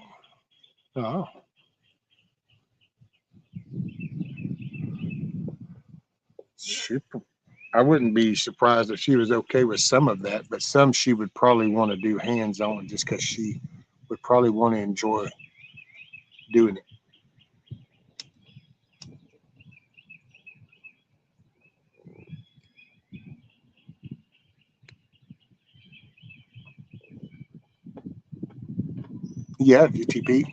Oh. I wouldn't be surprised if she was okay with some of that, but some she would probably want to do hands-on just because she would probably want to enjoy doing it. Yeah, GTP.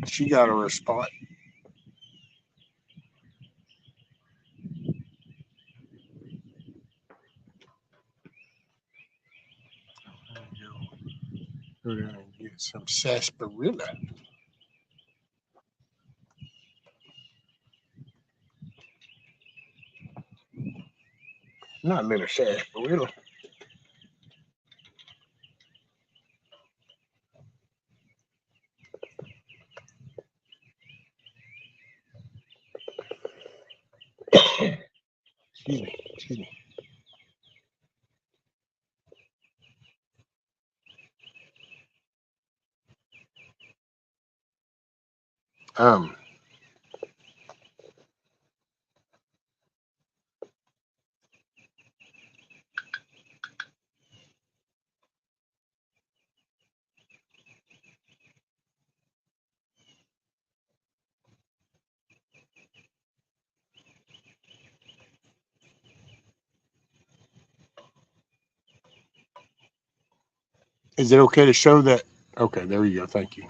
She got her a spot. Go down and get some sarsaparilla. Not little sarsaparilla. Excuse me. Um, is it okay to show that? Okay, there you go. Thank you.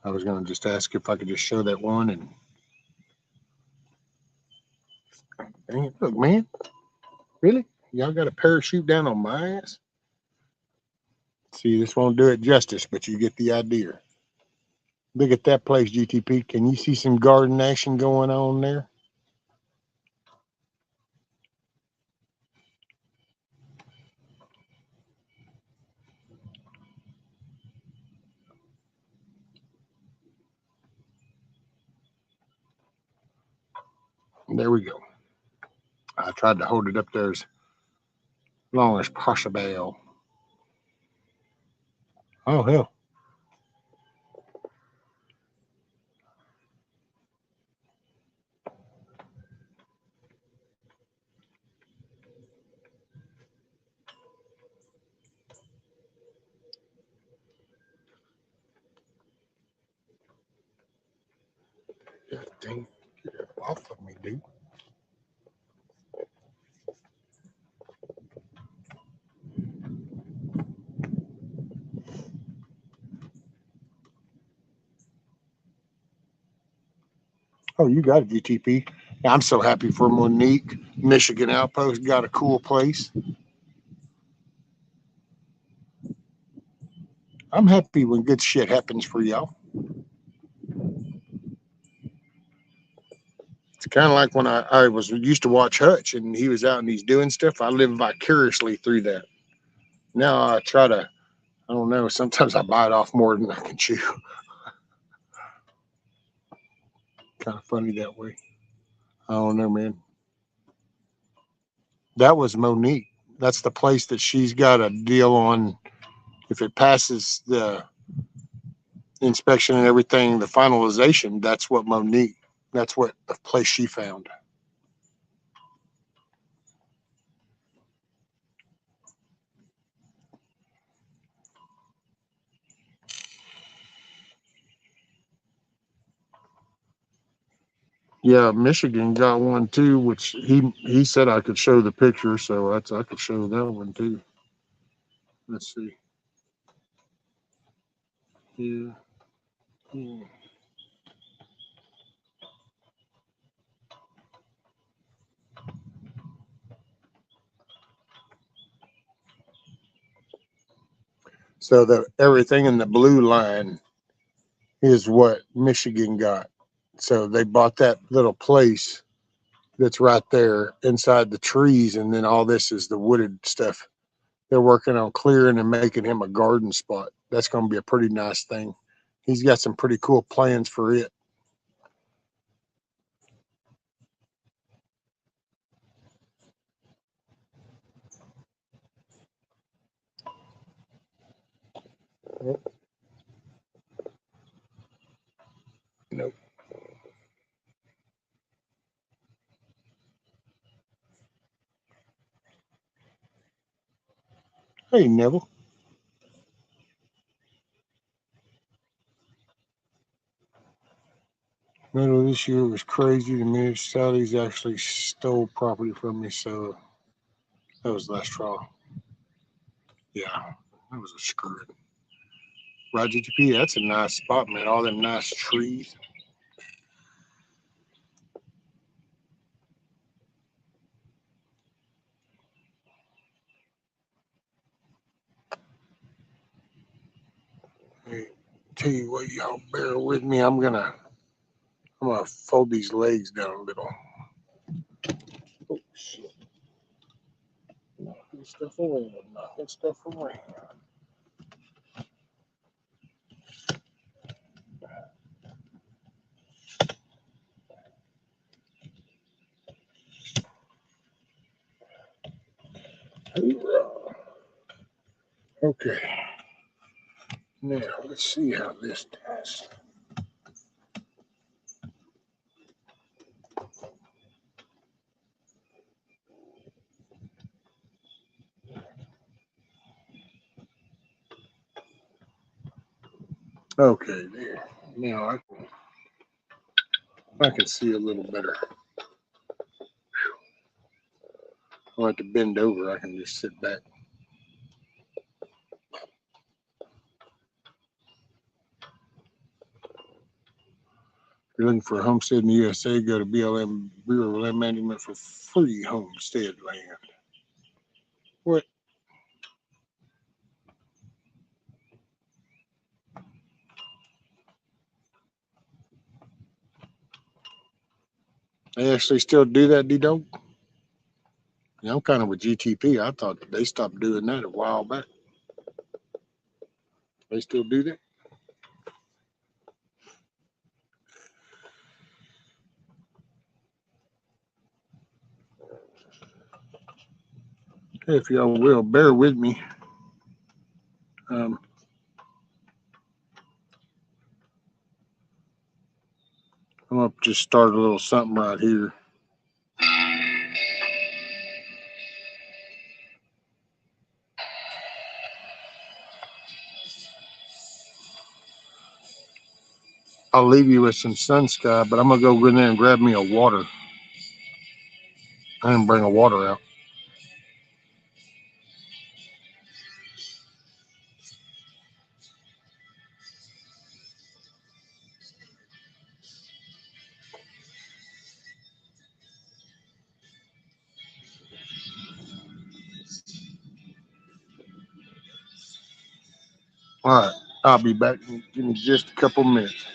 I was going to just ask if I could just show that one and dang it, look, man. Really? Y'all got a parachute down on my ass? See, this won't do it justice, but you get the idea. Look at that place, GTP. Can you see some garden action going on there? There we go. I tried to hold it up there as long as possible. Oh, hell. God dang. Get that off of me, dude. Oh, you got it, GTP. I'm so happy for Monique. Michigan Outpost got a cool place. I'm happy when good shit happens for y'all. It's kind of like when I was used to watch Hutch and he was out and he's doing stuff. I live vicariously through that. Now I try to, I don't know, sometimes I bite off more than I can chew. Kind of funny that way. I don't know, man. That was Monique. That's the place that she's got a deal on. If it passes the inspection and everything, the finalization, that's what Monique That's what the place she found. Yeah, Michigan got one too, which he said I could show the picture, so I could show that one too. Let's see. Yeah. Hmm. So the everything in the blue line is what Michigan got. So they bought that little place that's right there inside the trees, and then all this is the wooded stuff. They're working on clearing and making him a garden spot. That's going to be a pretty nice thing. He's got some pretty cool plans for it. Nope. Hey, Neville. Middle of this year was crazy. The municipalities actually stole property from me, so that was the last trial. Yeah, that was a screw. Roger GP, that's a nice spot, man. All them nice trees. Hey, tell you what, y'all bear with me. I'm gonna fold these legs down a little. Oh shit! Knock this stuff away. Knock that stuff away. Okay. Now let's see how this does. Okay, there. Now I can see a little better. I don't have to bend over. I can just sit back. If you're looking for a homestead in the USA, go to BLM Bureau of Land Management for free homestead land. What? They actually still do that, D-Dog? Yeah, I'm kind of with GTP. I thought they stopped doing that a while back. They still do that? Hey, if y'all will, bear with me. Um, I'm going to just start a little something right here. I'll leave you with some sun sky, but I'm going to go in there and grab me a water. I didn't bring a water out. All right, I'll be back in just a couple minutes.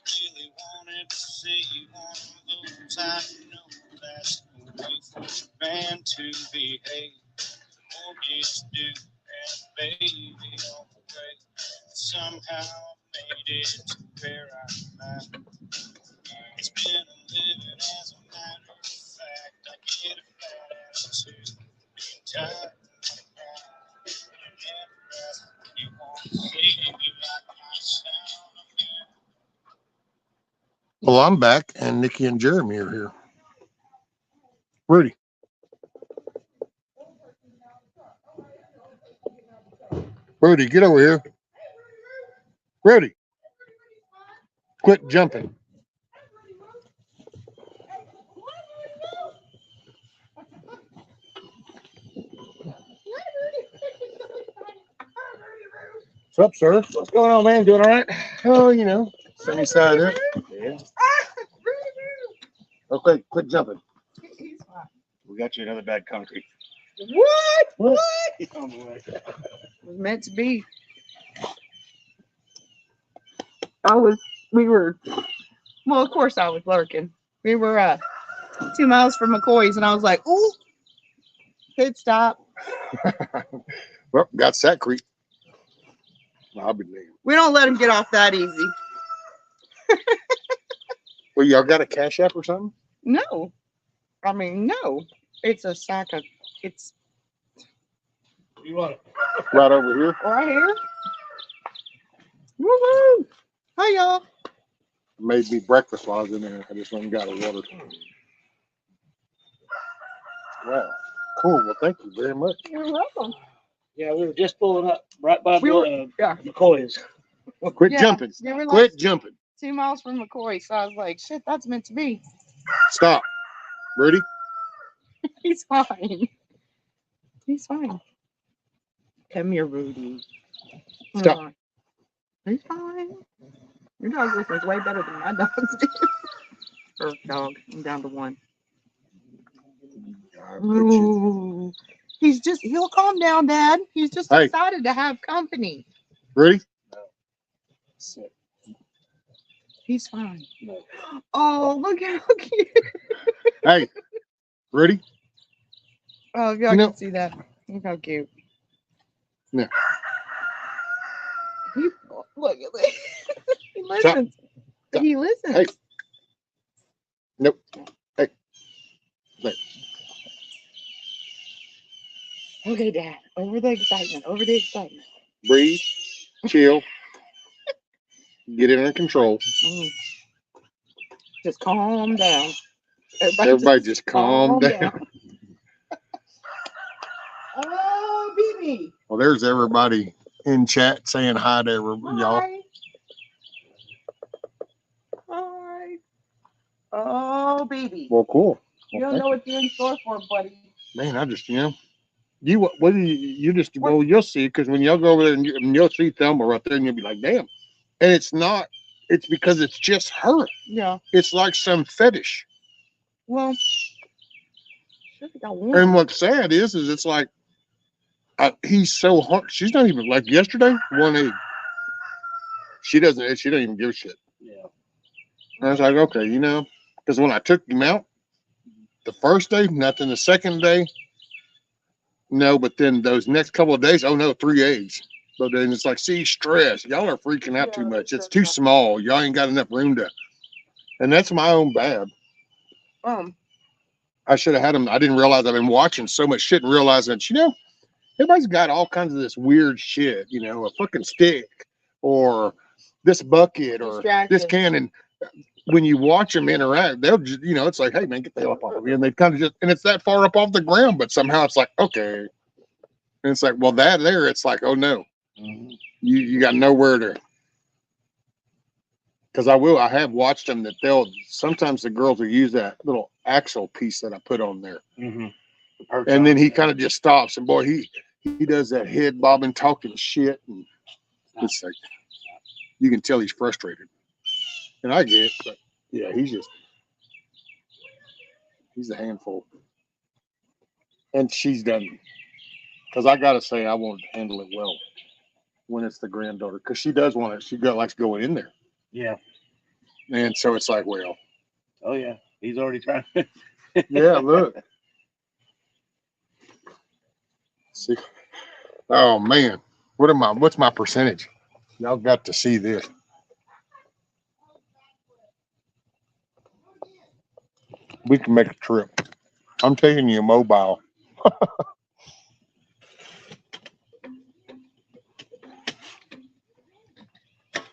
Really wanted to see one of those I know that's the way for a man to behave. Mortgage due and baby on the way. Somehow made it to where I'm at. It's been a living as a matter of fact. I get a bad attitude, being tired of my pride. Never ask you want to see me like my sound. Well, I'm back, and Nikki and Jeremy are here. Rudy. Rudy, get over here. Rudy, quit jumping. What's up, sir? What's going on, man? Doing all right? Oh, you know, sunny side up. Yeah. Okay, quit jumping. We got you another bad concrete. What? Oh, boy. It was meant to be. We were, well, of course I was lurking. We were 2 miles from McCoy's, and I was like, ooh, pit stop. Well, got Sackcrete. I'll be damned. We don't let him get off that easy. Well, y'all got a Cash App or something? No. I mean, no. It's a sack of, it's You want it? Right over here. right here. Woo-hoo. Hi, y'all. Made me breakfast while I was in there. I just went and got a water. Wow. Cool. Well, thank you very much. You're welcome. Yeah, we were just pulling up right by Yeah. McCoy's. Quit Yeah, jumping. they were like Quit jumping. 2 miles from McCoy, so I was like, shit, that's meant to be. Stop. Rudy? He's fine. He's fine. Come here, Rudy. Stop. Come on. He's fine. Your dog listens way better than my dogs do. Or dog. I'm down to one. Ooh. He'll calm down, Dad. He's just Hey. excited to have company. Rudy? Sit. He's fine. No. Oh, look how cute. Hey. Rudy? Oh, y'all You know- can see that. Look how cute. Yeah. Look at that. He listens. Stop. He listens. Hey. Nope. Hey. Hey. Okay, Dad. Over the excitement. Over the excitement. Breathe. Chill. Get it under control. Just calm down. Everybody just calm down. Oh, BB. Well, there's everybody in chat saying hi to y'all. Hi. Hi. Oh, baby. Well, cool. You don't know what you're in store for, buddy. Man, I just, what do you just, well, you'll see, because when y'all go over there and you'll see Thelma right there and you'll be like, damn. And it's not, it's because it's just her. Yeah. It's like some fetish. Well, should've got one. And what's sad is it's like, he's so hard. She's not even, like yesterday, 1 egg. She don't even give a shit. Yeah. And I was like, okay, because when I took him out, the first day, nothing. The second day, no. But then those next couple of days, oh no, 3 eggs. But then it's like, see, stress. Y'all are freaking out too much. It's too small. Y'all ain't got enough room to. And that's my own bad. I should have had him. I didn't realize I've been watching so much shit and realizing that, everybody's got all kinds of this weird shit, a fucking stick or this bucket or this can. And when you watch them interact, they'll just, it's like, hey, man, get the hell up off of me. And they kind of just, and it's that far up off the ground, but somehow it's like, okay. And it's like, well, that there, it's like, oh no, you got nowhere to. Because I have watched them that sometimes the girls will use that little axle piece that I put on there. And then he kind of just stops, and boy, he does that head bobbing, talking shit, and it's like you can tell he's frustrated. And I get it, but yeah, he's a handful. And she's done, because I gotta say I wanted to handle it well. when it's the granddaughter, because she does want it. She likes going in there. Yeah. And so it's like, well, Oh yeah. He's already trying. yeah, look. See. Oh man. What's my percentage? Y'all got to see this. We can make a trip. I'm taking you mobile.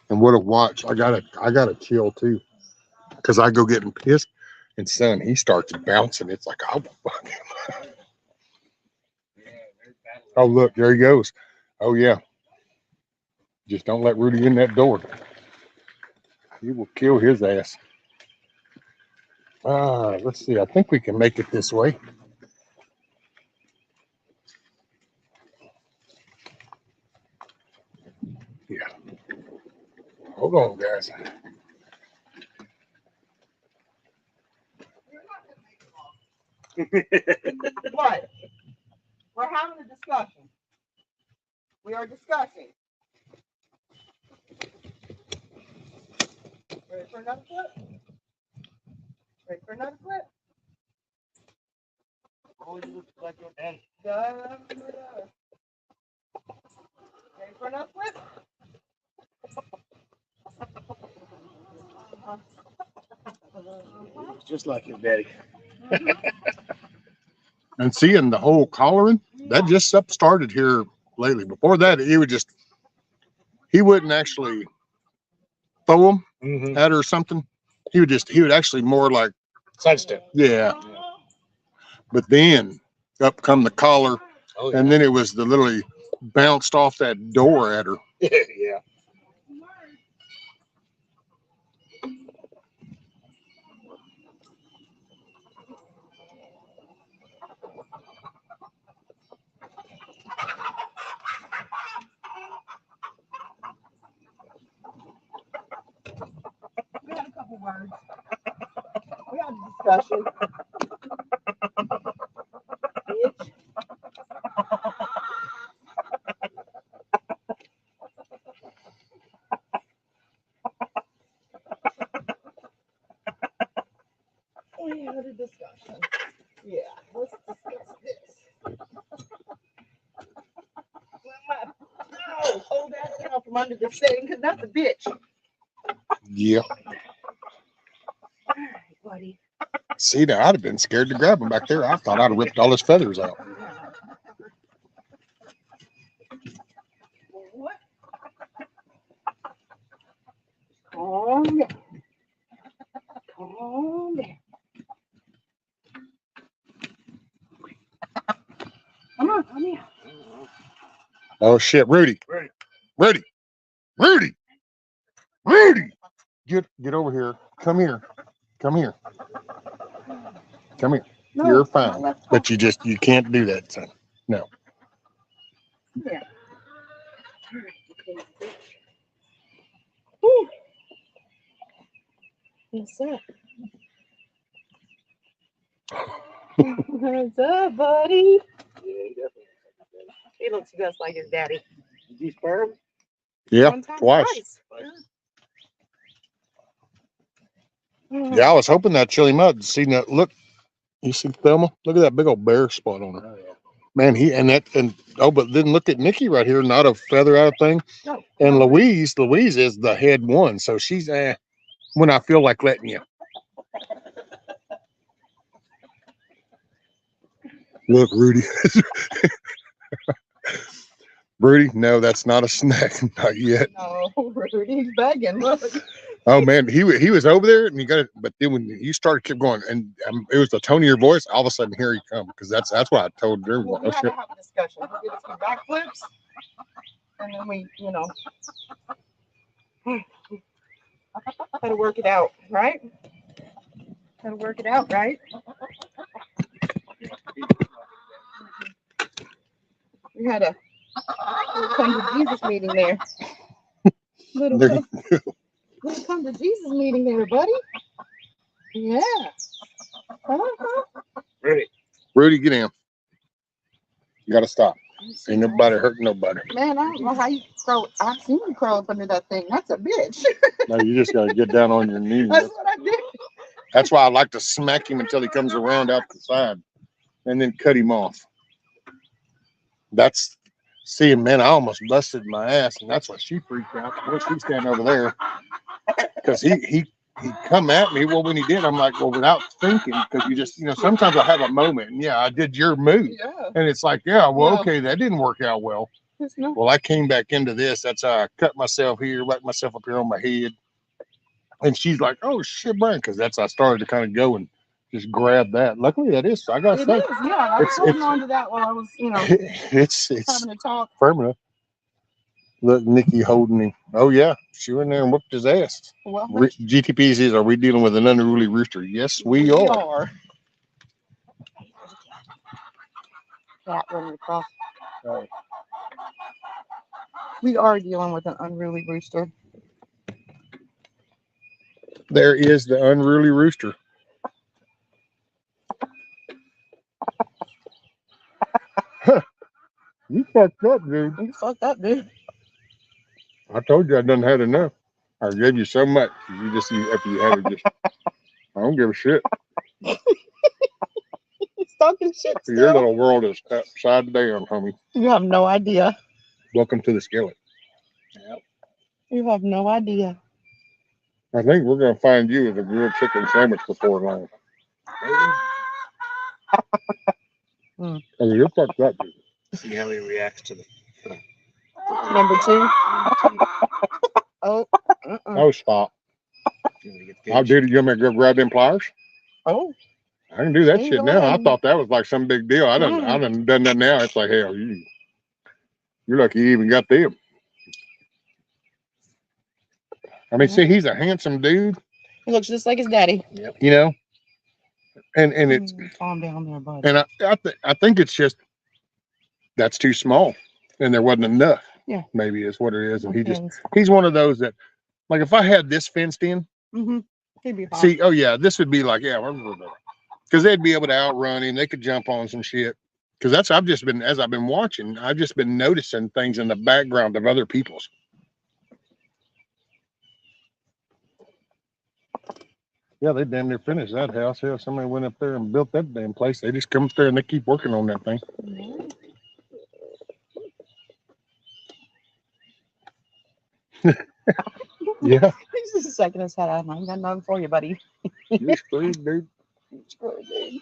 And what a watch. I gotta chill too. Cause I go getting pissed and son, he starts bouncing. It's like, oh fuck him. Oh look, there he goes. Oh yeah. Just don't let Rudy in that door. He will kill his ass. Let's see. I think we can make it this way. Yeah. Hold on, guys. What? We're having a discussion. We are discussing. Ready for another clip? Ready for another clip? Oh, you look like your dad. Ready for another clip? Just like your daddy. And seeing the whole collaring, that just started here lately. Before that, he wouldn't actually throw them at her or something. He would actually more like Sidestep. yeah. But then up come the collar, and then it was literally bounced off that door at her. Yeah. We had a couple words. We had a discussion. Bitch. We had a discussion. Yeah, let's discuss this. No, hold that down from under the thing, because that's a bitch. Yeah. All right, buddy. See, now I'd have been scared to grab him back there. I thought I'd have ripped all his feathers out. What? Calm down. Calm down. Come on, come here. Oh shit, Rudy. Rudy. Get over here. Come here. Come here. No, You're no, fine. let's go. But you can't do that, son. No. Yeah. All right, okay, bitch. Whew. What's up? What's up, buddy? He looks just like his daddy. Did you spur him? Yeah, One time, twice. Yeah, I was hoping that chili mud. See that? Look, you see Thelma? Look at that big old bear spot on her. Oh yeah. Man, but then look at Nikki right here, not a feather out of thing. No, And no. Louise is the head one, so she's when I feel like letting you. Look, Rudy. Rudy, no, that's not a snack, not yet. No, Rudy's begging. Look. Oh man, he was over there and he got it, but then when you kept going, and it was the tone of your voice. All of a sudden, here he come, because that's what I told everyone. We had to have a discussion. We did a few backflips, and then we, had to work it out, right? Had to work it out, right? We had a little come to Jesus meeting there. Little come to Jesus meeting there, buddy. Yeah. Uh-huh. Rudy, get in. You got to stop. Ain't nobody hurting nobody. Man, I don't know how you crawl. I've seen you crawl up under that thing. That's a bitch. No, you just gotta get down on your knees. That's what I did. That's why I like to smack him until he comes around out the side, and then cut him off. That's seeing, man. I almost busted my ass, and that's why she freaked out. Well, she's standing over there because he come at me. Well, when he did, I'm like, well, without thinking, because you just, sometimes I have a moment, and yeah, I did your move, Yeah. and it's like, yeah, well, Yeah. okay, that didn't work out well. It's not. Well, I came back into this. That's how I cut myself here, whacked myself up here on my head, and she's like, oh shit, Brian, because that's I started to kind of go and just grab that. Luckily, that is. I gotta It say, is. Yeah, I was holding on to that while I was, it's having a talk. firm enough. Look, Nikki holding him. Oh yeah, she went in there and whooped his ass. Well, GTP says, "Are we dealing with an unruly rooster?" Yes, we are. Cat running across. We are dealing with an unruly rooster. There is the unruly rooster. You fucked up, dude. You fucked up, dude. I told you I done had enough. I gave you so much. After you had it, just I don't give a shit. He's talking shit still. Your little world is upside down, homie. You have no idea. Welcome to the skillet. Yep. You have no idea. I think we're gonna find you with a grilled chicken sandwich before long. Mm. Oh, you're fucked up, dude. See how he reacts to the. Number 2. Oh. Oh, stop. Oh, dude, you want me to go grab them pliers? Oh. I can do that Hey, shit go now. I ahead. thought that was like some big deal. I done done that now. It's like, hell, you're lucky you even got them. I mean, see, he's a handsome dude. He looks just like his daddy. Yep. And it's calm down there, bud. and I think it's just that's too small, and there wasn't enough. Yeah. Maybe is what it is, and he's one of those that, like, if I had this fenced in, He'd be fine. see, oh yeah, this would be like, yeah, because they'd be able to outrun him. They could jump on some shit. Because as I've been watching, I've just been noticing things in the background of other people's. Yeah, they damn near finished that house. Yeah, somebody went up there and built that damn place. They just come up there and they keep working on that thing. Yeah. He's just shaking his head. I ain't got nothing for you, buddy. You're screwed, dude. If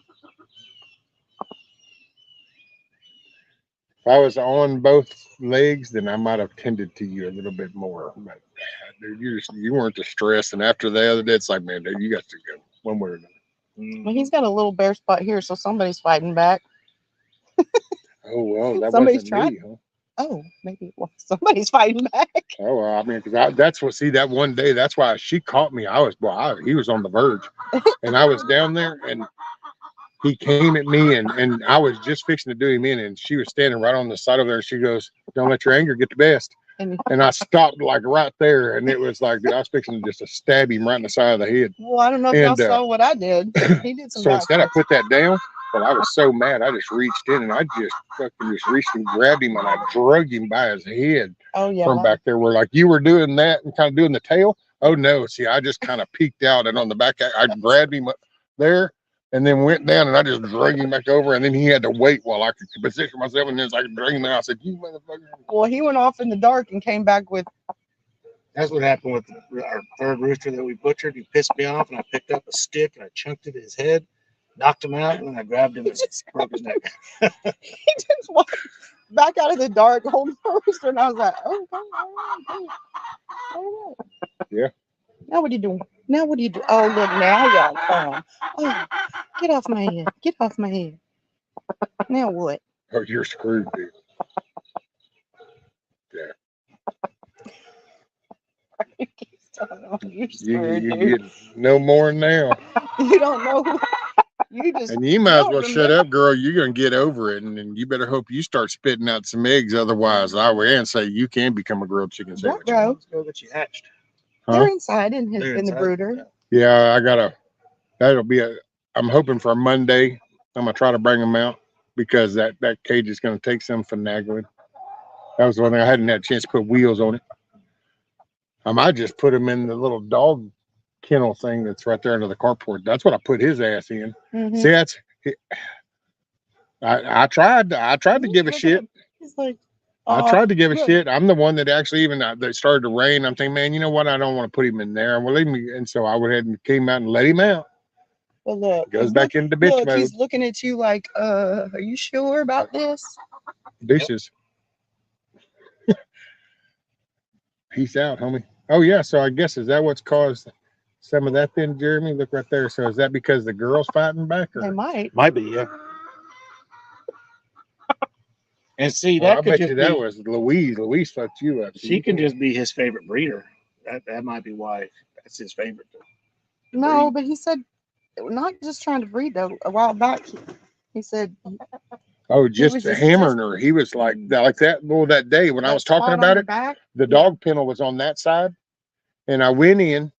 If I was on both legs, then I might have tended to you a little bit more. But dude, you weren't distressed. And after the other day, it's like, man, dude, you got to go one way or another. Well, he's got a little bare spot here, so somebody's fighting back. Oh well, that Somebody's wasn't trying. me, huh? Oh, maybe somebody's fighting back. Oh, well, I mean, because that one day, that's why she caught me. He was on the verge, and I was down there, and he came at me, and I was just fixing to do him in, and she was standing right on the side of there. And she goes, "Don't let your anger get the best." And I stopped like right there, and it was like, dude, I was fixing to just stab him right in the side of the head. Well, I don't know if y'all saw what I did. He did some. So instead, I put that down. But I was so mad, I just reached in and I just fucking reached and grabbed him and I dragged him by his head from back there. Where like you were doing that and kind of doing the tail. Oh no! See, I just kind of peeked out and on the back, I grabbed him up there and then went down and I just dragged him back over. And then he had to wait while I could position myself. And then I could drag him out. I said, "You motherfucker!" Well, he went off in the dark and came back with. That's what happened with our third rooster that we butchered. He pissed me off, and I picked up a stick and I chunked it at his head, knocked him out, and then I grabbed him and broke his neck. He just walked back out of the dark, holding the rooster, and I was like, "Oh, all right. Yeah. Now what are you doing? Now what are you doing? Oh, look, now y'all calm. Oh, get off my head. Get off my head. Now what? Oh, you're screwed, dude. Yeah. You're screwed, You dude. get no more now. You don't know who. You just. And you might as don't well shut remember. up, girl. You're gonna get over it, and you better hope you start spitting out some eggs. Otherwise, I will say you can become a grilled chicken sandwich. Bro, Let's go that you hatched. Huh? they're inside in They're the inside. brooder. Yeah, I'm hoping for a Monday. I'm gonna try to bring them out. because that cage is going to take some finagling. That was the one thing I hadn't had a chance to put wheels on it. I might just put him in the little dog kennel thing that's right there under the carport. That's what I put his ass in. Mhm. See, that's I tried to give a shit. He's like, I tried to give a look. shit. I'm the one that actually even that started to rain. I'm thinking, man, you know what? I don't want to put him in there. Well, leave me. And so I went ahead and came out and let him out. Well, look, Goes he's back into bitch look, mode. he's looking at you like, are you sure about this? Deuces. Peace out, homie. Oh yeah. So I guess is that what's caused some of that then, Jeremy? Look right there. So is that because the girls fighting back? They Or? might. Might be, yeah. And see, Well, that I could bet just you that be, was Louise. Louise fucked you up. she can just be his favorite breeder. That might be why that's his favorite. No, but he said not just trying to breed though. A while back, he said Oh, just was just- hammering her. He was like that. Well, that day when I that was talking spot on about her it, back. the dog kennel was on that side, and I went in.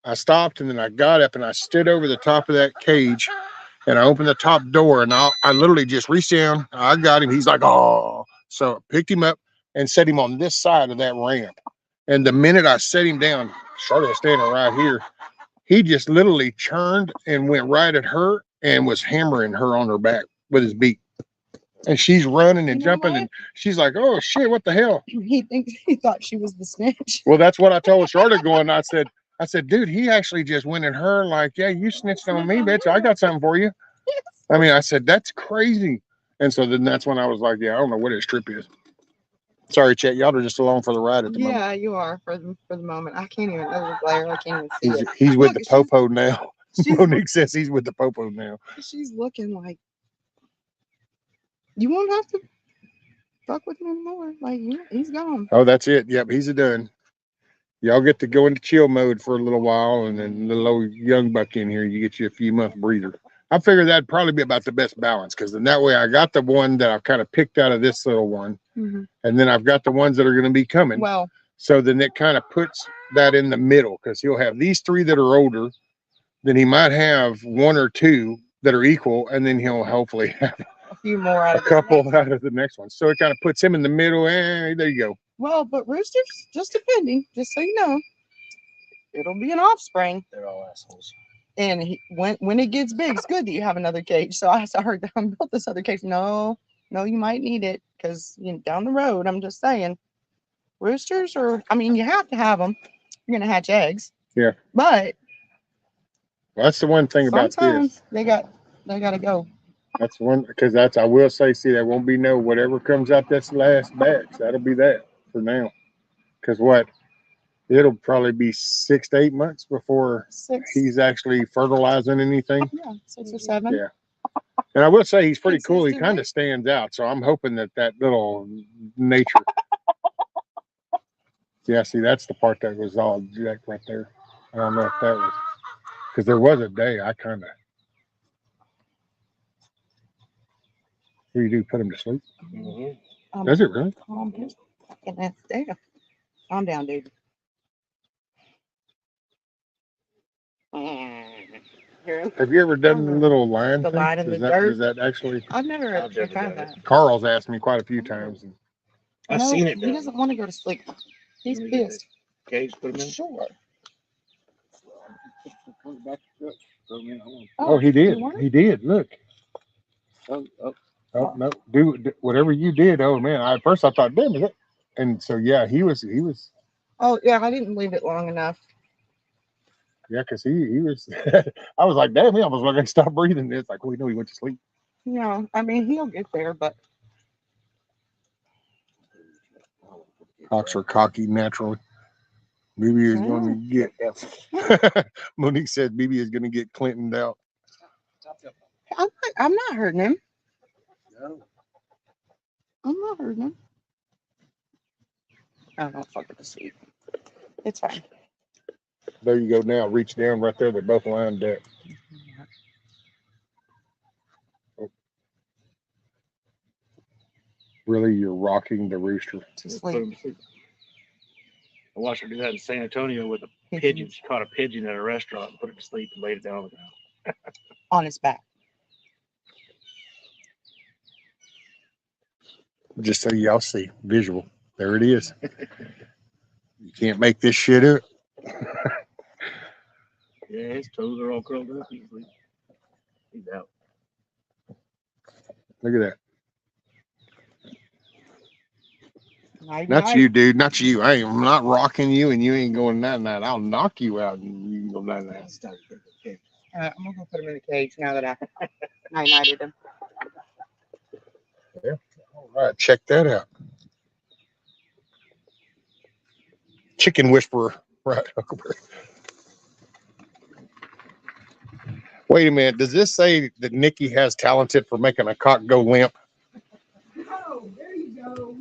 I stopped, and then I got up and I stood over the top of that cage, and I opened the top door, and I literally just reached down. I got him. He's like, oh, so I picked him up and set him on this side of that ramp. And the minute I set him down, Charlotte was standing right here. He just literally turned and went right at her and was hammering her on her back with his beak. And she's running and You know jumping, what? and she's like, "Oh shit, what the hell?" He thought she was the snitch. Well, that's what I told Charlotte. Going, I said, dude, he actually just went at her like, "Yeah, you snitched on me, bitch. I got something for you." I mean, I said, "That's crazy." And so then that's when I was like, "Yeah, I don't know what his trip is." Sorry, Chet, y'all are just along for the ride at the moment. Yeah, you are for the moment. I can't even. There's a glare. I can't even see it. He's with Look, the popo now. she's- Monique says he's with the popo now. She's looking like you won't have to fuck with him anymore. Like he's gone. Oh, that's it. Yep, he's a done. Y'all get to go into chill mode for a little while, and then the little young buck in here, you get you a few month breather. I figured that'd probably be about the best balance, because then that way I got the one that I've kind of picked out of this little one, and then I've got the ones that are going to be coming. Well, so then it kind of puts that in the middle, because he'll have these three that are older, then he might have one or two that are equal, and then he'll hopefully have a few more out a of couple out of the next one. So it kind of puts him in the middle, and there you go. Well, but roosters, just depending, just so you know, it'll be an offspring. They're all assholes. And when it gets big, it's good that you have another cage. So I heard that I built this other cage. No, you might need it because down the road. I'm just saying, roosters are. I mean, you have to have them. You're gonna hatch eggs. Yeah. But Well, that's the one thing about sometimes this. they gotta go. That's one, because that's, I will say, see, there won't be no whatever comes out this last batch. That'll be that for now. Because what? It'll probably be 6 to 8 months before he's actually fertilizing anything. Yeah, 6 or 7. Yeah. And I will say he's pretty Thanks, cool. He Mr. kind Ray. of stands out. So I'm hoping that little nature. Yeah, see, that's the part that was all jacked right there. I don't know if that was, because there was a day I kind of. What do you do? Put him to sleep? Does it really? Calm down. Damn. Calm down, dude. Have you ever done the little line The thing? line in the Does dirt? that actually? I've never tried that. Carl's asked me quite a few times. And I've No, seen it He done. doesn't want to go to sleep. He's Let me get pissed. Cage, put him in. Sure. oh, he did. He did. Look. Oh, Oh no! Do whatever you did. Oh man! At first I thought, damn, is it? And so yeah, he was. Oh yeah, I didn't leave it long enough. Yeah, because he was. I was like, damn, he almost like I stopped breathing. It's like we know he went to sleep. No, I mean he'll get there, but Hawks are cocky naturally. BB is going to get. Monique said BB is going to get Clinton out. I'm not hurting him. I'm not hurting him. I don't fuck it to sleep. It's fine. There you go. Now reach down right there. They're both lined up. Oh. Really, you're rocking the rooster. To put him sleep. to sleep. I watched her do that in San Antonio with a pigeon. She caught a pigeon at a restaurant and put it to sleep and laid it down on the ground. On his back. Just so y'all see visual. There it is. You can't make this shit up. Yeah, his toes are all curled up. He's out. Look at that. Night, Not night. you, dude. Not you. I'm not rocking you, and you ain't going that night. I'll knock you out, and you can go that night. I'm gonna go put him in the cage now that I night-nighted him. Yeah. All right. Check that out. Chicken whisperer. Right. Huckleberry. Wait a minute. Does this say that Nikki has talented for making a cock go limp? Oh, there you go.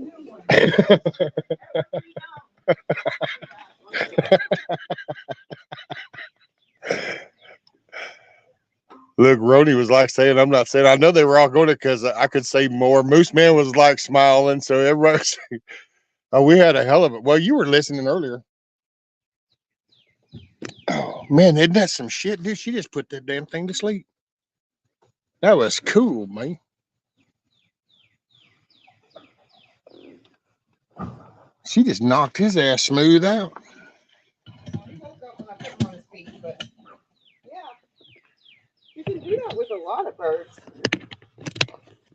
Look, Roni was like saying, I'm not saying, I know they were all going to because I could say more. Moose Man was like smiling. So everybody's, oh, we had a hell of it. Well, you were listening earlier. Oh, man, isn't that some shit, dude? She just put that damn thing to sleep. That was cool, man. She just knocked his ass smooth out. You can do that with a lot of birds.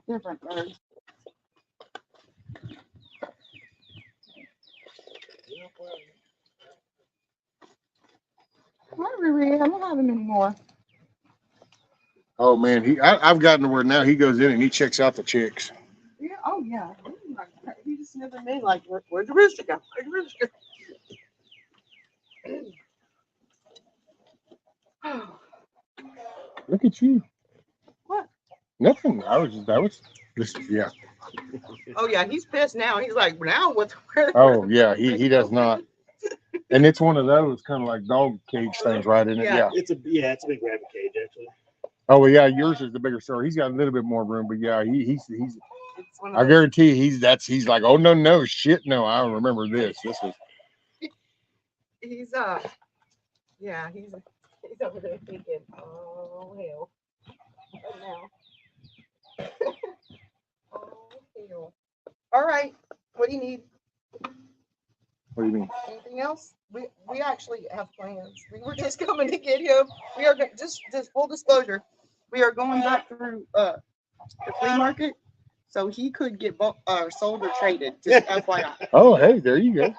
Different birds. Come on, Riri. I don't have him anymore. Oh, man, I've gotten to where now he goes in and he checks out the chicks. Yeah. Oh, yeah. He just never made like, where's the rooster go? Where's the rooster? Look at you. What? Nothing. Yeah. Oh, yeah. He's pissed now. He's like, now what's where? Oh, yeah, he does not. And it's one of those kind of like dog cage things, right? Isn't it? Yeah. It's a big rabbit cage actually. Oh, well, yeah, yours is the bigger story. He's got a little bit more room, but yeah, he's It's one of I those- guarantee he's like, oh no, shit, no, I remember this. This was He's yeah, he's over there thinking, oh hell. What now? Oh hell. All right. What do you need? what do you mean? Anything else? We actually have plans. We were just coming to get him. We are just full disclosure. We are going back through the flea market, so he could get sold or traded. Just FYI. Oh, hey, there you go.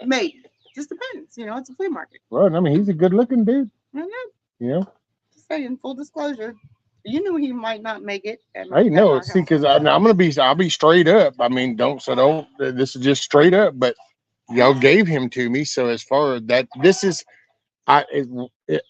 Maybe. Just depends. You know, it's a flea market. Well, I mean, he's a good looking dude. I know. You know. Just saying, full disclosure. You knew he might not make it. Hey, no, see, because I'll be straight up. I mean, don't. This is just straight up. But y'all gave him to me, so as far as that, this is,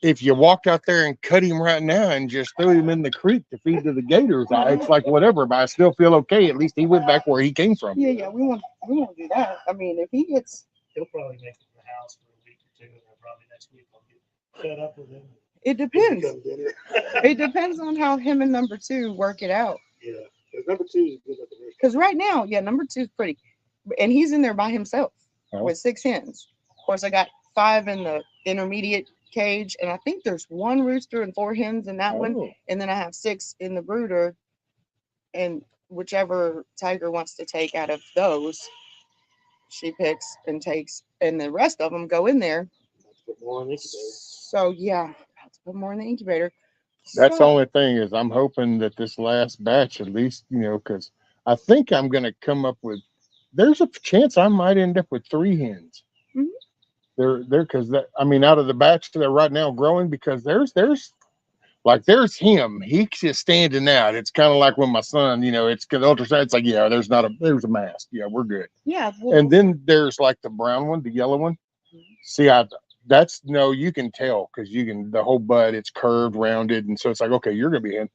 if you walked out there and cut him right now and just threw him in the creek to feed to the gators, it's like whatever. But I still feel okay. At least he went back where he came from. Yeah, we won't do that. I mean, if he gets, He'll probably make it to the house for a week or two, and then probably next week I'll get fed up with him. it depends. Come dinner. It depends on how him and number two work it out. Yeah, because number 2 is a good looking rooster. Because right now, yeah, number two is pretty, and he's in there by himself with 6 hens. Of course, I got 5 in the intermediate cage, and I think there's 1 rooster and 4 hens in that one, and then I have 6 in the brooder, and whichever Tiger wants to take out of those, she picks and takes, and the rest of them go in there. Put more in the incubator. So yeah, have to put more in the incubator. That's the So- only thing is I'm hoping that this last batch, at least, you know, because I think I'm going to come up with, there's a chance I might end up with 3 hens. Mhm. They're because that, I mean, out of the batch that are right now growing, because there's there's him. He's just standing out. It's kind of like when my son, you know, it's because ultrasound. It's like, yeah, there's a mask. Yeah, we're good. Yeah. Well, And then there's like the brown one, the yellow one. See, you can tell because the whole bud, it's curved, rounded, and so it's like, okay, you're gonna be in.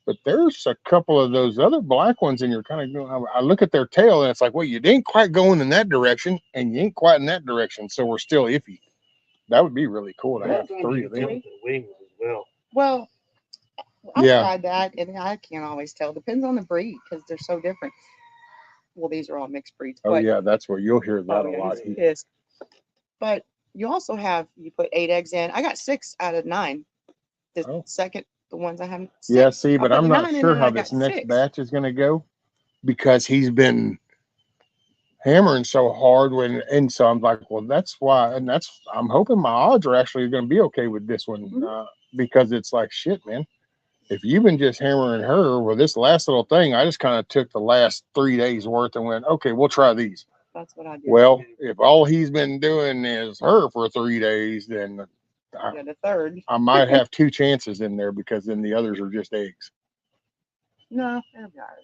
But there's a couple of those other black ones, and you're kind of, I look at their tail, and it's like, well, you ain't quite going in that direction, and you ain't quite in that direction, so we're still iffy. That would be really cool to have 3 of them. The wings as well. well, I Yeah. tried that, and I can't always tell. Depends on the breed because they're so different. Well, these are all mixed breeds. Oh but, yeah, that's where you'll hear that oh, a yeah, lot. he's pissed. But you also you put 8 eggs in. I got 6 out of 9. The second, the ones I haven't. Yeah, see, but I put I'm not 9 in sure and how I got this next 6. batch is going to go because he's been hammering so hard and so I'm like, well, that's why, and I'm hoping my odds are actually going to be okay with this one because it's like, shit, man. If you've been just hammering her, well, this last little thing, I just kind of took the last 3 days worth and went, okay, we'll try these. That's what I did. Well, if all he's been doing is her for 3 days, then the third. I might have 2 chances in there because then the others are just eggs. No, they'll be all right.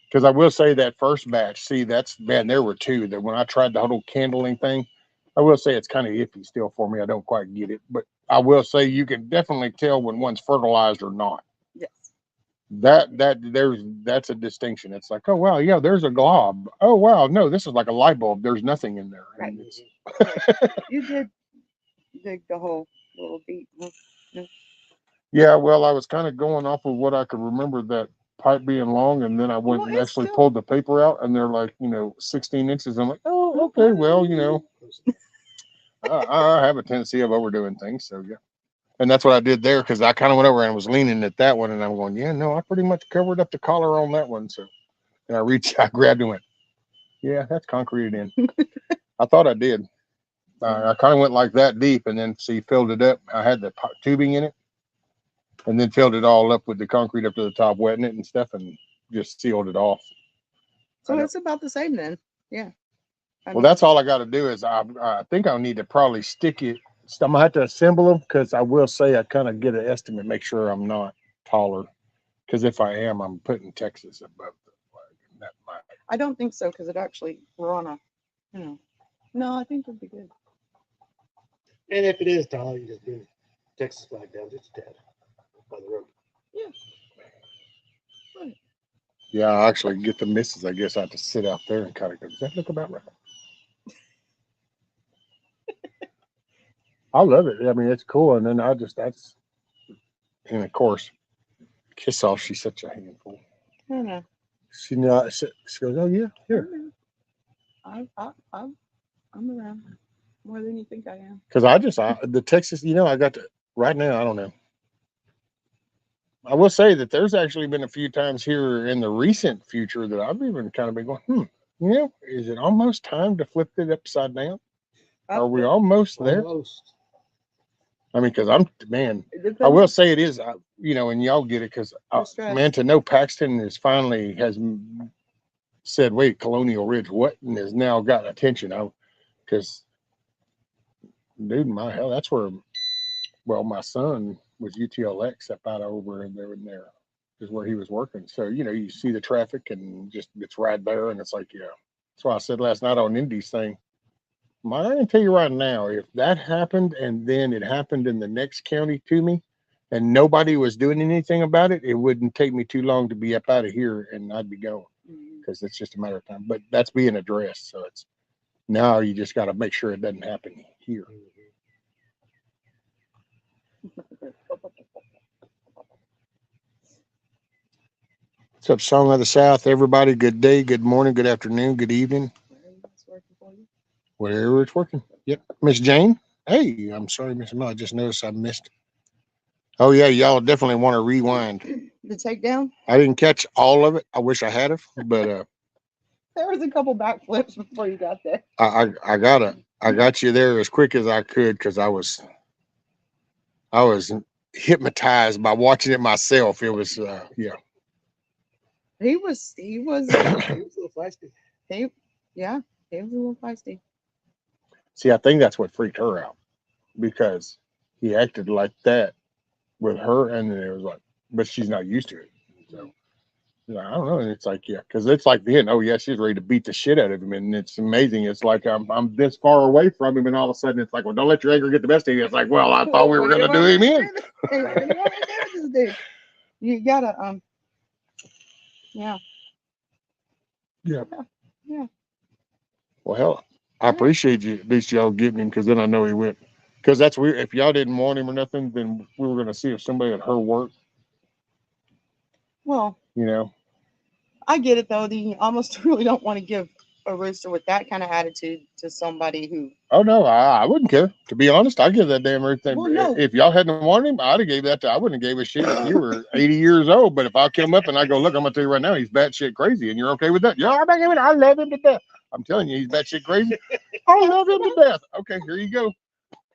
Because I will say that first batch, see, that's, man, there were 2 that when I tried the whole candling thing, I will say it's kind of iffy still for me. I don't quite get it, but I will say you can definitely tell when one's fertilized or not. Yes. That's a distinction. It's like, oh wow, yeah, there's a glob. Oh wow, no, this is like a light bulb. There's nothing in there. Right. You did dig the whole little beat. Huh? Yeah, well, I was kind of going off of what I could remember that pipe being long, and then I went and actually pulled the paper out, and they're like, 16 inches. I'm like, oh, okay, well, I have a tendency of overdoing things, so yeah. And that's what I did there because I kind of went over and was leaning at that one, and I'm going, yeah, no, I pretty much covered up the collar on that one. So, and I grabbed and went, yeah, that's concreted in. I thought I did. I kind of went like that deep, and then filled it up. I had the tubing in it, and then filled it all up with the concrete up to the top, wetting it and stuff, and just sealed it off. So it's about the same then. Yeah. Well, that's all I got to do is I think I'll need to probably stick it. I'm gonna have to assemble them because I will say I kind of get an estimate, make sure I'm not taller. Because if I am, I'm putting Texas above the flag. That might. I don't think so because it actually we're on a, No, I think it'll be good. And if it is taller, you just bring the Texas flag down just a tad by the road. Yeah. Right. Yeah, I actually get the misses. I guess I have to sit out there and kind of go, does that look about right? I love it. I mean, it's cool. And then and of course, Kiss Off, she's such a handful. I don't know. She goes, oh, yeah, here. I'm around more than you think I am. Because the Texas, I got to, right now, I don't know. I will say that there's actually been a few times here in the recent future that I've even kind of been going, is it almost time to flip it upside down? Are we almost there? Almost. I mean, because I will say it is, and y'all get it because, man, to know Paxton has said, wait, Colonial Ridge, what? And has now got attention. Because, dude, that's where, my son was UTLX up out over in there is where he was working. So, you see the traffic and just it's right there. And it's like, yeah. That's why I said last night on Indy's thing, I can tell you right now, if that happened and then it happened in the next county to me and nobody was doing anything about it, it wouldn't take me too long to be up out of here and I'd be going because it's just a matter of time. But that's being addressed. So it's now you just got to make sure it doesn't happen here. What's up, Song of the South? Everybody, good day, good morning, good afternoon, good evening. Whatever it's working. Yep. Miss Jane. Hey, I'm sorry, Miss Mel. I just noticed I missed. Oh, yeah. Y'all definitely want to rewind. The takedown? I didn't catch all of it. I wish I had it, but there was a couple backflips before you got there. I got you there as quick as I could because I was hypnotized by watching it myself. It was yeah. He was a little feisty. He was a little feisty. See, I think that's what freaked her out because he acted like that with her, and then it was like, but she's not used to it. So I don't know. And it's like, yeah, because it's like then, oh yeah, she's ready to beat the shit out of him, and it's amazing. It's like I'm this far away from him, and all of a sudden it's like, well, don't let your anger get the best of you. It's like, well, I thought we were gonna do him in. You gotta yeah. Well, hell, I appreciate you at least y'all getting him because then I know he went. Because that's weird. If y'all didn't want him or nothing, then we were gonna see if somebody at her work. Well, I get it though. You almost really don't want to give a rooster with that kind of attitude to somebody who? Oh no, I wouldn't care. To be honest, I'd give that damn rooster. Well, no. If y'all hadn't wanted him, I'd have gave that to. I wouldn't have gave a shit if you were 80 years old. But if I kill him up and I go, look, I'm gonna tell you right now, he's batshit crazy, and you're okay with that? Yeah, I'm not giving. I love him to death. I'm telling you, he's batshit crazy. I love him to death. Okay, here you go.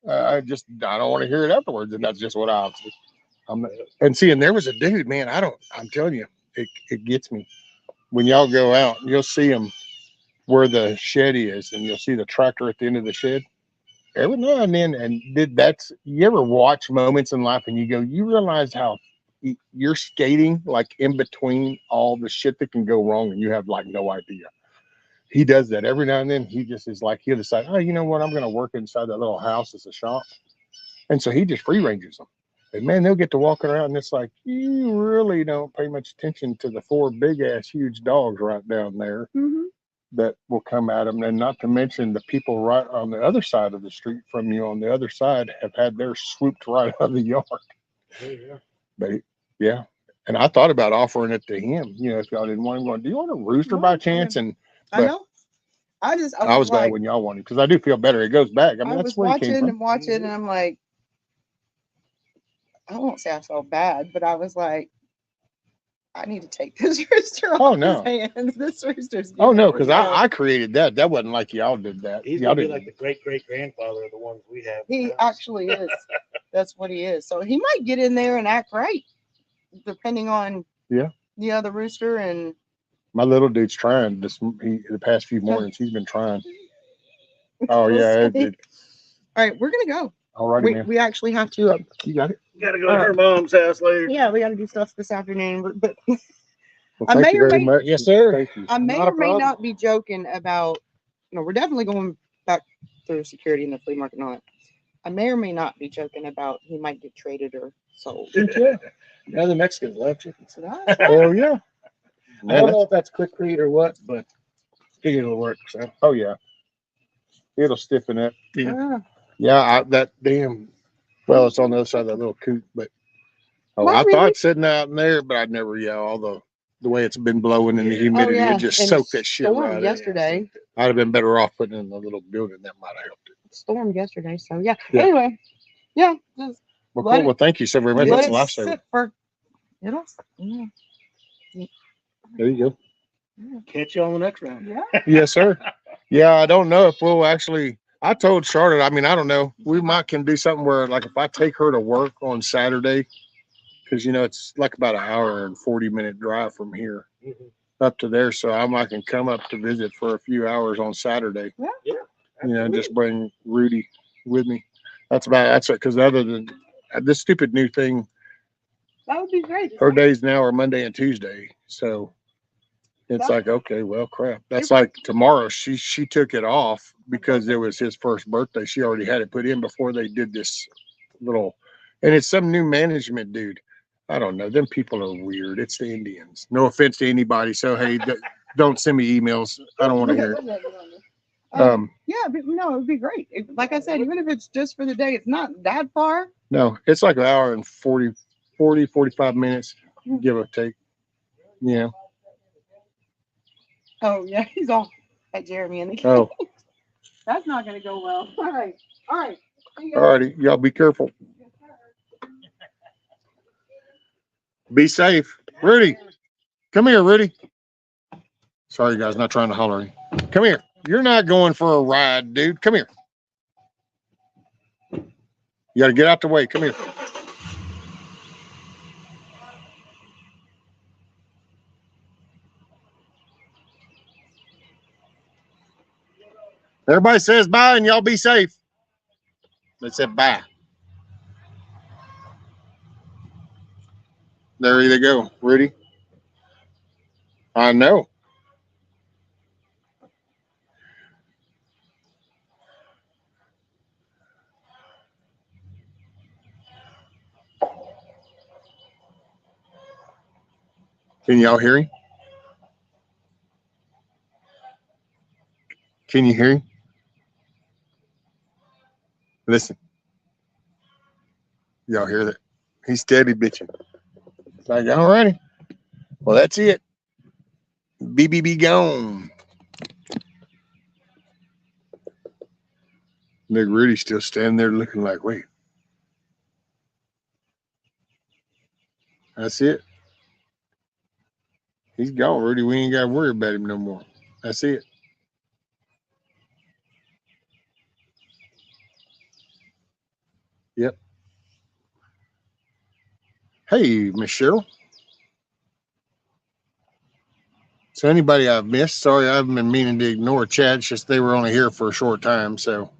I don't want to hear it afterwards, and that's just what I'm. And see, and there was a dude, man. I'm telling you, it gets me. When y'all go out, you'll see him where the shed is, and you'll see the tractor at the end of the shed. Every now and then, you ever watch moments in life and you go, you realize how you're skating like in between all the shit that can go wrong, and you have like no idea. He does that every now and then. He just is like, he'll decide, oh, you know what, I'm going to work inside that little house as a shop. And so he just free ranges them. And man, they'll get to walking around, and it's like, you really don't pay much attention to the 4 big ass huge dogs right down there. Mm-hmm. That will come at them, and not to mention the people right on the other side of the street from you on the other side have had theirs swooped right out of the yard. Yeah. But yeah, and I thought about offering it to him. You know, if y'all didn't want him, going, do you want a rooster by chance? And I know. I was glad when y'all wanted, because I do feel better. It goes back. I mean, that's was where he came watching from. and watching, and I'm like, I won't say I felt bad, but I was like, I need to take this rooster off his hands. This rooster's. Oh no, because I created that. That wasn't like y'all did that. He's y'all gonna be like the great grandfather of the ones we have. He actually is. That's what he is. So he might get in there and act right, depending on the other rooster. And my little dude's trying the past few mornings. He's been trying. Oh yeah. All right, we're gonna go. All righty, man. We actually have to. You got it. You gotta go to her mom's house later. Yeah, we got to do stuff this afternoon. But Well, I thank may you or very may, much. Yes, sir. I may or may not be joking about. No, we're definitely going back through security in the flea market and all that. I may or may not be joking about he might get traded or sold. Yeah. Now the Mexicans left you. Oh yeah. I don't know if that's quick read or what, but I think it'll work. So. Oh yeah. It'll stiffen up. Yeah. Yeah. That damn. Well, it's on the other side of that little coop, but I thought sitting out in there, but I'd never. Yeah, all the way it's been blowing and the humidity, it just soaked that shit right out. Yesterday. I'd have been better off putting it in the little building. That might have helped it. Stormed yesterday, so yeah. Anyway, yeah. Well, cool. Well, thank you so very much. That's a lifesaver. There you go. Catch you on the next round. Yeah. Yes, sir. Yeah, I don't know if we'll actually. I told Charlotte. I mean, I don't know. We can do something where, like, if I take her to work on Saturday, because it's like about an hour and 40-minute drive from here up to there, so I can come up to visit for a few hours on Saturday. Yeah. Just bring Rudy with me. That's it. Because other than this stupid new thing, that would be great. Her days now are Monday and Tuesday, so it's like, okay, well, crap. That's like tomorrow. She took it off because it was his first birthday. She already had it put in before they did this little, and it's some new management dude. I don't know. Them people are weird. It's the Indians. No offense to anybody. So hey, don't send me emails. I don't want to hear it. Yeah, but no, it would be great. Like I said, even if it's just for the day, it's not that far. No, it's like an hour and 45 minutes, give or take. Yeah. Oh, yeah, he's all at Jeremy and the kid. Oh. That's not going to go well. All right. All righty. Y'all be careful. Be safe. Rudy, come here, Rudy. Sorry, guys, not trying to holler. Come here. You're not going for a ride, dude. Come here. You got to get out the way. Come here. Everybody says bye and y'all be safe. They said bye. There they go, Rudy. I know. Can y'all hear him? Can you hear him? Listen. Y'all hear that? He's steady bitching. It's like, all righty. Well, that's it. BBB gone. Nick Rudy's still standing there looking like, wait. That's it. He's gone, Rudy. We ain't got to worry about him no more. That's it. Yep. Hey, Miss Cheryl. So anybody I've missed, sorry, I haven't been meaning to ignore chat. It's just they were only here for a short time. So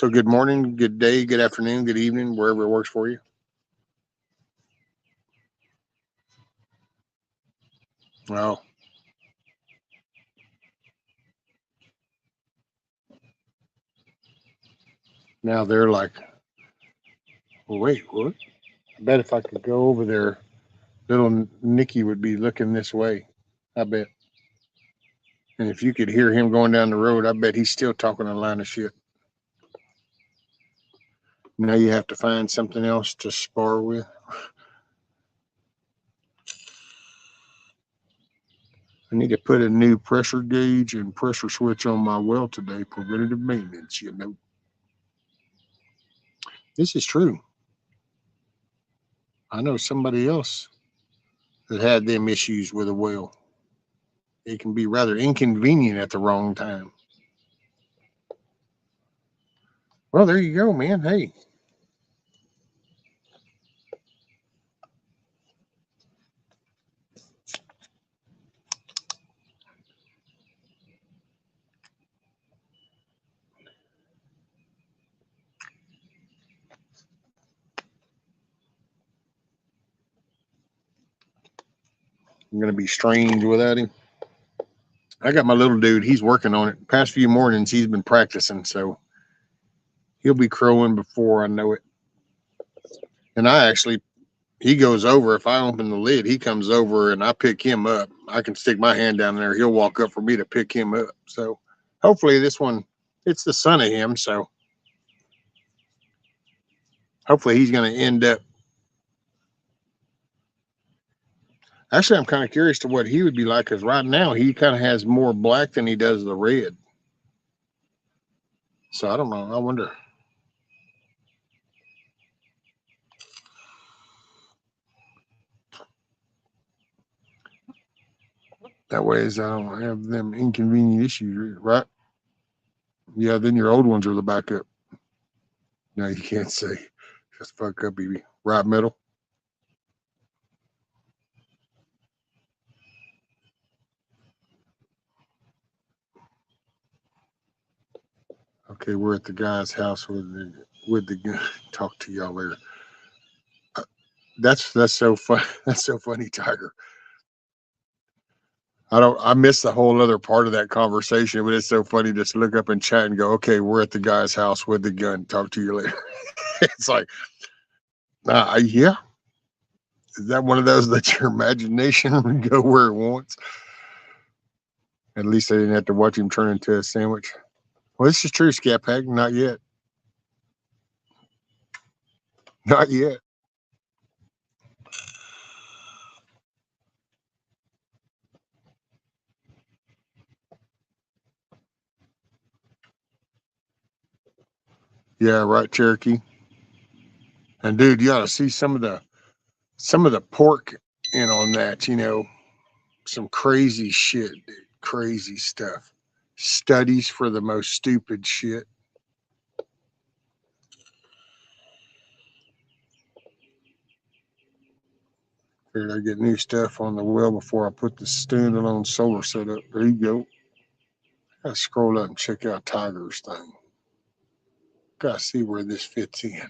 good morning, good day, good afternoon, good evening, wherever it works for you. Well, now they're like, well, wait, what? I bet if I could go over there, little Nicky would be looking this way. I bet. And if you could hear him going down the road, I bet he's still talking a line of shit. Now you have to find something else to spar with. I need to put a new pressure gauge and pressure switch on my well today. Preventative maintenance, you know. This is true. I know somebody else that had them issues with a well. It can be rather inconvenient at the wrong time. Well, there you go, man. Hey. I'm going to be strange without him. I got my little dude. He's working on it. Past few mornings, he's been practicing, so he'll be crowing before I know it. And he goes over. If I open the lid, he comes over and I pick him up. I can stick my hand down there. He'll walk up for me to pick him up. So hopefully this one, it's the son of him. So hopefully he's going to end up. Actually, I'm kind of curious to what he would be like, because right now he kind of has more black than he does the red. So I don't know. I wonder. That way, as I don't have them inconvenient issues, right? Yeah, then your old ones are the backup. No, you can't say. Just fuck up, baby. Right middle. Okay, we're at the guy's house with the talk to y'all later. That's so fun. That's so funny, Tiger. I missed the whole other part of that conversation, but it's so funny just to look up and chat and go, okay, we're at the guy's house with the gun. Talk to you later. It's like, yeah. Is that one of those that your imagination would go where it wants? At least I didn't have to watch him turn into a sandwich. Well, this is true, Scat Pack. Not yet. Not yet. Yeah, right, Cherokee. And dude, you ought to see some of the pork in on that, some crazy shit, dude. Crazy stuff. Studies for the most stupid shit. Figured I'd get new stuff on the well before I put the standalone solar set up. There you go. Gotta scroll up and check out Tiger's thing. Gotta see where this fits in.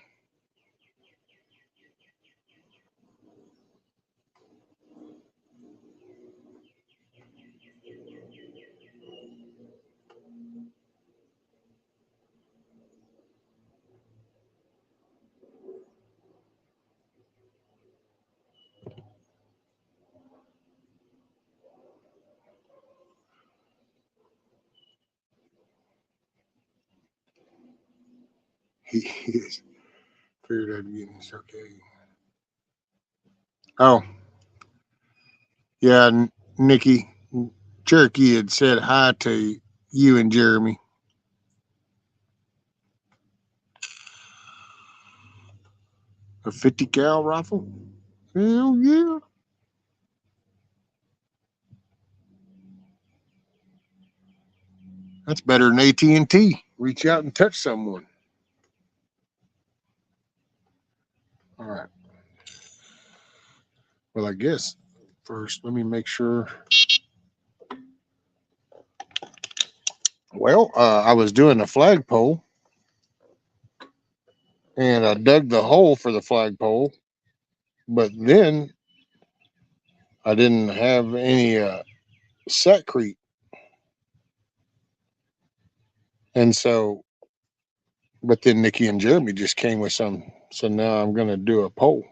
He is. Figured I'd get this. Okay. Oh, yeah, Nikki. Cherokee had said hi to you and Jeremy. A 50 cal rifle? Hell yeah. That's better than AT&T. Reach out and touch someone. All right. Well, I guess first, let me make sure. Well, I was doing a flagpole, and I dug the hole for the flagpole, but then I didn't have any satcrete, and so. But then Nikki and Jeremy just came with some, so now I'm gonna do a pole.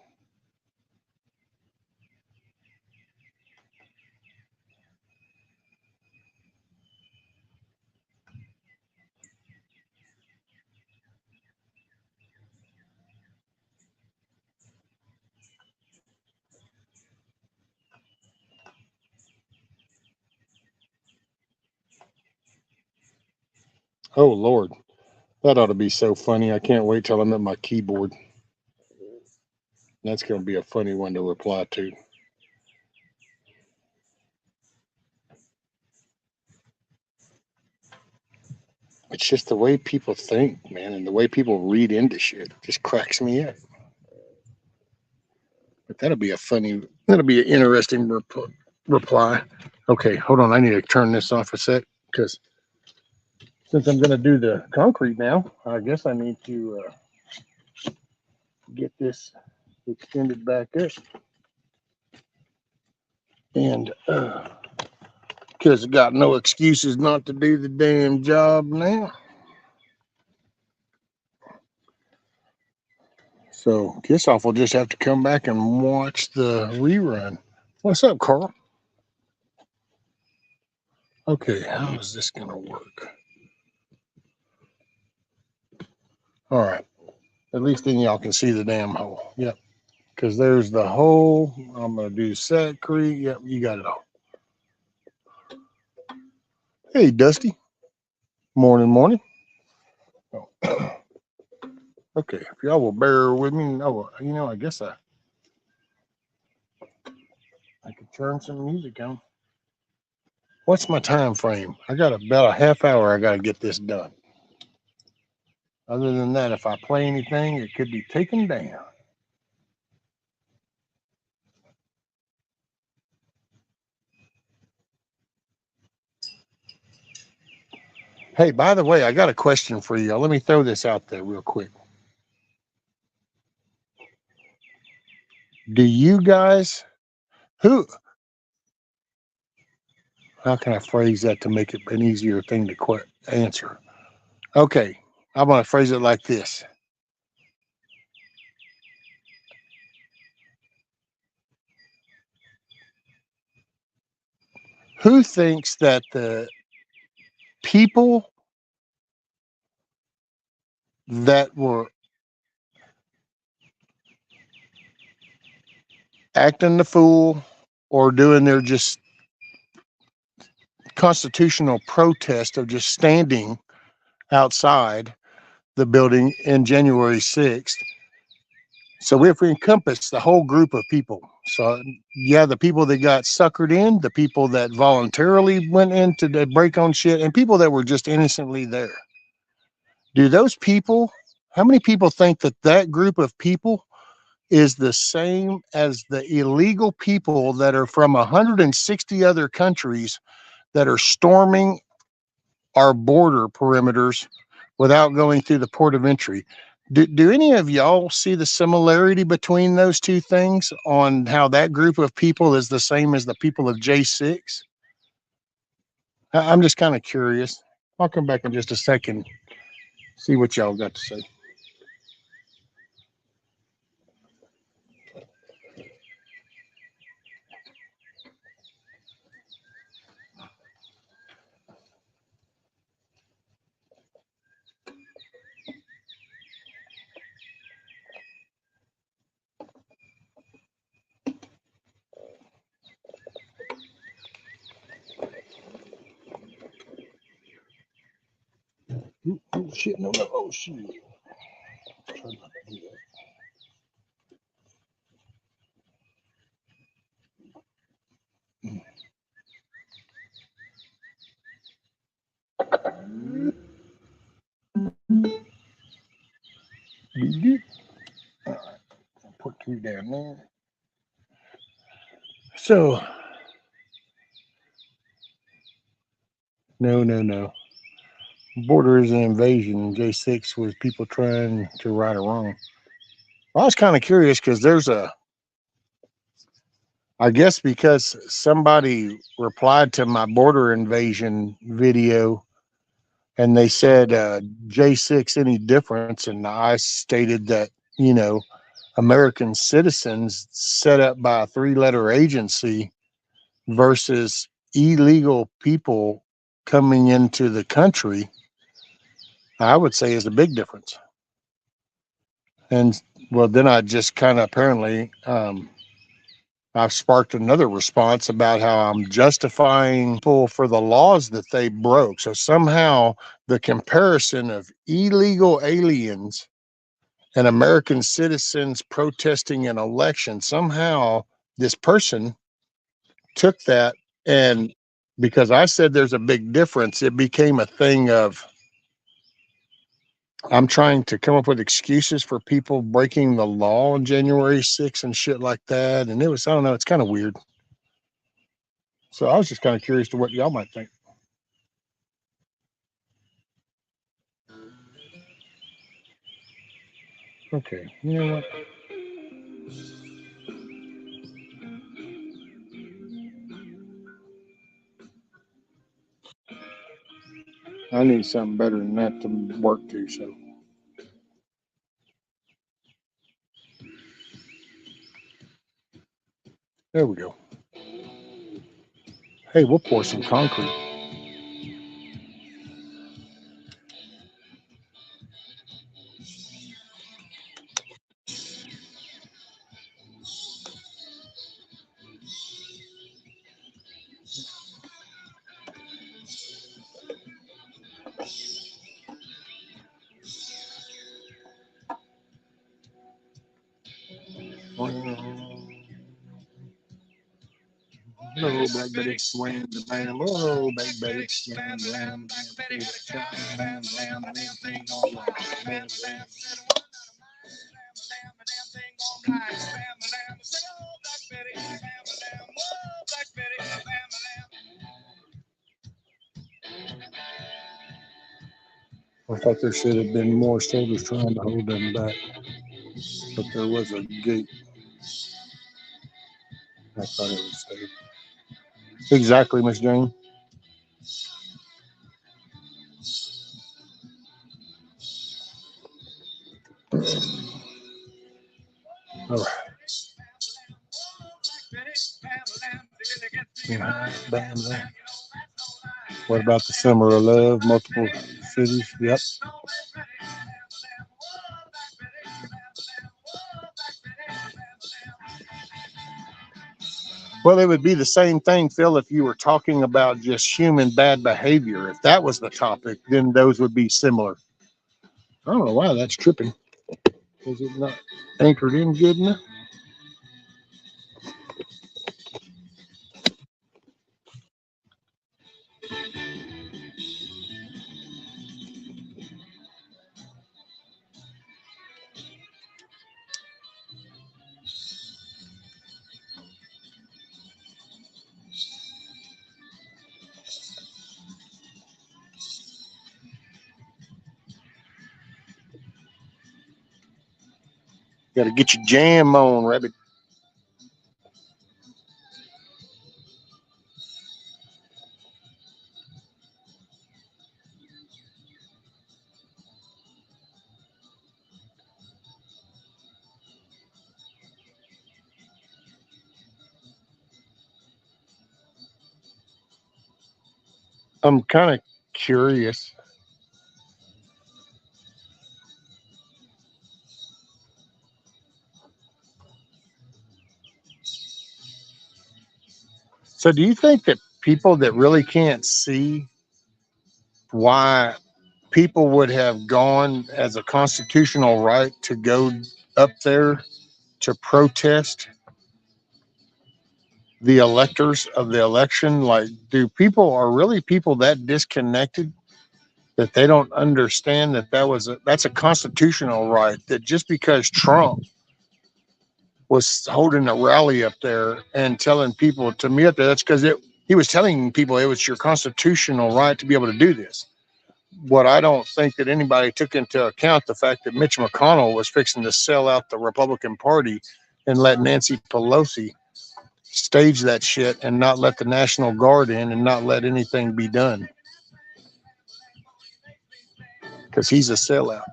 Oh Lord, that ought to be so funny. I can't wait till I'm at my keyboard. That's gonna be a funny one to reply to. It's just the way people think, man, and the way people read into shit just cracks me up. But that'll be an interesting reply. Okay, hold on. I need to turn this off a sec because since I'm going to do the concrete now, I guess I need to get this extended back up. And because I got no excuses not to do the damn job now. So guess off will just have to come back and watch the rerun. What's up, Carl? Okay, how is this going to work? All right. At least then y'all can see the damn hole. Yep. Because there's the hole. I'm going to do satcrete. Yep, you got it all. Hey, Dusty. Morning, morning. Oh. Okay, if y'all will bear with me. Oh, I guess I could turn some music on. What's my time frame? I got about a half hour. I got to get this done. Other than that, if I play anything, it could be taken down. Hey, by the way, I got a question for you. Let me throw this out there real quick. Do you guys, how can I phrase that to make it an easier thing to answer? Okay, I'm going to phrase it like this. Who thinks that the people that were acting the fool or doing their just constitutional protest of just standing outside the building in January 6th? So if we encompass the whole group of people, so yeah, the people that got suckered in, the people that voluntarily went in to break on shit, and people that were just innocently there. Do those people, how many people think that that group of people is the same as the illegal people that are from 160 other countries that are storming our border perimeters without going through the port of entry? Do any of y'all see the similarity between those two things on how that group of people is the same as the people of J6? I'm just kind of curious. I'll come back in just a second, see what y'all got to say. Oh shit, no, no, oh shit. Try not to do that. All right, I'll put you down there. So, no. Border is an invasion. J6 was people trying to right a wrong. I was kind of curious because I guess because somebody replied to my border invasion video and they said J6 any difference, and I stated that, you know, American citizens set up by a 3-letter agency versus illegal people coming into the country, I would say is a big difference. And well, then I just kind of apparently I've sparked another response about how I'm justifying people for the laws that they broke. So somehow the comparison of illegal aliens and American citizens protesting an election, somehow this person took that, and because I said there's a big difference, it became a thing of I'm trying to come up with excuses for people breaking the law on January 6th and shit like that. And it was, I don't know, it's kind of weird. So I was just kind of curious to what y'all might think. Okay, you know what? I need something better than that to work to, so. There we go. Hey, we'll pour some concrete. Hello, Black Betty, swing the bam. Oh, Black Betty, swing the lamb. Bam, bam, everything all right. Bam, bam. I thought there should have been more soldiers trying to hold them back, but there was a gate. I thought it was safe. Exactly, Miss Jane. All right. Yeah, bam, bam. What about the summer of love? Multiple cities. Yep. Well, it would be the same thing, Phil, if you were talking about just human bad behavior. If that was the topic, then those would be similar. I don't know why that's tripping. Is it not anchored in good enough? Got to get your jam on, Rabbit. I'm kind of curious. So, do you think that people that really can't see why people would have gone as a constitutional right to go up there to protest the electors of the election? Like, do people are really people that disconnected that they don't understand that that's a constitutional right. That just because Trump was holding a rally up there and telling people to meet up there, that's because he was telling people it was your constitutional right to be able to do this. What I don't think that anybody took into account the fact that Mitch McConnell was fixing to sell out the Republican Party and let Nancy Pelosi stage that shit and not let the National Guard in and not let anything be done because he's a sellout.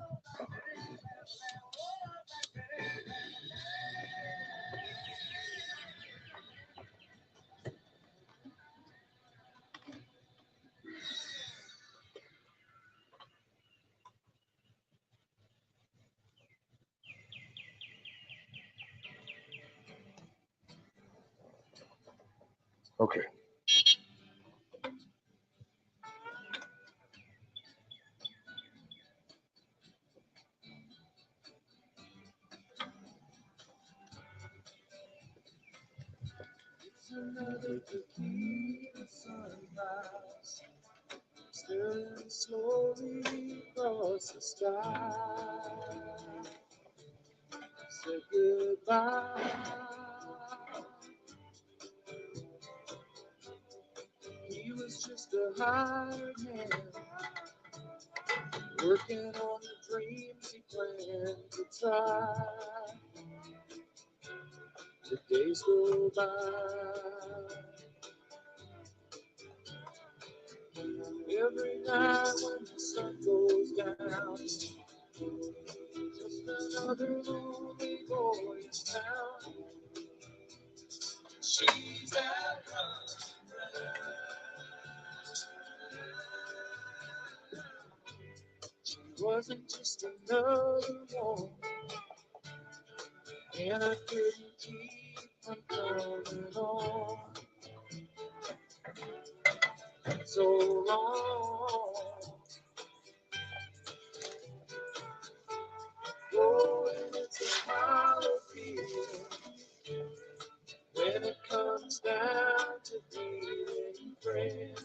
Okay. Another tequila sunrise, staring slowly across the sky. Said goodbye. He was just a hired man, working on the dreams he planned to try. The days go by. Every night when the sun goes down, just another lonely boy in town. She's out She wasn't just another one, and I couldn't keep from coming on. So long. Oh, and it's a hollow feeling when it comes down to being friends.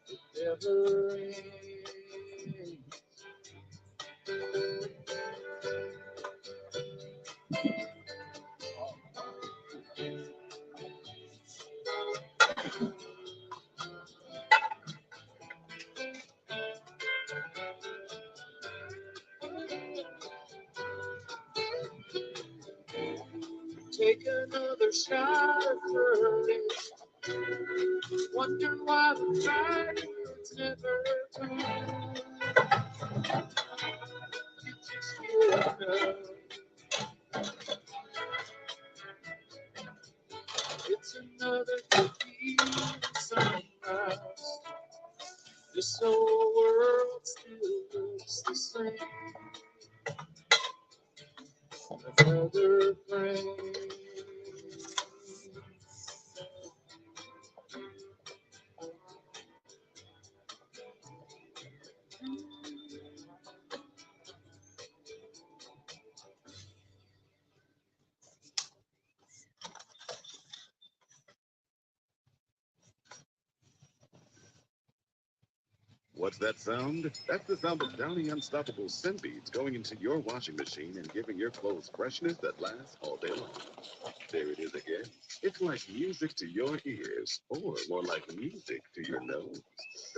It never ends. Take another shot at courage. Wonder why the fire's never gone. You just can't know. It's another defeating sunrise. This whole world still looks the same. Another flame. What's that sound? That's the sound of Downy Unstoppable scent beads going into your washing machine and giving your clothes freshness that lasts all day long. There it is again. It's like music to your ears, or more like music to your nose.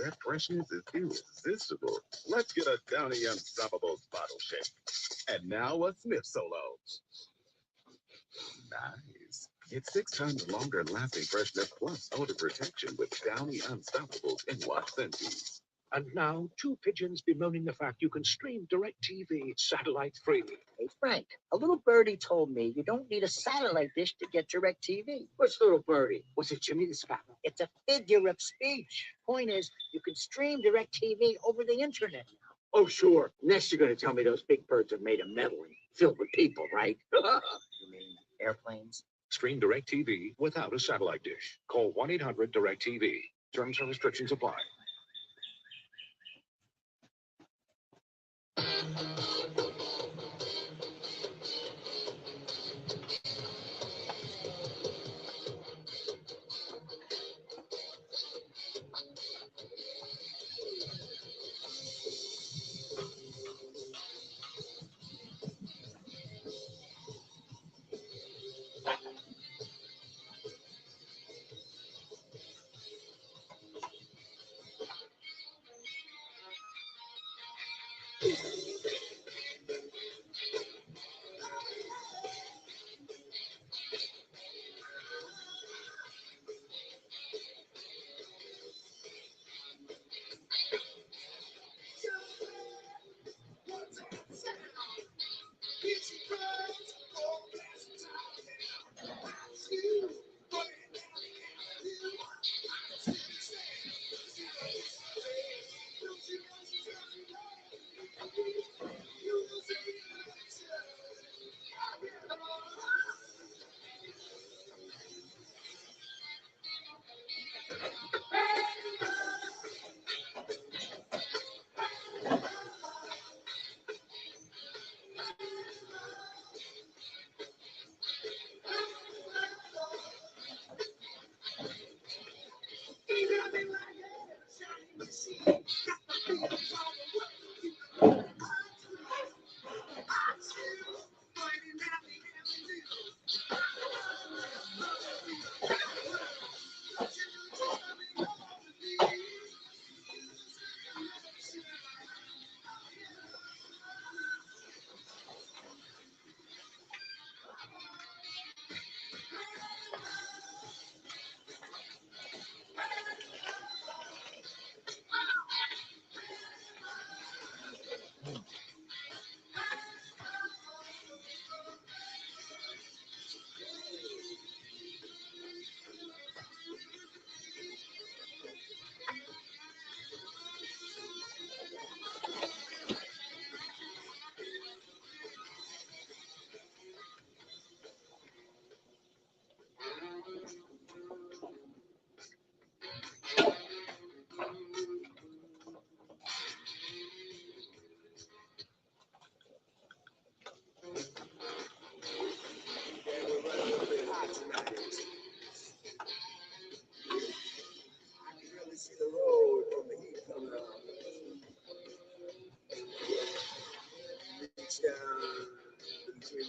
That freshness is irresistible. Let's get a Downy Unstoppable bottle shake. And now a sniff solo. Nice. It's 6 times longer lasting freshness plus odor protection with Downy Unstoppables in wash scent beads. And now, two pigeons bemoaning the fact you can stream DirecTV satellite free. Hey, Frank, a little birdie told me you don't need a satellite dish to get DirecTV. Which little birdie? Was it Jimmy the Sparrow? It's a figure of speech. Point is, you can stream DirecTV over the internet now. Oh, sure. Next, you're going to tell me those big birds are made of metal and filled with people, right? You mean airplanes? Stream DirecTV without a satellite dish. Call 1-800-DirecTV. Terms and restrictions apply. Between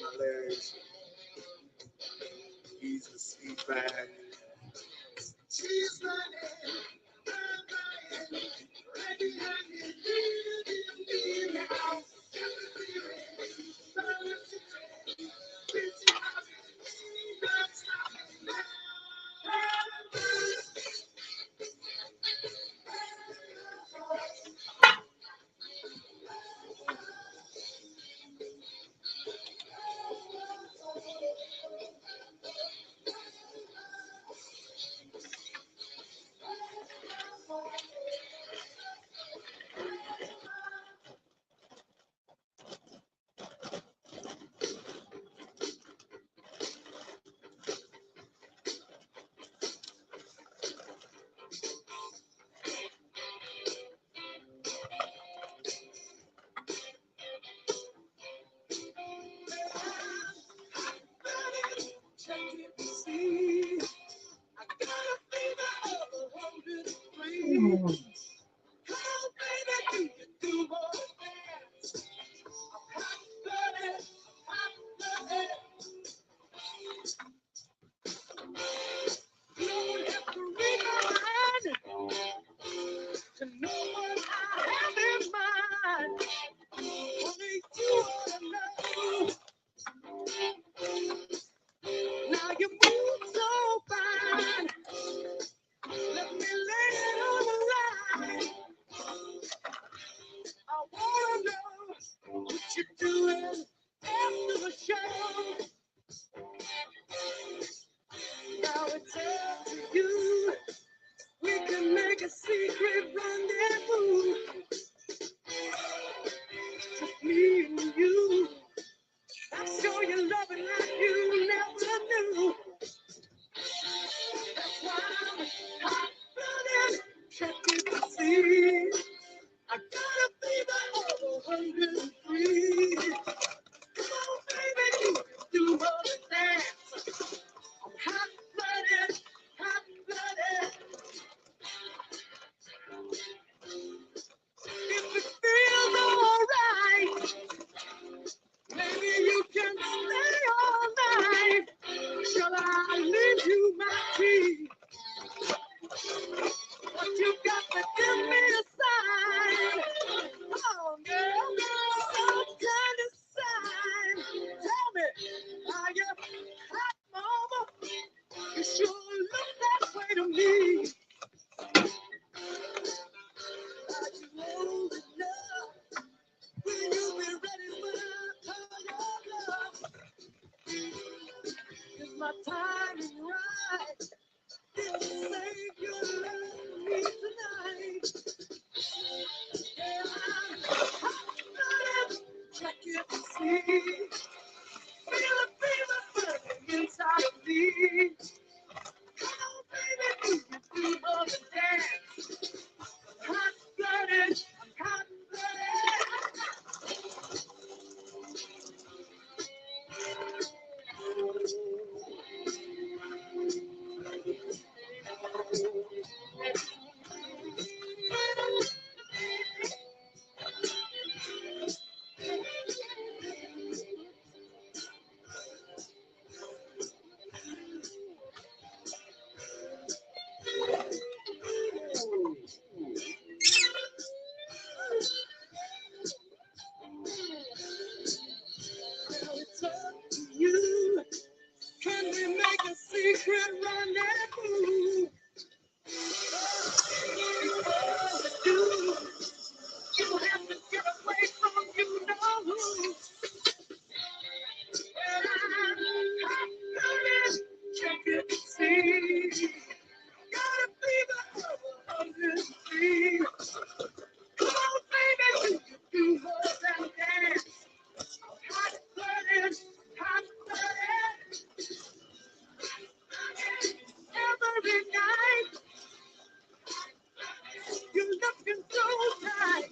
my legs, ease the seat back. She's running, to know what I have in mind. Only you know. Now you move so fine. Let me lay it on the line. I wanna know what you're doing after the show. Now it's up to you. We can make a secret rendezvous. Just me and you. I'll show you loving like you never knew. That's why I'm hot-blooded, checking to see. I gotta be the 103. Come on, baby, you do all the dance. I'm hot-blooded, hot-blooded. If it feels alright, my timing right. If you say you love me tonight, yeah, I'm hot, check it and see. Feel the fever burning inside of me. Come on, baby, do you do more than dance? Hot-blooded, I'm hot-blooded. It's up to you. Can we make a secret rendezvous? Before we do, you have to get away from you know who. And I'm coming, check it and see. Gotta be the other free. Come on, baby, do more than dance. Hot-blooded, hot-blooded. Every night, you're looking so tight.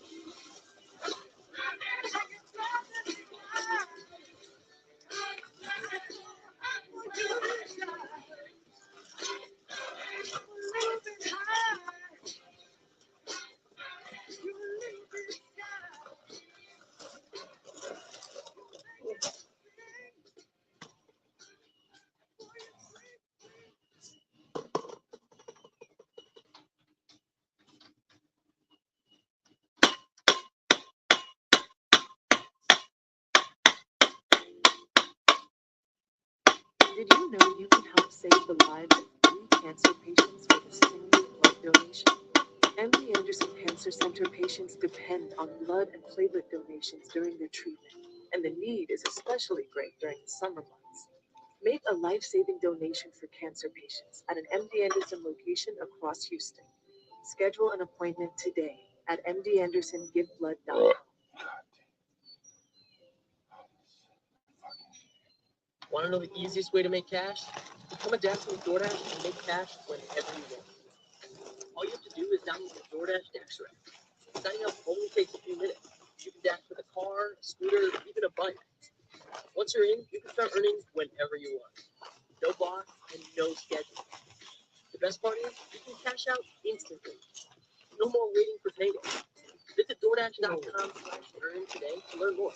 Did you know you can help save the lives of 3 cancer patients with a single blood donation? MD Anderson Cancer Center patients depend on blood and platelet donations during their treatment, and the need is especially great during the summer months. Make a life-saving donation for cancer patients at an MD Anderson location across Houston. Schedule an appointment today at mdandersongiveblood.com. Want to know the easiest way to make cash? Become a Dasher with DoorDash and make cash whenever you want. All you have to do is download the DoorDash Dash app. Signing up only takes a few minutes. You can dash with a car, a scooter, even a bike. Once you're in, you can start earning whenever you want. No boss and no schedule. The best part is you can cash out instantly. No more waiting for payday. Visit DoorDash.com/earn today to learn more.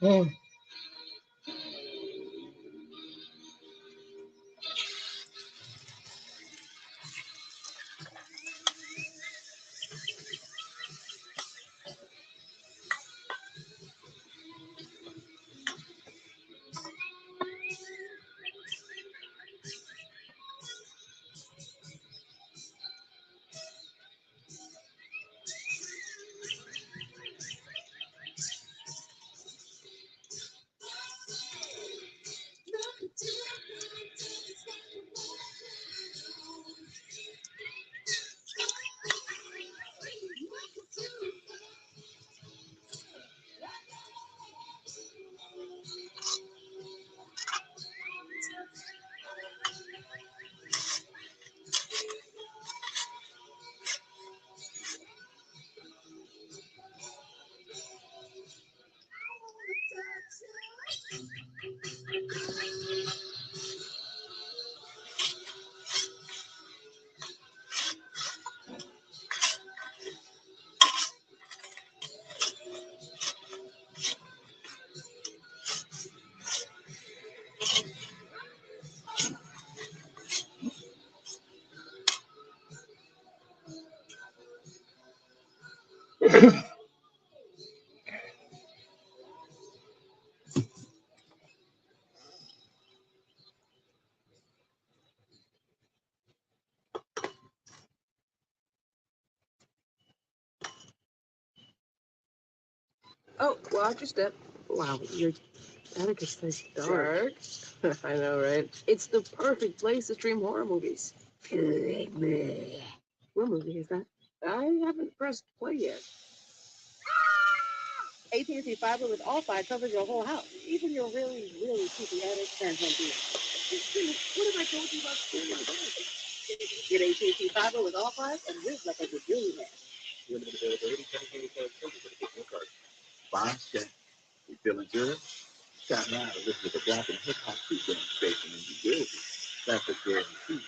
Hmm. Oh, watch your step. Wow, your attic is dark. I know, right? It's the perfect place to stream horror movies. What movie is that? I haven't pressed play yet. AT&T Fiber with All-Fi covers your whole house, even your really, really creepy attic and home theater. What have I told you about streaming? Get AT&T Fiber with All-Fi and live like a gazillionaire. Limited availability, 10 card service with a gift card. Fine, check. You feeling good? Stop now to listen to the Black and Hip Hop Street Dance Station in New Jersey. That's a guarantee.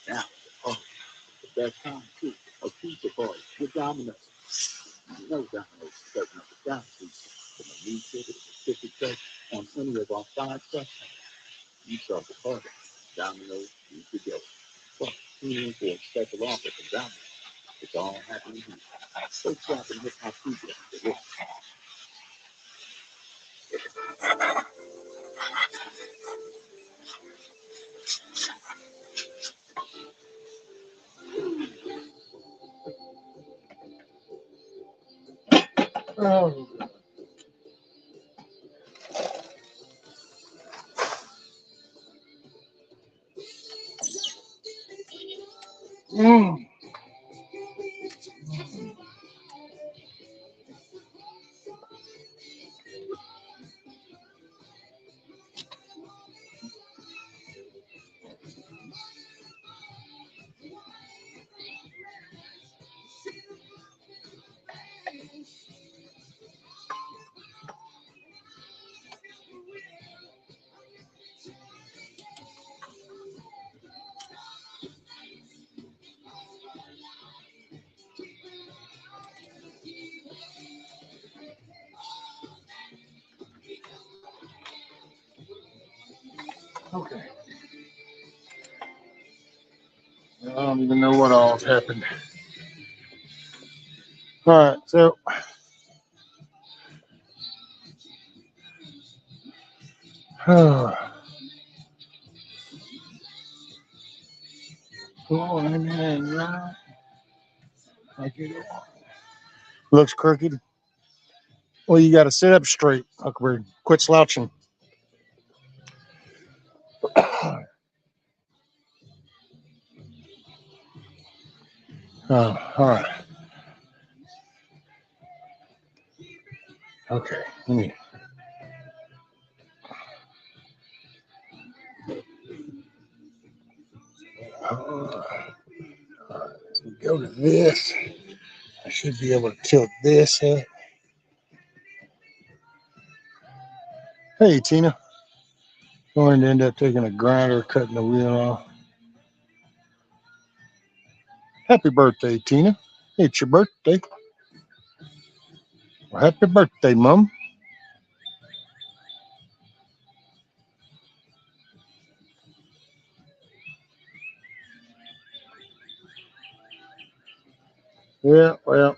Now, the best time too. A pizza party with Domino's. You know Domino's is serving up the South Pizza from a meat ticket to specific touch on any of our 5 restaurants. You start the party. Domino's, you could go. Well, tune in for a special offer from Domino's. It's all happening here. So Black and Hip Hop Street Dance. Oh. Mm. Okay. I don't even know what all happened. All right, so going in there and right. I get it. Looks crooked. Well, you got to sit up straight, Huckleberry. Quit slouching. All right. Okay. Let me. Let's go to this. I should be able to tilt this up. Hey, Tina. Going to end up taking a grinder, cutting the wheel off. Happy birthday, Tina. It's your birthday. Well, happy birthday, Mom. Yeah, well,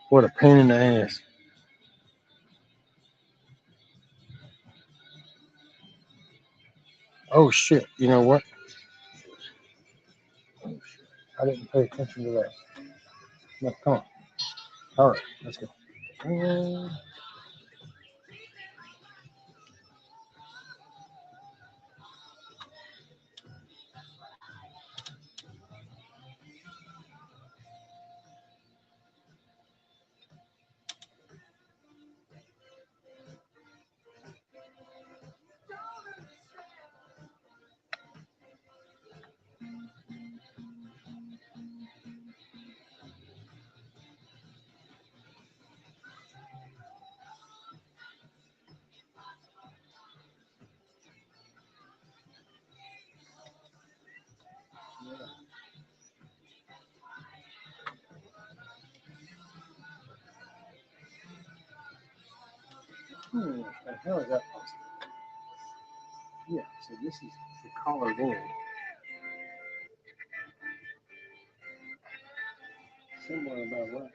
what a pain in the ass. Oh shit! You know what? I didn't pay attention to that. No, come on. All right, let's go. How is that possible? Yeah, so this is the colored in. Somewhere about right.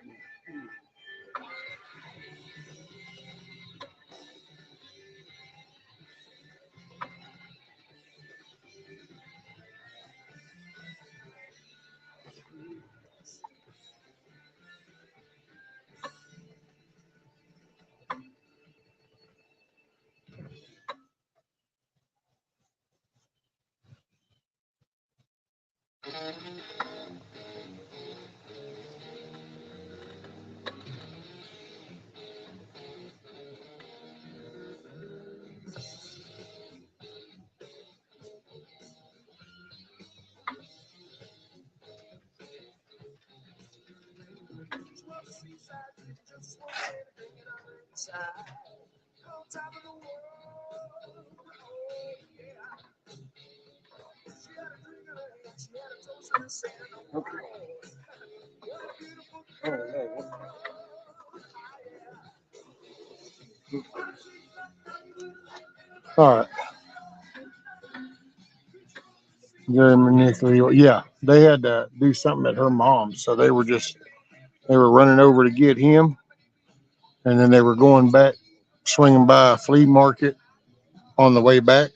Okay. Oh, no. All right. Very manipulative. Yeah, they had to do something at her mom's, so they were running over to get him, and then they were going back, swinging by a flea market on the way back,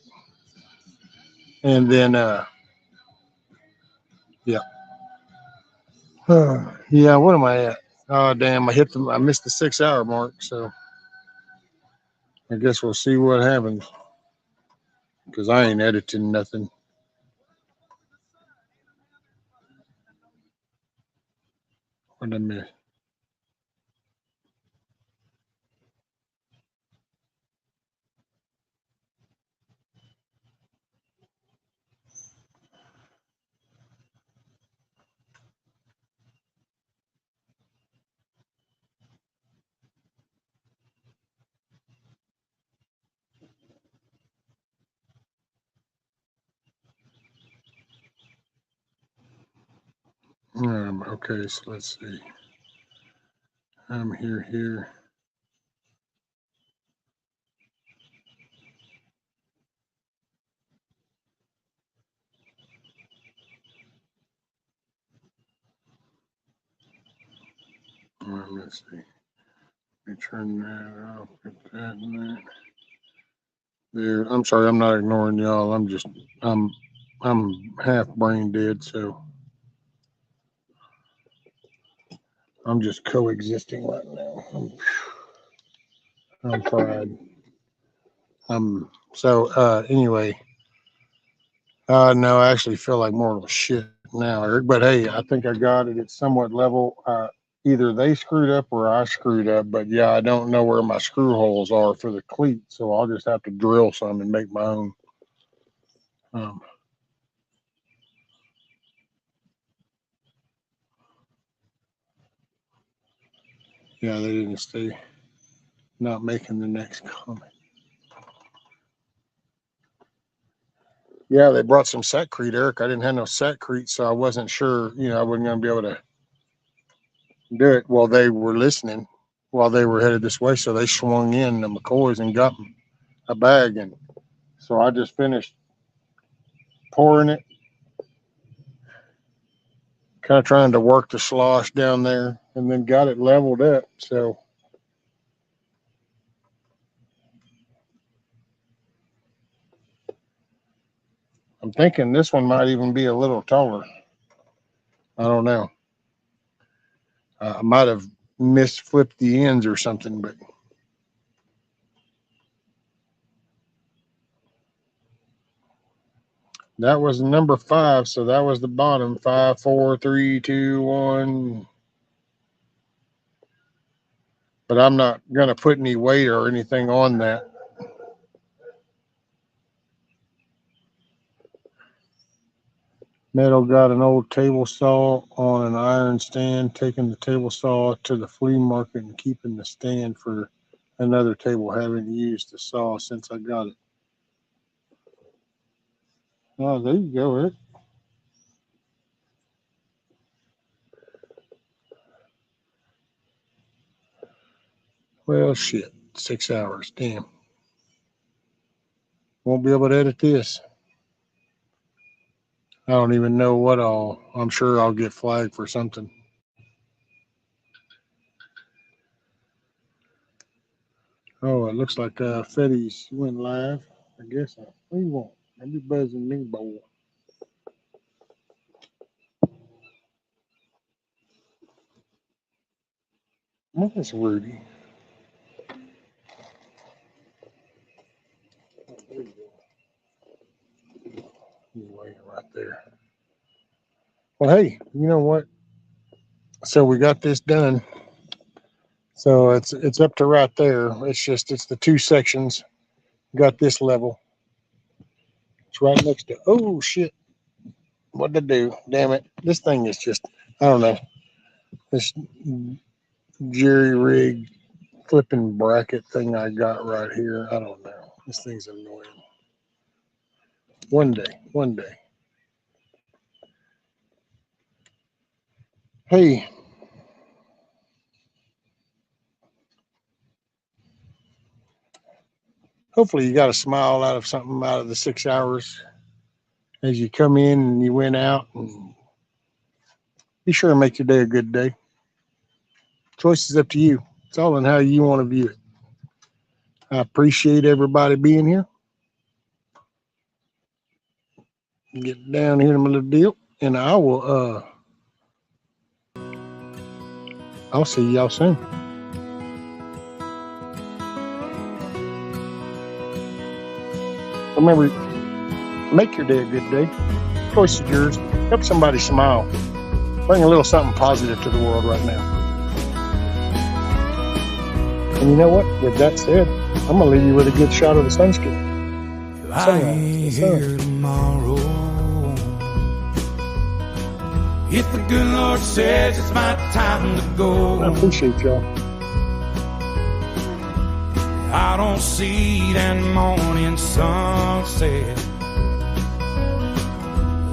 and then yeah, yeah. What am I at? Oh damn! I missed the 6 hour mark, so I guess we'll see what happens because I ain't editing nothing. What did I miss? Okay, so let's see. I'm here. Let's see. Let me turn that off. Put that in that. There. I'm sorry. I'm not ignoring y'all. I'm half brain dead, so I'm just coexisting right now. I'm fried. So anyway. No, I actually feel like more of a shit now, Eric. But hey, I think I got it. It's somewhat level. Either they screwed up or I screwed up. But yeah, I don't know where my screw holes are for the cleat, so I'll just have to drill some and make my own. Yeah, they didn't stay. Not making the next comment. Yeah, they brought some satcrete, Eric. I didn't have no satcrete, so I wasn't sure. I wasn't going to be able to do it while they were listening, while they were headed this way. So they swung in the McCoys and got a bag, and so I just finished pouring it, kind of trying to work the slosh down there, and then got it leveled up. So I'm thinking this one might even be a little taller. I don't know. I might have misflipped the ends or something, but that was number 5. So that was the bottom. 5, 4, 3, 2, 1. But I'm not going to put any weight or anything on that. Metal got an old table saw on an iron stand, taking the table saw to the flea market and keeping the stand for another table. Haven't used the saw since I got it. Oh, there you go, Rick. Well, shit. 6 hours. Damn. Won't be able to edit this. I don't even know what I'm sure I'll get flagged for something. Oh, it looks like Fetty's went live. I guess he won't. I'll be buzzing me, boy. Where's Rudy? Oh, there you go. He's waiting right there. Well, hey, you know what? So we got this done. So it's up to right there. It's the 2 sections. Got this level. It's right next to. Oh shit! What to do? Damn it! This thing is just. I don't know. This jerry rig flipping bracket thing I got right here. I don't know. This thing's annoying. One day. Hey. Hopefully you got a smile out of something out of the 6 hours as you come in and you went out, and be sure to make your day a good day. Choice is up to you. It's all in how you want to view it. I appreciate everybody being here. Get down here to my little deal, and I will I'll see y'all soon. Remember, make your day a good day. Choice is yours. Help somebody smile. Bring a little something positive to the world right now. And you know what? With that said, I'm going to leave you with a good shot of the sunscreen. I ain't here tomorrow. If the good Lord says it's my time to go, I appreciate y'all. I don't see that morning sunset.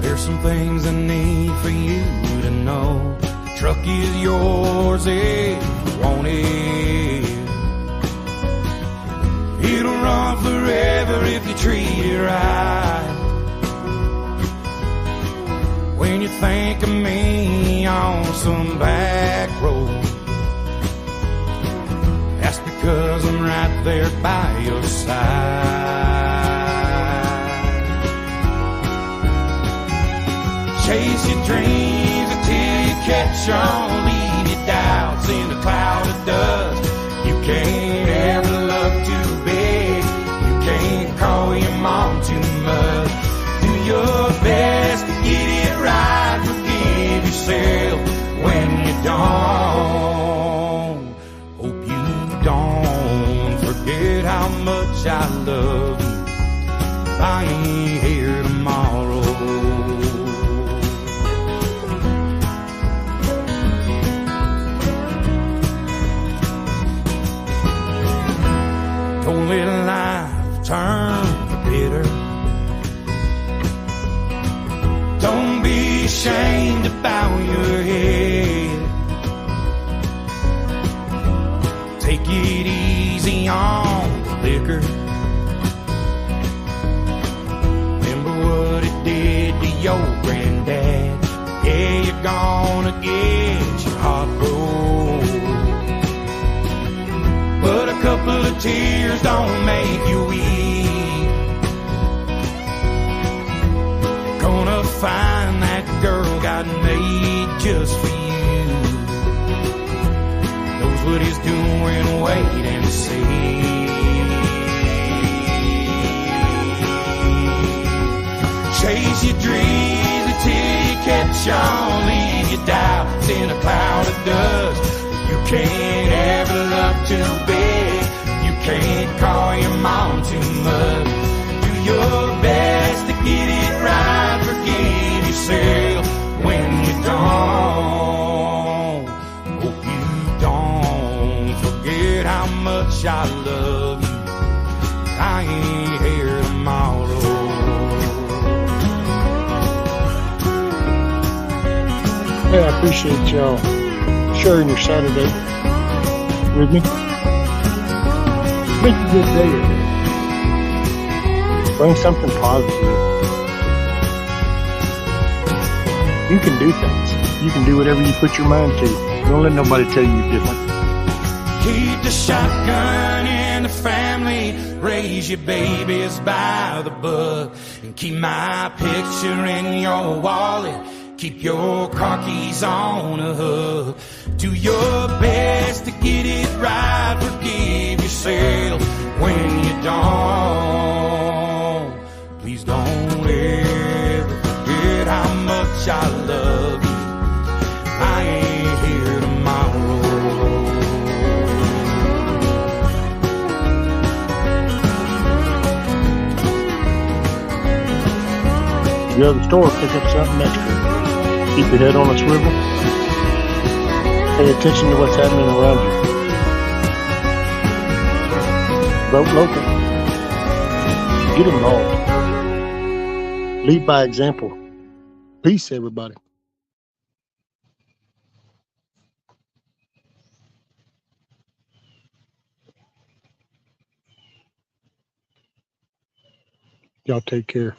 There's some things I need for you to know. The truck is yours if you want it. It'll run forever if you treat it right. When you think of me on some back road, that's because I'm right there by your side. Chase your dreams until you catch on. Leave your doubts in a cloud of dust. You can't ever love too big. You can't call your mom too much. Do your best to get it right. Forgive yourself when you don't. Hope you don't forget how much I love you. I ain't here tomorrow. Don't let life turn bitter. Don't be ashamed about your head. Take it easy on the liquor. Remember what it did to your granddad. Yeah, your gonna get your heart broke. But a couple of tears don't make you weep. Gonna find that girl God made just for you. Knows what he's doing, wait and see. Chase your dreams until you catch on. Leave your doubts in a cloud of dust. You can't ever love too big. You can't call your mom too much. Do your best to get it right. Forgive yourself when you don't. Hope you don't forget how much I love you. I ain't here tomorrow. Hey, I appreciate y'all sharing your Saturday with me. Make a good day of it. Bring something positive. You can do things. You can do whatever you put your mind to. Don't let nobody tell you different. Keep the shotgun in the family. Raise your babies by the book. And keep my picture in your wallet. Keep your car keys on a hook. Do your best to get it right. Forgive yourself when you don't. Please don't ever forget how much I love you. I ain't here tomorrow. If you go to the store, pick up something extra. Keep your head on a swivel. Pay attention to what's happening around you. Vote local. Get involved. Lead by example. Peace, everybody. Y'all take care.